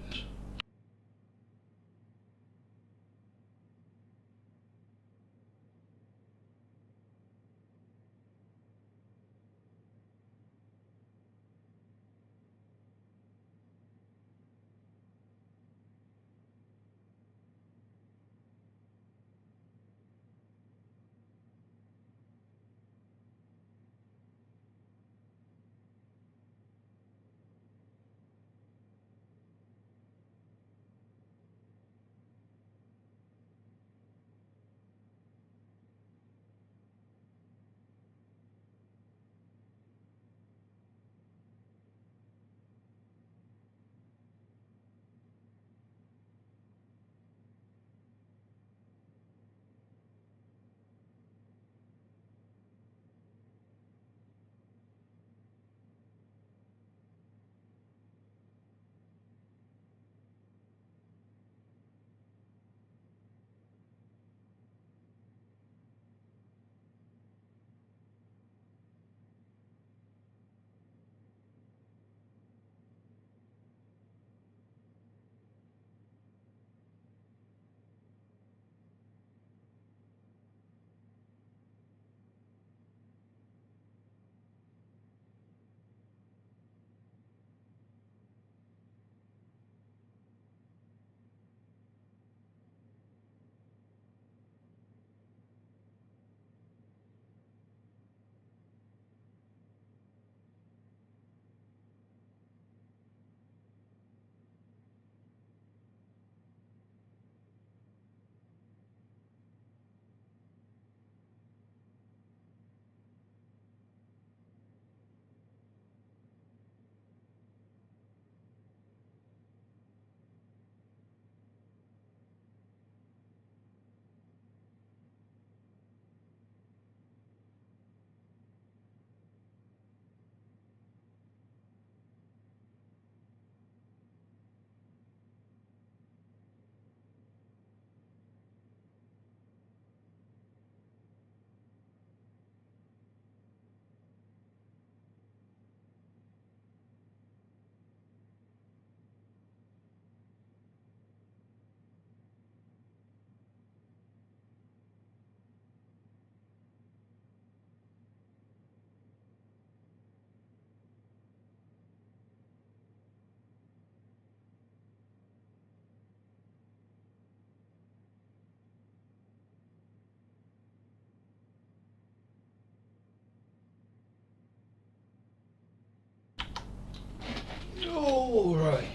[SPEAKER 1] All right.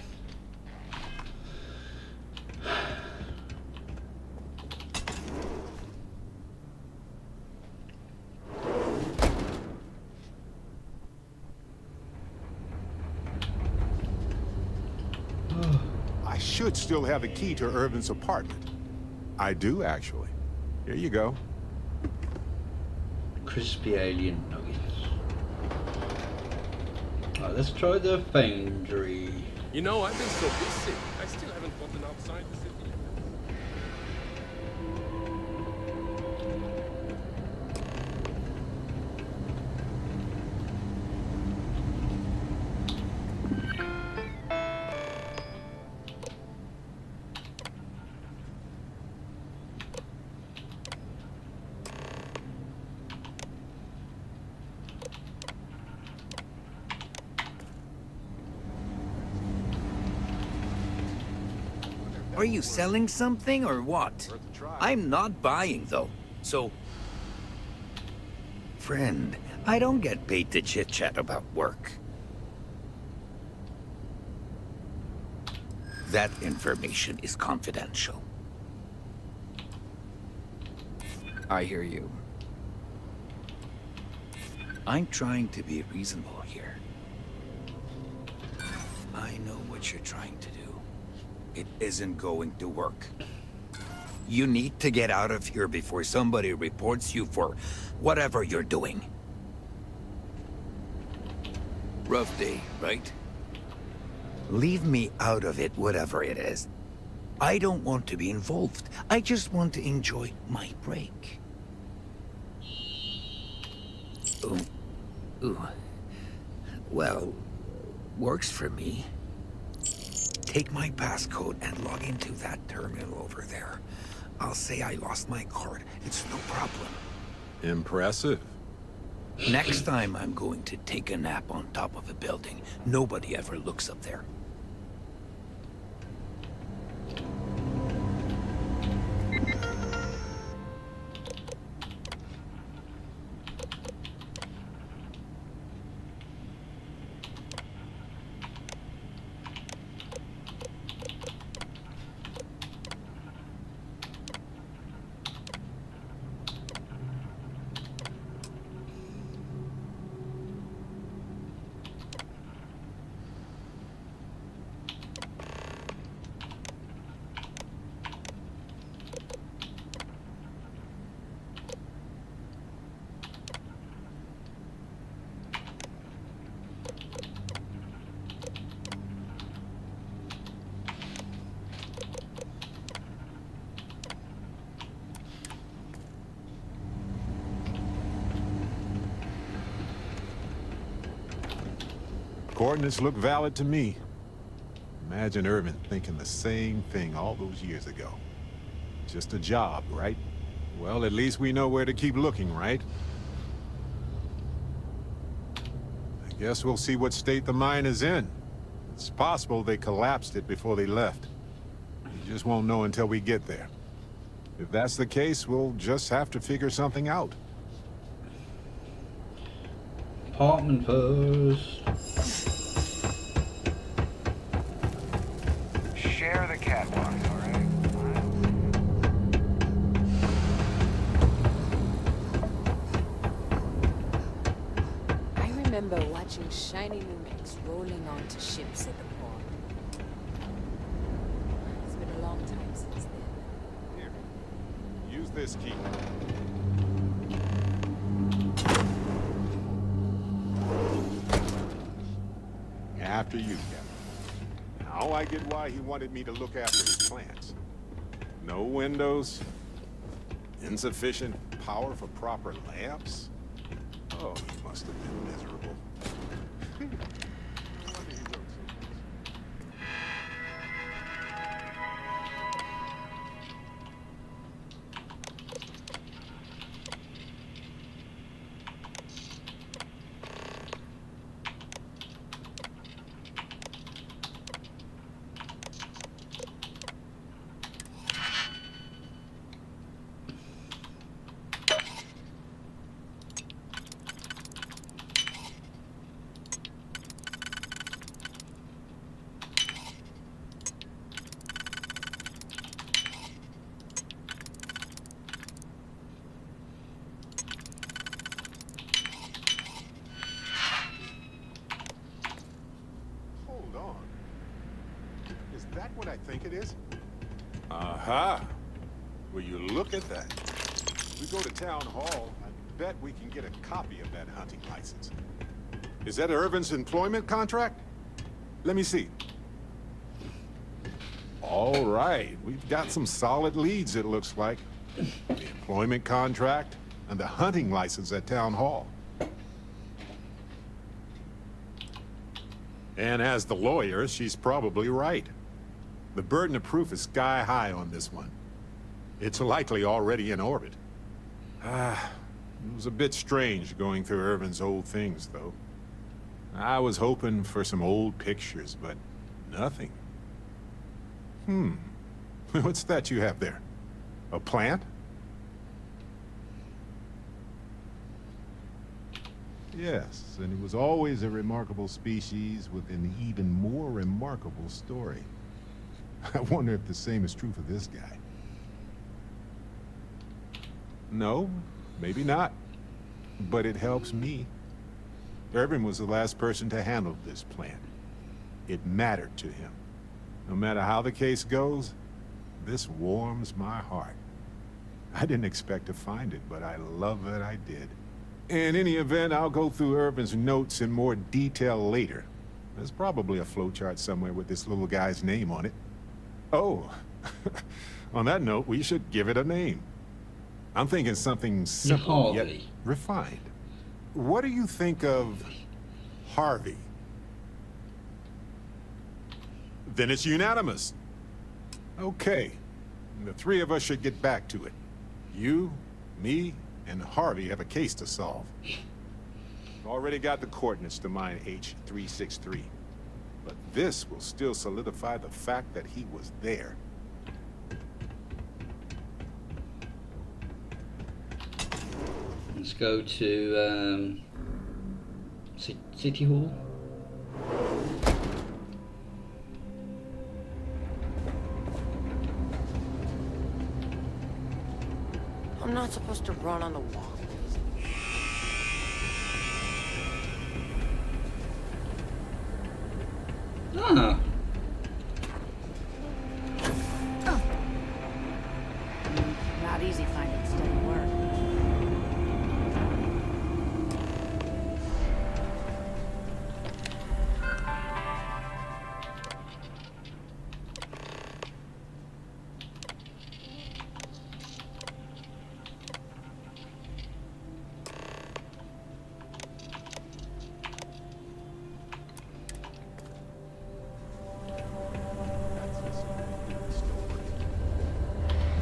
[SPEAKER 17] I should still have the key to Irvin's apartment. I do, actually. Here you go.
[SPEAKER 1] Crispy alien nuggets. Right, let's try the foundry.
[SPEAKER 9] You know, I've been so busy, I still haven't gotten outside the city yet.
[SPEAKER 10] Are you selling something or what? I'm not buying though, so... Friend, I don't get paid to chit-chat about work. That information is confidential. I hear you. I'm trying to be reasonable here. I know what you're trying to do. It isn't going to work. You need to get out of here before somebody reports you for whatever you're doing. Rough day, right? Leave me out of it, whatever it is. I don't want to be involved. I just want to enjoy my break. Ooh. Ooh. Well, works for me. Take my passcode and log into that terminal over there. I'll say I lost my card. It's no problem.
[SPEAKER 17] Impressive.
[SPEAKER 10] Next time I'm going to take a nap on top of a building. Nobody ever looks up there.
[SPEAKER 17] Coordinates look valid to me. Imagine Irvin thinking the same thing all those years ago. Just a job, right? Well, at least we know where to keep looking, right? I guess we'll see what state the mine is in. It's possible they collapsed it before they left. We just won't know until we get there. If that's the case, we'll just have to figure something out.
[SPEAKER 1] Apartment first.
[SPEAKER 11] Share the catwalks, all right?
[SPEAKER 24] I remember watching shiny new wrecks rolling onto ships at the port. It's been a long time since then.
[SPEAKER 17] Here, use this key. After you, Captain. Now I get why he wanted me to look after his plants. No windows, insufficient power for proper lamps. Oh, he must have been miserable. that what I think it is? Aha! Will you look at that? We go to town hall, I bet we can get a copy of that hunting license. Is that Irvin's employment contract? Let me see. All right, we've got some solid leads, it looks like. The employment contract and the hunting license at town hall. And as the lawyer, she's probably right. The burden of proof is sky high on this one. It's likely already in orbit. It was a bit strange going through Irvin's old things, though. I was hoping for some old pictures, but nothing. What's that you have there? A plant? Yes, and it was always a remarkable species with an even more remarkable story. I wonder if the same is true for this guy. No, maybe not. But it helps me. Irvin was the last person to handle this plant. It mattered to him. No matter how the case goes, this warms my heart. I didn't expect to find it, but I love that I did. In any event, I'll go through Irvin's notes in more detail later. There's probably a flowchart somewhere with this little guy's name on it. Oh, on that note, we should give it a name. I'm thinking something simple yet refined. What do you think of Harvey? Then it's unanimous. Okay, the three of us should get back to it. You, me, and Harvey have a case to solve. Already got the coordinates to mine H363. But this will still solidify the fact that he was there.
[SPEAKER 1] Let's go to City Hall.
[SPEAKER 2] I'm not supposed to run on the wall.
[SPEAKER 1] Ah.
[SPEAKER 2] Not easy finding steady work.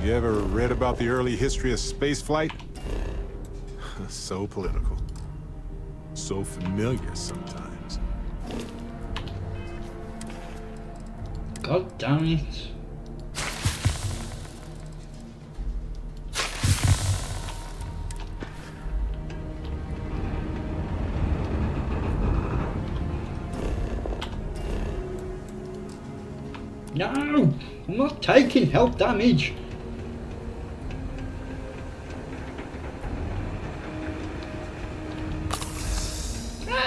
[SPEAKER 17] You ever read about the early history of spaceflight? So political. So familiar sometimes.
[SPEAKER 1] God damn it. No! I'm not taking health damage!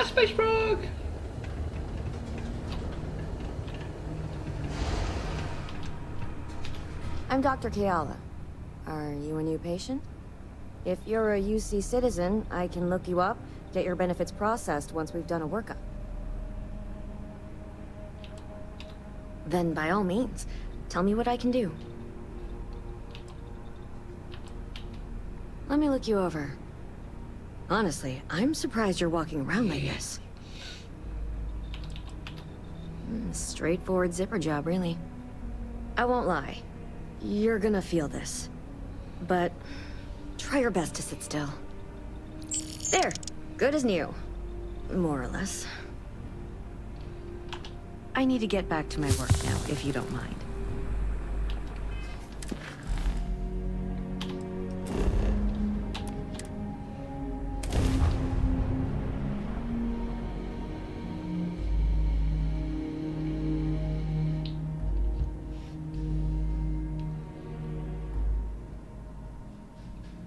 [SPEAKER 1] Space frog!
[SPEAKER 18] I'm Dr. Keala. Are you a new patient? If you're a UC citizen, I can look you up, get your benefits processed once we've done a workup. Then by all means, tell me what I can do. Let me look you over. Honestly, I'm surprised you're walking around like this. Straightforward zipper job, really. I won't lie. You're gonna feel this. But try your best to sit still. There! Good as new. More or less. I need to get back to my work now, if you don't mind.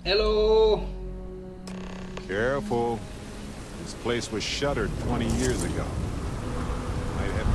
[SPEAKER 1] Hello.
[SPEAKER 17] Careful. This place was shuttered 20 years ago. Might have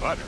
[SPEAKER 13] butter.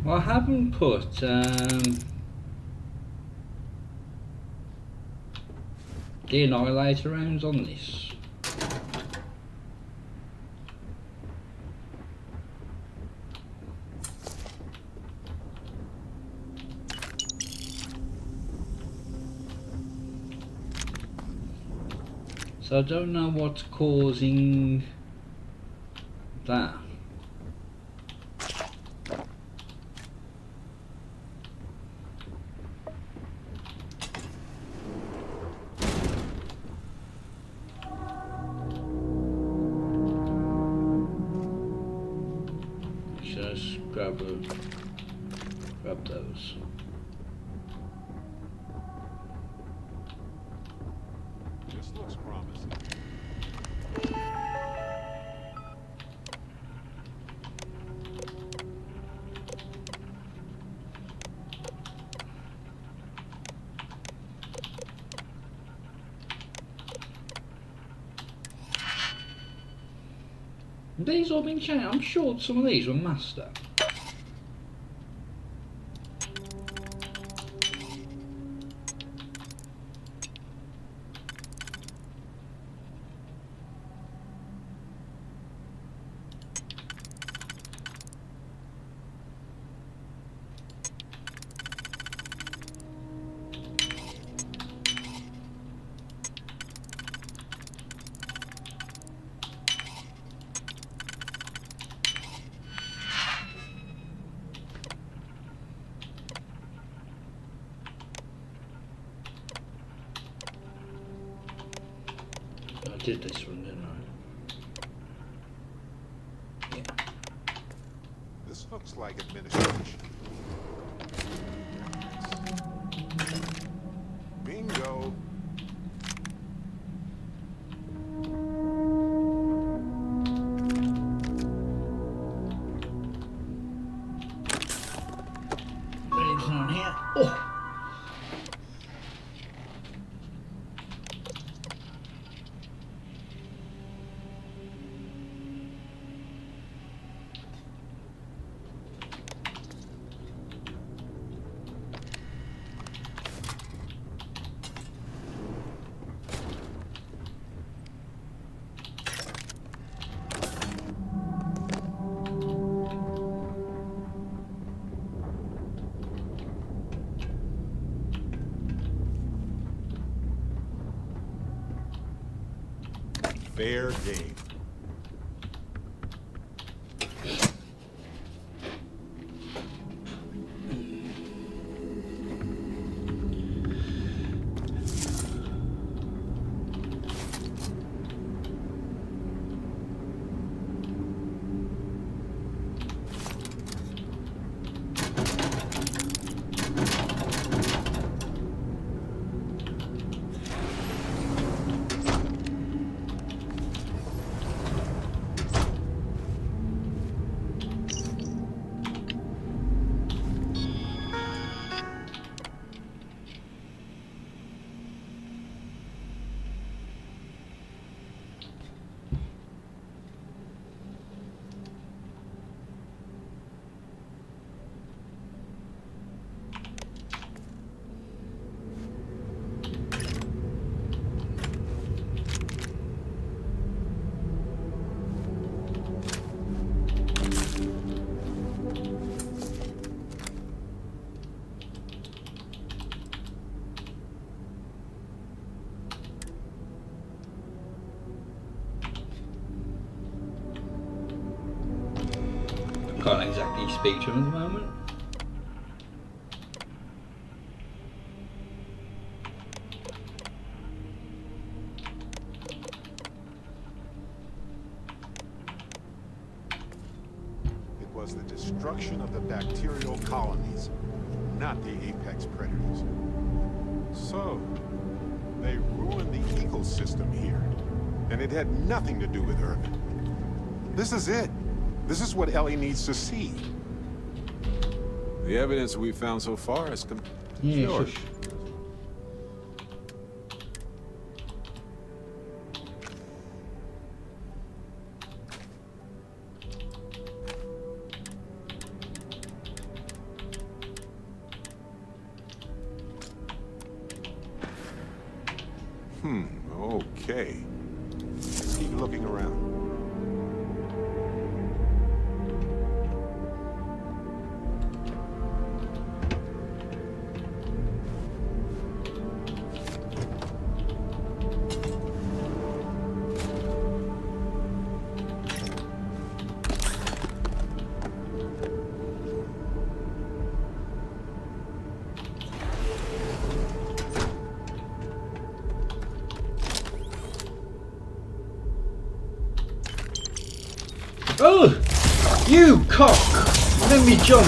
[SPEAKER 1] I haven't put the Annihilator rounds on this. So I don't know what's causing that. Just grab those.
[SPEAKER 17] This looks promising.
[SPEAKER 1] These all been changed. I'm sure some of these were master. I did this one, didn't I? Yeah.
[SPEAKER 17] This looks like administration. Bingo.
[SPEAKER 1] Anything on here? Oh!
[SPEAKER 17] Fair game.
[SPEAKER 1] exactly speak to him at the moment.
[SPEAKER 17] It was the destruction of the bacterial colonies, not the apex predators. So, they ruined the ecosystem here, and it had nothing to do with Irving. This is it. This is what Ellie needs to see. The evidence we found so far is
[SPEAKER 1] Yeah,
[SPEAKER 17] shush. Okay. Let's keep looking around.
[SPEAKER 1] Oh! You cock! Let me jump!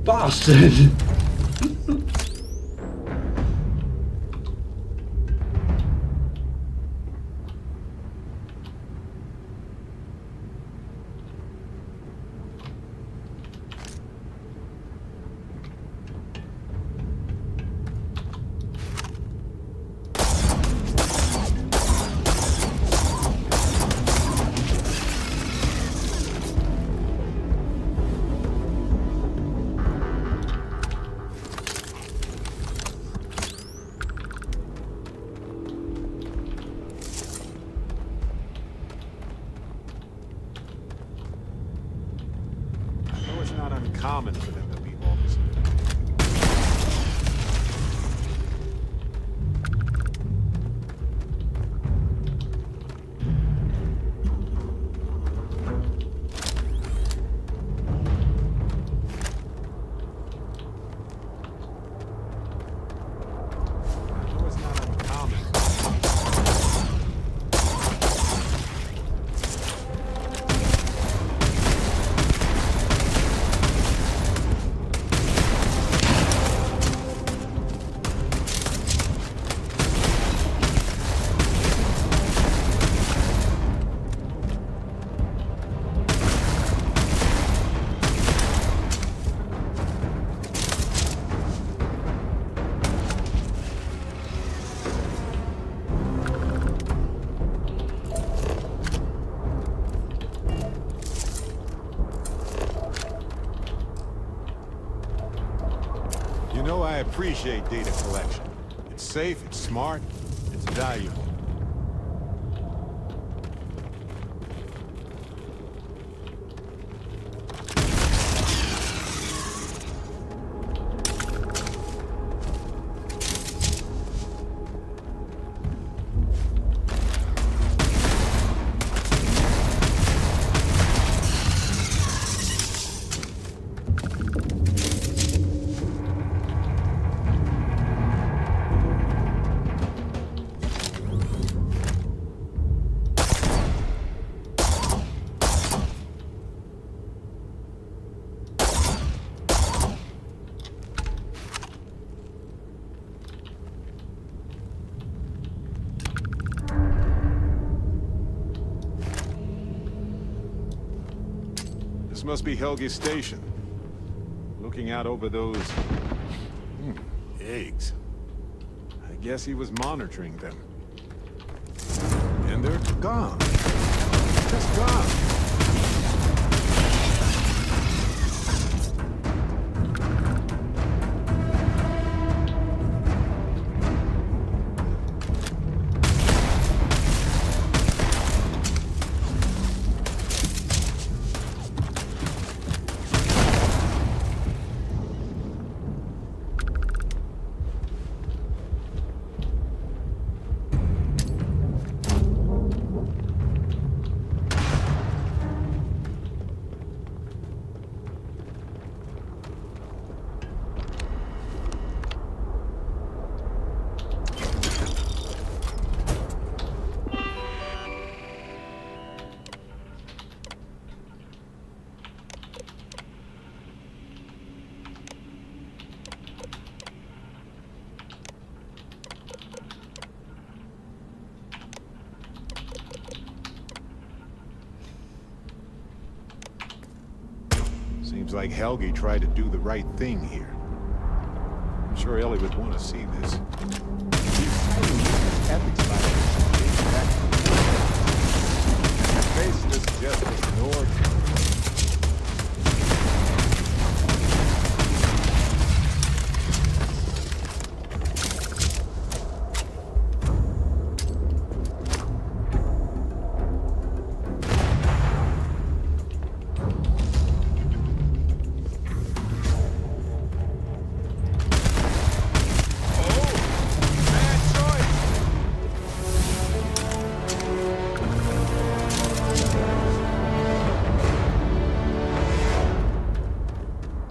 [SPEAKER 1] Bastard! It's not uncommon for them to leave all this. I know it's not uncommon. You know, I appreciate data collection. It's safe, it's smart, it's valuable. This must be Helge's station. Looking out over those... eggs. I guess he was monitoring them. And they're gone. Just gone.
[SPEAKER 17] Seems like Helge tried to do the right thing here. I'm sure Ellie would want to see this. Faceless just ignored him.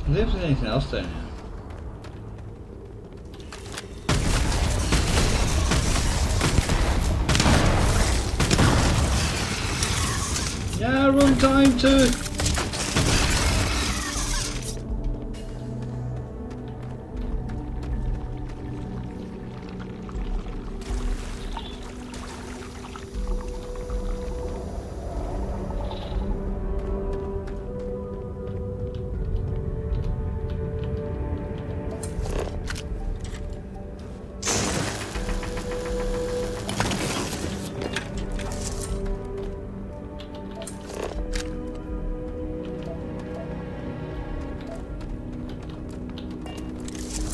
[SPEAKER 1] I wonder if there's anything else there now. Yeah, run time too.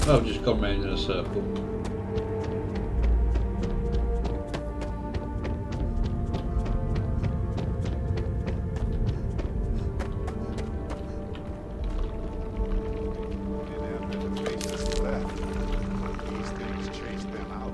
[SPEAKER 1] I've just gone round in a circle.
[SPEAKER 17] These things chase them out.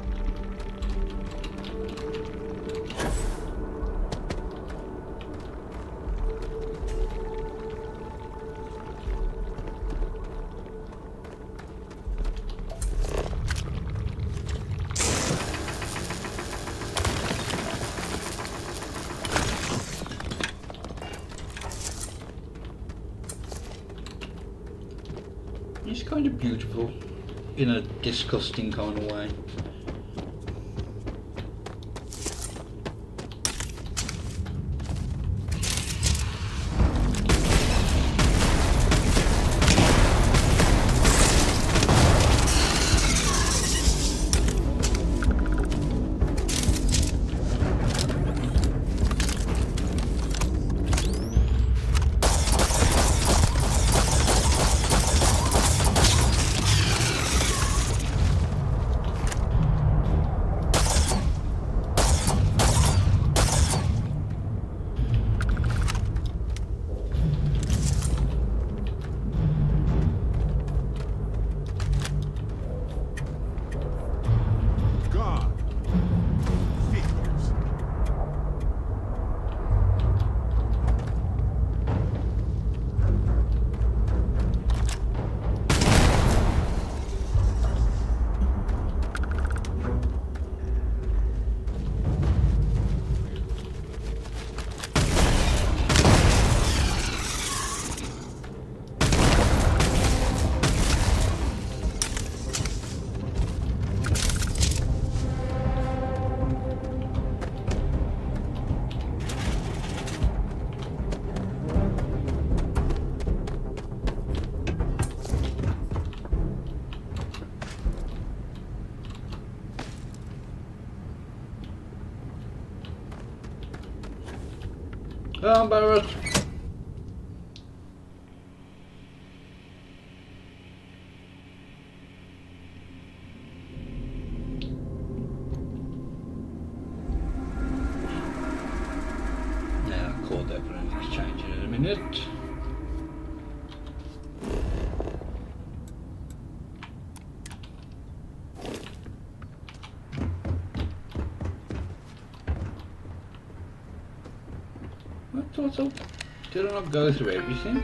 [SPEAKER 1] It's kind of beautiful in a disgusting kind of way. Come on, Barrett. Now, core definitely changing in a minute. What's up? Did I not go through everything?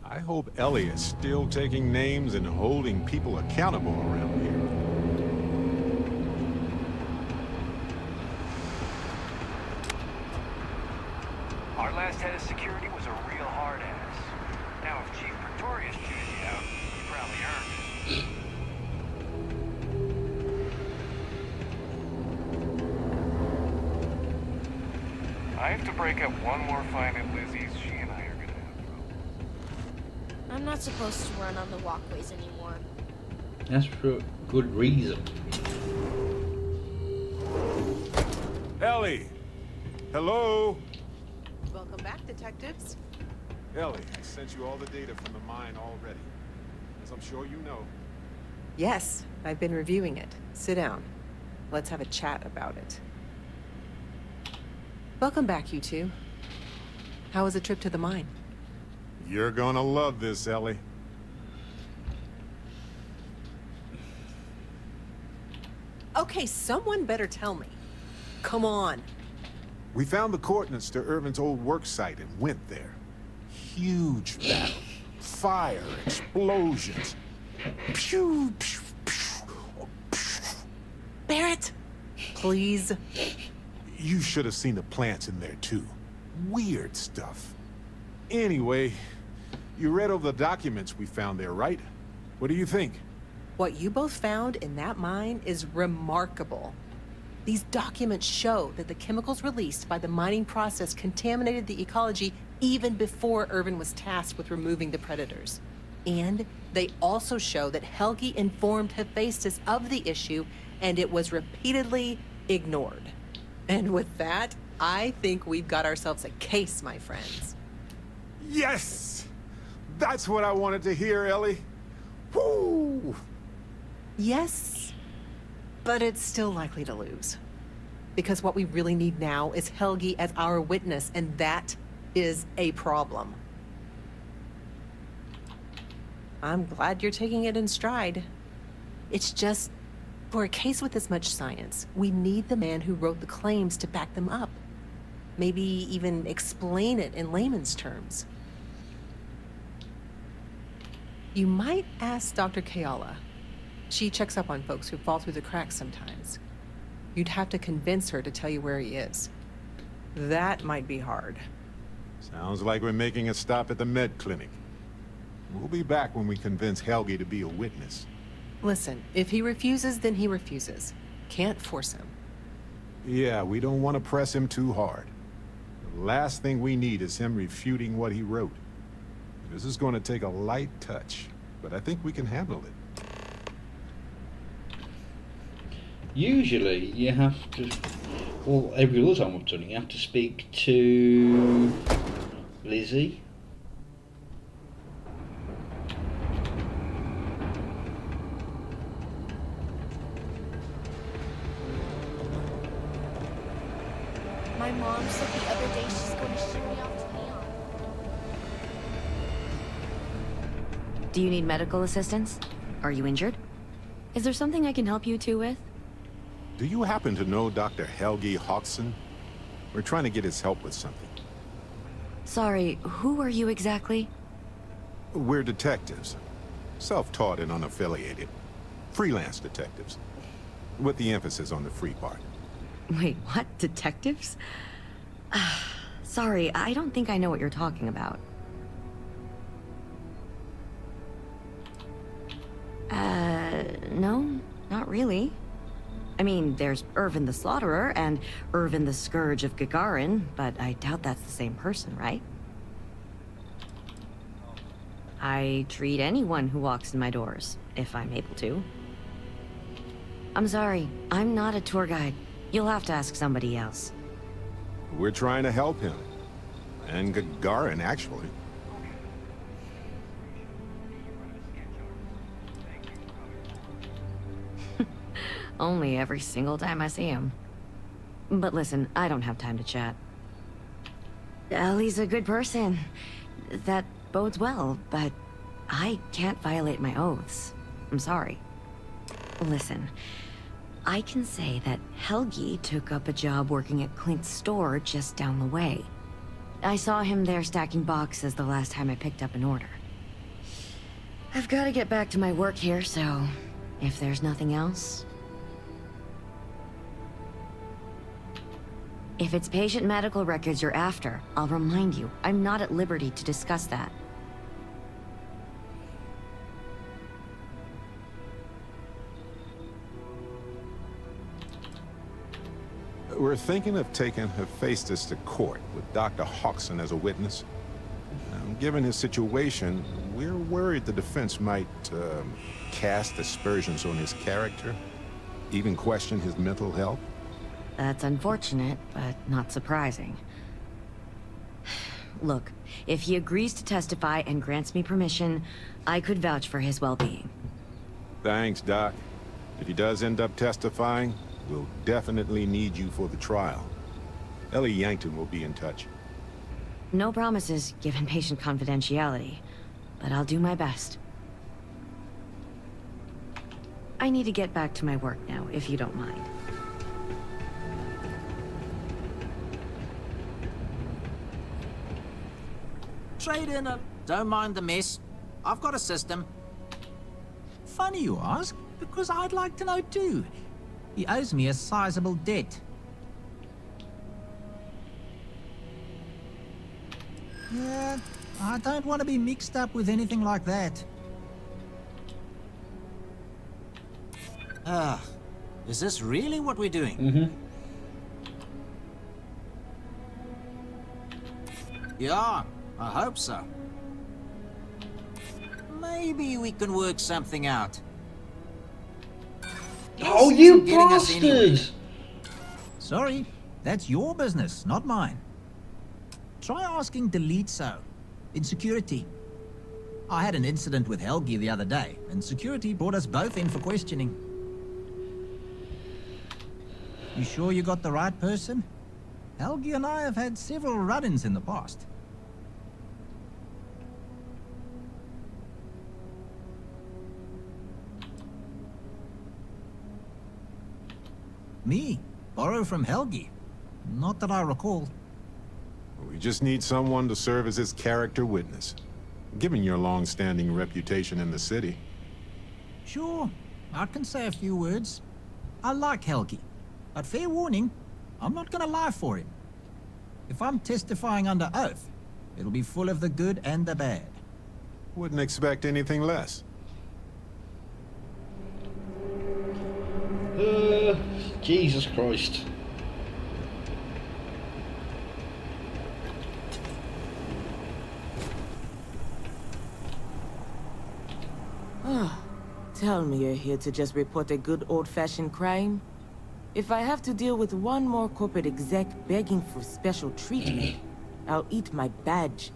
[SPEAKER 17] I hope Ellie is still taking names and holding people accountable around here.
[SPEAKER 11] Our last head of security was a real hard ass. Now if Chief Pretorius tuned you out, you probably earned it. I have to break up one more fight at Lizzie's. She and I are gonna have trouble.
[SPEAKER 15] I'm not supposed to run on the walkways anymore.
[SPEAKER 1] That's for good reason.
[SPEAKER 17] Ellie! Hello?
[SPEAKER 6] Welcome back, detectives.
[SPEAKER 17] Ellie, I sent you all the data from the mine already. As I'm sure you know.
[SPEAKER 6] Yes, I've been reviewing it. Sit down. Let's have a chat about it. Welcome back, you two. How was the trip to the mine?
[SPEAKER 17] You're gonna love this, Ellie.
[SPEAKER 6] Okay, someone better tell me. Come on.
[SPEAKER 17] We found the coordinates to Irvin's old work site and went there. Huge battle. Fire, explosions. Pew, pew, pew, pew.
[SPEAKER 6] Barrett, please.
[SPEAKER 17] You should have seen the plants in there, too. Weird stuff. Anyway, you read over the documents we found there, right? What do you think?
[SPEAKER 6] What you both found in that mine is remarkable. These documents show that the chemicals released by the mining process contaminated the ecology even before Irvin was tasked with removing the predators. And they also show that Helgi informed Hephaestus of the issue, and it was repeatedly ignored. And with that, I think we've got ourselves a case, my friends.
[SPEAKER 17] Yes! That's what I wanted to hear, Ellie. Woo!
[SPEAKER 6] Yes, but it's still likely to lose. Because what we really need now is Helgi as our witness, and that is a problem. I'm glad you're taking it in stride. It's just, for a case with this much science, we need the man who wrote the claims to back them up. Maybe even explain it in layman's terms. You might ask Dr. Kayala. She checks up on folks who fall through the cracks sometimes. You'd have to convince her to tell you where he is. That might be hard.
[SPEAKER 17] Sounds like we're making a stop at the med clinic. We'll be back when we convince Helgi to be a witness.
[SPEAKER 6] Listen, if he refuses, then he refuses. Can't force him.
[SPEAKER 17] Yeah, we don't want to press him too hard. The last thing we need is him refuting what he wrote. This is going to take a light touch, but I think we can handle it.
[SPEAKER 1] Usually you have to, well, every other time I've done it, you have to speak to Lizzie.
[SPEAKER 15] My mom said the other day she's going to ship me off to Neon.
[SPEAKER 18] Do you need medical assistance? Are you injured? Is there something I can help you two with?
[SPEAKER 17] Do you happen to know Dr. Helgi Hodgson? We're trying to get his help with something.
[SPEAKER 18] Sorry, who are you exactly?
[SPEAKER 17] We're detectives. Self-taught and unaffiliated. Freelance detectives. With the emphasis on the free part.
[SPEAKER 18] Wait, what? Detectives? Sorry, I don't think I know what you're talking about. No, not really. I mean, there's Irvin the Slaughterer and Irvin the Scourge of Gagarin, but I doubt that's the same person, right? I treat anyone who walks in my doors, if I'm able to. I'm sorry, I'm not a tour guide. You'll have to ask somebody else.
[SPEAKER 17] We're trying to help him. And Gagarin, actually.
[SPEAKER 18] Only every single time I see him. But listen, I don't have time to chat. Ellie's a good person. That bodes well, but I can't violate my oaths. I'm sorry. Listen, I can say that Helgi took up a job working at Clint's store just down the way. I saw him there stacking boxes the last time I picked up an order. I've got to get back to my work here, so if there's nothing else... If it's patient medical records you're after, I'll remind you, I'm not at liberty to discuss that.
[SPEAKER 17] We're thinking of taking Hephaestus to court with Dr. Hodgson as a witness. Given his situation, we're worried the defense might cast aspersions on his character, even question his mental health.
[SPEAKER 18] That's unfortunate, but not surprising. Look, if he agrees to testify and grants me permission, I could vouch for his well-being.
[SPEAKER 17] Thanks, Doc. If he does end up testifying, we'll definitely need you for the trial. Ellie Yankton will be in touch.
[SPEAKER 18] No promises, given patient confidentiality, but I'll do my best. I need to get back to my work now, if you don't mind.
[SPEAKER 25] Trade in a... Don't mind the mess. I've got a system.
[SPEAKER 8] Funny you ask, because I'd like to know too. He owes me a sizable debt. Yeah, I don't want to be mixed up with anything like that.
[SPEAKER 25] Is this really what we're doing?
[SPEAKER 1] Mm-hmm.
[SPEAKER 25] Yeah, I hope so. Maybe we can work something out.
[SPEAKER 1] Oh,
[SPEAKER 25] This
[SPEAKER 1] you
[SPEAKER 25] isn't getting us anywhere.
[SPEAKER 1] bastard!
[SPEAKER 8] Sorry, that's your business, not mine. Try asking Delitso in security. I had an incident with Helgi the other day, and security brought us both in for questioning. You sure you got the right person? Helgi and I have had several run-ins in the past. Me? Borrow from Helgi? Not that I recall.
[SPEAKER 17] We just need someone to serve as his character witness. Given your long-standing reputation in the city.
[SPEAKER 8] Sure, I can say a few words. I like Helgi, but fair warning, I'm not gonna lie for him. If I'm testifying under oath, it'll be full of the good and the bad.
[SPEAKER 17] Wouldn't expect anything less.
[SPEAKER 1] Jesus Christ.
[SPEAKER 19] Tell me you're here to just report a good old-fashioned crime? If I have to deal with one more corporate exec begging for special treatment, I'll eat my badge.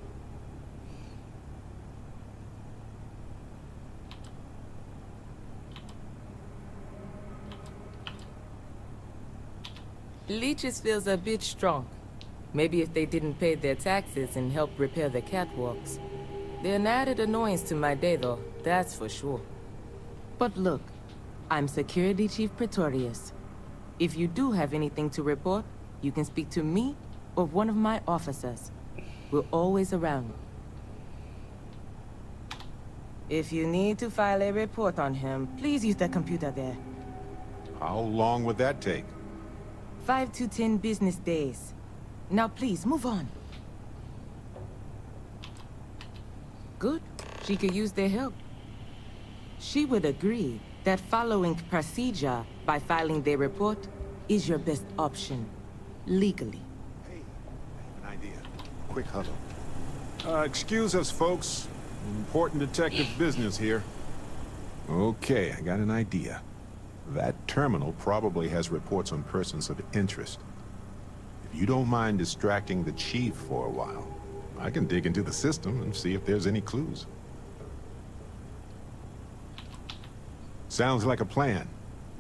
[SPEAKER 19] Leeches feels a bit strong. Maybe if they didn't pay their taxes and help repair the catwalks. They're an added annoyance to my day, though, that's for sure. But look, I'm Security Chief Pretorius. If you do have anything to report, you can speak to me or one of my officers. We're always around. If you need to file a report on him, please use the computer there.
[SPEAKER 17] How long would that take?
[SPEAKER 19] 5 to 10 business days. Now please, move on. Good. She could use their help. She would agree that following procedure by filing their report is your best option, legally.
[SPEAKER 17] Hey, I have an idea. Quick huddle. Excuse us, folks. Important detective business here. Okay, I got an idea. That terminal probably has reports on persons of interest. If you don't mind distracting the chief for a while, I can dig into the system and see if there's any clues. Sounds like a plan.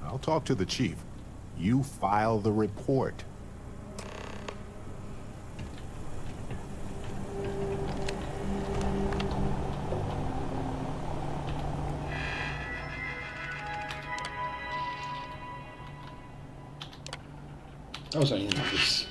[SPEAKER 17] I'll talk to the chief. You file the report.
[SPEAKER 1] That was only nice.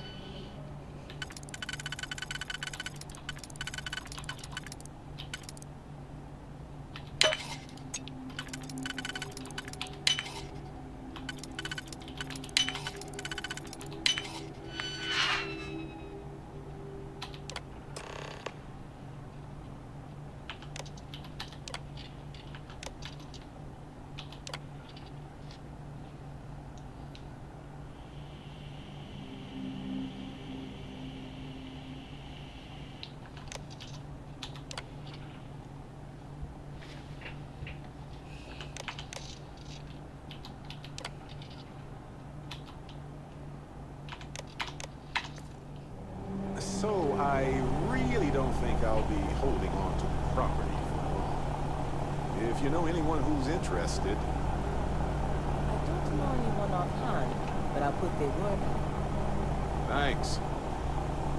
[SPEAKER 17] I really don't think I'll be holding on to the property for long. If you know anyone who's interested...
[SPEAKER 19] I don't know anyone offhand, but I'll put their word out.
[SPEAKER 17] Thanks.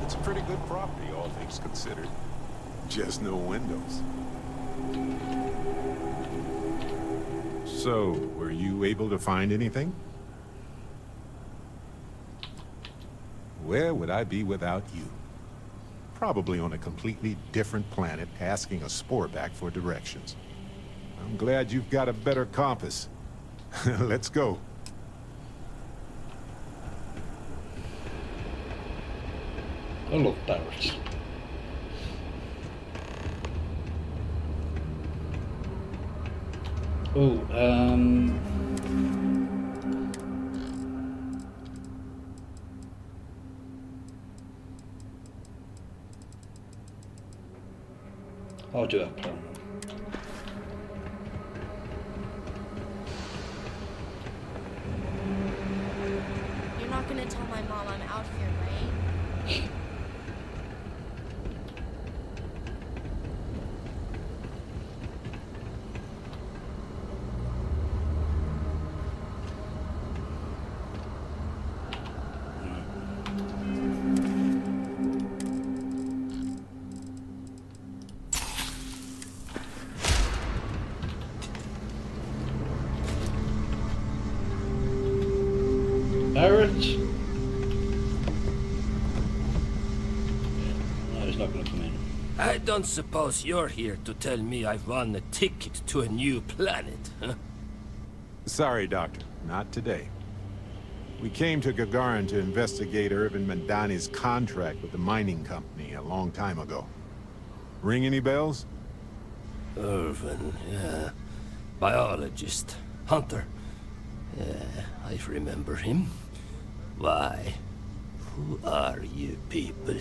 [SPEAKER 17] It's a pretty good property, all things considered. Just no windows. So, were you able to find anything? Where would I be without you? Probably on a completely different planet, asking a spore back for directions. I'm glad you've got a better compass. Let's go.
[SPEAKER 1] I love parrots. Oh, I'll do a plan.
[SPEAKER 15] You're not gonna tell my mom I'm out here, right?
[SPEAKER 1] Parrots? No, he's not going to come in.
[SPEAKER 3] I don't suppose you're here to tell me I've won a ticket to a new planet, huh?
[SPEAKER 17] Sorry, Doctor. Not today. We came to Gagarin to investigate Irvin Mandani's contract with the mining company a long time ago. Ring any bells?
[SPEAKER 3] Irvin, yeah. Biologist. Hunter. Yeah, I remember him. Why? Who are you people?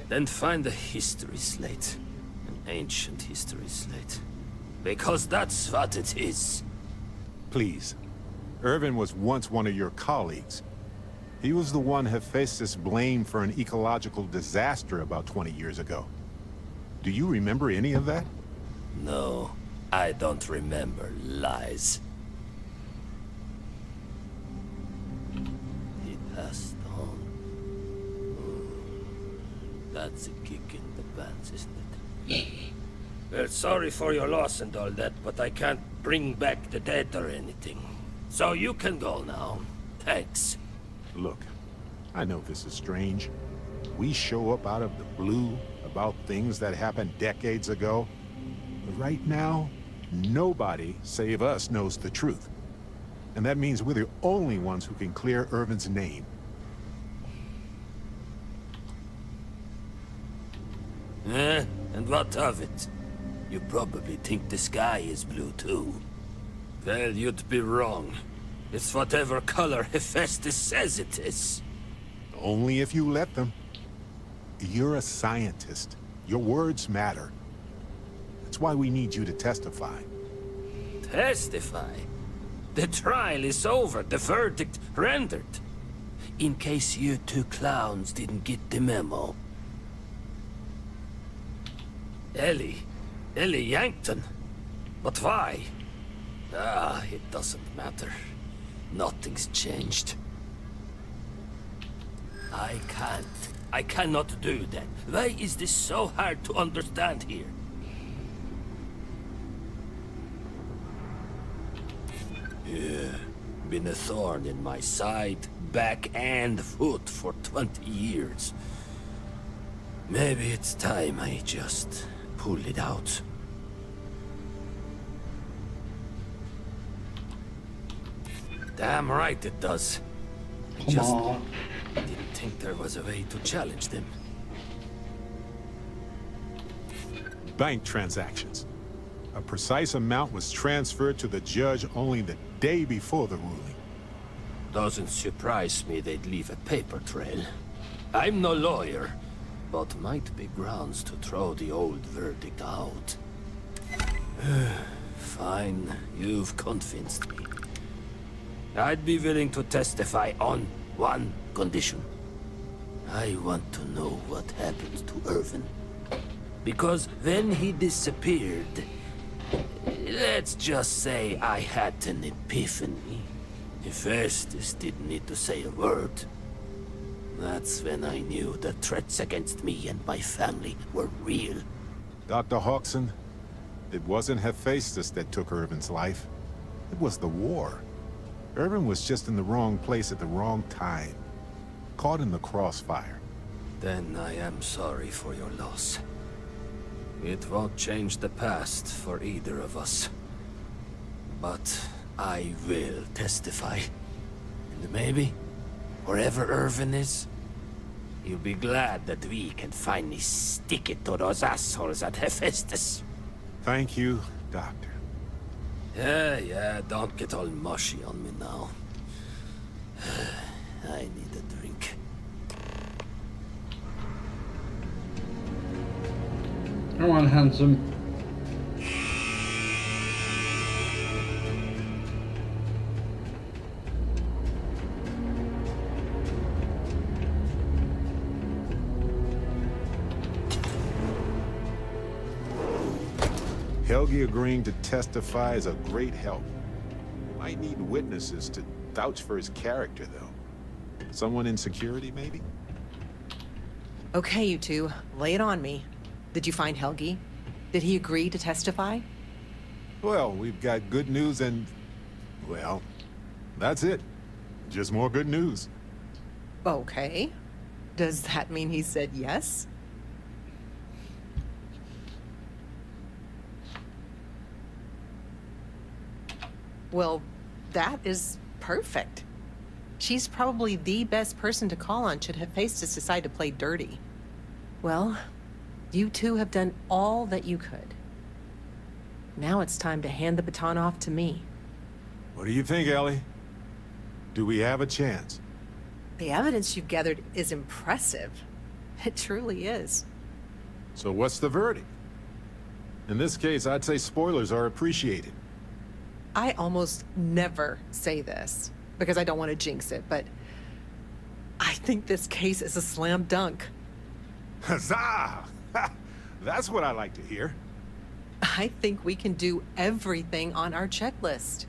[SPEAKER 3] Then find a history slate. An ancient history slate. Because that's what it is.
[SPEAKER 17] Please. Irvin was once one of your colleagues. He was the one Hephaestus blamed for an ecological disaster about 20 years ago. Do you remember any of that?
[SPEAKER 3] No, I don't remember lies. He passed on. That's a kick in the pants, isn't it? Well, sorry for your loss and all that, but I can't bring back the dead or anything. So you can go now. Thanks.
[SPEAKER 17] Look, I know this is strange. We show up out of the blue about things that happened decades ago. But right now, nobody save us knows the truth. And that means we're the only ones who can clear Irvin's name.
[SPEAKER 3] And what of it? You probably think the sky is blue too. Well, you'd be wrong. It's whatever color Hephaestus says it is.
[SPEAKER 17] Only if you let them. You're a scientist. Your words matter. That's why we need you to testify.
[SPEAKER 3] Testify? The trial is over, the verdict rendered. In case you two clowns didn't get the memo. Ellie Yankton? But why? Ah, it doesn't matter. Nothing's changed. I cannot do that. Why is this so hard to understand here? Yeah, been a thorn in my side, back and foot for 20 years. Maybe it's time I just pull it out. Damn right it does. I just didn't think there was a way to challenge them.
[SPEAKER 17] Bank transactions. A precise amount was transferred to the judge only the day before the ruling.
[SPEAKER 3] Doesn't surprise me they'd leave a paper trail. I'm no lawyer, but might be grounds to throw the old verdict out. Fine, you've convinced me. I'd be willing to testify on one condition. I want to know what happened to Irvin. Because when he disappeared, let's just say I had an epiphany. Hephaestus didn't need to say a word. That's when I knew the threats against me and my family were real.
[SPEAKER 17] Dr. Hawkson, it wasn't Hephaestus that took Irvin's life. It was the war. Irvin was just in the wrong place at the wrong time. Caught in the crossfire.
[SPEAKER 3] Then I am sorry for your loss. It won't change the past for either of us. But I will testify. And maybe, wherever Irvin is, you'll be glad that we can finally stick it to those assholes at Hephaestus.
[SPEAKER 17] Thank you, Doctor.
[SPEAKER 3] Yeah, don't get all mushy on me now. I need a drink.
[SPEAKER 1] Come on, handsome.
[SPEAKER 17] Helgi agreeing to testify is a great help. Might need witnesses to vouch for his character, though. Someone in security, maybe?
[SPEAKER 6] Okay, you two, lay it on me. Did you find Helgi? Did he agree to testify?
[SPEAKER 17] Well, we've got good news and... well, that's it. Just more good news.
[SPEAKER 6] Okay. Does that mean he said yes? Well, that is perfect. She's probably the best person to call on should Hephaestus decide to play dirty. Well, you two have done all that you could. Now it's time to hand the baton off to me.
[SPEAKER 17] What do you think, Ellie? Do we have a chance?
[SPEAKER 6] The evidence you've gathered is impressive. It truly is.
[SPEAKER 17] So what's the verdict? In this case, I'd say spoilers are appreciated.
[SPEAKER 6] I almost never say this, because I don't want to jinx it, but I think this case is a slam dunk.
[SPEAKER 17] Huzzah! That's what I like to hear.
[SPEAKER 6] I think we can do everything on our checklist.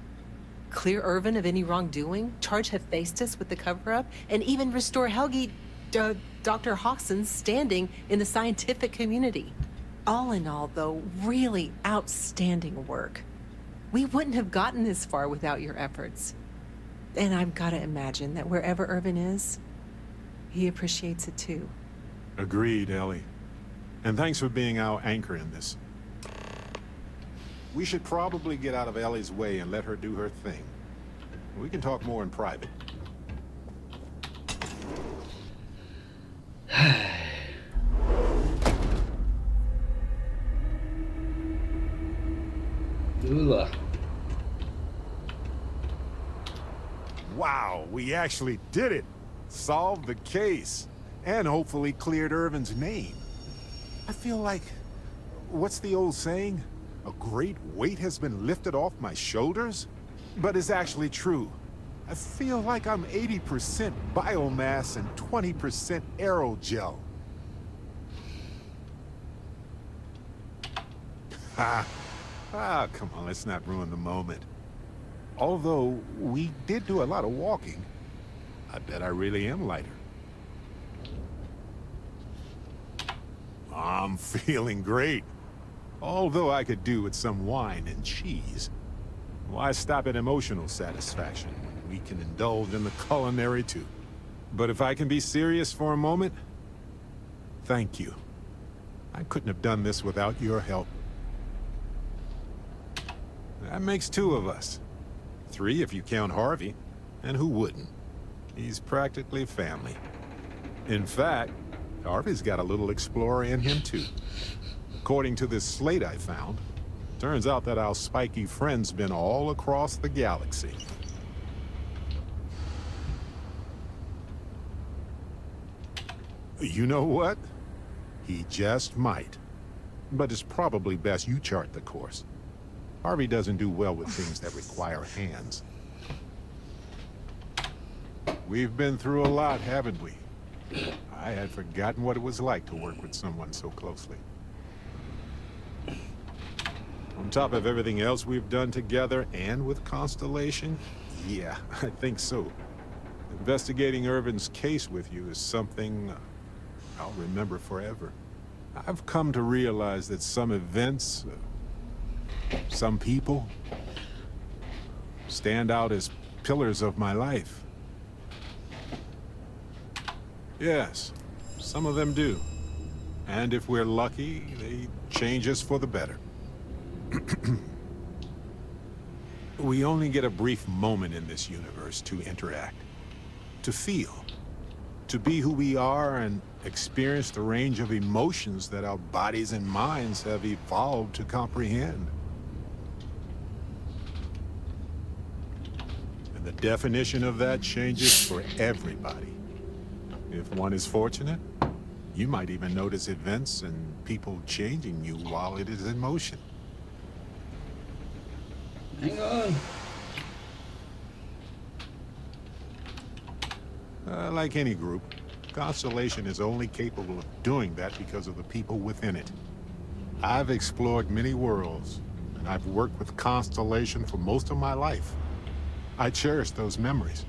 [SPEAKER 6] Clear Irvin of any wrongdoing, charge Hephaestus with the cover-up, and even restore Helgi, Dr. Hawkson's standing in the scientific community. All in all, though, really outstanding work. We wouldn't have gotten this far without your efforts. And I've got to imagine that wherever Irvin is, he appreciates it too.
[SPEAKER 17] Agreed, Ellie. And thanks for being our anchor in this. We should probably get out of Ellie's way and let her do her thing. We can talk more in private.
[SPEAKER 1] Ula.
[SPEAKER 17] Wow, we actually did it! Solved the case. And hopefully cleared Irvin's name. I feel like... what's the old saying? A great weight has been lifted off my shoulders? But it's actually true. I feel like I'm 80% biomass and 20% aerogel. Come on, let's not ruin the moment. Although, we did do a lot of walking. I bet I really am lighter. I'm feeling great. Although I could do with some wine and cheese. Why stop at emotional satisfaction when we can indulge in the culinary too? But if I can be serious for a moment, thank you. I couldn't have done this without your help. That makes two of us. Three if you count Harvey. And who wouldn't? He's practically family. In fact, Harvey's got a little explorer in him too. According to this slate I found, turns out that our spiky friend's been all across the galaxy. You know what? He just might. But it's probably best you chart the course. Harvey doesn't do well with things that require hands. We've been through a lot, haven't we? I had forgotten what it was like to work with someone so closely. On top of everything else we've done together and with Constellation, yeah, I think so. Investigating Irvin's case with you is something I'll remember forever. I've come to realize that some events, some people, stand out as pillars of my life. Yes, some of them do. And if we're lucky, they change us for the better. We only get a brief moment in this universe to interact, to feel, to be who we are and experience the range of emotions that our bodies and minds have evolved to comprehend. And the definition of that changes for everybody. If one is fortunate, you might even notice events and people changing you while it is in motion.
[SPEAKER 1] Hang on.
[SPEAKER 17] Like any group, Constellation is only capable of doing that because of the people within it. I've explored many worlds, and I've worked with Constellation for most of my life. I cherish those memories,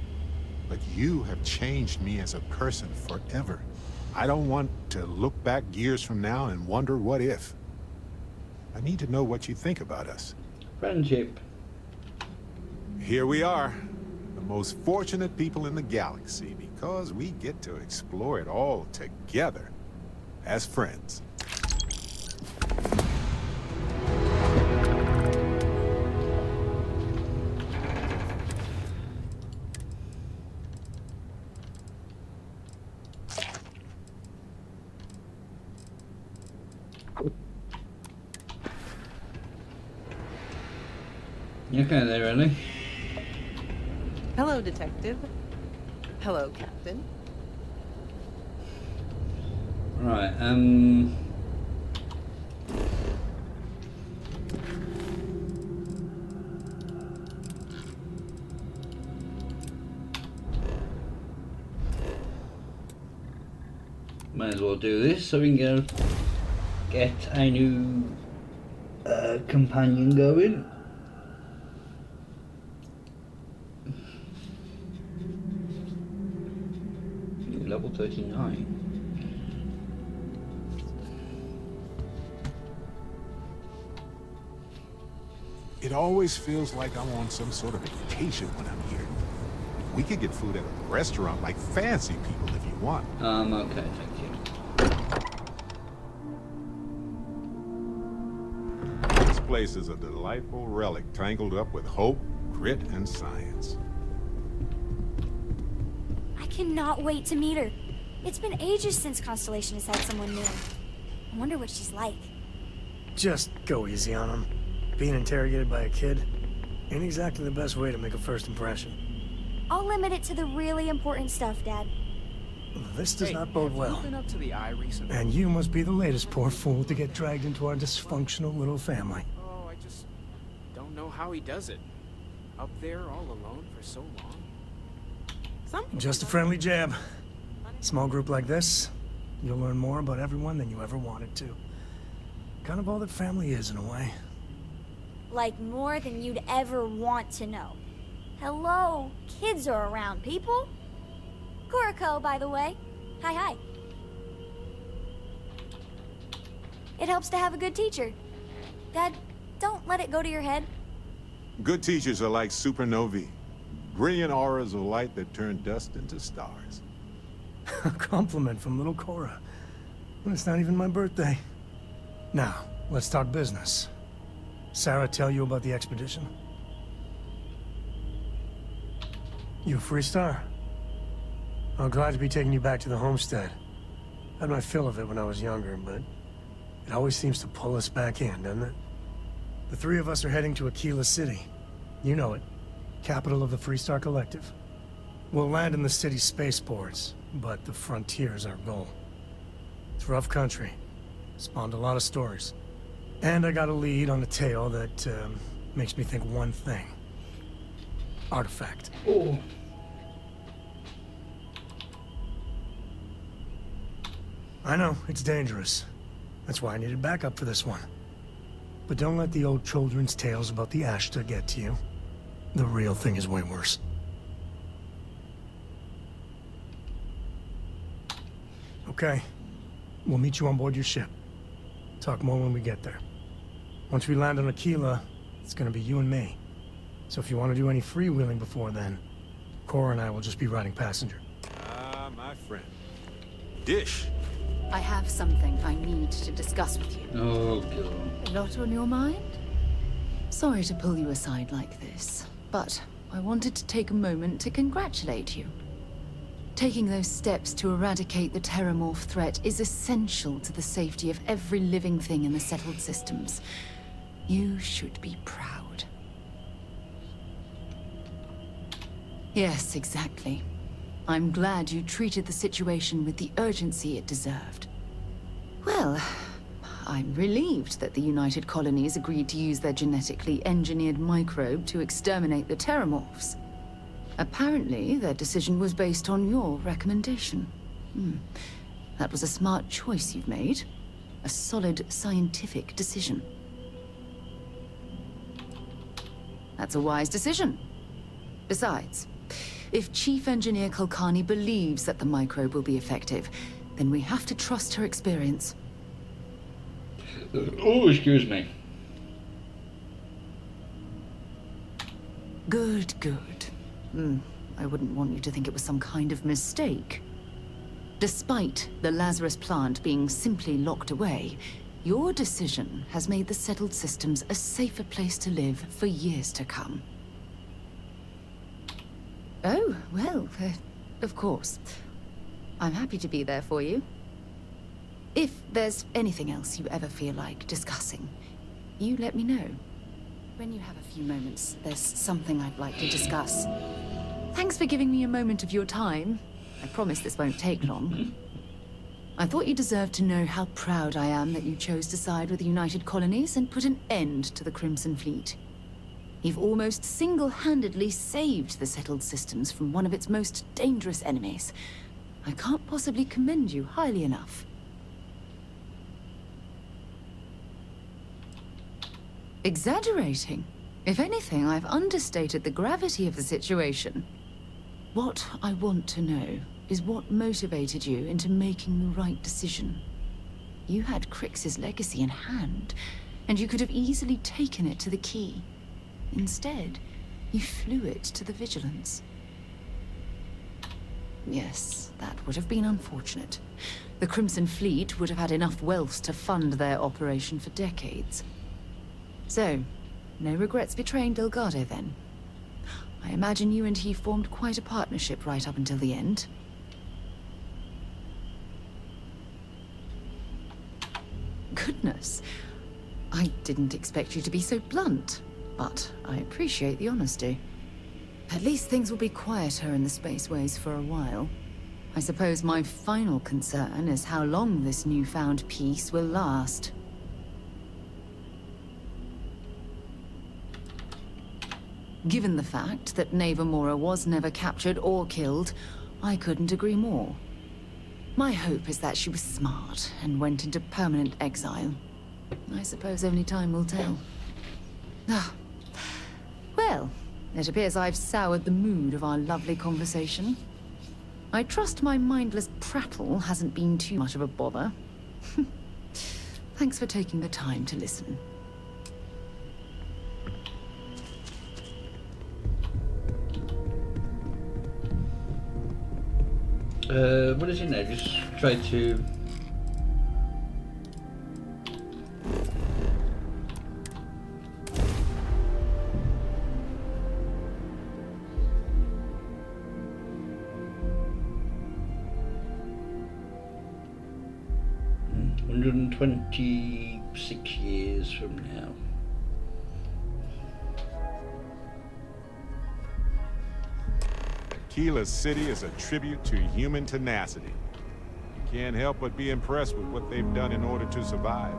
[SPEAKER 17] but you have changed me as a person forever. I don't want to look back years from now and wonder what if. I need to know what you think about us.
[SPEAKER 1] Friendship.
[SPEAKER 17] Here we are, the most fortunate people in the galaxy, because we get to explore it all together as friends.
[SPEAKER 1] You okay there, Ellie?
[SPEAKER 6] Hello, Detective. Hello, Captain.
[SPEAKER 1] Right, might as well do this so we can get a new companion going. Level 39.
[SPEAKER 17] It always feels like I'm on some sort of vacation when I'm here. We could get food at a restaurant like fancy people if you want.
[SPEAKER 1] Okay, thank you.
[SPEAKER 17] This place is a delightful relic tangled up with hope, grit, and science.
[SPEAKER 15] I cannot wait to meet her. It's been ages since Constellation has had someone new. I wonder what she's like.
[SPEAKER 4] Just go easy on him. Being interrogated by a kid ain't exactly the best way to make a first impression.
[SPEAKER 15] I'll limit it to the really important stuff, Dad.
[SPEAKER 4] This does not bode well.
[SPEAKER 14] Have you been up to the eye recently?
[SPEAKER 4] And you must be the latest poor fool to get dragged into our dysfunctional little family.
[SPEAKER 14] Oh, I just don't know how he does it. Up there all alone for so long.
[SPEAKER 4] Just a friendly jab. Small group like this, you'll learn more about everyone than you ever wanted to. Kind of all that family is in a way.
[SPEAKER 15] Like more than you'd ever want to know. Hello, kids are around, people. Kuriko, by the way. Hi, hi. It helps to have a good teacher. Dad, don't let it go to your head.
[SPEAKER 17] Good teachers are like supernovae. Brilliant auras of light that turn dust into stars.
[SPEAKER 4] A compliment from little Cora. Well, it's not even my birthday. Now, let's talk business. Sarah tell you about the expedition? You a Freestar? I'm glad to be taking you back to the homestead. Had my fill of it when I was younger, but it always seems to pull us back in, doesn't it? The three of us are heading to Aquila City. You know it. Capital of the Freestar Collective. We'll land in the city's spaceports, but the frontier's our goal. It's rough country. Spawned a lot of stories. And I got a lead on a tale that makes me think one thing. Artifact.
[SPEAKER 1] Oh.
[SPEAKER 4] I know, it's dangerous. That's why I needed backup for this one. But don't let the old children's tales about the Ashta get to you. The real thing is way worse. Okay. We'll meet you on board your ship. Talk more when we get there. Once we land on Aquila, it's gonna be you and me. So if you want to do any freewheeling before then, Cora and I will just be riding passenger.
[SPEAKER 17] Ah, my friend. Dish.
[SPEAKER 24] I have something I need to discuss with you.
[SPEAKER 1] Oh, God.
[SPEAKER 24] A lot on your mind? Sorry to pull you aside like this, but I wanted to take a moment to congratulate you. Taking those steps to eradicate the Terramorph threat is essential to the safety of every living thing in the settled systems. You should be proud. Yes, exactly. I'm glad you treated the situation with the urgency it deserved. Well, I'm relieved that the United Colonies agreed to use their genetically engineered microbe to exterminate the Terramorphs. Apparently, their decision was based on your recommendation. That was a smart choice you've made. A solid scientific decision. That's a wise decision. Besides, if Chief Engineer Kulkarni believes that the microbe will be effective, then we have to trust her experience.
[SPEAKER 1] Oh, excuse me.
[SPEAKER 24] Good, good. I wouldn't want you to think it was some kind of mistake. Despite the Lazarus plant being simply locked away, your decision has made the settled systems a safer place to live for years to come. Oh, well, of course. I'm happy to be there for you. If there's anything else you ever feel like discussing, you let me know. When you have a few moments, there's something I'd like to discuss. Thanks for giving me a moment of your time. I promise this won't take long. I thought you deserved to know how proud I am that you chose to side with the United Colonies and put an end to the Crimson Fleet. You've almost single-handedly saved the settled systems from one of its most dangerous enemies. I can't possibly commend you highly enough. Exaggerating. If anything, I've understated the gravity of the situation. What I want to know is what motivated you into making the right decision. You had Crix's legacy in hand, and you could have easily taken it to the Key. Instead, you flew it to the Vigilance. Yes, that would have been unfortunate. The Crimson Fleet would have had enough wealth to fund their operation for decades. So, no regrets betraying Delgado, then? I imagine you and he formed quite a partnership right up until the end. Goodness. I didn't expect you to be so blunt, but I appreciate the honesty. At least things will be quieter in the spaceways for a while. I suppose my final concern is how long this newfound peace will last. Given the fact that Navamora was never captured or killed, I couldn't agree more. My hope is that she was smart and went into permanent exile. I suppose only time will tell. Well, it appears I've soured the mood of our lovely conversation. I trust my mindless prattle hasn't been too much of a bother. Thanks for taking the time to listen.
[SPEAKER 1] What is it now? Just try to... "126 years from now."
[SPEAKER 17] Aquila City is a tribute to human tenacity. You can't help but be impressed with what they've done in order to survive.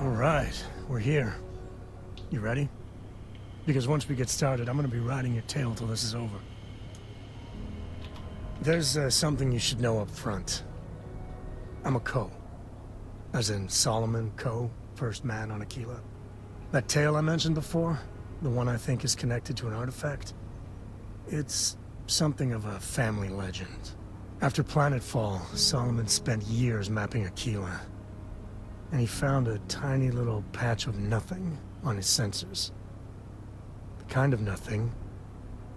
[SPEAKER 4] All right, we're here. You ready? Because once we get started, I'm gonna be riding your tail till this is over. There's something you should know up front. I'm a Co. As in Solomon Co., first man on Aquila. That tale I mentioned before, the one I think is connected to an artifact, it's something of a family legend. After Planetfall, Solomon spent years mapping Aquila, and he found a tiny little patch of nothing on his sensors. The kind of nothing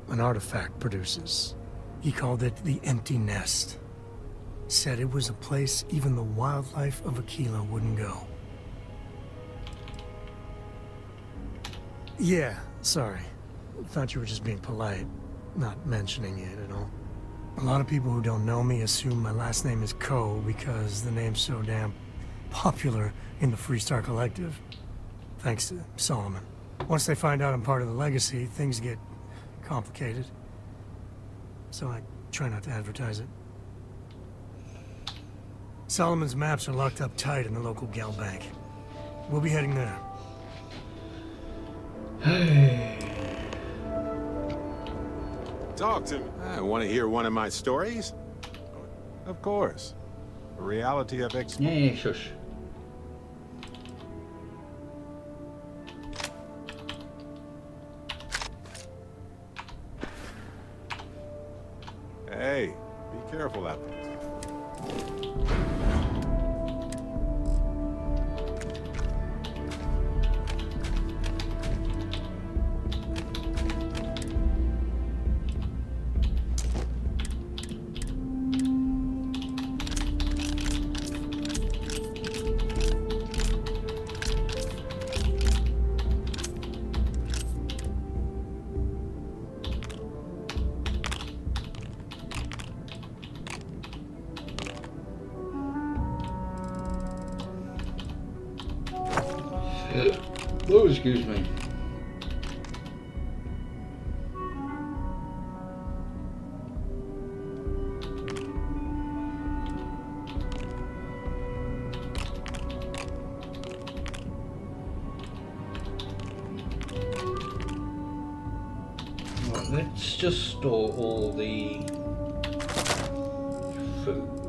[SPEAKER 4] an artifact produces. He called it the Empty Nest. Said it was a place even the wildlife of Aquila wouldn't go. Yeah, sorry. Thought you were just being polite, not mentioning it at all. A lot of people who don't know me assume my last name is Co because the name's so damn popular in the Freestar Collective. Thanks to Solomon. Once they find out I'm part of the Legacy, things get complicated. So I try not to advertise it. Solomon's maps are locked up tight in the local gal bank. We'll be heading there.
[SPEAKER 17] Hey. Talk to me. I want to hear one of my stories? Of course. The reality of
[SPEAKER 1] Yeah, shush.
[SPEAKER 17] Hey, be careful out there.
[SPEAKER 1] Oh, excuse me. Right, let's just store all the food.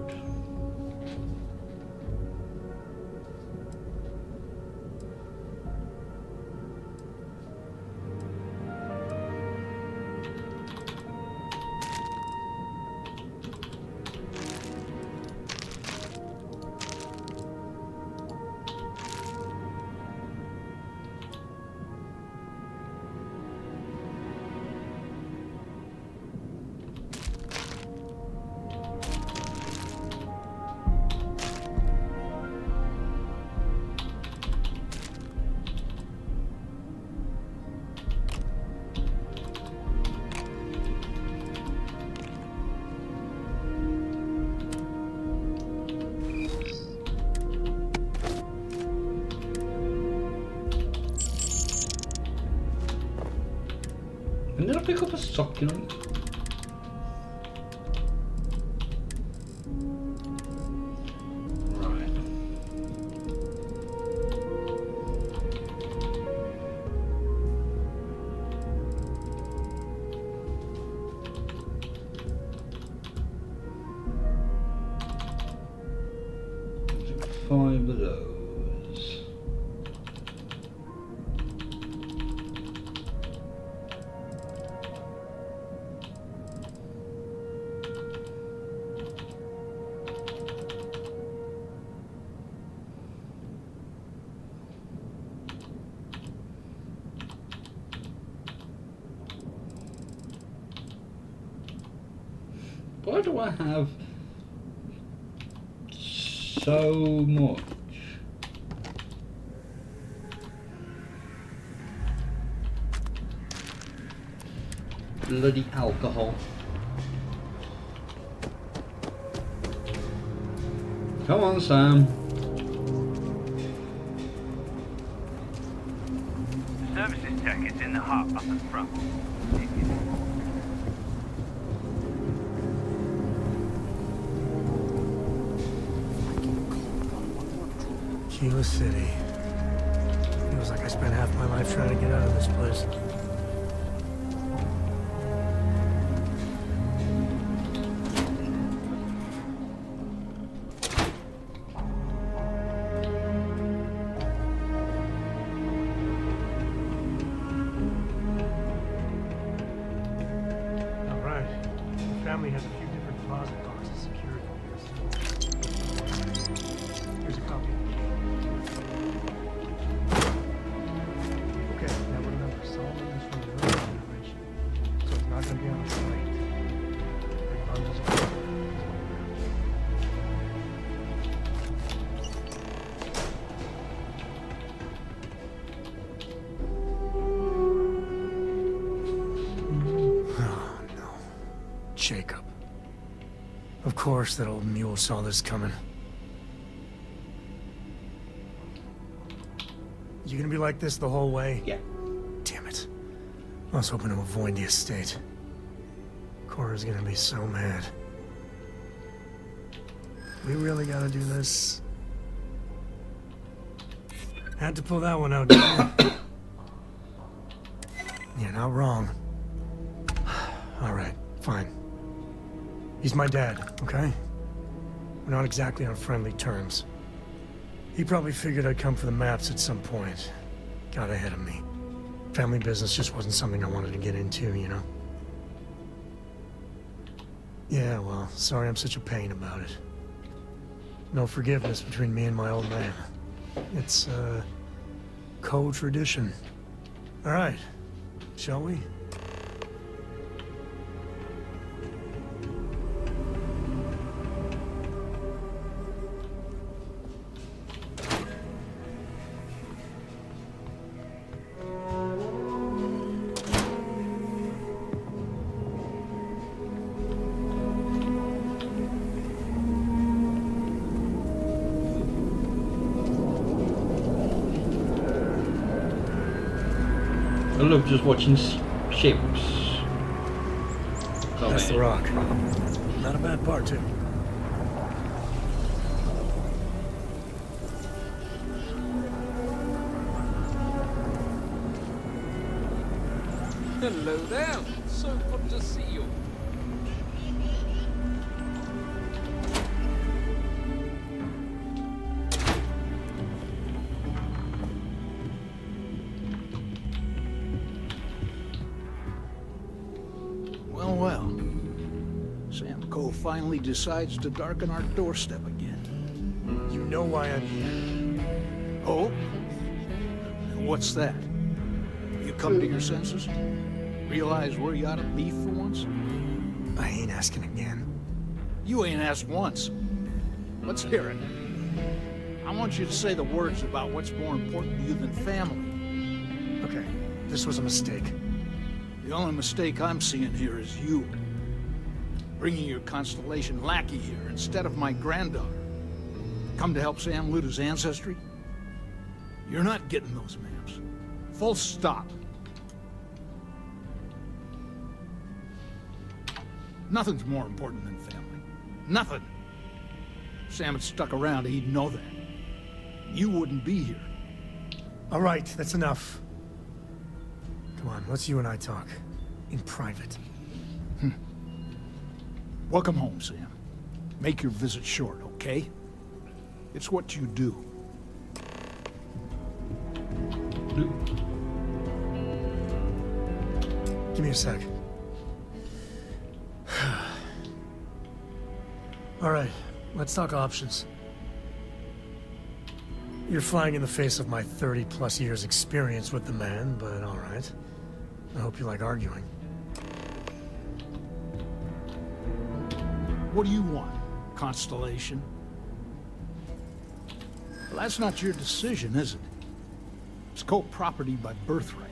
[SPEAKER 1] And did I pick up a succulent? Right. Five of those. Why do I have so much? Bloody alcohol. Come on, Sam.
[SPEAKER 7] Services tech is in the hut up at front.
[SPEAKER 4] Aquila City. Feels like I spent half my life trying to get out of this place. Jacob. Of course that old mule saw this coming. You gonna be like this the whole way?
[SPEAKER 1] Yeah.
[SPEAKER 4] Damn it. I was hoping to avoid the estate. Cora's gonna be so mad. We really gotta do this? Had to pull that one out, didn't you? You're not wrong. Alright, fine. He's my dad, okay? We're not exactly on friendly terms. He probably figured I'd come for the maps at some point. Got ahead of me. Family business just wasn't something I wanted to get into, you know? Yeah, well, sorry I'm such a pain about it. No forgiveness between me and my old man. It's, co-tradition. Alright, shall we?
[SPEAKER 1] I love just watching ships.
[SPEAKER 4] That's the rock. Not a bad part, too.
[SPEAKER 9] Hello there. So good to see you.
[SPEAKER 5] Well, well. Sam Cole finally decides to darken our doorstep again.
[SPEAKER 4] You know why I'm here.
[SPEAKER 5] Oh? And what's that? You come to your senses? Realize where you ought to be for once?
[SPEAKER 4] I ain't asking again.
[SPEAKER 5] You ain't asked once. Let's hear it. I want you to say the words about what's more important to you than family.
[SPEAKER 4] Okay, this was a mistake.
[SPEAKER 5] The only mistake I'm seeing here is you. Bringing your Constellation lackey here instead of my granddaughter. Come to help Sam loot his ancestry? You're not getting those maps. Full stop. Nothing's more important than family. Nothing. If Sam had stuck around, he'd know that. You wouldn't be here.
[SPEAKER 4] All right, that's enough. Come on, let's you and I talk. In private.
[SPEAKER 5] Welcome home, Sam. Make your visit short, okay? It's what you do.
[SPEAKER 4] Give me a sec. All right, let's talk options. You're flying in the face of my 30-plus years experience with the man, but all right. I hope you like arguing.
[SPEAKER 5] What do you want, Constellation? Well, that's not your decision, is it? It's Cole property by birthright.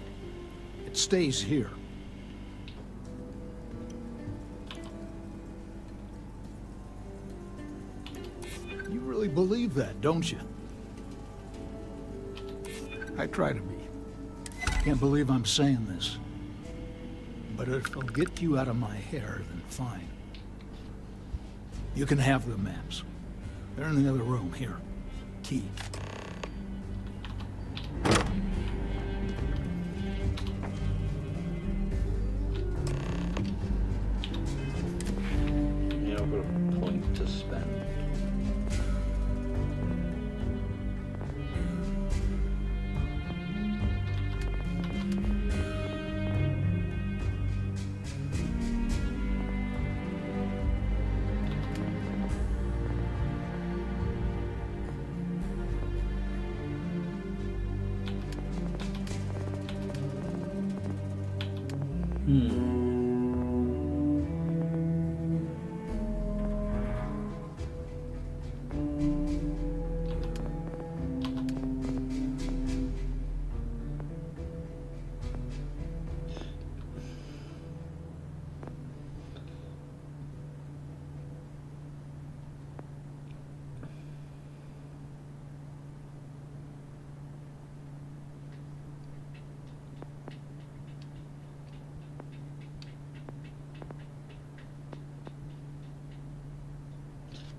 [SPEAKER 5] It stays here. You really believe that, don't you? I try to be. Can't believe I'm saying this. But if it'll get you out of my hair, then fine. You can have the maps. They're in the other room, here. Key.
[SPEAKER 1] Yeah, I've got a point to spend.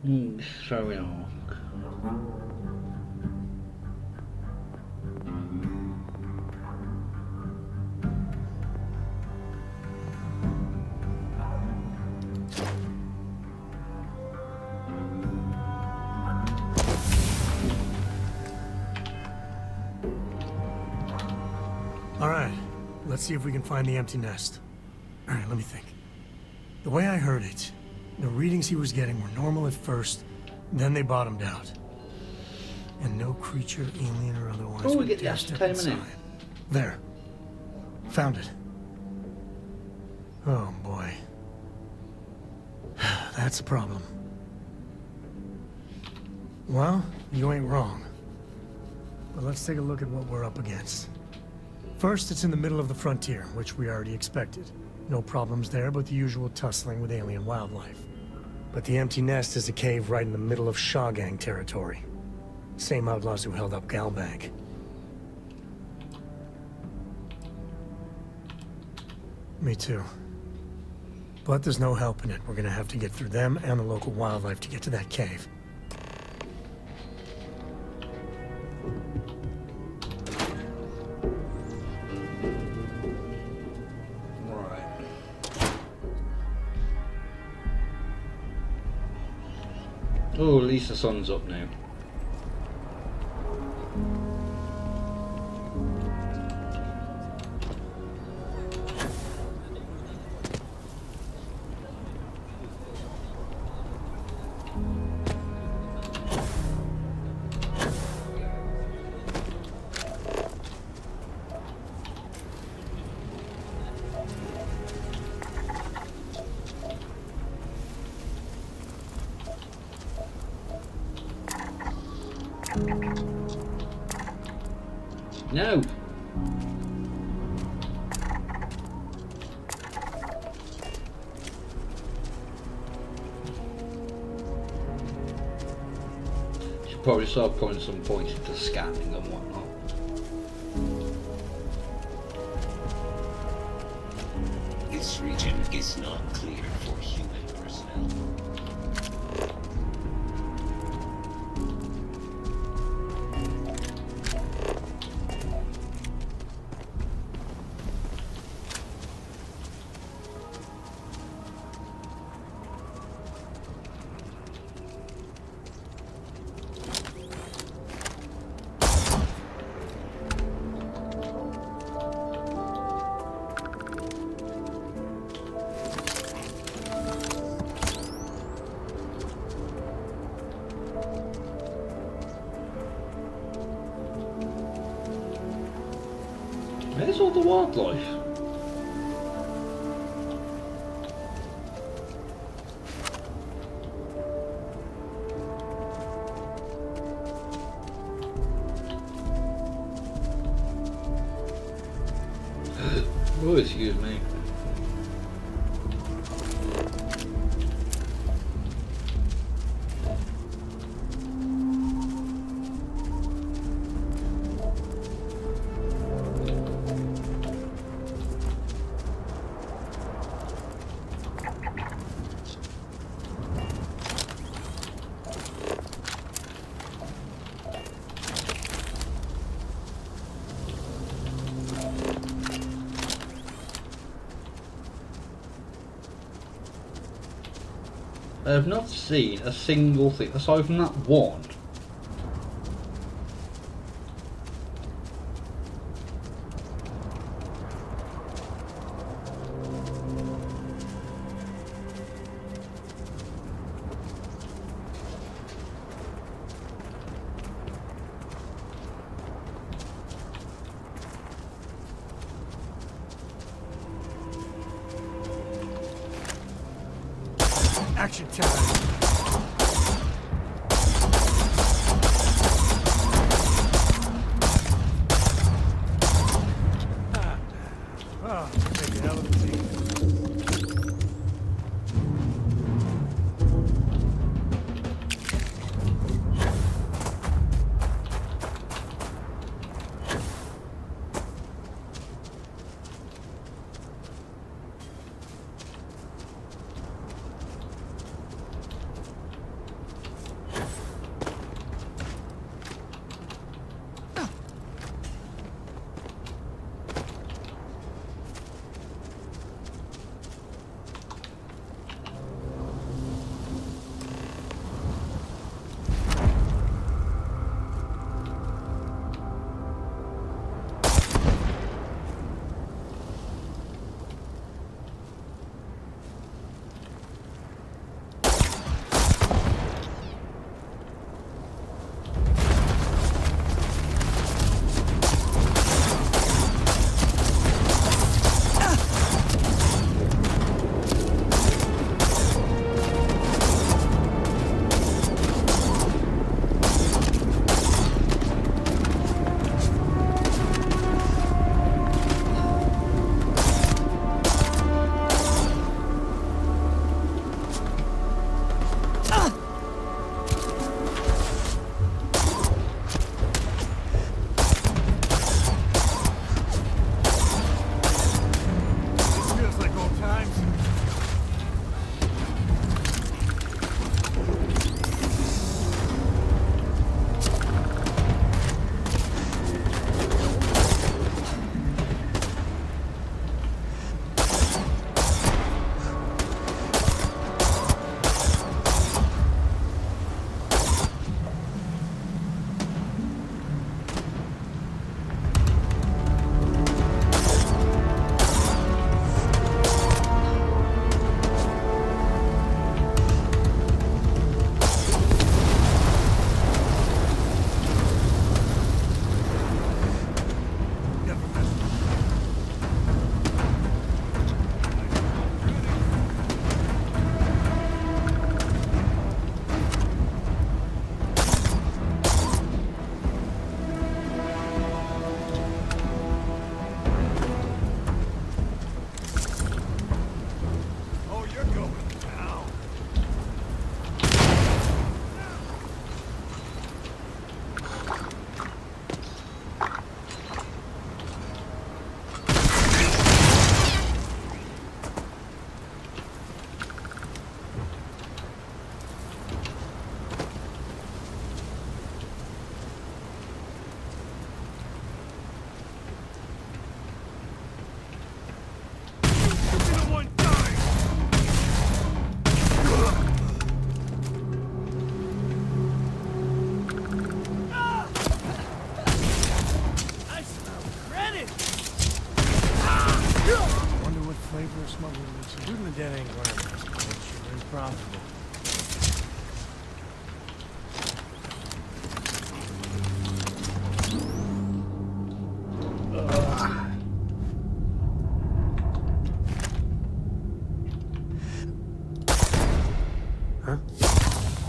[SPEAKER 1] Throwing arc.
[SPEAKER 4] All right, let's see if we can find the empty nest. All right, let me think. The way I heard it, the readings he was getting were normal at first, then they bottomed out. And no creature, alien or otherwise,
[SPEAKER 1] Oh, we
[SPEAKER 4] would
[SPEAKER 1] get the
[SPEAKER 4] dare step
[SPEAKER 1] aspartame in
[SPEAKER 4] inside.
[SPEAKER 1] it.
[SPEAKER 4] There. Found it. Oh, boy. That's a problem. Well, you ain't wrong. But let's take a look at what we're up against. First, it's in the middle of the frontier, which we already expected. No problems there, but the usual tussling with alien wildlife. But the empty nest is a cave right in the middle of Shaw Gang territory. Same outlaws who held up Galbank. Me too. But there's no helping it. We're gonna have to get through them and the local wildlife to get to that cave.
[SPEAKER 1] Oh, at least the sun's up now. No. Should probably start putting some points into scanning and whatnot.
[SPEAKER 12] This region is not clear for human personnel.
[SPEAKER 1] Where's all the wildlife? Oh, excuse me. I have not seen a single thing aside from that one.
[SPEAKER 4] Action time. Oh, take a hell of a team.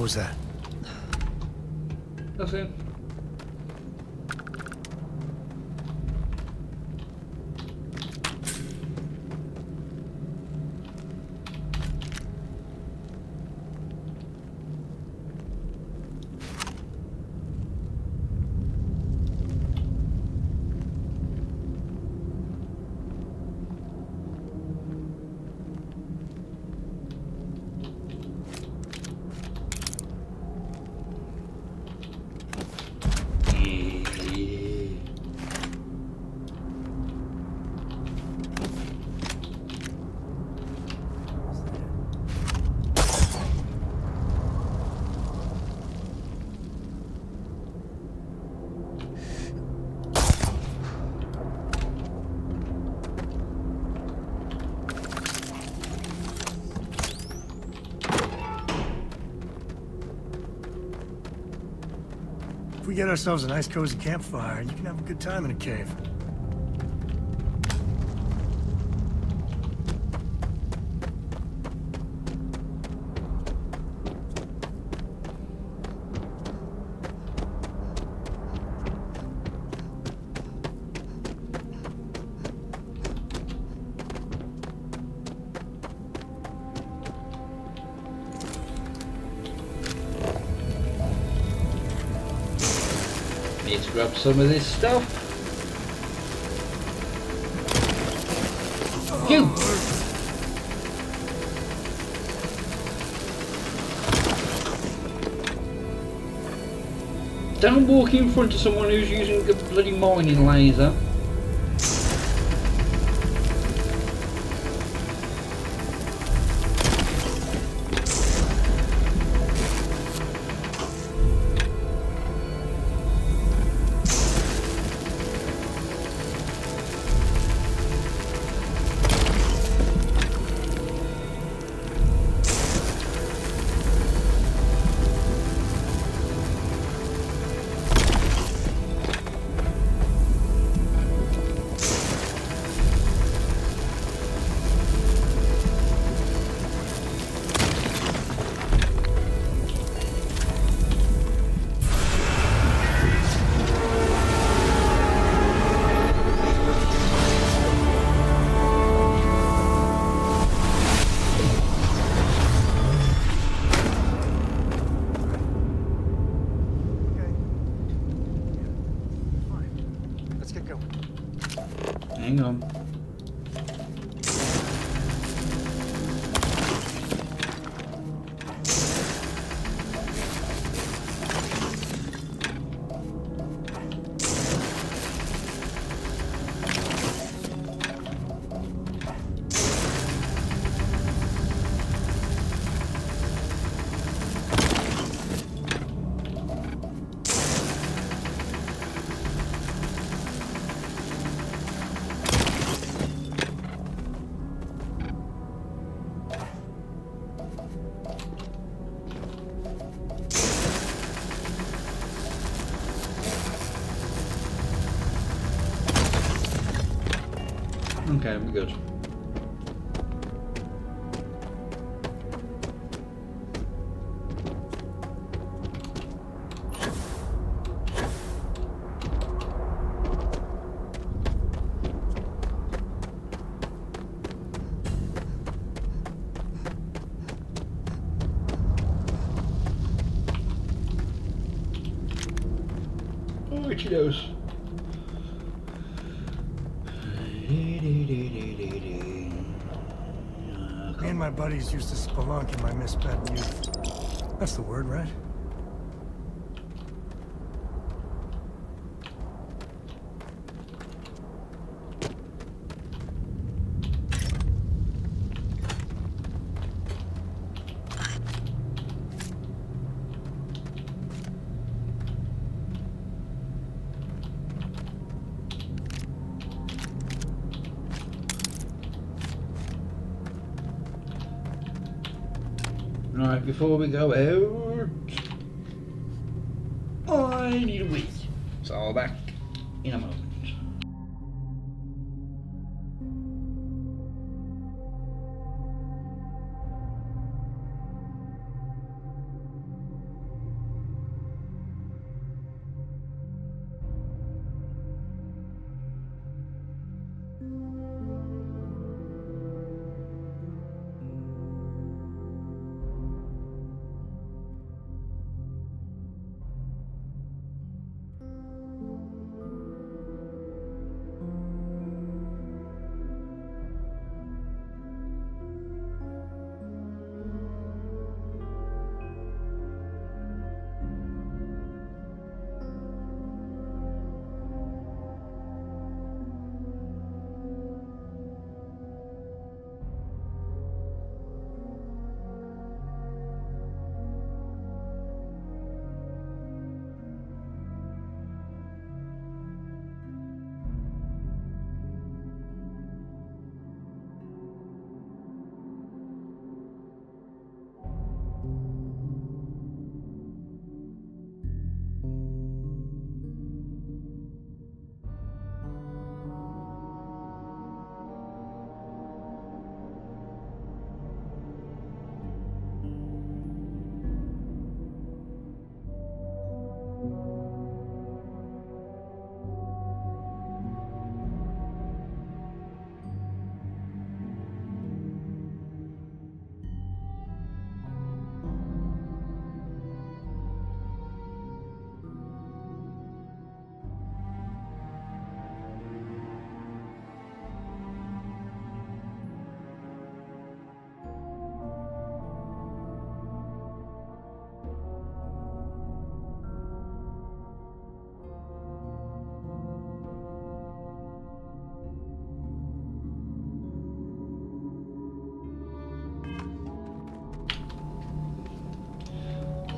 [SPEAKER 4] was that?
[SPEAKER 1] Nothing.
[SPEAKER 4] If we get ourselves a nice cozy campfire, you can have a good time in a cave.
[SPEAKER 1] Need to grab some of this stuff. You! Don't walk in front of someone who's using a bloody mining laser. Hang on. Okay, we're good. Oh, itchy nose.
[SPEAKER 4] Me and my buddies used to spelunk in my misspent youth. That's the word, right?
[SPEAKER 1] Right, before we go out, I need a wee. So I'll be back in a moment.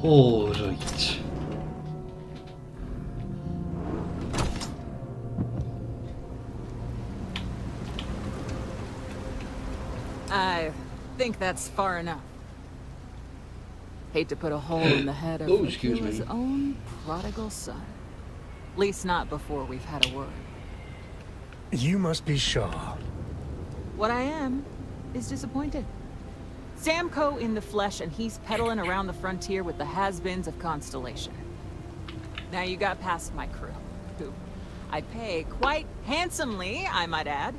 [SPEAKER 1] All right.
[SPEAKER 16] I think that's far enough. Hate to put a hole in the head of
[SPEAKER 1] Excuse
[SPEAKER 16] Akila's
[SPEAKER 1] me.
[SPEAKER 16] own prodigal son. At least not before we've had a word.
[SPEAKER 4] You must be Shaw.
[SPEAKER 16] What I am is disappointed. Samco in the flesh, and he's peddling around the frontier with the has-beens of Constellation. Now you got past my crew, who I pay quite handsomely, I might add.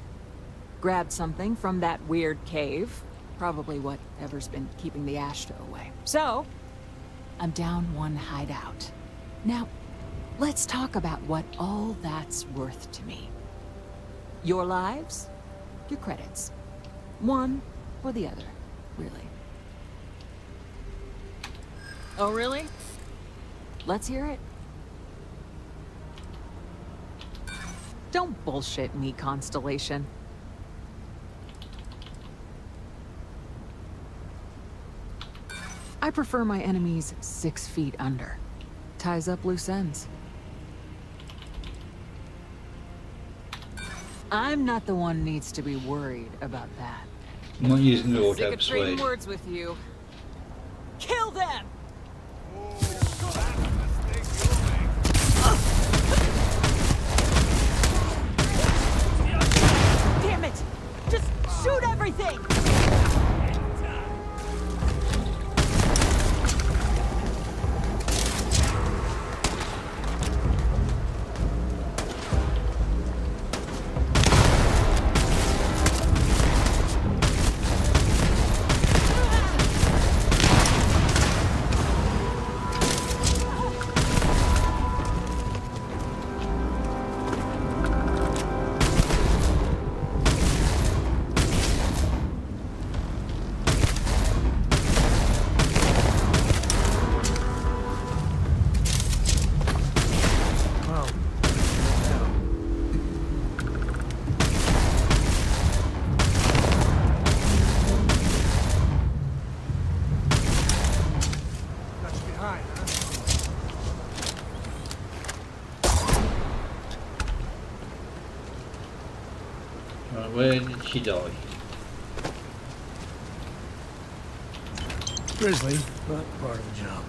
[SPEAKER 16] Grabbed something from that weird cave. Probably whatever's been keeping the Ashta away. So, I'm down one hideout. Now, let's talk about what all that's worth to me. Your lives, your credits. One or the other, really. Oh, really? Let's hear it. Don't bullshit me, Constellation. I prefer my enemies 6 feet under. Ties up loose ends. I'm not the one needs to be worried about that.
[SPEAKER 1] I'm not using the
[SPEAKER 16] Sick
[SPEAKER 1] auto
[SPEAKER 16] of trading
[SPEAKER 1] sway.
[SPEAKER 16] words with you. Kill them! Damn it! Just shoot everything!
[SPEAKER 1] Right, where did she die?
[SPEAKER 4] Grizzly, but part of the job.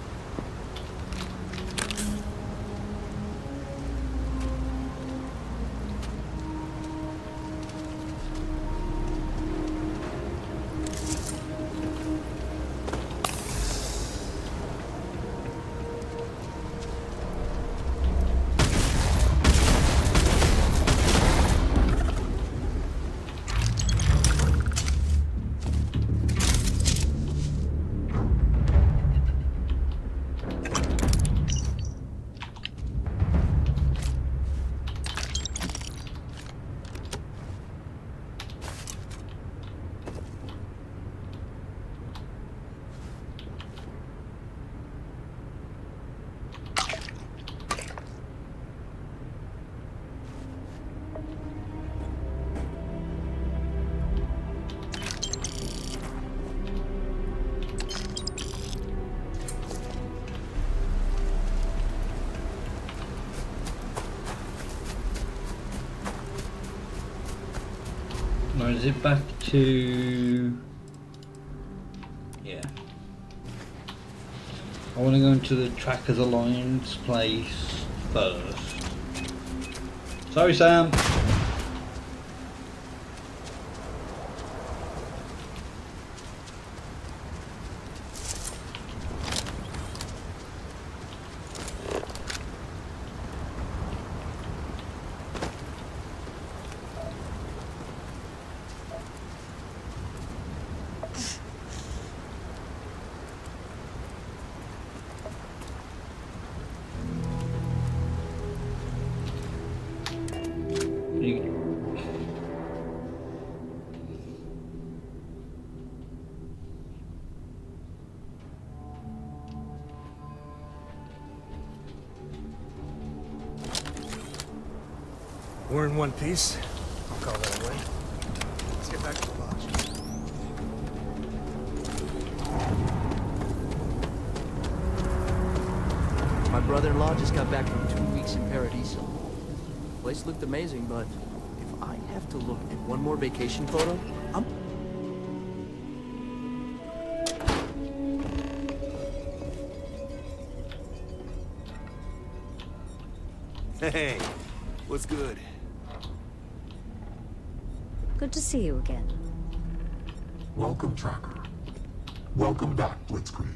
[SPEAKER 1] Or is it back to... Yeah. I want to go into the Trackers Alliance place first. Sorry, Sam.
[SPEAKER 4] We're in one piece. I'll call that a win. Let's get back to the lodge.
[SPEAKER 10] My brother-in-law just got back from 2 weeks in Paradiso. The place looked amazing, but if I have to look at one more vacation photo, I'm...
[SPEAKER 20] Hey, what's good?
[SPEAKER 18] Good to see you again.
[SPEAKER 21] Welcome, Tracker. Welcome back, Blitzkrieg.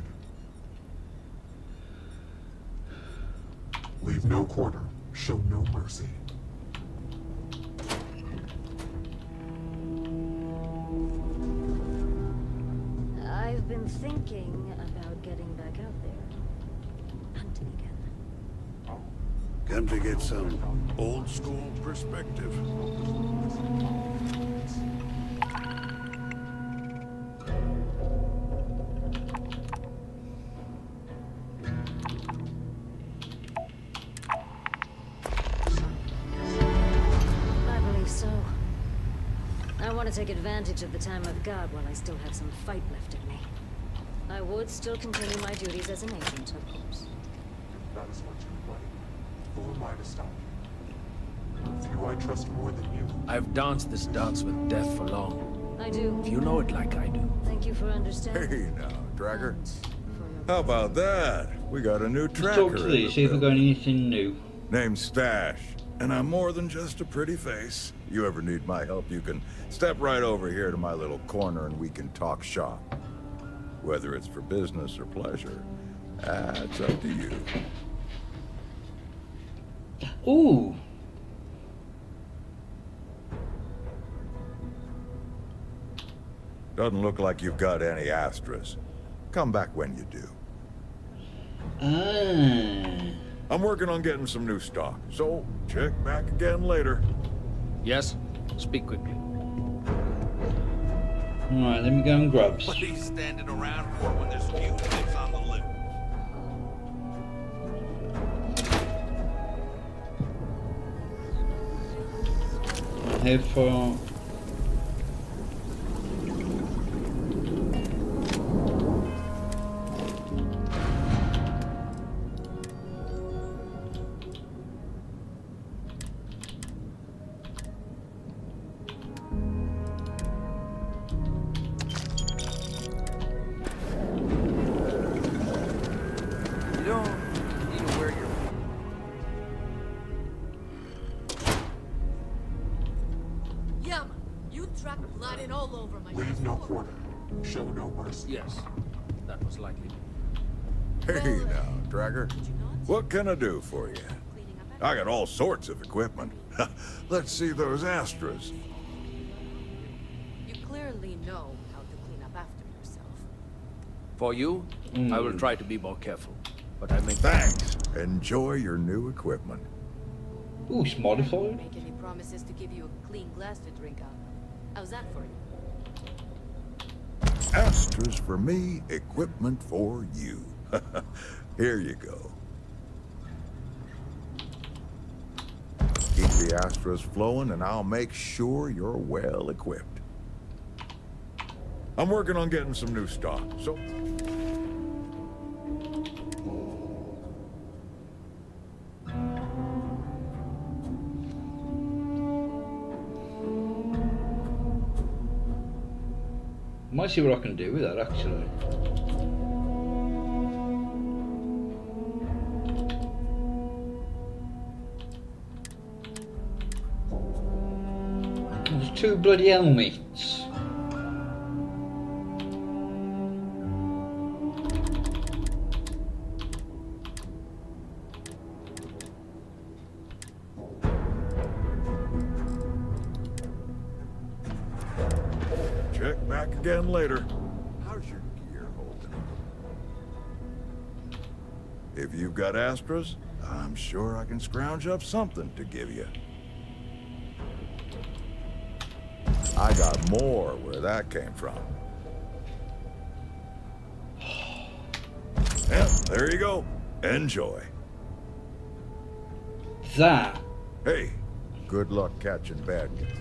[SPEAKER 21] Leave no quarter, show no mercy.
[SPEAKER 18] I've been thinking about getting back out there. Hunting again.
[SPEAKER 22] Come to get some old school perspective.
[SPEAKER 18] I believe so. I want to take advantage of the time I've got while I still have some fight left in me. I would still continue my duties as an agent, of course.
[SPEAKER 21] That is what you play. Who am I to stop you? With you I trust more than you.
[SPEAKER 3] I've danced this dance with death for long.
[SPEAKER 18] I do.
[SPEAKER 3] If you know it like I do.
[SPEAKER 18] Thank you for understanding.
[SPEAKER 23] Hey now, Tracker. How about that? We got a new
[SPEAKER 1] Let's
[SPEAKER 23] tracker.
[SPEAKER 1] talk to these, see if we've got anything new.
[SPEAKER 23] Name's Stash, and I'm more than just a pretty face. You ever need my help, you can step right over here to my little corner and we can talk shop. Whether it's for business or pleasure, that's up to you.
[SPEAKER 1] Ooh.
[SPEAKER 23] Doesn't look like you've got any Astras. Come back when you do. I'm working on getting some new stock, so check back again later.
[SPEAKER 3] Yes? Speak quickly.
[SPEAKER 1] Alright, let me go and grab.
[SPEAKER 22] What are you standing around for when there's fugitives on the loose?
[SPEAKER 1] Head for...
[SPEAKER 10] You don't need to wear your...
[SPEAKER 26] Yum, you track blood in all over my...
[SPEAKER 21] Leave no quarter, show no mercy.
[SPEAKER 3] Yes, that was likely.
[SPEAKER 23] Hey now, Tracker. What can I do for you? I got all sorts of equipment. Let's see those Astras.
[SPEAKER 26] You clearly know how to clean up after yourself.
[SPEAKER 3] For you, I will try to be more careful. But I make...
[SPEAKER 23] Thanks. Enjoy your new equipment.
[SPEAKER 1] Ooh, it's modified.
[SPEAKER 26] Make any promises to give you a clean glass to drink out of. How's that for you?
[SPEAKER 23] Astras for me, equipment for you. Here you go. Keep the Astras flowing and I'll make sure you're well equipped. I'm working on getting some new stock, so...
[SPEAKER 1] Might see what I can do with that actually. There's 2 bloody helmets.
[SPEAKER 23] Check back again later. How's your gear holding? If you've got Astras, I'm sure I can scrounge up something to give you. I got more where that came from. Yep, there you go. Enjoy.
[SPEAKER 1] That.
[SPEAKER 23] Hey, good luck catching bad guys.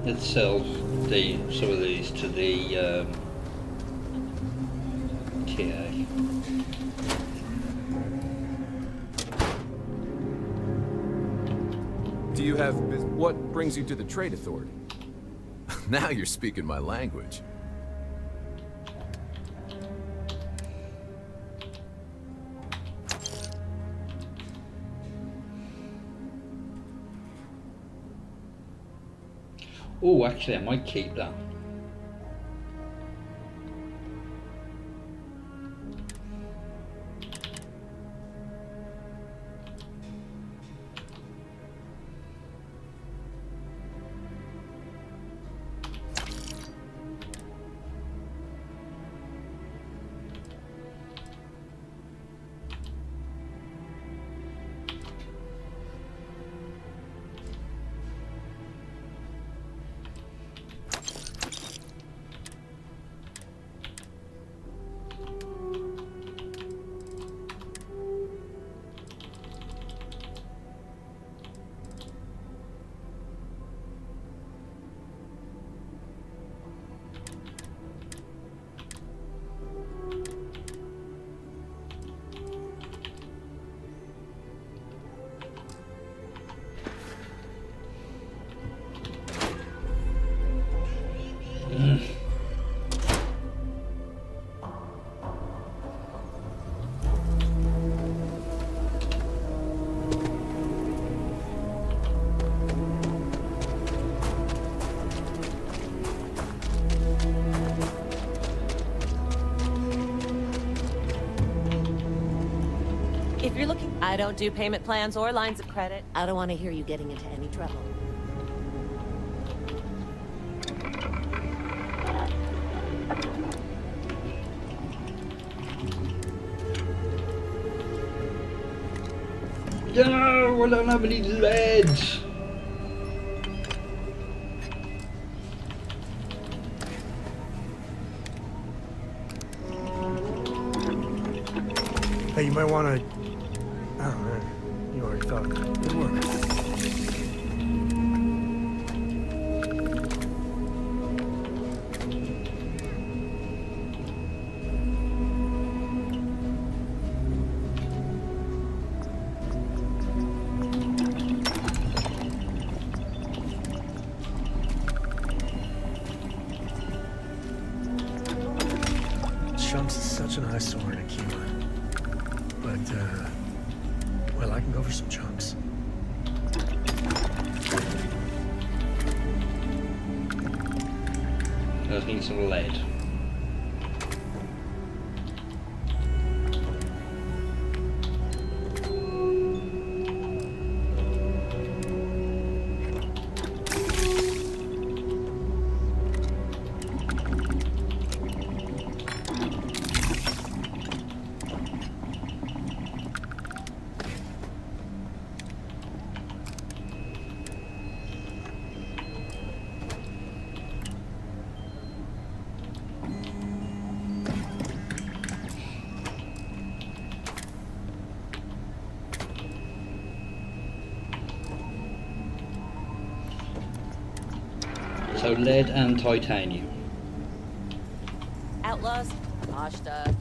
[SPEAKER 1] Let's sell some of these to the TA.
[SPEAKER 2] Do you have... What brings you to the Trade Authority?
[SPEAKER 8] Now you're speaking my language.
[SPEAKER 1] Oh, actually, I might keep that.
[SPEAKER 11] If you're looking, I don't do payment plans or lines of credit. I don't want to hear you getting into any trouble.
[SPEAKER 1] No, I don't have any lead.
[SPEAKER 4] Hey, you might want to... Oh, man. You already thought of that. Good work. Chunks is such an eyesore in Akima. But, well, I can go for some chunks.
[SPEAKER 1] I just need some lead. So lead and titanium.
[SPEAKER 11] Outlaws, Ashta.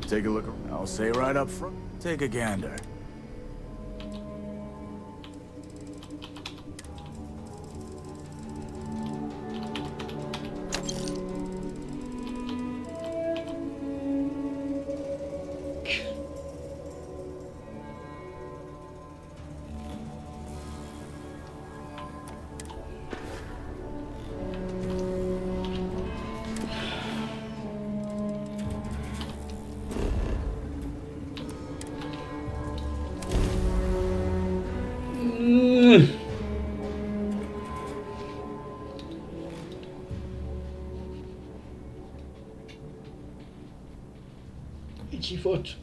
[SPEAKER 13] Take a look. I'll say right up front. Take a gander. Itchy foot.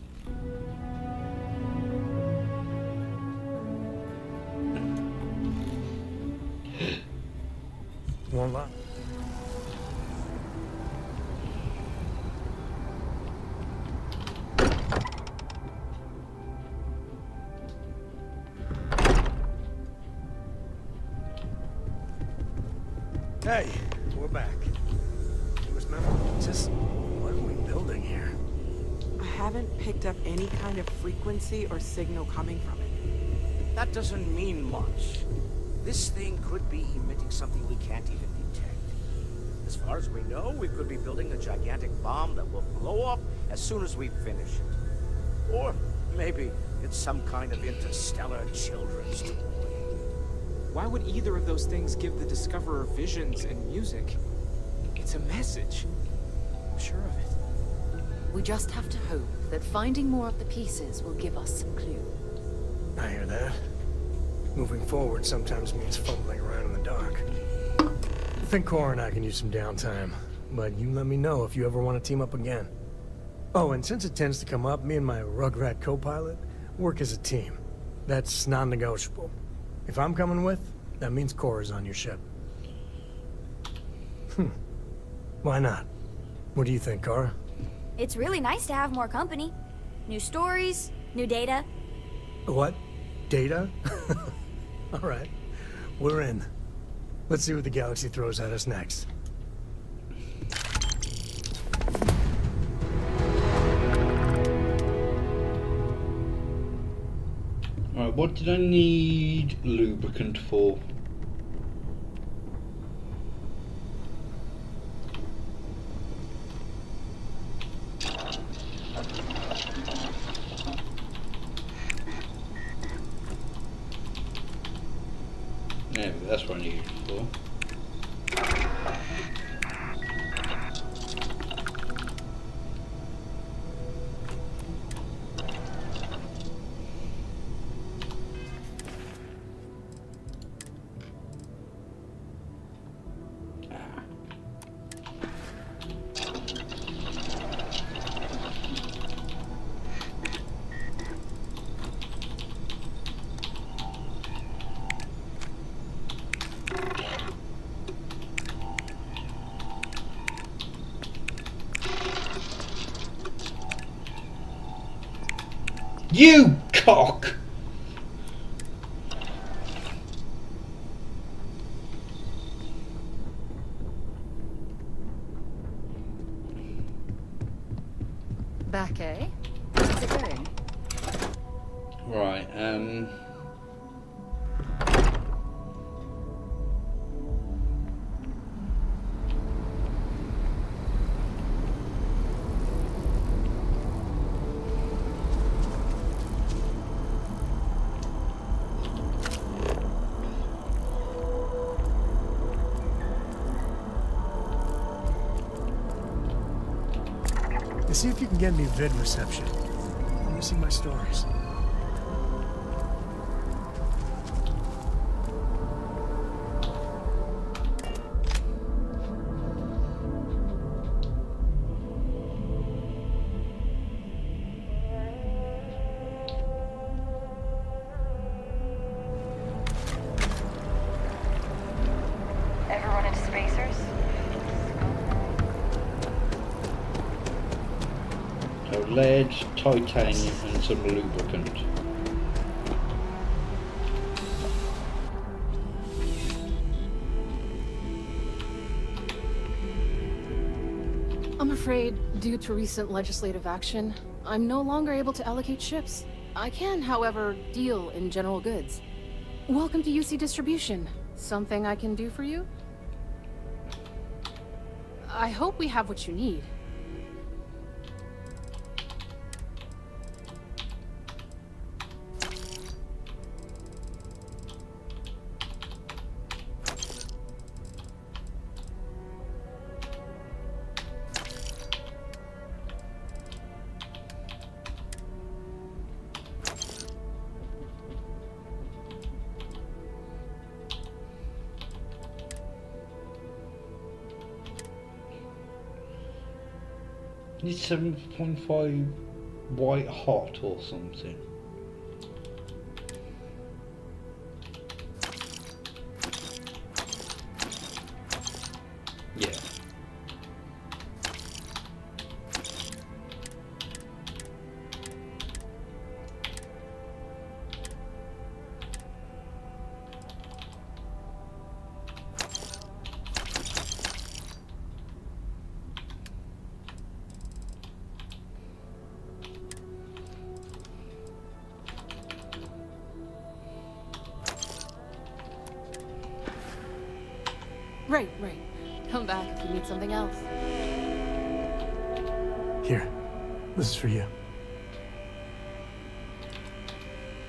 [SPEAKER 4] Won't lie. Hey, we're back. Newest member? Just what are we building here?
[SPEAKER 6] I haven't picked up any kind of frequency or signal coming from it.
[SPEAKER 14] That doesn't mean much. This thing could be emitting something we can't even detect. As far as we know, we could be building a gigantic bomb that will blow up as soon as we finish it. Or maybe it's some kind of interstellar children's toy.
[SPEAKER 15] Why would either of those things give the Discoverer visions and music? It's a message. I'm sure of it.
[SPEAKER 19] We just have to hope that finding more of the pieces will give us some clue.
[SPEAKER 4] I hear that. Moving forward sometimes means fumbling around in the dark. I think Cora and I can use some downtime, but you let me know if you ever want to team up again. Oh, and since it tends to come up, me and my Rugrat co-pilot work as a team. That's non-negotiable. If I'm coming with, that means Cora's on your ship. Why not? What do you think, Cora?
[SPEAKER 24] It's really nice to have more company. New stories, new data.
[SPEAKER 4] What? Data? All right. We're in. Let's see what the galaxy throws at us next.
[SPEAKER 1] Right, what did I need lubricant for? Yeah, that's what I needed it for. You cock!
[SPEAKER 19] Back, eh? How's it going?
[SPEAKER 1] Right,
[SPEAKER 4] See if you can get me vid reception. I'm missing my stories.
[SPEAKER 24] Everyone into spacers?
[SPEAKER 1] so lead, titanium and some lubricant.
[SPEAKER 25] I'm afraid, due to recent legislative action, I'm no longer able to allocate ships. I can, however, deal in general goods. Welcome to UC Distribution. Something I can do for you? I hope we have what you need.
[SPEAKER 1] Need 7.5 white hot or something. Yeah.
[SPEAKER 25] Right. Come back if you need something else.
[SPEAKER 4] Here, this is for you.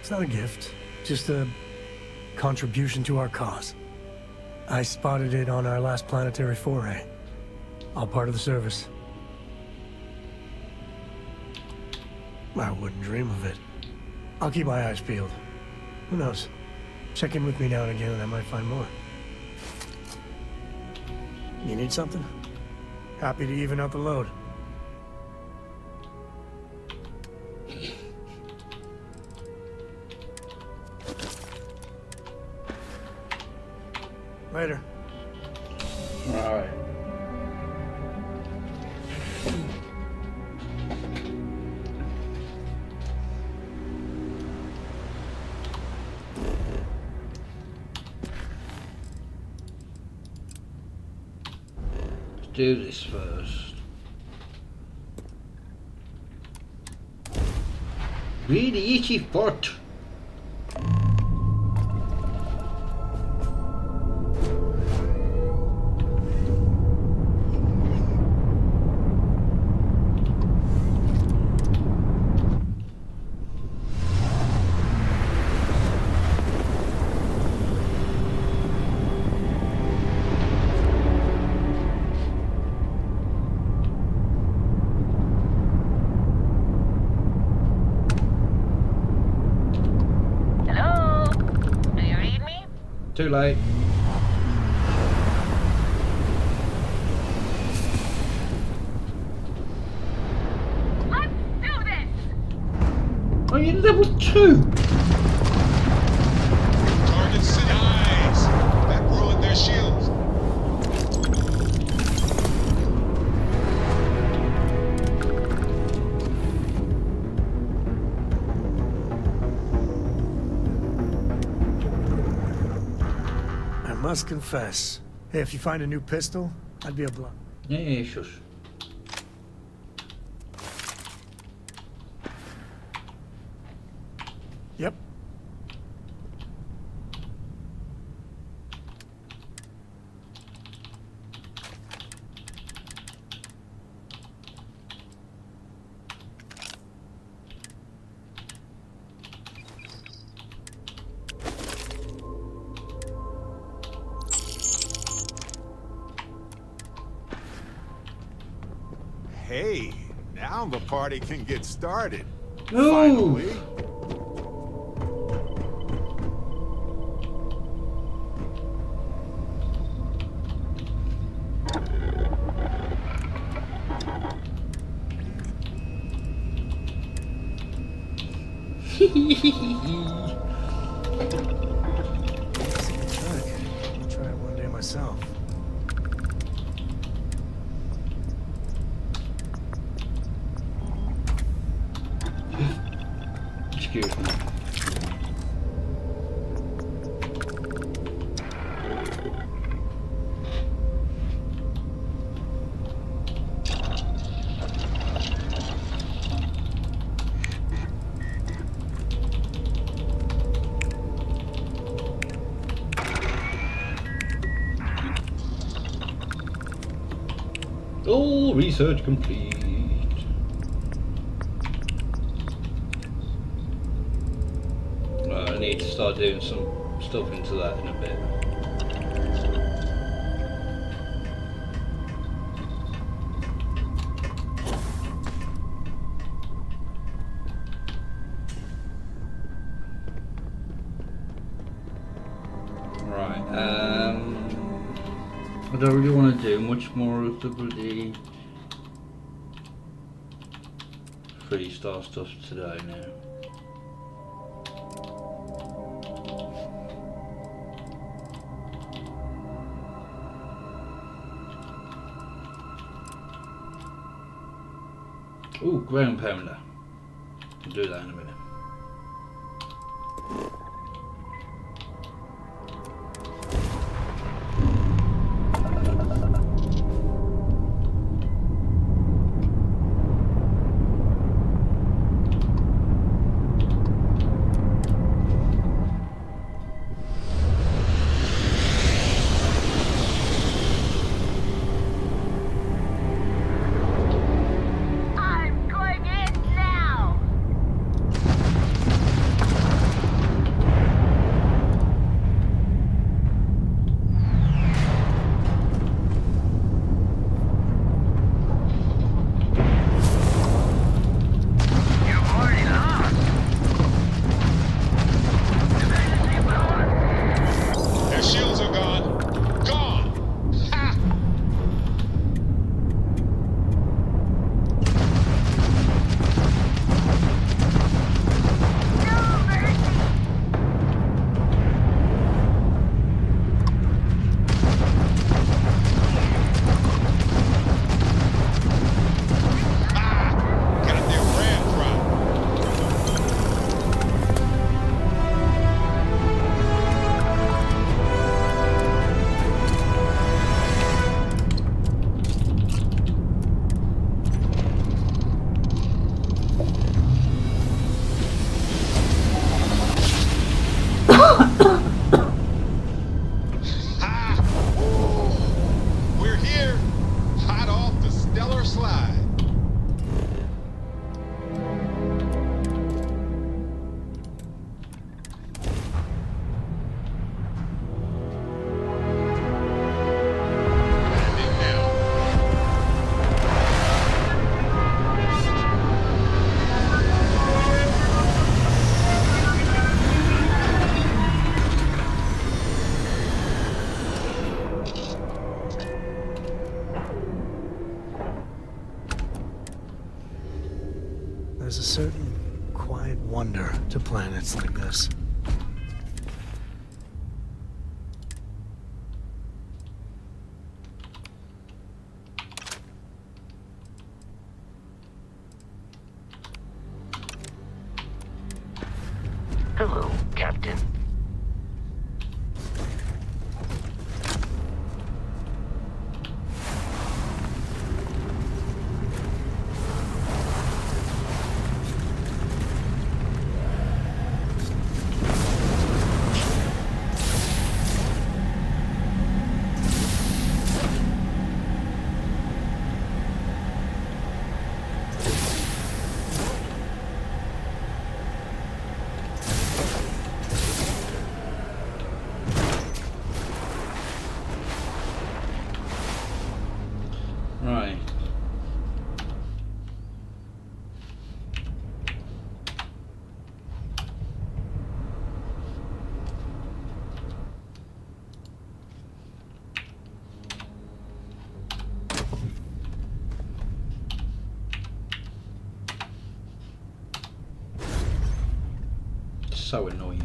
[SPEAKER 4] It's not a gift, just a contribution to our cause. I spotted it on our last planetary foray. All part of the service. I wouldn't dream of it. I'll keep my eyes peeled. Who knows? Check in with me now and again and I might find more. You need something? Happy to even out the load. Later.
[SPEAKER 1] Right. Let's do this first. Really itchy foot. Too late.
[SPEAKER 5] Let's do this!
[SPEAKER 1] Oh, you're level 2!
[SPEAKER 5] Target's city eyes! That ruined their shields.
[SPEAKER 4] I must confess. Hey, if you find a new pistol, I'd be obliged.
[SPEAKER 1] Yeah, shush.
[SPEAKER 4] Yep.
[SPEAKER 20] Hey, now the party can get started.
[SPEAKER 1] Ooh.
[SPEAKER 20] Finally.
[SPEAKER 4] I'll try it one day myself.
[SPEAKER 1] Excuse me. All research complete. I need to start doing some stuff into that in a bit. Right, I don't really want to do much more of the bloody 3-star stuff today now. Ooh, ground pounder. I'll do that in a minute.
[SPEAKER 4] wonder to planets like this.
[SPEAKER 7] Hello, Captain.
[SPEAKER 1] Right. So annoying.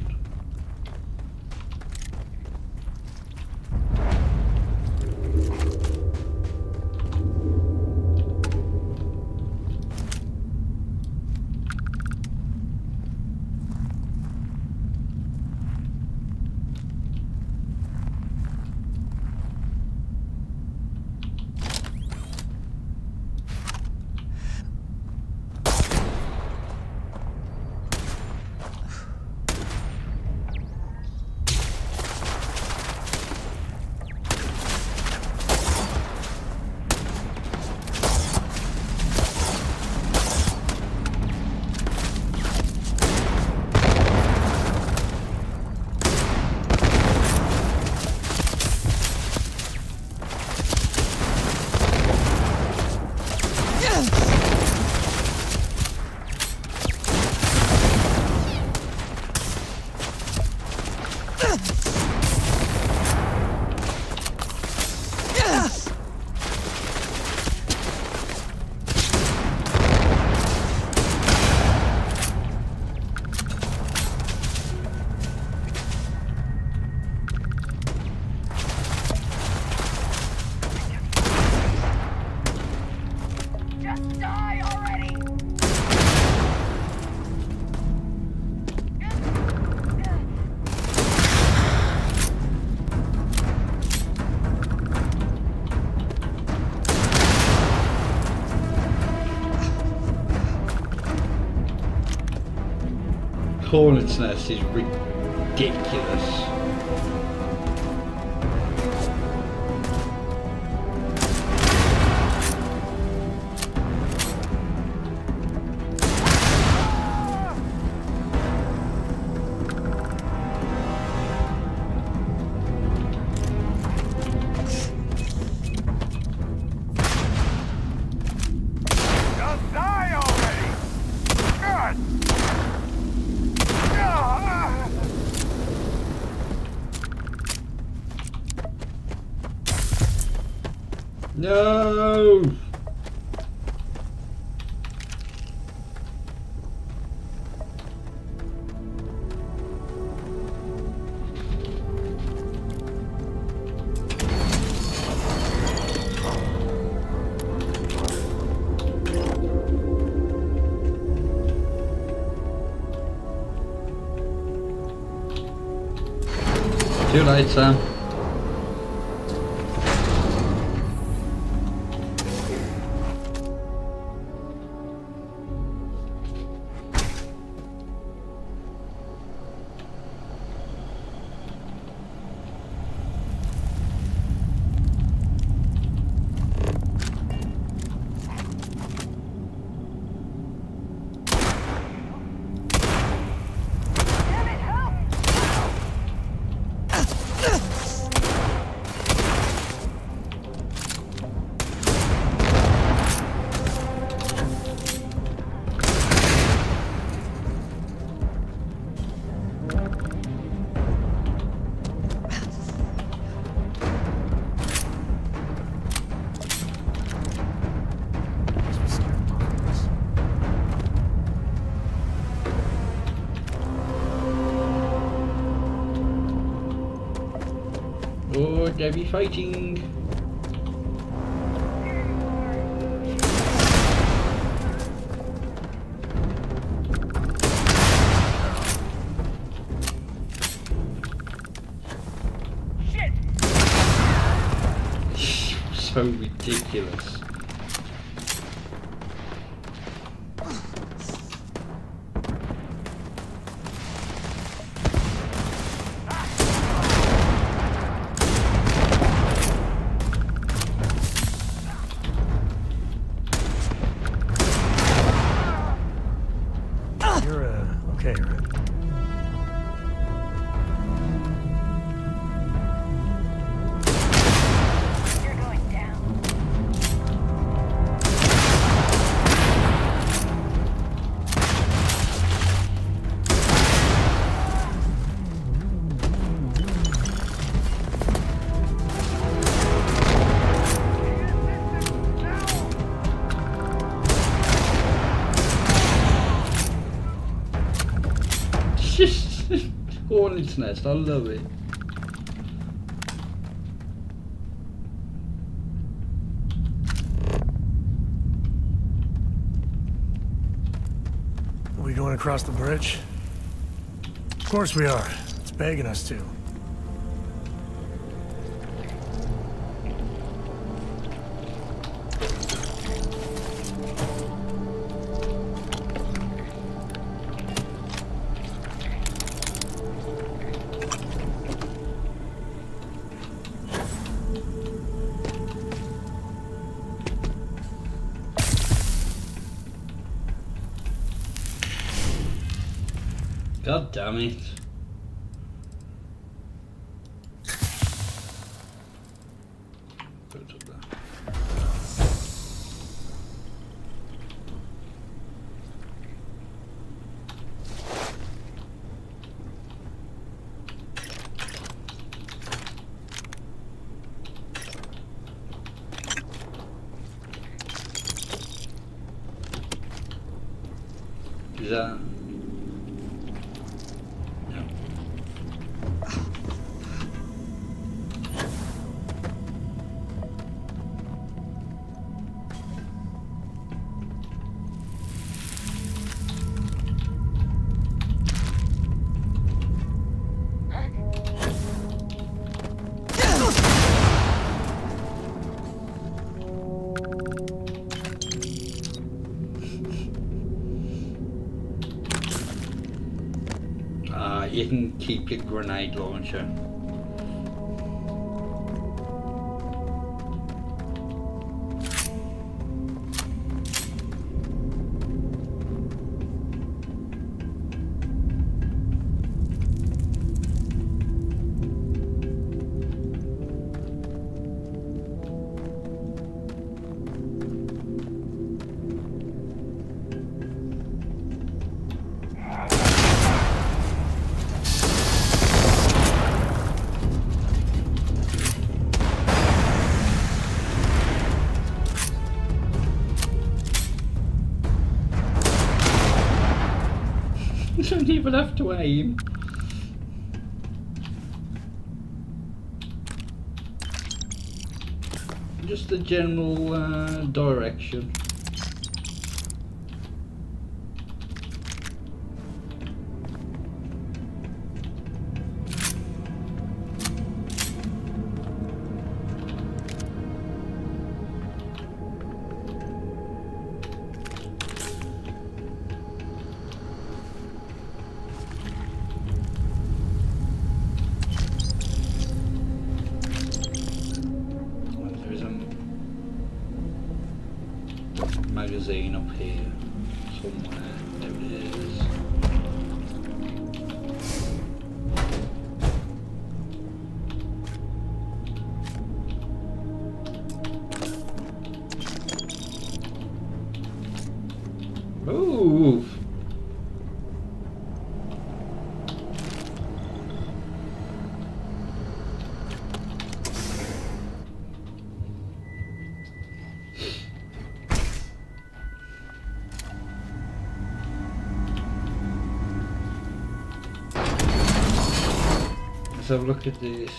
[SPEAKER 1] Hornet's nest is ridiculous. No! Too late, Sam. but heavy fighting. So ridiculous.
[SPEAKER 4] You're okay, right?
[SPEAKER 1] Hornet's nest, I love it.
[SPEAKER 4] Are we going across the bridge? Of course we are. It's begging us to.
[SPEAKER 1] God damn it. Put it up there. Is that... you can keep your grenade launcher. You don't even have to aim. Just the general direction. Magazine up here somewhere. There it is. Ooh. Let's have a look at this.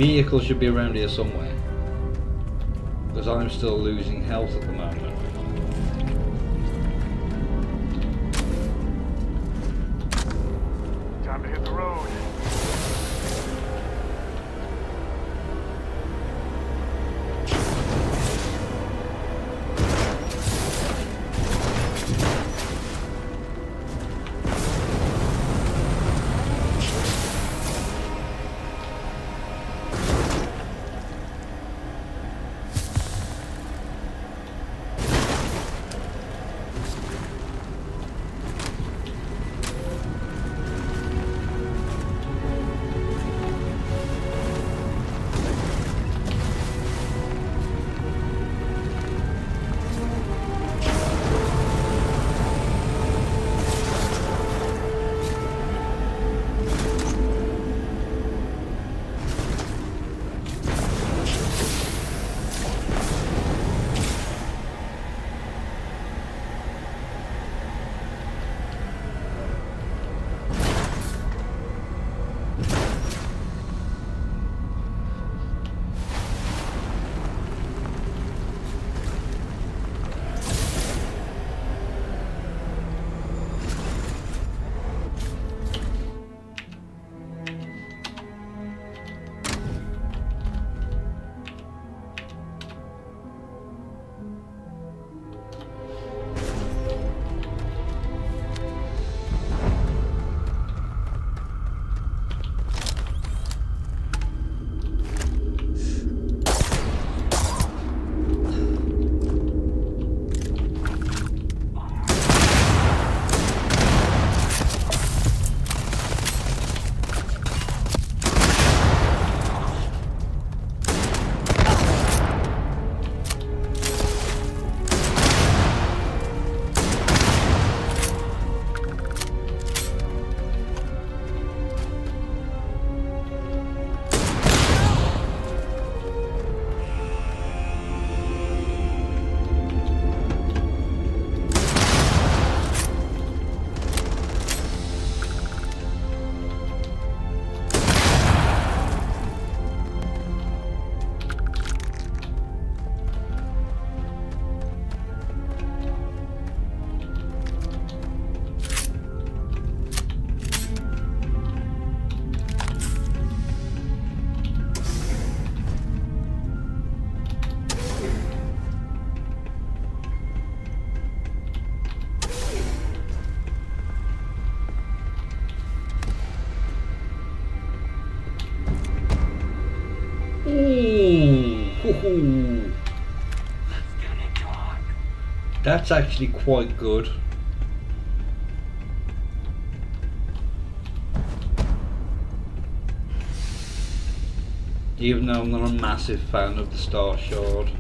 [SPEAKER 1] vehicle should be around here somewhere. Because I'm still losing health at the moment.
[SPEAKER 9] Time to hit the road.
[SPEAKER 1] Ooh. That's actually quite good. Even though I'm not a massive fan of the Star Shard.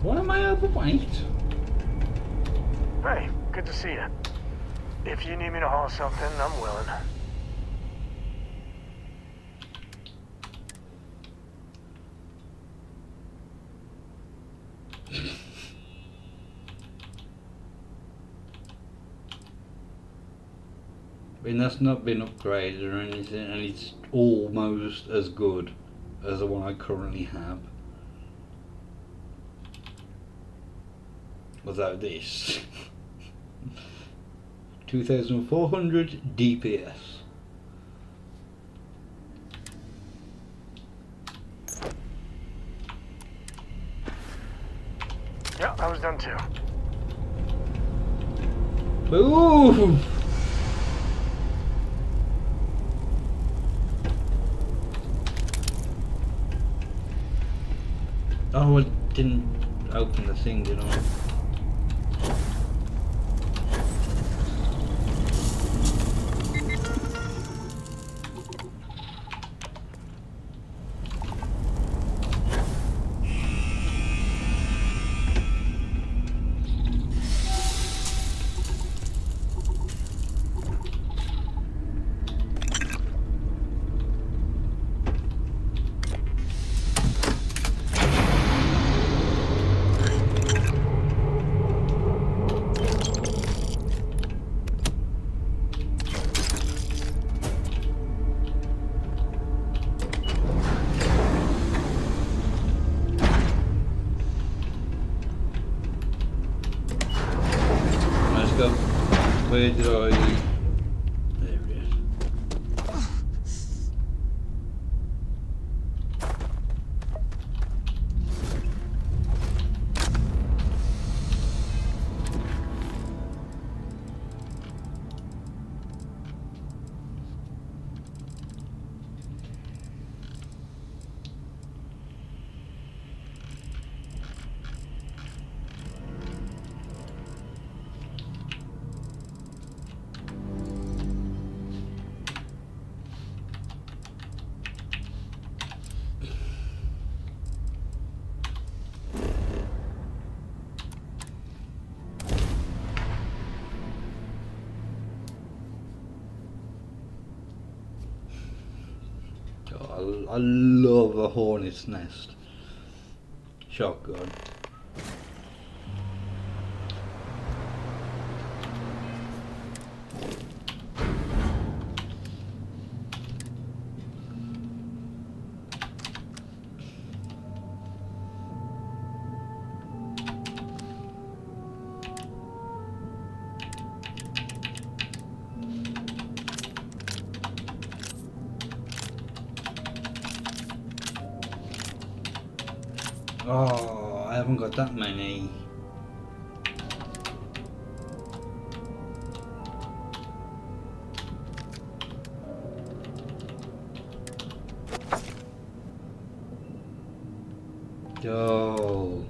[SPEAKER 1] Why am I overweight?
[SPEAKER 4] Hey, good to see you. If you need me to haul something, I'm willing.
[SPEAKER 1] I mean, that's not been upgraded or anything, and it's almost as good as the one I currently have. Without this. 2400 DPS.
[SPEAKER 4] Yeah, I was done too.
[SPEAKER 1] Boom! Oh, I didn't open the thing, did I? Where did I... There it is. I love a hornet's nest shotgun. Oh, I haven't got that many. Yo.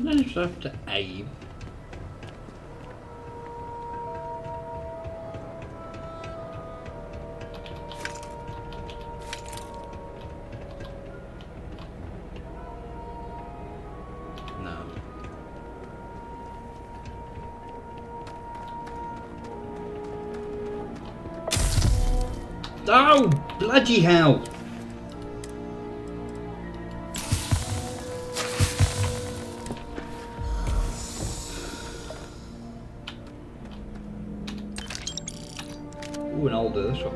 [SPEAKER 1] I just have to aim. Oh, bloody hell! Ooh, an old shop.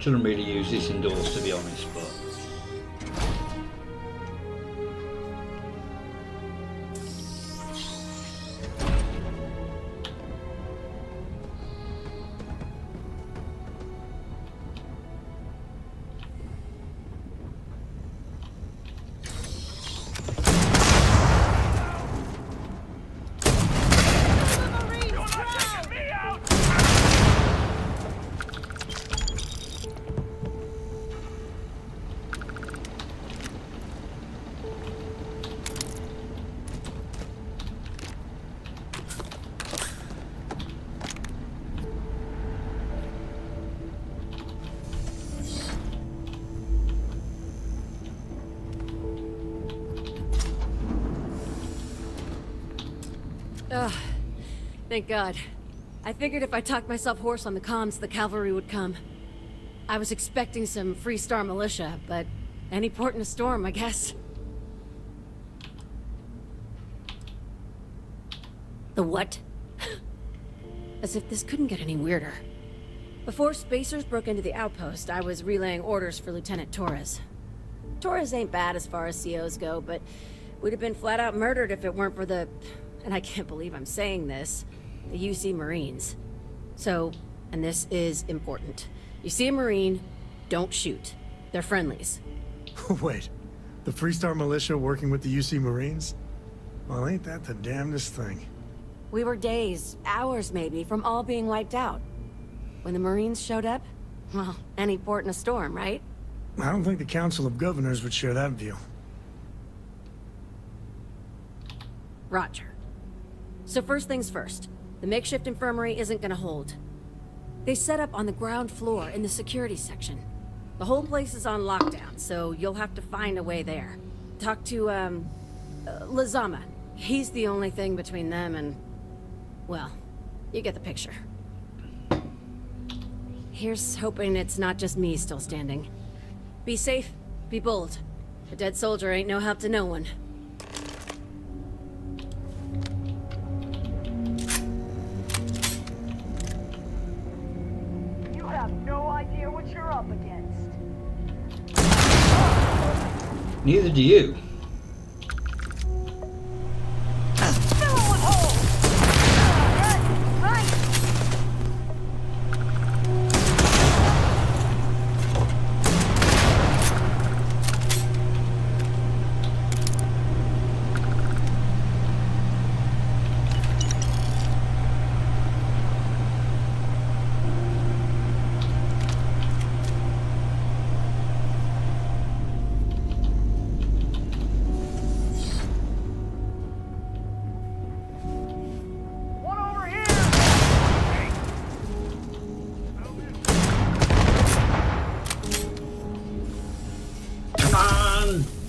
[SPEAKER 1] Shouldn't really use this indoors, to be honest, but.
[SPEAKER 11] Ugh, thank God. I figured if I talked myself hoarse on the comms, the cavalry would come. I was expecting some Freestar militia, but any port in a storm, I guess. The what? As if this couldn't get any weirder. Before Spacers broke into the outpost, I was relaying orders for Lieutenant Torres. Torres ain't bad as far as COs go, but we'd have been flat out murdered if it weren't for the... and I can't believe I'm saying this, the UC Marines. So, and this is important. You see a Marine, don't shoot. They're friendlies.
[SPEAKER 4] Wait, the Freestar Militia working with the UC Marines? Well, ain't that the damnedest thing?
[SPEAKER 11] We were days, hours maybe, from all being wiped out. When the Marines showed up, well, any port in a storm, right?
[SPEAKER 4] I don't think the Council of Governors would share that view.
[SPEAKER 11] Roger. So first things first, the makeshift infirmary isn't gonna hold. They set up on the ground floor in the security section. The whole place is on lockdown, so you'll have to find a way there. Talk to, Lazama. He's the only thing between them and... well, you get the picture. Here's hoping it's not just me still standing. Be safe, be bold. A dead soldier ain't no help to no one.
[SPEAKER 1] Neither do you.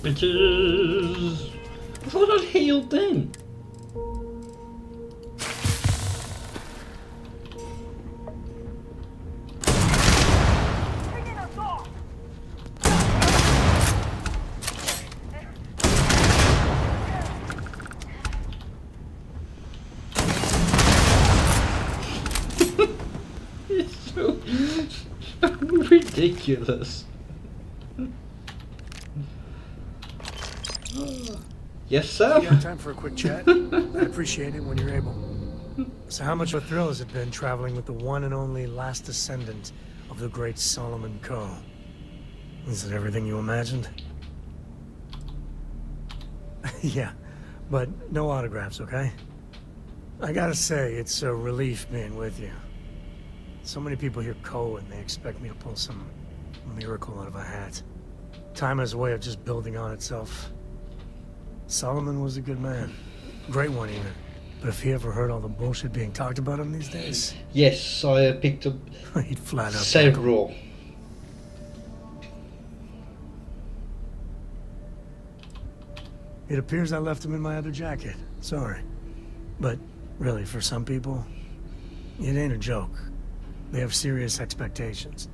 [SPEAKER 1] Bitches! I thought I'd healed them. It's so ridiculous. Yes, sir.
[SPEAKER 4] You got time for a quick chat? I'd appreciate it when you're able. So how much of a thrill has it been traveling with the one and only last descendant of the great Solomon Coe? Is it everything you imagined? Yeah, but no autographs, okay? I gotta say, it's a relief being with you. So many people hear Coe and they expect me to pull some miracle out of a hat. Time has a way of just building on itself. Solomon was a good man. Great one, even. But if he ever heard all the bullshit being talked about him these days...
[SPEAKER 1] Yes, I picked up
[SPEAKER 4] he'd flat out
[SPEAKER 1] several.
[SPEAKER 4] It appears I left them in my other jacket. Sorry. But really, for some people, it ain't a joke. They have serious expectations.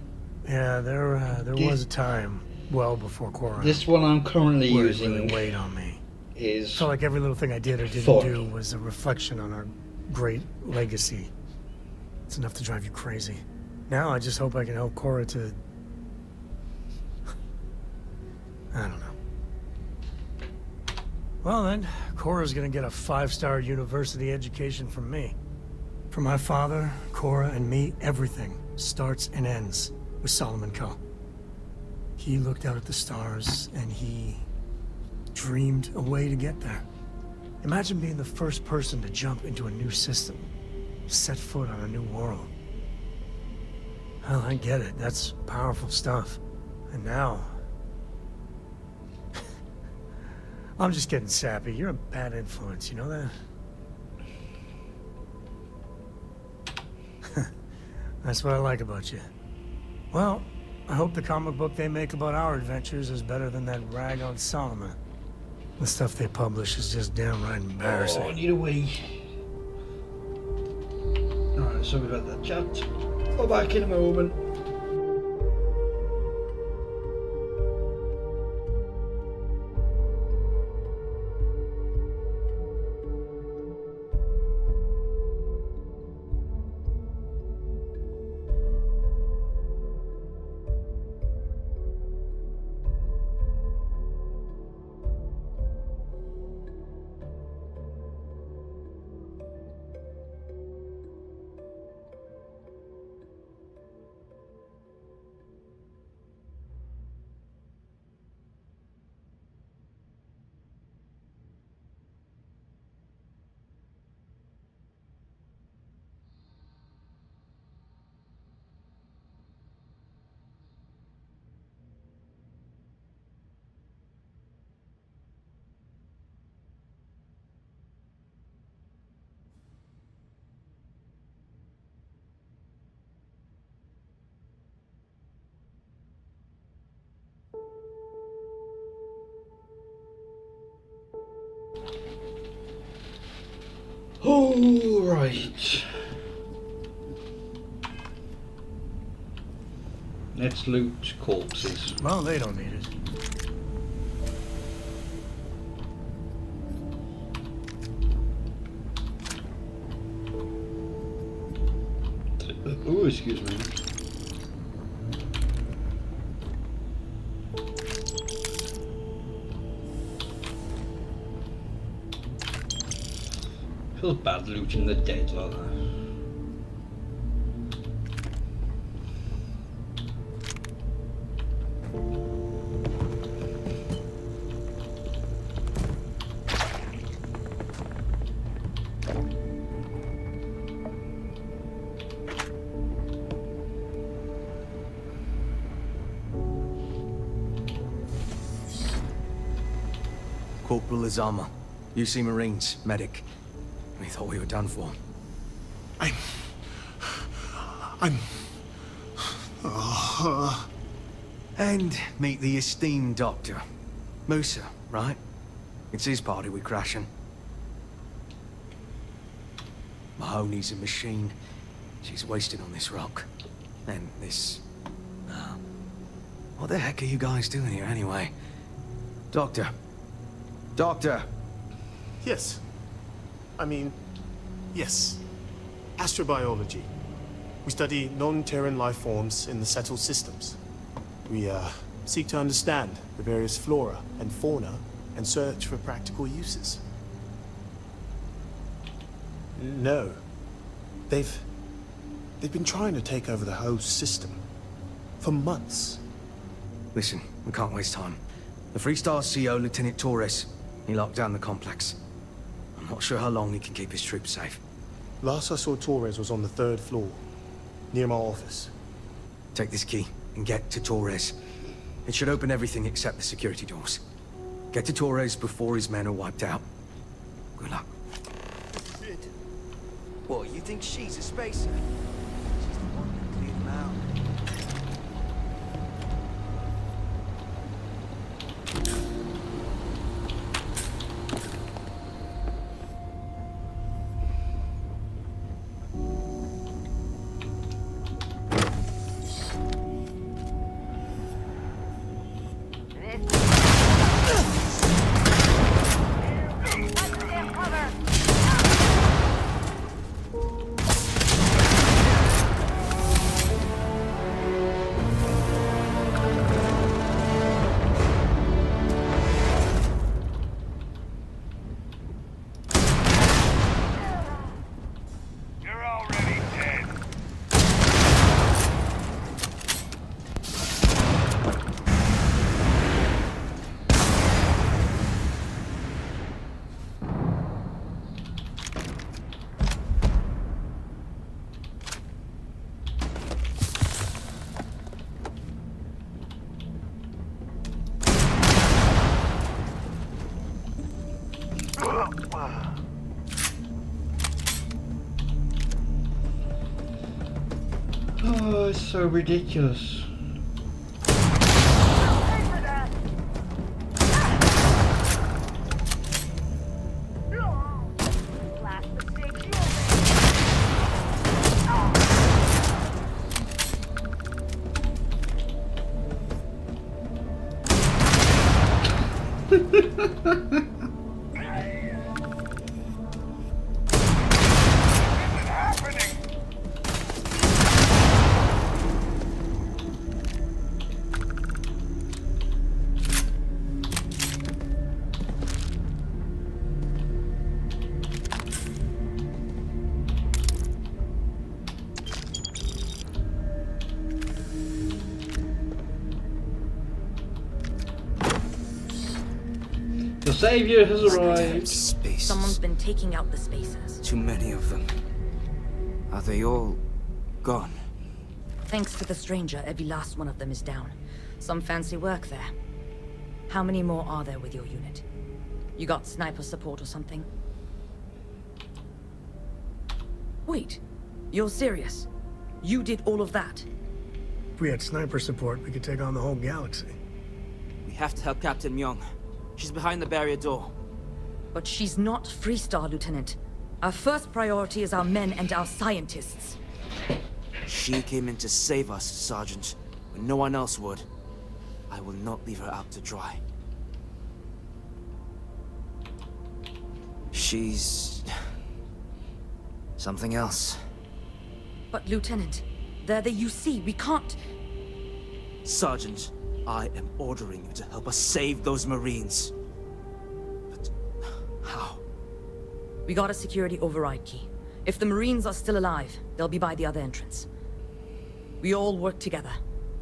[SPEAKER 4] Yeah, there was a time, well before Cora.
[SPEAKER 1] This one I'm currently
[SPEAKER 4] where it
[SPEAKER 1] using
[SPEAKER 4] really weighed on me.
[SPEAKER 1] is
[SPEAKER 4] Felt like every little thing I did or didn't
[SPEAKER 1] 40.
[SPEAKER 4] do was a reflection on our great legacy. It's enough to drive you crazy. Now I just hope I can help Cora to... I don't know. Well then, Cora's gonna get a 5-star university education from me. For my father, Cora, and me, everything starts and ends with Solomon Co. He looked out at the stars, and he dreamed a way to get there. Imagine being the first person to jump into a new system, set foot on a new world. Well, I get it. That's powerful stuff. And now... I'm just getting sappy. You're a bad influence, you know that? That's what I like about you. Well, I hope the comic book they make about our adventures is better than that rag on Solomon. The stuff they publish is just downright embarrassing.
[SPEAKER 1] Oh, I need a wee. Alright, sorry about that, chat. I'll be back in a moment. All right. Let's loot corpses.
[SPEAKER 4] Well, they don't need it.
[SPEAKER 1] Oh, excuse me. Feels bad looting the dead like that.
[SPEAKER 10] Corporal Azama, UC Marines, medic. We thought we were done for. And meet the esteemed doctor. Musa, right? It's his party we're crashing. Mahoney's a machine. She's wasted on this rock. And this... what the heck are you guys doing here anyway? Doctor. Doctor!
[SPEAKER 21] Yes. I mean, yes. Astrobiology. We study non-Terran life forms in the settled systems. We seek to understand the various flora and fauna and search for practical uses. No. They've been trying to take over the whole system. For months.
[SPEAKER 10] Listen, we can't waste time. The Freestar CO, Lieutenant Torres, he locked down the complex. I'm not sure how long he can keep his troops safe.
[SPEAKER 21] Last I saw Torres was on the 3rd floor, near my office.
[SPEAKER 10] Take this key and get to Torres. It should open everything except the security doors. Get to Torres before his men are wiped out. Good luck. What, you think she's a spacer? She's the one who cleared them out.
[SPEAKER 1] Oh, it's so ridiculous. The savior has arrived.
[SPEAKER 10] Spaces.
[SPEAKER 26] Someone's been taking out the spacers.
[SPEAKER 10] Too many of them. Are they all gone?
[SPEAKER 26] Thanks to the stranger, every last one of them is down. Some fancy work there. How many more are there with your unit? You got sniper support or something? Wait, you're serious? You did all of that?
[SPEAKER 4] If we had sniper support, we could take on the whole galaxy.
[SPEAKER 10] We have to help Captain Myung. She's behind the barrier door.
[SPEAKER 26] But she's not Freestar, Lieutenant. Our first priority is our men and our scientists.
[SPEAKER 10] She came in to save us, Sergeant, when no one else would. I will not leave her out to dry. She's... something else.
[SPEAKER 26] But Lieutenant, they're the UC. We can't...
[SPEAKER 10] Sergeant, I am ordering you to help us save those Marines. But how?
[SPEAKER 26] We got a security override key. If the Marines are still alive, they'll be by the other entrance. We all work together.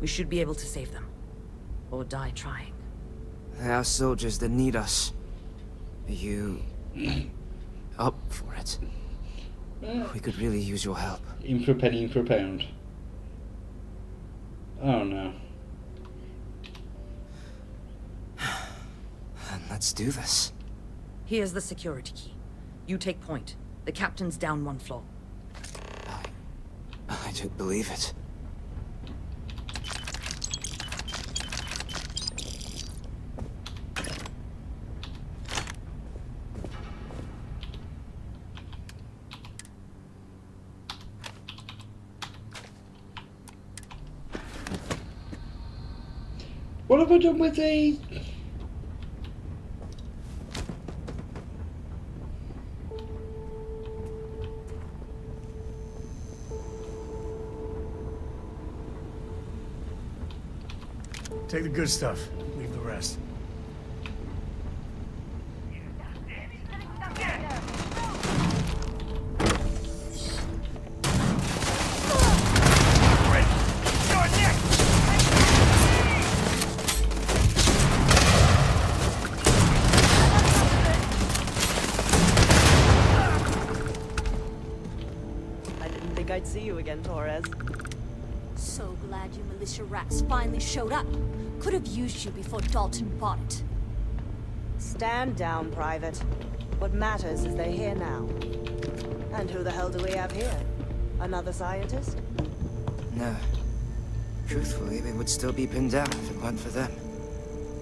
[SPEAKER 26] We should be able to save them. Or die trying.
[SPEAKER 10] There are soldiers that need us. Are you... up for it? We could really use your help.
[SPEAKER 1] In for a penny, in for a pound. Oh no.
[SPEAKER 10] Then let's do this.
[SPEAKER 26] Here's the security key. You take point. The captain's down one floor.
[SPEAKER 10] I don't believe it.
[SPEAKER 1] What have I done with these?
[SPEAKER 4] Take the good stuff, leave the rest.
[SPEAKER 9] I'd see you again, Torres.
[SPEAKER 24] So glad you militia rats finally showed up. Could have used you before Dalton bought it.
[SPEAKER 9] Stand down, Private. What matters is they're here now. And who the hell do we have here? Another scientist?
[SPEAKER 10] No. Truthfully, we would still be pinned down if it weren't for them.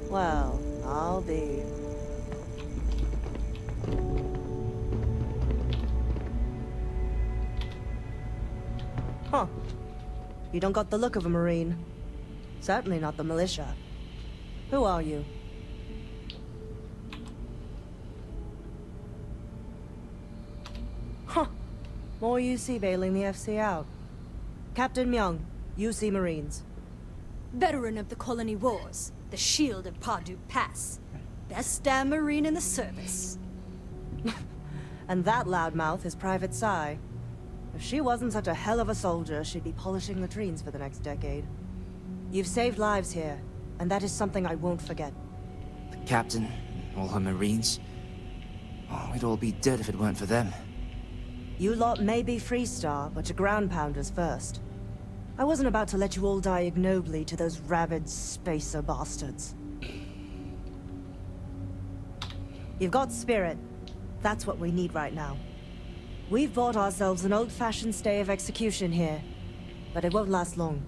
[SPEAKER 9] Well, I'll be... Huh. You don't got the look of a Marine. Certainly not the militia. Who are you? Huh. More UC bailing the FC out. Captain Myung, UC Marines.
[SPEAKER 24] Veteran of the Colony Wars, the Shield of Pardue Pass. Best damn Marine in the service.
[SPEAKER 9] And that loudmouth is Private Sai. If she wasn't such a hell of a soldier, she'd be polishing latrines for the next decade. You've saved lives here, and that is something I won't forget.
[SPEAKER 10] The captain, all her Marines. Oh, we'd all be dead if it weren't for them.
[SPEAKER 9] You lot may be Freestar, but you're ground pounders first. I wasn't about to let you all die ignobly to those rabid spacer bastards. You've got spirit. That's what we need right now. We've bought ourselves an old-fashioned stay of execution here. but it won't last long.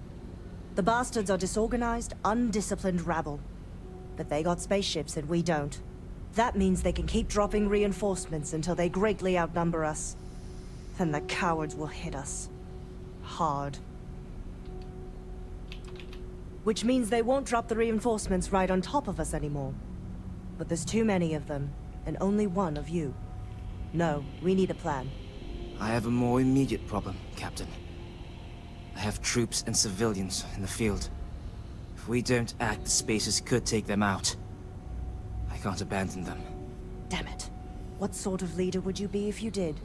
[SPEAKER 9] The bastards are disorganized, undisciplined rabble. But they got spaceships and we don't. That means they can keep dropping reinforcements until they greatly outnumber us. Then the cowards will hit us. Hard. Which means they won't drop the reinforcements right on top of us anymore. But there's too many of them, and only one of you. No, we need a plan.
[SPEAKER 3] I have a more immediate problem, Captain. I have troops and civilians in the field. If we don't act, the Spacers could take them out. I can't abandon them.
[SPEAKER 9] Damn it. What sort of leader would you be if you did?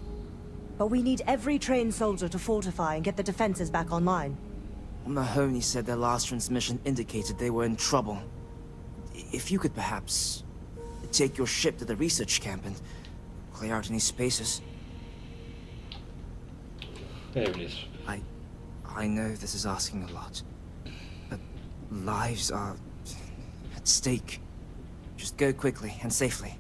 [SPEAKER 9] But we need every trained soldier to fortify and get the defenses back online.
[SPEAKER 3] Mahoney said their last transmission indicated they were in trouble. If you could perhaps take your ship to the research camp and clear out any Spacers.
[SPEAKER 1] There it is.
[SPEAKER 3] I know this is asking a lot, but lives are at stake. Just go quickly and safely.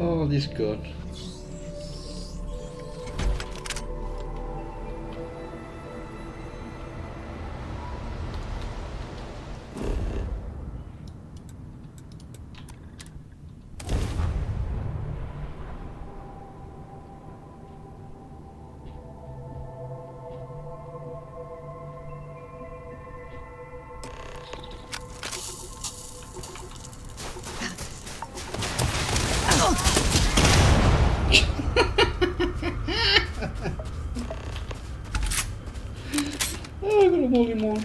[SPEAKER 1] Oh, this gun. Oh, I got a all in one.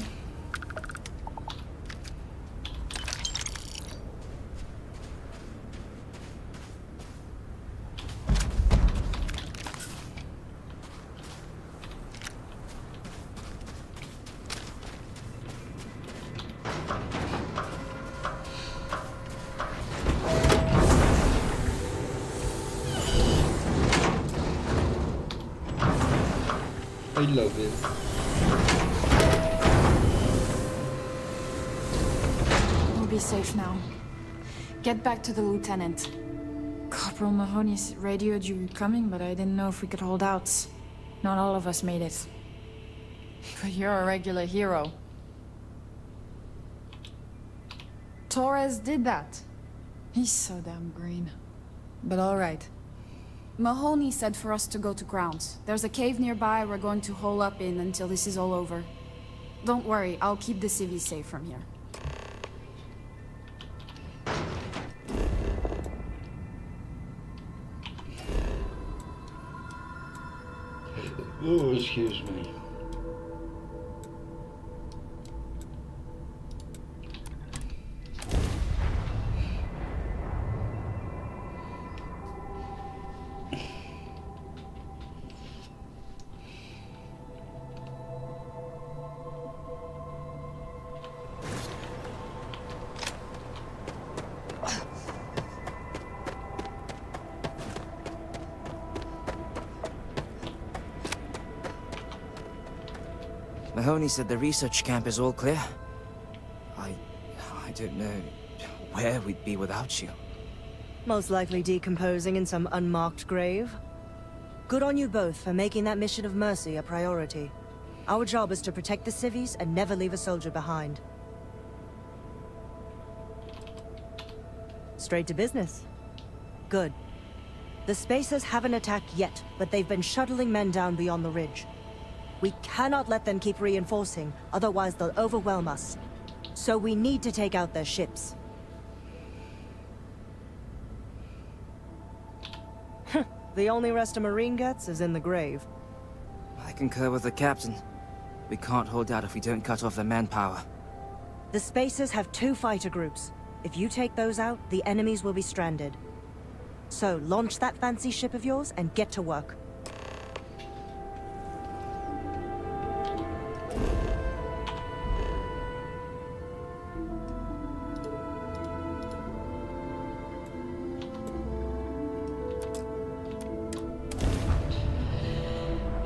[SPEAKER 1] I love it.
[SPEAKER 12] We'll be safe now. Get back to the lieutenant. Corporal Mahoney radioed you coming, but I didn't know if we could hold out. Not all of us made it. But you're a regular hero. Torres did that. He's so damn green. But all right. Mahoney said for us to go to grounds. There's a cave nearby we're going to hole up in until this is all over. Don't worry, I'll keep the civvies safe from here.
[SPEAKER 1] Oh, excuse me.
[SPEAKER 3] Mahoney said the research camp is all clear. I don't know where we'd be without you.
[SPEAKER 9] Most likely decomposing in some unmarked grave. Good on you both for making that mission of mercy a priority. Our job is to protect the civvies and never leave a soldier behind. Straight to business. Good. The Spacers haven't attacked yet, but they've been shuttling men down beyond the ridge. We cannot let them keep reinforcing, otherwise they'll overwhelm us. So we need to take out their ships. The only rest a Marine gets is in the grave.
[SPEAKER 3] I concur with the captain. We can't hold out if we don't cut off their manpower.
[SPEAKER 9] The Spacers have 2 fighter groups. If you take those out, the enemies will be stranded. So launch that fancy ship of yours and get to work.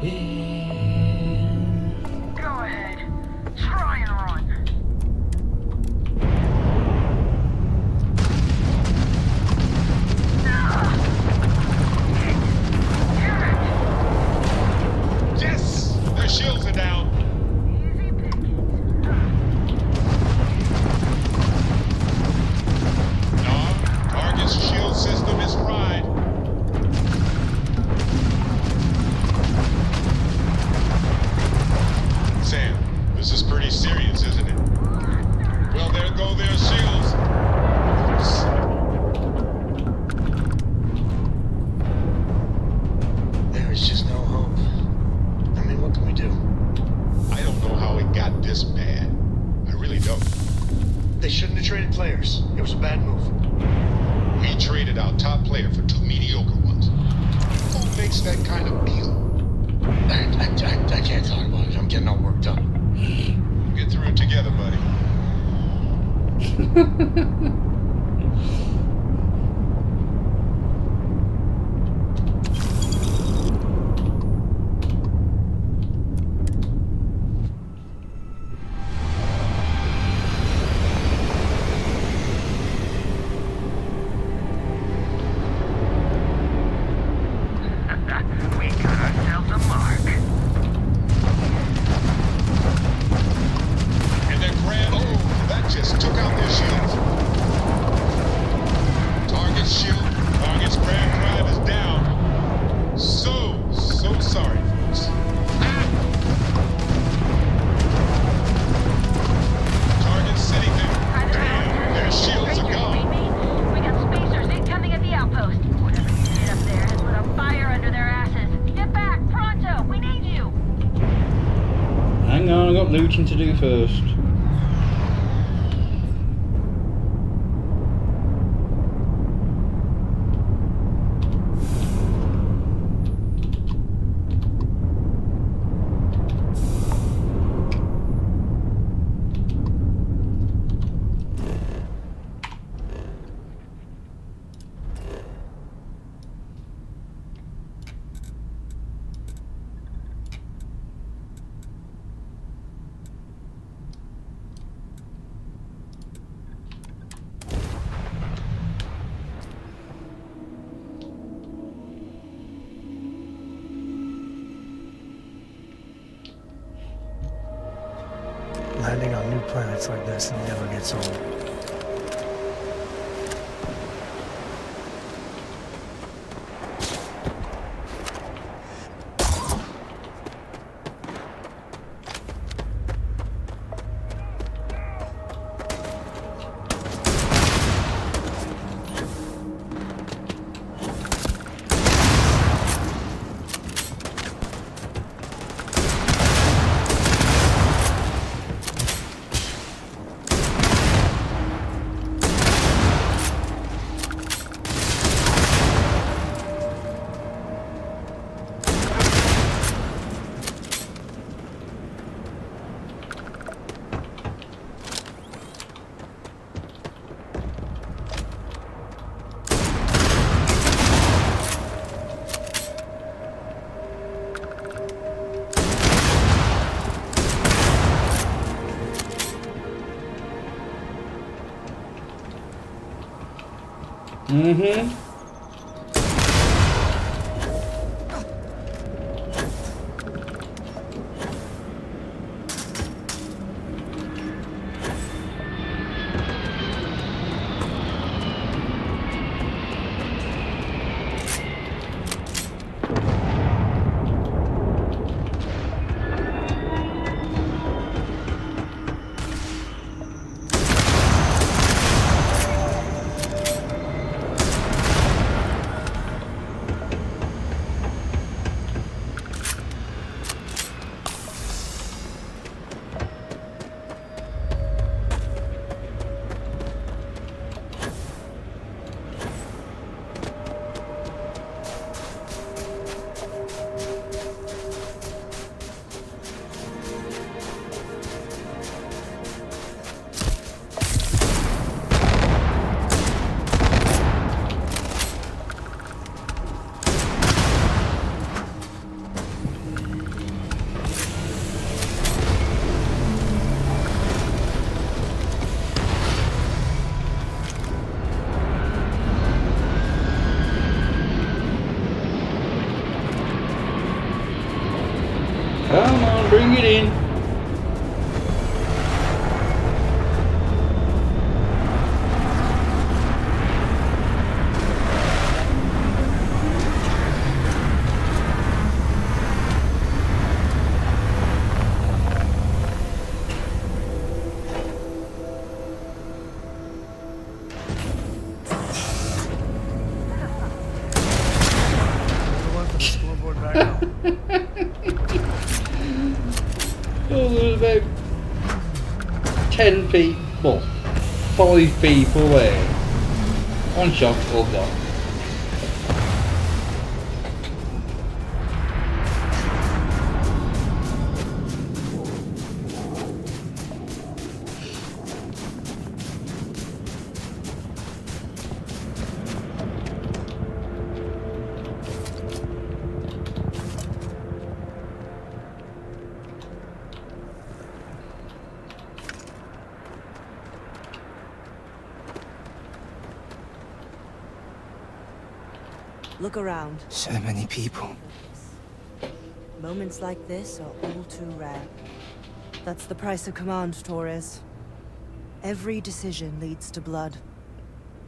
[SPEAKER 2] Go ahead. Try and run.
[SPEAKER 5] Yes! Their shields are down. No, target's shield system is fried. Sam, this is pretty serious, isn't it? Well, there go their shields.
[SPEAKER 16] There is just no hope. I mean, what can we do?
[SPEAKER 5] I don't know how it got this bad. I really don't.
[SPEAKER 16] They shouldn't have traded players. It was a bad move.
[SPEAKER 5] We traded our top player for two mediocre ones. Who makes that kind of deal?
[SPEAKER 16] I can't talk about it. I'm getting all worked up.
[SPEAKER 5] We'll get through it together, buddy.
[SPEAKER 2] We got ourselves a mark.
[SPEAKER 5] And their grand that just took out their shields. Target's shield, target's grand drive is down. So sorry, folks. Target's sitting there. Damn, their shields are gone.
[SPEAKER 2] We got spacers incoming at the outpost. Whatever you did up there has lit a fire under their asses. Get back, pronto! We need you!
[SPEAKER 1] Hang on, I've got looting to do first.
[SPEAKER 4] Landing on new planets like this never gets old. Mm-hmm.
[SPEAKER 1] it in. Oh, there was about 10 people, 5 people there. One shot, all gone.
[SPEAKER 9] Look around.
[SPEAKER 3] So many people.
[SPEAKER 9] Moments like this are all too rare. That's the price of command, Torres. Every decision leads to blood.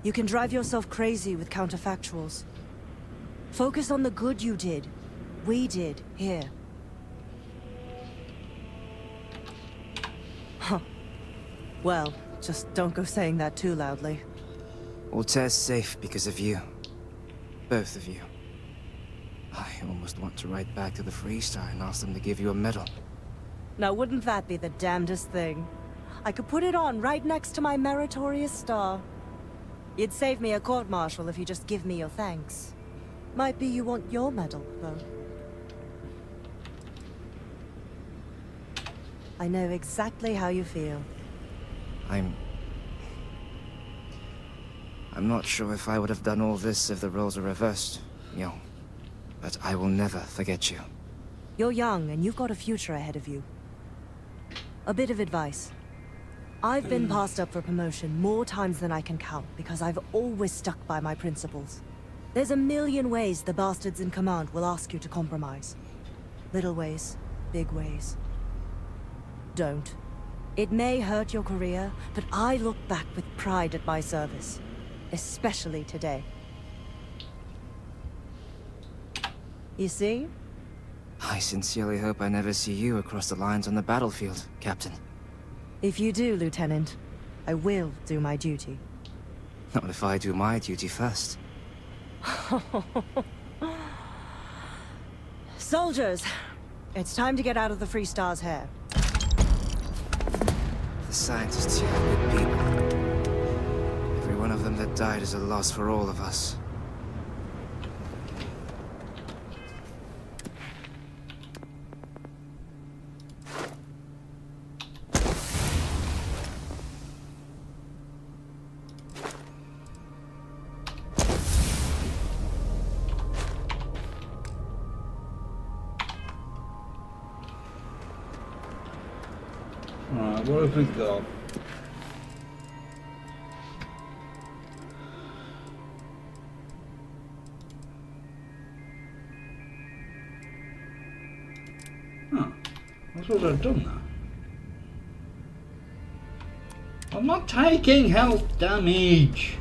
[SPEAKER 9] You can drive yourself crazy with counterfactuals. Focus on the good you did. We did, here. Huh. Well, just don't go saying that too loudly.
[SPEAKER 3] Altair's safe because of you. Both of you. I almost want to write back to the Freestar and ask them to give you a medal.
[SPEAKER 9] Now wouldn't that be the damnedest thing? I could put it on right next to my meritorious star. You'd save me a court-martial if you just give me your thanks. Might be you want your medal, though. I know exactly how you feel.
[SPEAKER 3] I'm not sure if I would have done all this if the roles were reversed, Yo. But I will never forget you.
[SPEAKER 9] You're young, and you've got a future ahead of you. A bit of advice. I've been passed up for promotion more times than I can count because I've always stuck by my principles. There's a million ways the bastards in command will ask you to compromise. Little ways, big ways. Don't. It may hurt your career, but I look back with pride at my service. Especially today. You see?
[SPEAKER 3] I sincerely hope I never see you across the lines on the battlefield, Captain.
[SPEAKER 9] If you do, Lieutenant, I will do my duty.
[SPEAKER 3] Not if I do my duty first.
[SPEAKER 9] Soldiers, it's time to get out of the Freestar's hair.
[SPEAKER 3] The scientists here are good people. Every one of them that died is a loss for all of us.
[SPEAKER 1] Alright, what have we got? Huh. I suppose I've done that. I'm not taking health damage.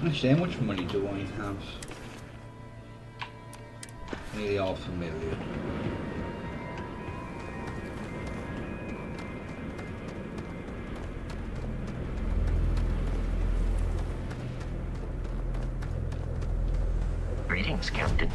[SPEAKER 1] Actually, how much money do I have? Nearly $500,000.
[SPEAKER 7] Greetings, Captain.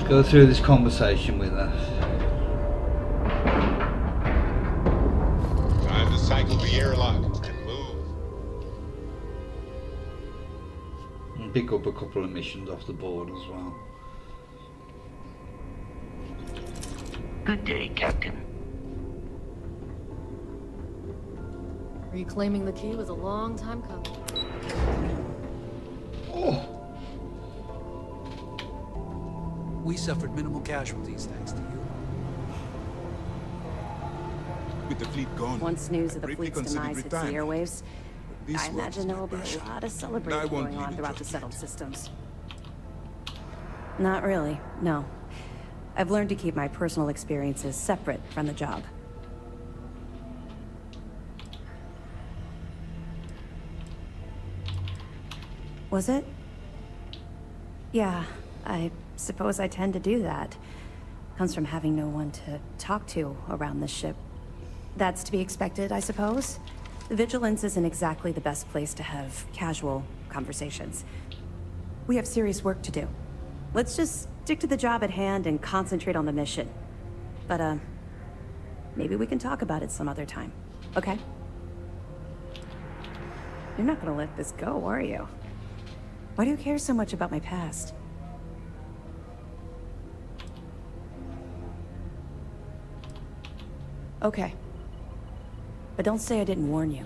[SPEAKER 1] Go through this conversation with her. pick up a couple of missions off the board as well.
[SPEAKER 7] Good day, Captain.
[SPEAKER 25] Reclaiming the key was a long time coming.
[SPEAKER 8] We suffered minimal casualties thanks to you.
[SPEAKER 20] With the fleet gone,
[SPEAKER 11] Once news of the
[SPEAKER 20] briefly
[SPEAKER 11] fleet's
[SPEAKER 20] considered
[SPEAKER 11] demise hits the
[SPEAKER 20] retirement.
[SPEAKER 11] airwaves,
[SPEAKER 20] This
[SPEAKER 11] I
[SPEAKER 20] was
[SPEAKER 11] imagine there
[SPEAKER 20] my
[SPEAKER 11] will be a
[SPEAKER 20] passion.
[SPEAKER 11] lot of
[SPEAKER 20] I
[SPEAKER 11] celebrating
[SPEAKER 20] won't
[SPEAKER 11] going
[SPEAKER 20] leave
[SPEAKER 11] on
[SPEAKER 20] it
[SPEAKER 11] throughout the
[SPEAKER 20] just
[SPEAKER 11] settled
[SPEAKER 20] yet.
[SPEAKER 11] systems. Not really, no. I've learned to keep my personal experiences separate from the job. Was it? Yeah, I suppose I tend to do that. Comes from having no one to talk to around this ship. That's to be expected, I suppose. The Vigilance isn't exactly the best place to have casual conversations. We have serious work to do. Let's just stick to the job at hand and concentrate on the mission. But, maybe we can talk about it some other time, okay? You're not gonna let this go, are you? Why do you care so much about my past? Okay. But don't say I didn't warn you.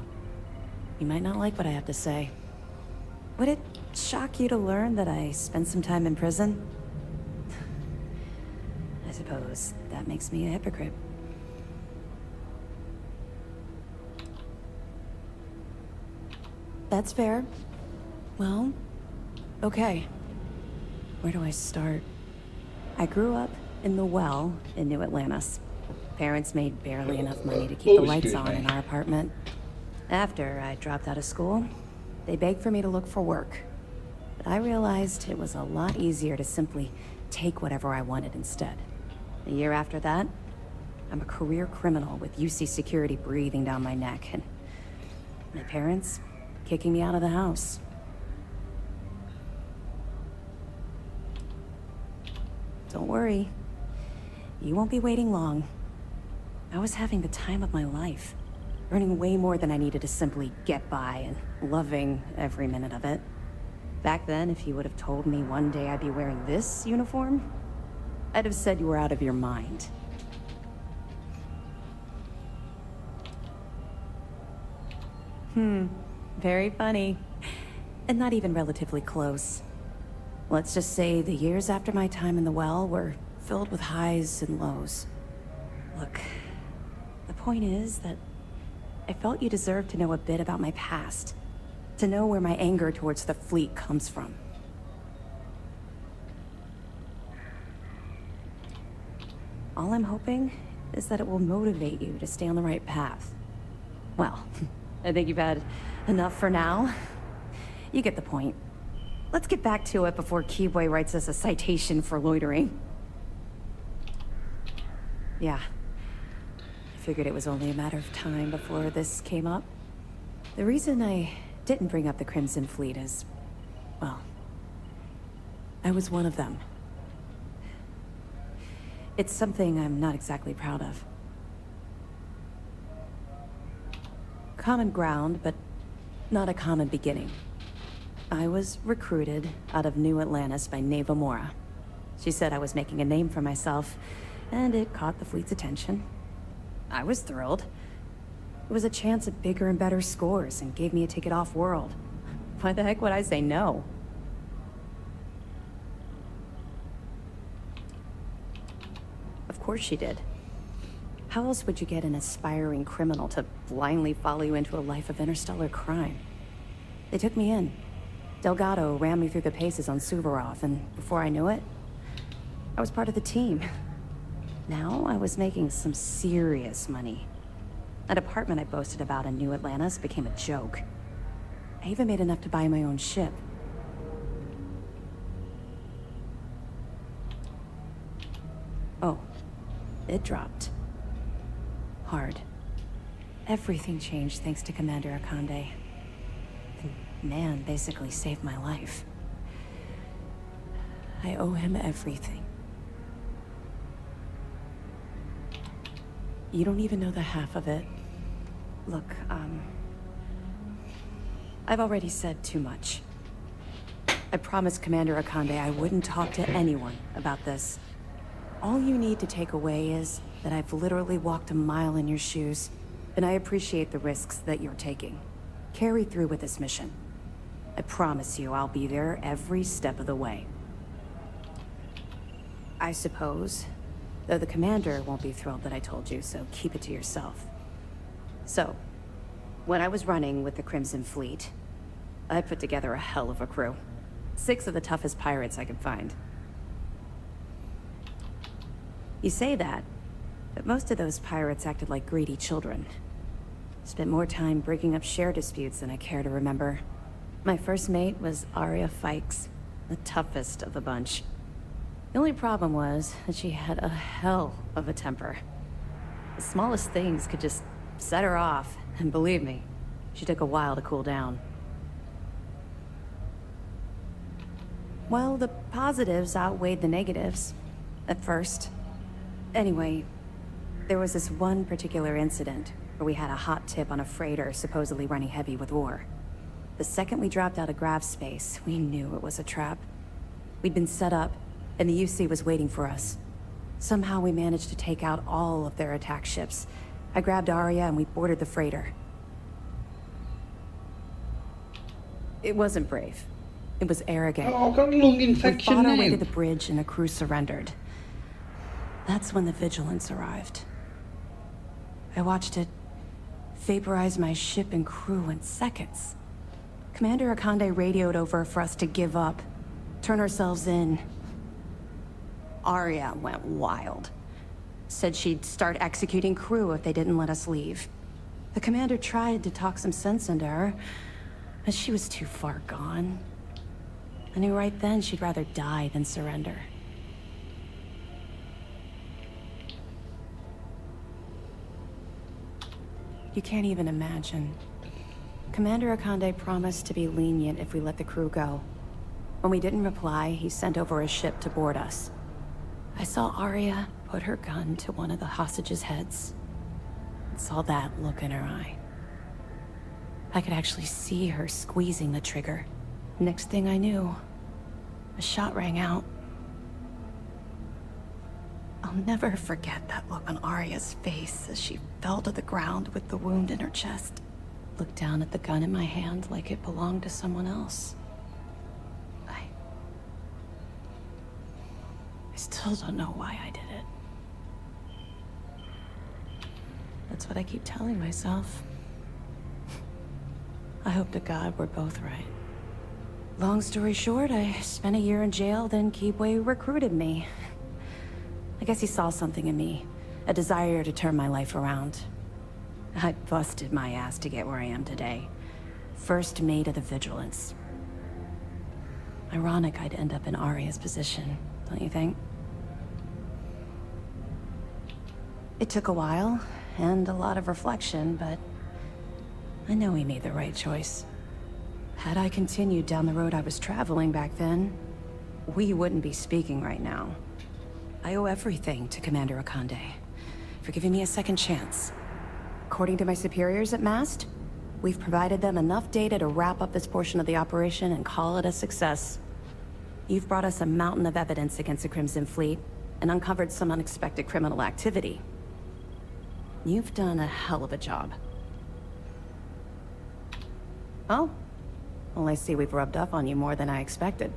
[SPEAKER 11] You might not like what I have to say. Would it shock you to learn that I spent some time in prison? I suppose that makes me a hypocrite. That's fair. Well, okay. Where do I start? I grew up in the Well in New Atlantis. Parents made barely enough money to keep the lights on in our apartment. After I dropped out of school, they begged for me to look for work. But I realized it was a lot easier to simply take whatever I wanted instead. A year after that, I'm a career criminal with UC security breathing down my neck, and my parents kicking me out of the house. Don't worry. You won't be waiting long. I was having the time of my life, earning way more than I needed to simply get by and loving every minute of it. Back then, if you would have told me one day I'd be wearing this uniform, I'd have said you were out of your mind. Very funny. And not even relatively close. Let's just say the years after my time in the Well were filled with highs and lows. Look, the point is that I felt you deserved to know a bit about my past. To know where my anger towards the fleet comes from. All I'm hoping is that it will motivate you to stay on the right path. Well, I think you've had enough for now. You get the point. Let's get back to it before Keyboy writes us a citation for loitering. Yeah. I figured it was only a matter of time before this came up. The reason I didn't bring up the Crimson Fleet is, well, I was one of them. It's something I'm not exactly proud of. Common ground, but not a common beginning. I was recruited out of New Atlantis by Neva Mora. She said I was making a name for myself, and it caught the fleet's attention. I was thrilled. It was a chance at bigger and better scores and gave me a ticket off-world. Why the heck would I say no? Of course she did. How else would you get an aspiring criminal to blindly follow you into a life of interstellar crime? They took me in. Delgado ran me through the paces on Suvorov, and before I knew it, I was part of the team. Now I was making some serious money. That apartment I boasted about in New Atlantis became a joke. I even made enough to buy my own ship. Oh, it dropped. Hard. Everything changed thanks to Commander Akande. The man basically saved my life. I owe him everything. You don't even know the half of it. Look, I've already said too much.
[SPEAKER 6] I promised Commander Akande I wouldn't talk to anyone about this. All you need to take away is that I've literally walked a mile in your shoes, and I appreciate the risks that you're taking. Carry through with this mission. I promise you I'll be there every step of the way. I suppose, though the commander won't be thrilled that I told you, so keep it to yourself. So, when I was running with the Crimson Fleet, I put together a hell of a crew. 6 of the toughest pirates I could find. You say that, but most of those pirates acted like greedy children. Spent more time breaking up share disputes than I care to remember. My first mate was Arya Fikes, the toughest of the bunch. The only problem was that she had a hell of a temper. The smallest things could just set her off, and believe me, she took a while to cool down. Well, the positives outweighed the negatives, at first. Anyway, there was this one particular incident where we had a hot tip on a freighter supposedly running heavy with ore. The second we dropped out of grav space, we knew it was a trap. We'd been set up, and the UC was waiting for us. Somehow we managed to take out all of their attack ships. I grabbed Arya and we boarded the freighter. It wasn't brave. It was arrogant.
[SPEAKER 1] Oh, I've got lung infection
[SPEAKER 6] We fought our way
[SPEAKER 1] now.
[SPEAKER 6] to the bridge and the crew surrendered. That's when the Vigilance arrived. I watched it vaporize my ship and crew in seconds. Commander Akande radioed over for us to give up, turn ourselves in. Arya went wild. Said she'd start executing crew if they didn't let us leave. The commander tried to talk some sense into her, but she was too far gone. I knew right then she'd rather die than surrender. You can't even imagine. Commander Akande promised to be lenient if we let the crew go. When we didn't reply, he sent over a ship to board us. I saw Arya put her gun to one of the hostages' heads. And saw that look in her eye. I could actually see her squeezing the trigger. Next thing I knew, a shot rang out. I'll never forget that look on Arya's face as she fell to the ground with the wound in her chest. Looked down at the gun in my hand like it belonged to someone else. I still don't know why I did it. That's what I keep telling myself. I hope to God we're both right. Long story short, I spent a year in jail, then Keepway recruited me. I guess he saw something in me, a desire to turn my life around. I busted my ass to get where I am today. First mate of the Vigilance. Ironic I'd end up in Arya's position, don't you think? It took a while, and a lot of reflection, but I know we made the right choice. Had I continued down the road I was traveling back then, we wouldn't be speaking right now. I owe everything to Commander Akande for giving me a second chance. According to my superiors at MAST, we've provided them enough data to wrap up this portion of the operation and call it a success. You've brought us a mountain of evidence against the Crimson Fleet and uncovered some unexpected criminal activity. You've done a hell of a job. Oh? Well, I see we've rubbed up on you more than I expected.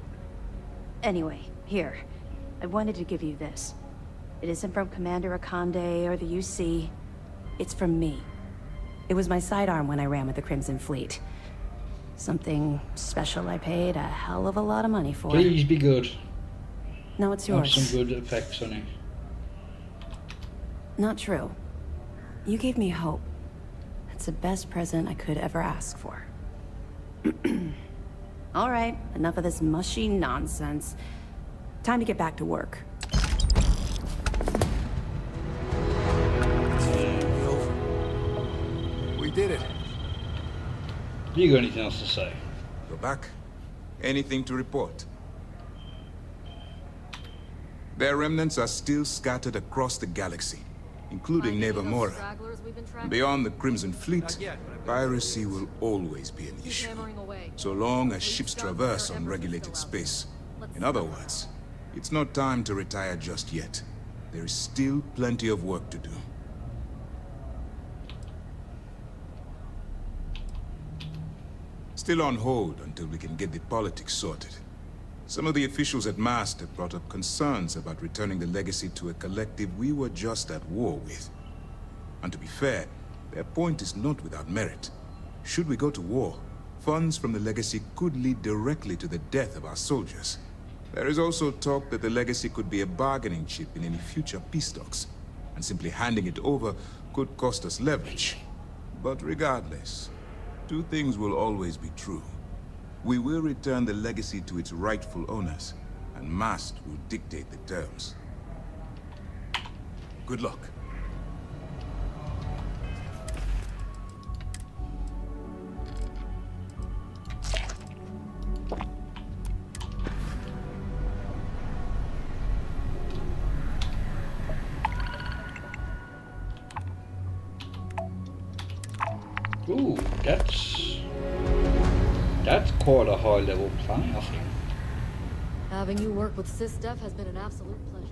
[SPEAKER 6] Anyway, here. I wanted to give you this. It isn't from Commander Akande or the UC. It's from me. It was my sidearm when I ran with the Crimson Fleet. Something special I paid a hell of a lot of money for.
[SPEAKER 1] Please be good.
[SPEAKER 6] No, it's
[SPEAKER 1] Have
[SPEAKER 6] yours.
[SPEAKER 1] some good effects on it.
[SPEAKER 6] Not true. You gave me hope. It's the best present I could ever ask for. All right, enough of this mushy nonsense. Time to get back to work.
[SPEAKER 20] We did it.
[SPEAKER 1] You got anything else to say?
[SPEAKER 20] We're back. Anything to report?
[SPEAKER 13] Their remnants are still scattered across the galaxy. including neighbor Mora. Beyond the Crimson Fleet, piracy will always be an issue, so long as ships traverse unregulated space. In other words, it's not time to retire just yet. There is still plenty of work to do. Still on hold until we can get the politics sorted. Some of the officials at MAST have brought up concerns about returning the legacy to a collective we were just at war with. And to be fair, their point is not without merit. Should we go to war, funds from the legacy could lead directly to the death of our soldiers. There is also talk that the legacy could be a bargaining chip in any future peace talks, and simply handing it over could cost us leverage. But regardless, two things will always be true. We will return the legacy to its rightful owners, and MAST will dictate the terms. Good luck.
[SPEAKER 1] Ooh, that's quite a high level planet, I think.
[SPEAKER 14] Having you work with SysDef has been an absolute pleasure.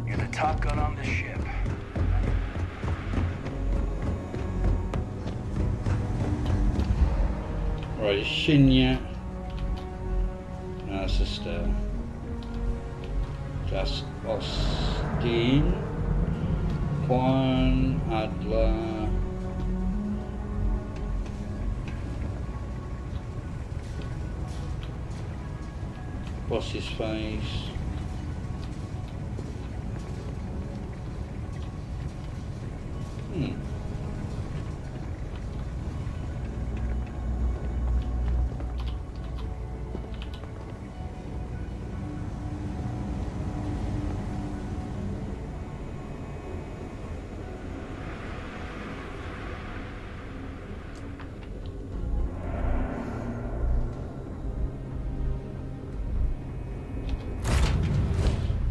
[SPEAKER 17] You're the top gun on this ship.
[SPEAKER 1] Right, Shinya. No, sister. Just Austin. Quan Adler. What's his face?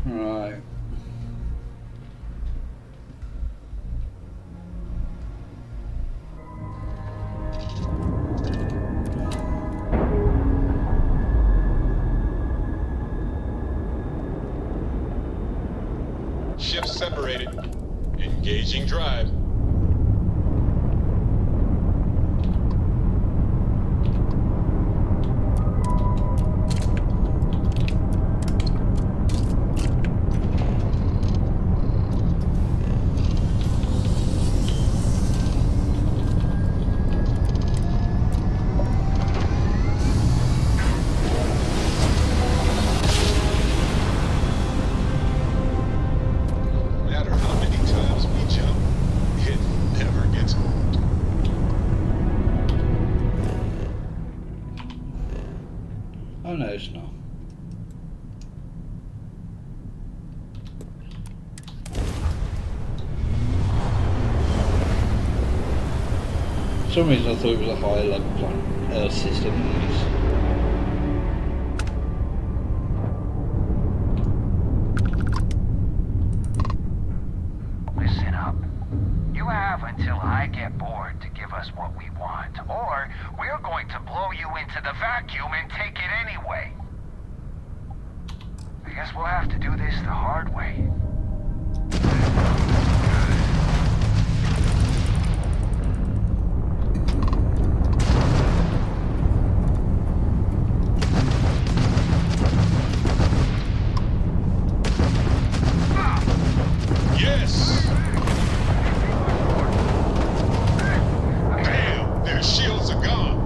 [SPEAKER 1] Right.
[SPEAKER 5] Ships separated. Engaging drive.
[SPEAKER 1] Oh no, it's not. For some reason I thought it was a higher level system than this.
[SPEAKER 17] Listen up. You have until I get bored to give us what we want, or we're going to blow you into the vacuum and take it anyway. I guess we'll have to do this the hard way.
[SPEAKER 5] Yes! Damn, their shields are gone.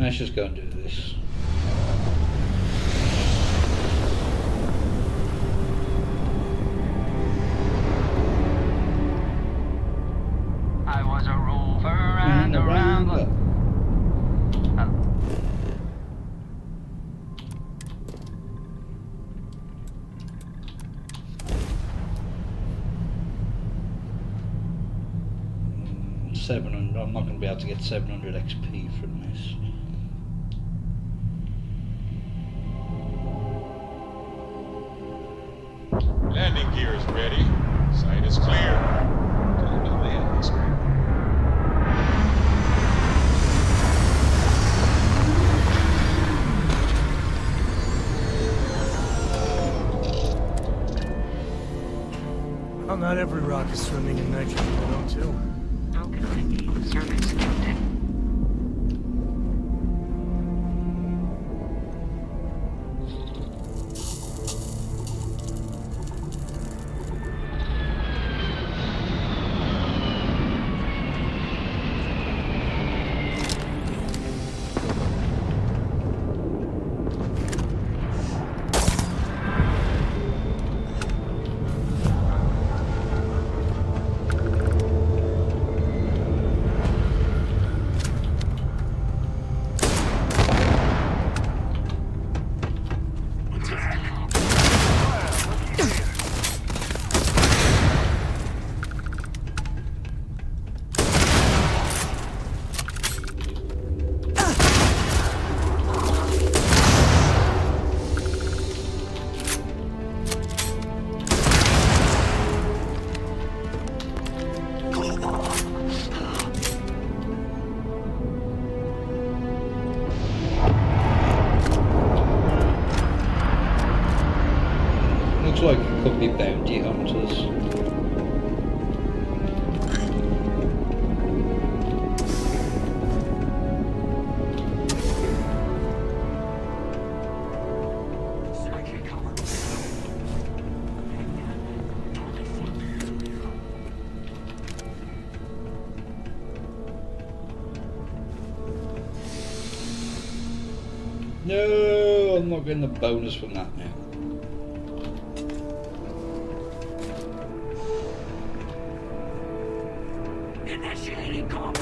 [SPEAKER 1] Let's just go and do this.
[SPEAKER 17] I was a rover and a rambler.
[SPEAKER 1] $700. I'm not going to be able to get 700 XP from this.
[SPEAKER 5] Landing gear is ready. Sight is clear. Time to land this man.
[SPEAKER 4] Well, not every rock is swimming in nitrogen, you know, too.
[SPEAKER 7] How can I be of service, Captain?
[SPEAKER 1] Looks like it could be bounty hunters. No, I'm not getting the bonus from that now.
[SPEAKER 7] Initiating combat.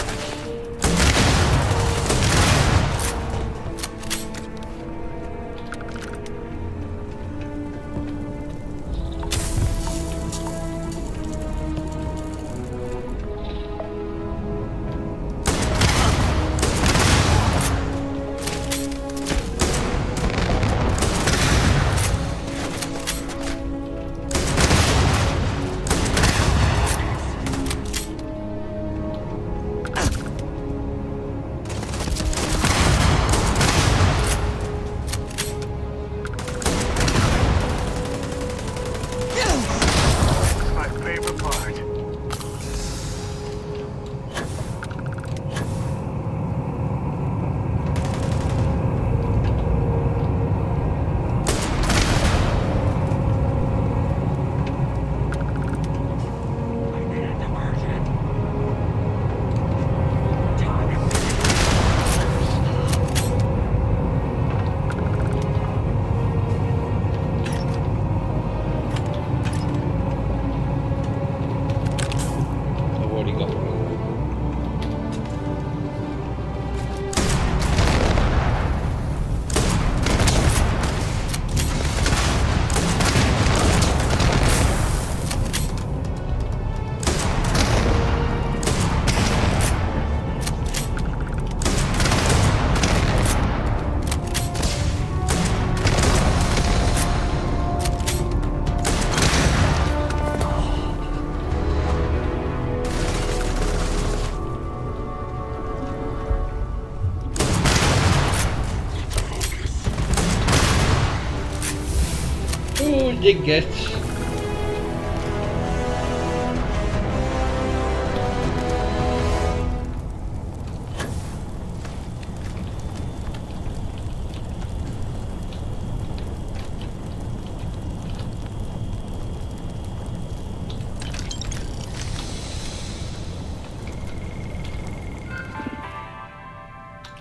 [SPEAKER 1] Did get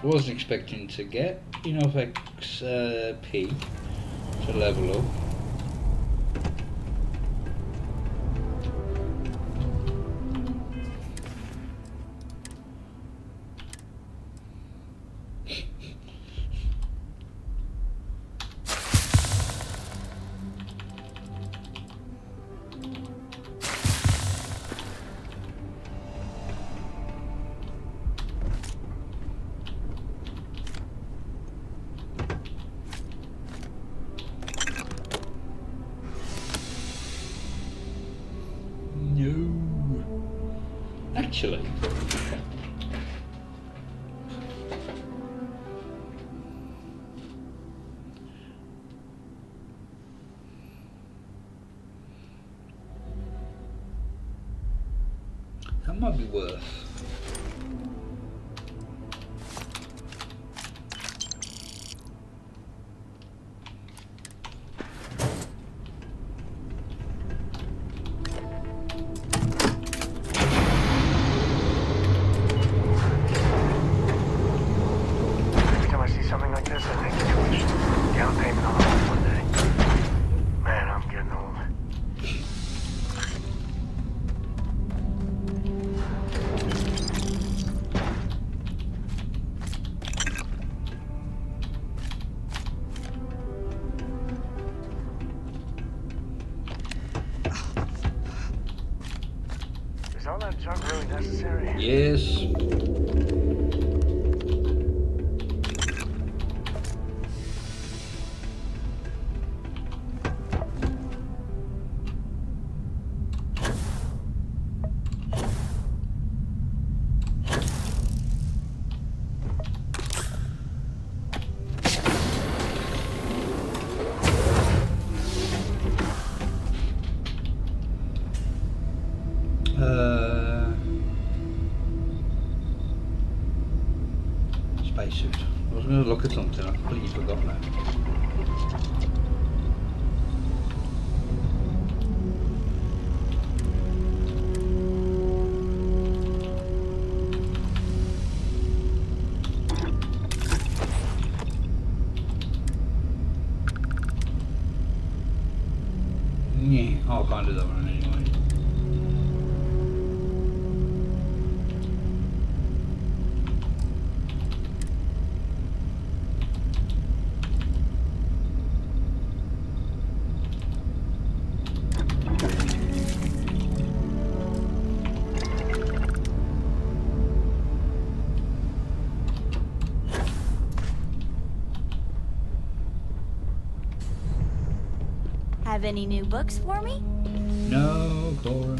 [SPEAKER 1] I wasn't expecting to get enough XP to level up. Actually, that might be worth.
[SPEAKER 15] Is all that junk really necessary?
[SPEAKER 1] Yes. Spacesuit. I was going to look at something, I completely forgot now. Yeah, I'll find it that one anyway.
[SPEAKER 18] Have any new books for me?
[SPEAKER 1] No, Cora.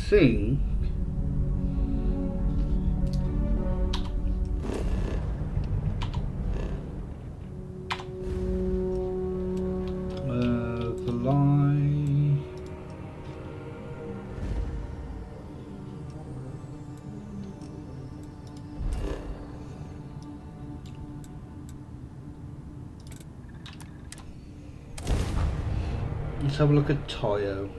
[SPEAKER 1] Think the lie. Let's have a look at Toyo.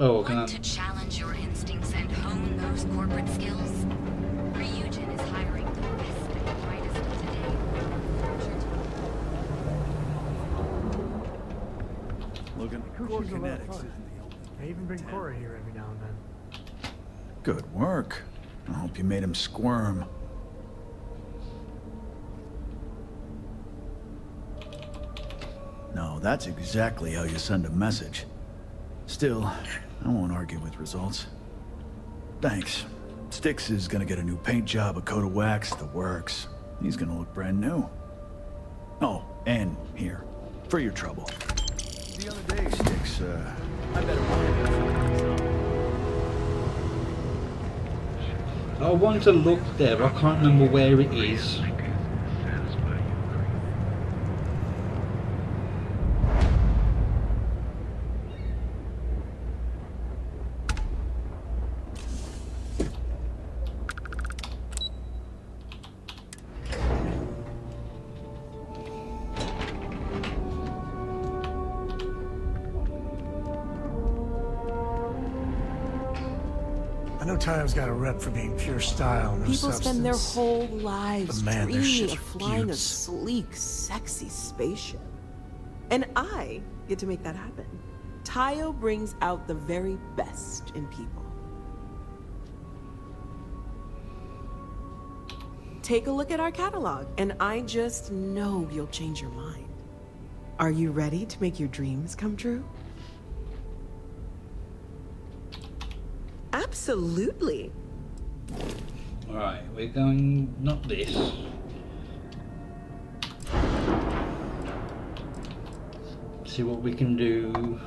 [SPEAKER 1] Oh,
[SPEAKER 18] Want to challenge your instincts and hone those corporate skills?
[SPEAKER 4] Core kinetics isn't the only. I even bring Cora here every now and then.
[SPEAKER 19] Good work. I hope you made him squirm. No, that's exactly how you send a message. Still, I won't argue with results. Thanks. Styx is gonna get a new paint job, a coat of wax, the works. He's gonna look brand new. Oh, and here, for your trouble. The other day, Styx, I better
[SPEAKER 1] I want to look there, but I can't remember where it is.
[SPEAKER 4] I know Tayo's got a rep for being pure style, no
[SPEAKER 21] People
[SPEAKER 4] substance.
[SPEAKER 21] spend their whole lives
[SPEAKER 4] But man, their
[SPEAKER 21] dreaming
[SPEAKER 4] shit's
[SPEAKER 21] of flying a
[SPEAKER 4] beauts.
[SPEAKER 21] sleek, sexy spaceship. And I get to make that happen. Tayo brings out the very best in people. Take a look at our catalog, and I just know you'll change your mind. Are you ready to make your dreams come true? Absolutely.
[SPEAKER 1] Alright, we're going, not this. See what we can do.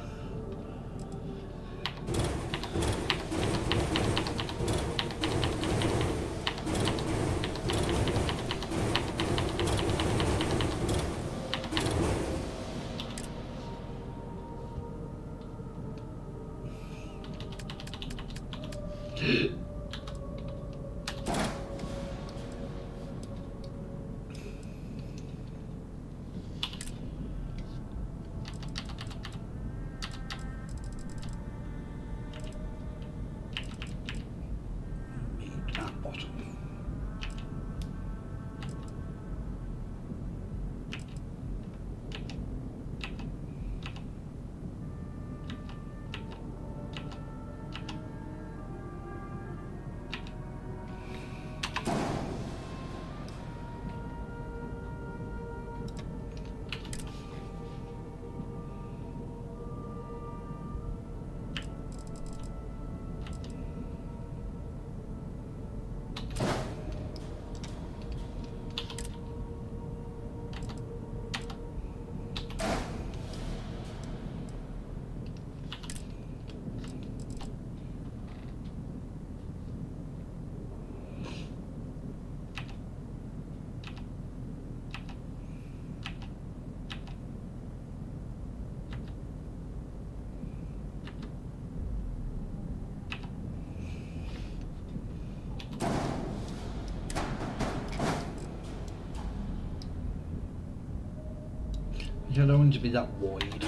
[SPEAKER 1] I don't want it to be that wide.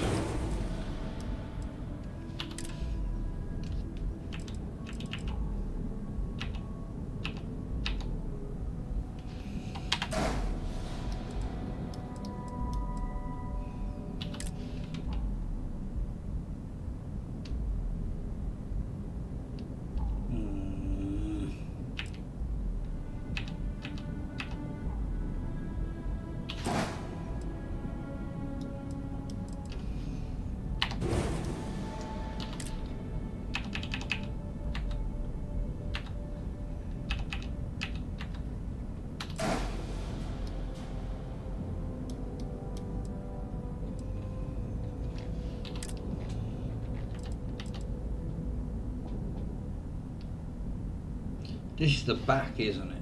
[SPEAKER 1] This is the back, isn't it?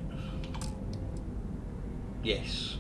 [SPEAKER 1] Yes.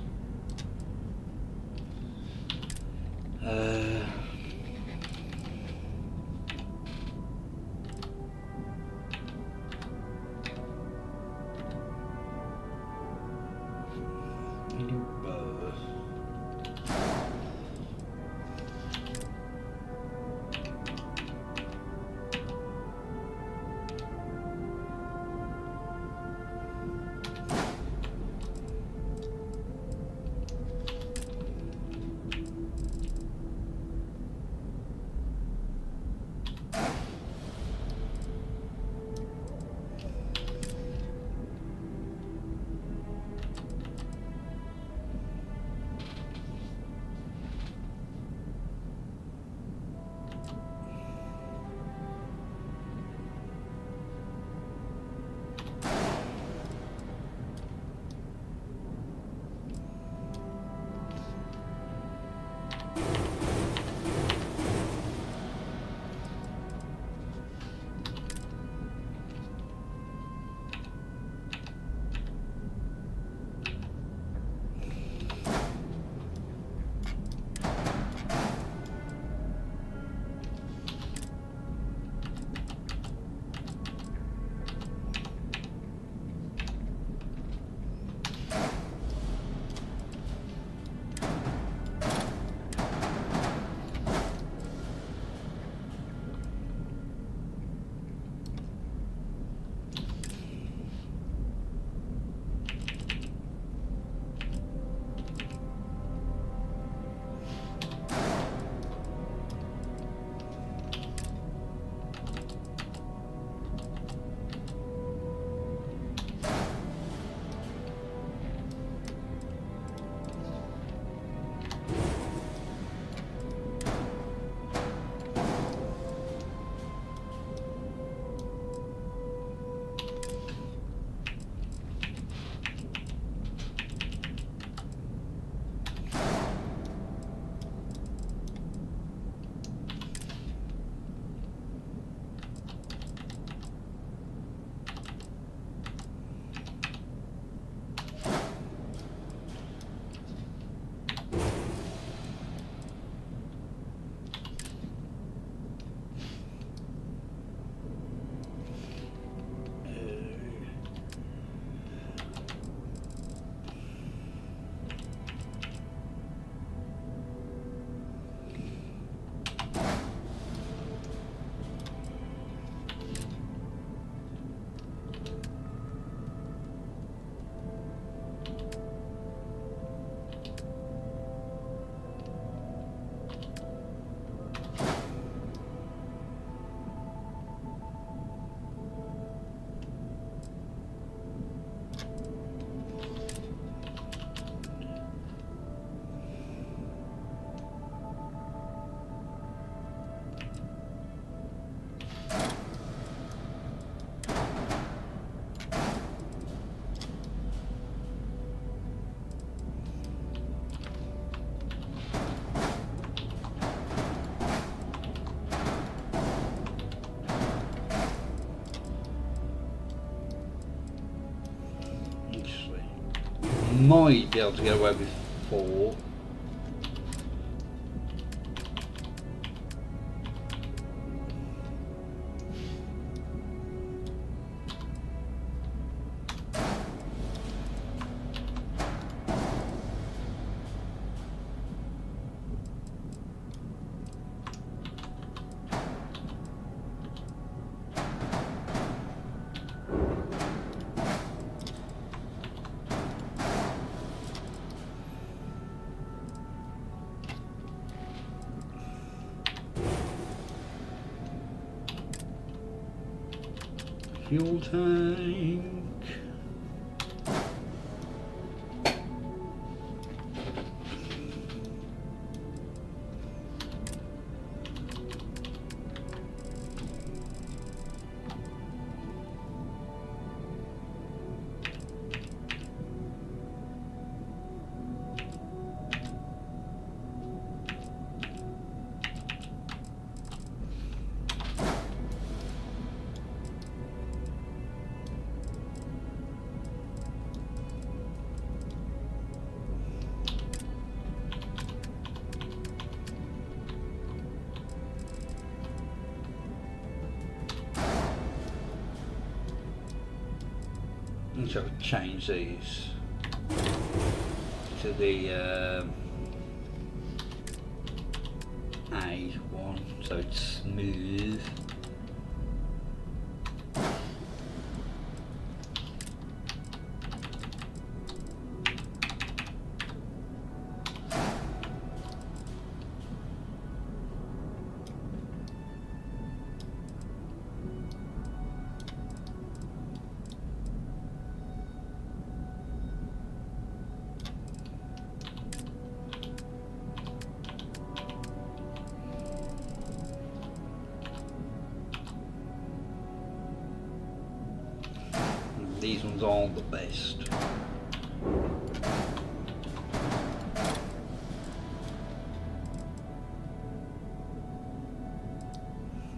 [SPEAKER 1] might be able to get away with 4. Fuel tank. So change these to the A one, so it's smooth. These ones aren't the best.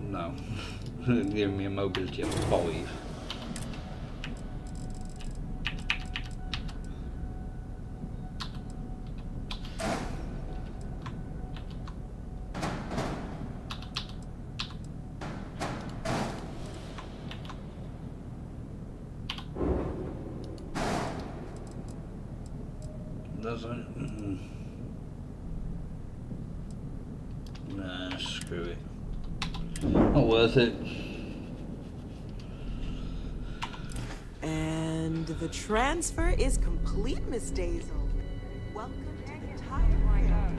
[SPEAKER 1] No, give me a mobility of 5. Doesn't. Nah, screw it. Not worth it.
[SPEAKER 21] And the transfer is complete, Miss Daisel. Welcome to the Tyler.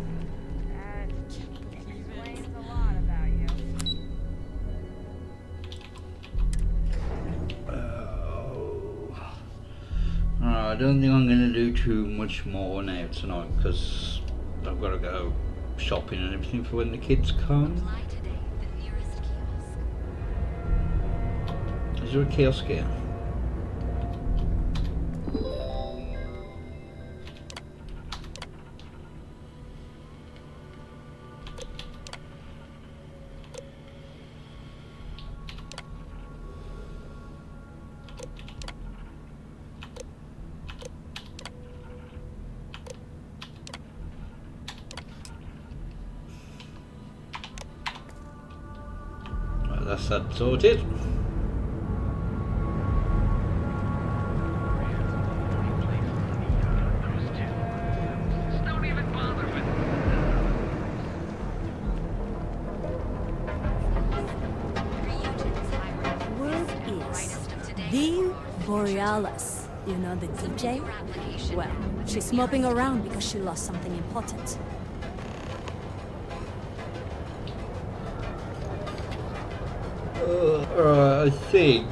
[SPEAKER 2] Explains a lot about you.
[SPEAKER 1] I don't think I'm going to do too much more now tonight because I've got to go shopping and everything for when the kids come. Is there a kiosk here? That's that sorted.
[SPEAKER 17] Don't even bother with
[SPEAKER 10] Word is the Borealis. You know the DJ? Well, she's moping around because she lost something important.
[SPEAKER 1] I think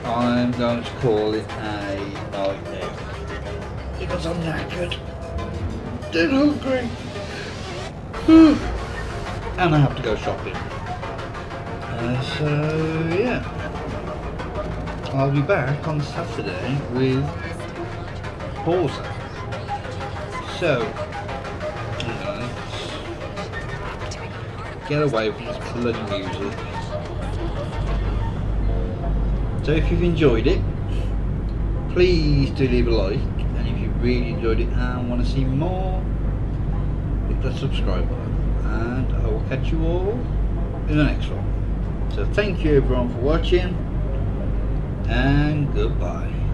[SPEAKER 1] I'm going to call it a night now because I'm knackered, dead hungry, and I have to go shopping. So yeah, I'll be back on Saturday with Forza. So get away from this bloody music. So if you've enjoyed it, please do leave a like, and if you really enjoyed it and want to see more, hit that subscribe button, and I will catch you all in the next one. So thank you everyone for watching, and goodbye.